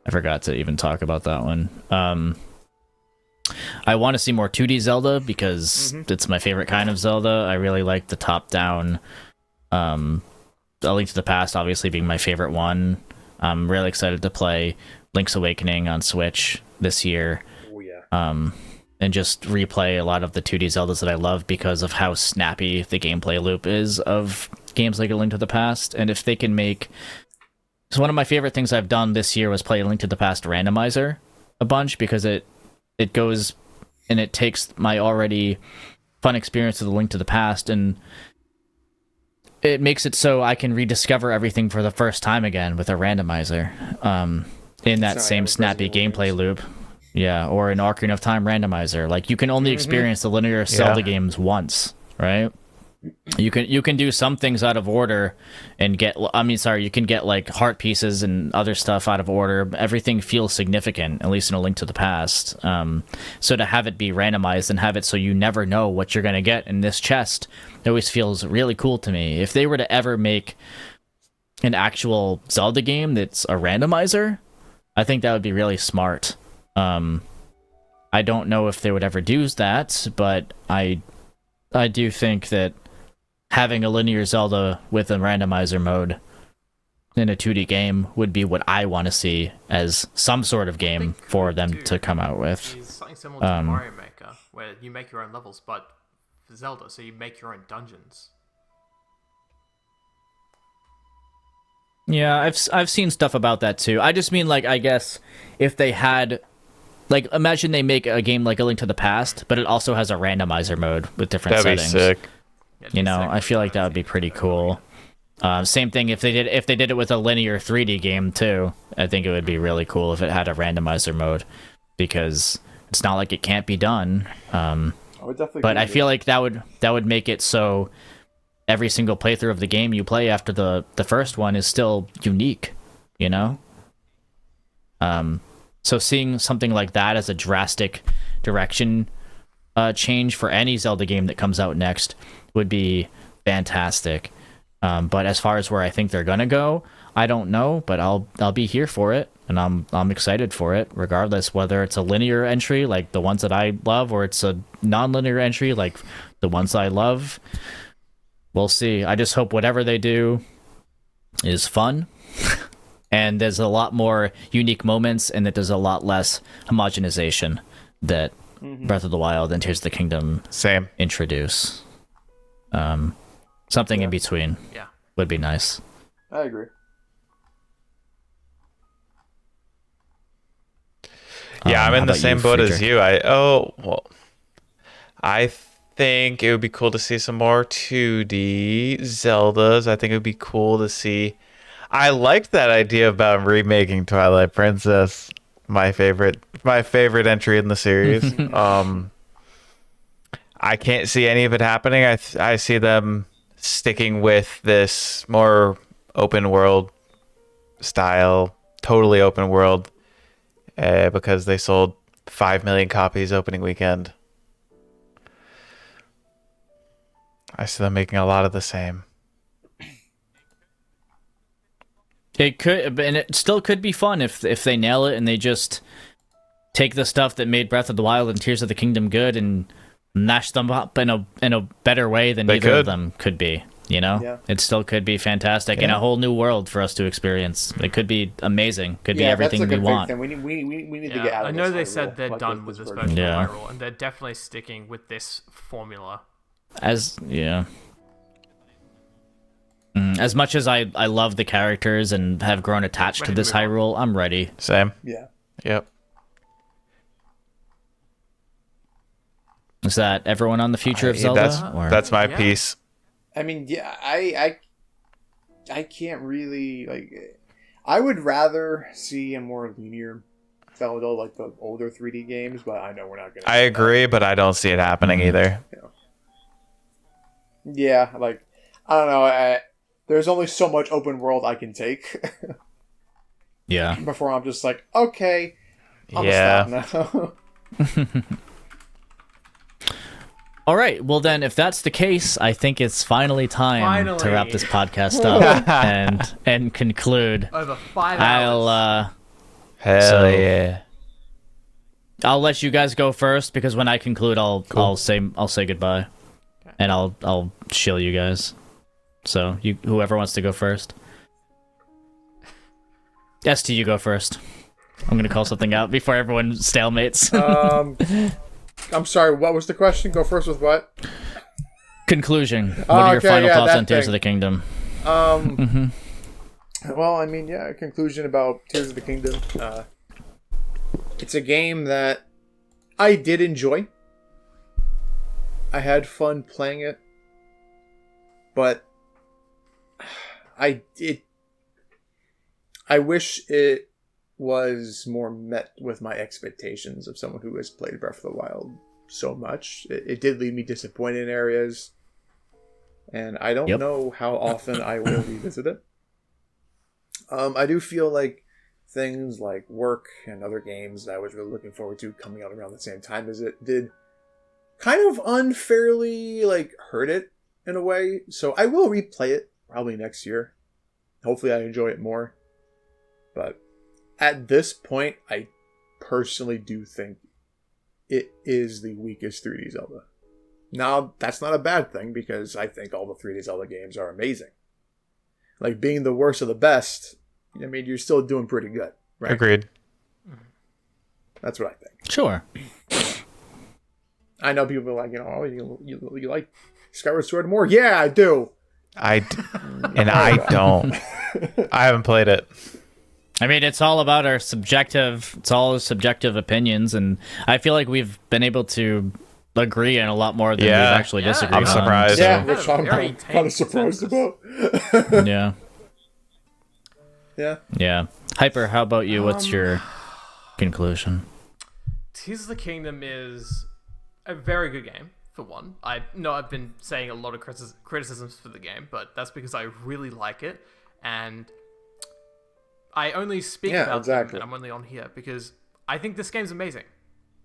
I forgot to even talk about that one. I want to see more 2D Zelda because it's my favorite kind of Zelda. I really like the top-down. A Link to the Past, obviously, being my favorite one. I'm really excited to play Link's Awakening on Switch this year. Oh yeah. And just replay a lot of the 2D Zeldas that I love because of how snappy the gameplay loop is of games like A Link to the Past. And if they can make... So one of my favorite things I've done this year was play A Link to the Past randomizer a bunch because it goes and it takes my already fun experience of the Link to the Past and it makes it so I can rediscover everything for the first time again with a randomizer in that same snappy gameplay loop. Yeah, or an Ocarina of Time randomizer. Like you can only experience the linear Zelda games once, right? You can do some things out of order and get you can get like heart pieces and other stuff out of order. Everything feels significant, at least in A Link to the Past. So to have it be randomized and have it so you never know what you're going to get in this chest, it always feels really cool to me. If they were to ever make an actual Zelda game that's a randomizer, I think that would be really smart. I don't know if they would ever do that, but I do think that having a linear Zelda with a randomizer mode in a 2D game would be what I want to see as some sort of game for them to come out with. It's something similar to Mario Maker, where you make your own levels, but for Zelda, so you make your own dungeons. Yeah, I've seen stuff about that too. I just mean like I guess if they had like imagine they make a game like A Link to the Past, but it also has a randomizer mode with different That'd be settings. sick. Yeah, I feel like that would be pretty cool. Same thing if they did it with a linear 3D game too. I think it would be really cool if it had a randomizer mode because it's not like it can't be done. But I feel like that would make it so every single playthrough of the game you play after the first one is still unique. you know? So seeing something like that as a drastic direction change for any Zelda game that comes out next would be fantastic. But as far as where I think they're gonna go, I don't know, but I'll be here for it, and I'm excited for it, regardless whether it's a linear entry like the ones that I love, or it's a non-linear entry like the ones I love. We'll see. I just hope whatever they do is fun, and there's a lot more unique moments, and that there's a lot less homogenization that Breath of the Wild and Tears of the Kingdom Same. introduce. Something in between would be nice. I agree. Yeah, I'm in how the about same you, boat as Friedrich? you. I think it would be cool to see some more 2D Zeldas. I think it would be cool to see. I liked that idea about remaking Twilight Princess. My favorite entry in the series. I can't see any of it happening. I see them sticking with this more open world style, totally open world, because they sold 5 million copies opening weekend. I see them making a lot of the same. It could, and it still could be fun if they nail it and they just take the stuff that made Breath of the Wild and Tears of the Kingdom good and mash them up in a better way than either of them could be. You know, it still could be fantastic and a whole new world for us to experience. It could be amazing. Could be everything that's like we a big want. thing. We need to get out of I know this they Hyrule, said they're like done with this version. version Yeah. of Hyrule, and they're definitely sticking with this formula. As much as I love the characters and have grown attached to Ready to this move on. Hyrule, I'm ready. Same. Yeah. Yep. Is that everyone on the future of Zelda? That's my piece. I mean, yeah, I can't really like. I would rather see a more linear Zelda, like the older 3D games, but I know we're not gonna. I agree, but I don't see it happening either. Yeah, like I don't know. There's only so much open world I can take Yeah. before I'm just like, okay, I'm gonna stop now. All right. Well, then, if that's the case, I think it's finally time to wrap this podcast up and conclude. Over 5 hours. Hell yeah. I'll let you guys go first because when I conclude, I'll say goodbye, and I'll shill you guys. So whoever wants to go first. ST, you go first. I'm gonna call something out before everyone stalemates. I'm sorry. What was the question? Go first with what? Conclusion. What are your final thoughts on Tears thing. of the Kingdom? Well, I mean, yeah, a conclusion about Tears of the Kingdom. It's a game that I did enjoy. I had fun playing it, but I wish it was more met with my expectations of someone who has played Breath of the Wild so much. It did leave me disappointed in areas, and I don't know how often I will revisit it. I do feel like things like Work and other games that I was really looking forward to coming out around the same time as it did kind of unfairly hurt it in a way. So I will replay it probably next year. Hopefully I enjoy it more. But at this point, I personally do think it is the weakest 3D Zelda. Now, that's not a bad thing because I think all the 3D Zelda games are amazing. Like, being the worst of the best, I mean, you're still doing pretty good, right? Agreed. That's what I think. Sure. I know people are like, oh, you like Skyward Sword more? Yeah, I do. I don't. I haven't played it. I mean, it's all about our subjective opinions, and I feel like we've been able to agree on a lot more than we've actually disagreed I'm surprised. Yeah, So- which I'm Very kind of tame surprised consensus. about. Yeah. Yeah. Hyper, how about you? What's your conclusion? Tears of the Kingdom is a very good game, for one. I know I've been saying a lot of criticisms for the game, but that's because I really like it, and I only speak about them, and I'm only on here because I think this game's amazing,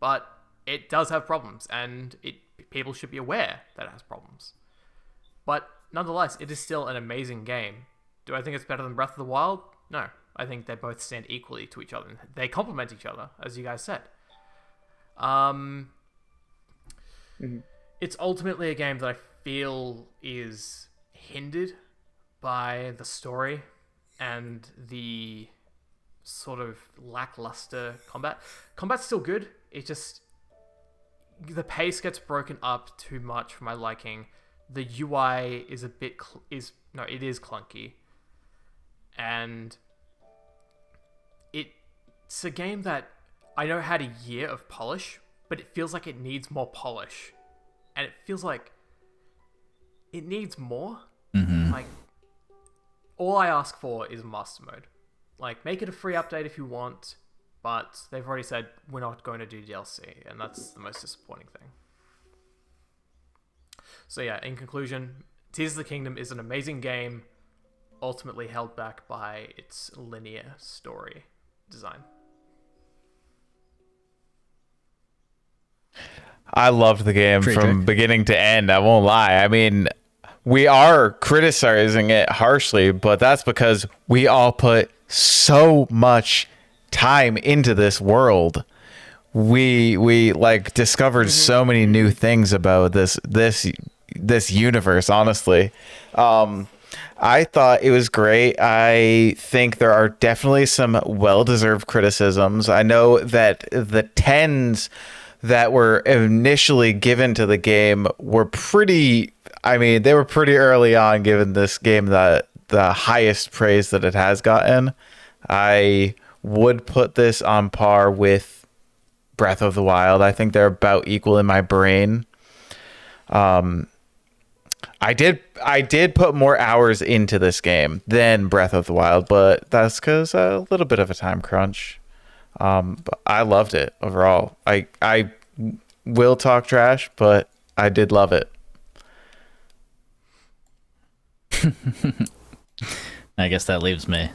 but it does have problems, and people should be aware that it has problems. But nonetheless, it is still an amazing game. Do I think it's better than Breath of the Wild? No. I think they both stand equally to each other. They complement each other, as you guys said. It's ultimately a game that I feel is hindered by the story and the sort of lackluster combat. Combat's still good. It just... the pace gets broken up too much for my liking. The UI is a bit... it is clunky. And... it's a game that I know had a year of polish, but it feels like it needs more polish. And it feels like it needs more. Like, all I ask for is master mode. Like, make it a free update if you want, but they've already said we're not going to do DLC, and that's the most disappointing thing. So yeah, in conclusion, Tears of the Kingdom is an amazing game, ultimately held back by its linear story design. I loved the game from beginning to end. I won't lie. I mean, we are criticizing it harshly, but that's because we all put so much time into this world. We like discovered so many new things about this universe, honestly. I thought it was great. I think there are definitely some well-deserved criticisms. I know that the 10s that were initially given to the game were pretty... I mean, they were pretty early on giving this game the highest praise that it has gotten. I would put this on par with Breath of the Wild. I think they're about equal in my brain. I did put more hours into this game than Breath of the Wild, but that's because a little bit of a time crunch. But I loved it overall. I will talk trash, but I did love it. I guess that leaves me.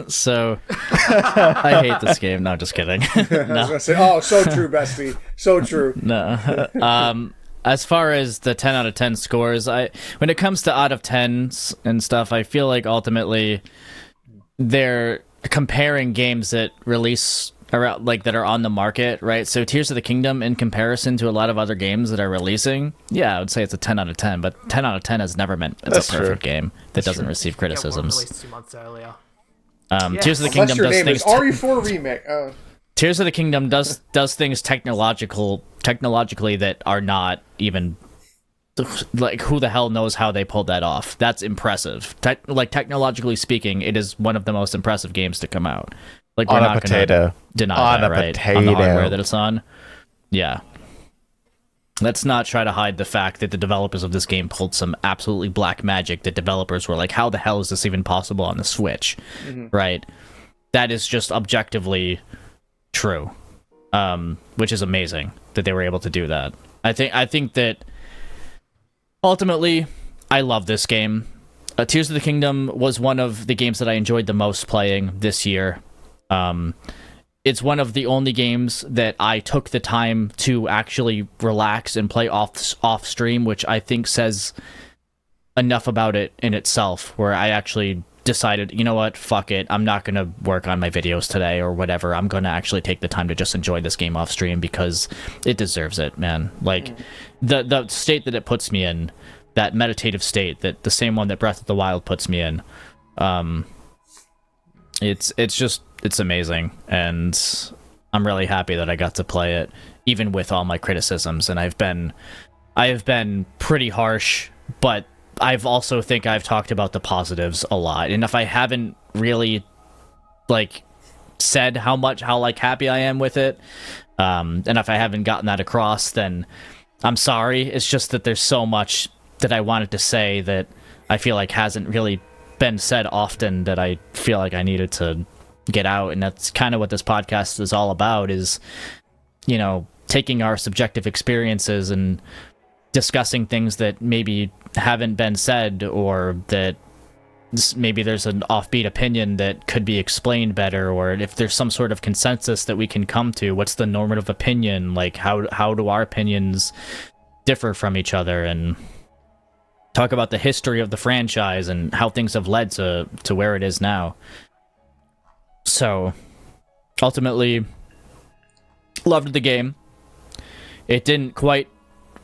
So I hate this game. No, just kidding. I was gonna say, oh, so true, bestie, so true. No. As far as the 10 out of 10 scores, when it comes to out of 10s and stuff, I feel like ultimately they're comparing games that release around, like, that are on the market, right? So Tears of the Kingdom, in comparison to a lot of other games that are releasing, yeah, I would say it's a 10 out of 10, but 10 out of 10 has never meant it's a perfect game that doesn't receive criticisms. Released 2 months earlier. Tears of the Kingdom does things... RE4 remake. Tears of the Kingdom does things technologically that are not even... like, who the hell knows how they pulled that off? That's impressive. Technologically speaking, it is one of the most impressive games to come out. Like, we're not going to deny that, right? On the hardware that it's on. Yeah. Let's not try to hide the fact that the developers of this game pulled some absolutely black magic that developers were like, how the hell is this even possible on the Switch? Right? That is just objectively true. Which is amazing that they were able to do that. I think that ultimately, I love this game. Tears of the Kingdom was one of the games that I enjoyed the most playing this year. It's one of the only games that I took the time to actually relax and play off stream, which I think says enough about it in itself, where I actually decided, you know what, fuck it, I'm not going to work on my videos today or whatever. I'm going to actually take the time to just enjoy this game off stream because it deserves it, man. Like, the state that it puts me in, that meditative state, that the same one that Breath of the Wild puts me in, it's amazing, and I'm really happy that I got to play it, even with all my criticisms. And I have been pretty harsh, but I've also think I've talked about the positives a lot. And if I haven't really like said how happy I am with it, and if I haven't gotten that across, then I'm sorry. It's just that there's so much that I wanted to say that I feel like hasn't really been said often, that I feel like I needed to get out. And that's kind of what this podcast is all about, is, you know, taking our subjective experiences and discussing things that maybe haven't been said, or that maybe there's an offbeat opinion that could be explained better, or if there's some sort of consensus that we can come to. What's the normative opinion? Like, how do our opinions differ from each other? And talk about the history of the franchise and how things have led to where it is now. So, ultimately, loved the game. It didn't quite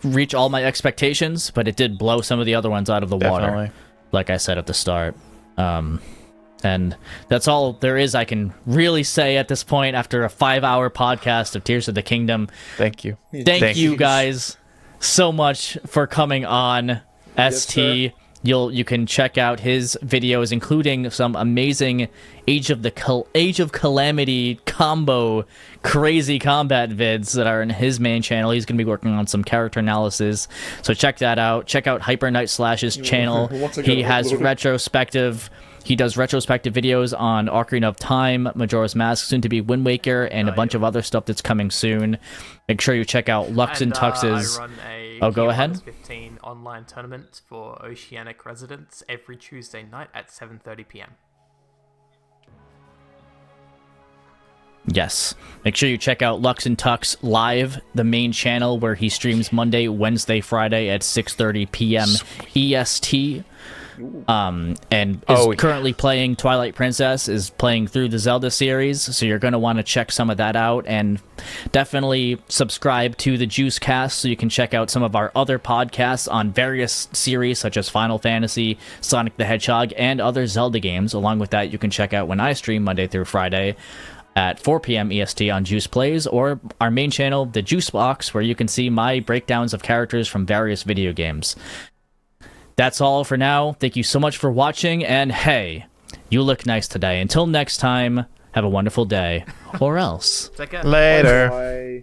reach all my expectations, but it did blow some of the other ones out of the water, like I said at the start. And that's all there is I can really say at this point after a 5-hour podcast of Tears of the Kingdom. Thank you. Thank you guys so much for coming on, ST. Yes, you can check out his videos, including some amazing Age of Calamity combo crazy combat vids that are in his main channel. He's going to be working on some character analysis, so check that out. Check out HyperNightSlash's channel. He has retrospective. He does retrospective videos on Ocarina of Time, Majora's Mask, soon to be Wind Waker, and a bunch of other stuff that's coming soon. Make sure you check out Lux and Tux's. I run a go ahead. 15 online tournament for Oceanic residents every Tuesday night at 7:30 p.m. Yes. Make sure you check out Lux and Tux Live, the main channel where he streams Monday, Wednesday, Friday at 6:30 p.m. EST. And is currently playing Twilight Princess, is playing through the Zelda series, so you're going to want to check some of that out, and definitely subscribe to the Juicecast so you can check out some of our other podcasts on various series such as Final Fantasy, Sonic the Hedgehog, and other Zelda games. Along with that, you can check out when I stream Monday through Friday at 4 p.m. EST on Juice Plays, or our main channel, the Juice Box, where you can see my breakdowns of characters from various video games. That's all for now. Thank you so much for watching, and hey, you look nice today. Until next time, have a wonderful day, or else. Take care. Later. Bye.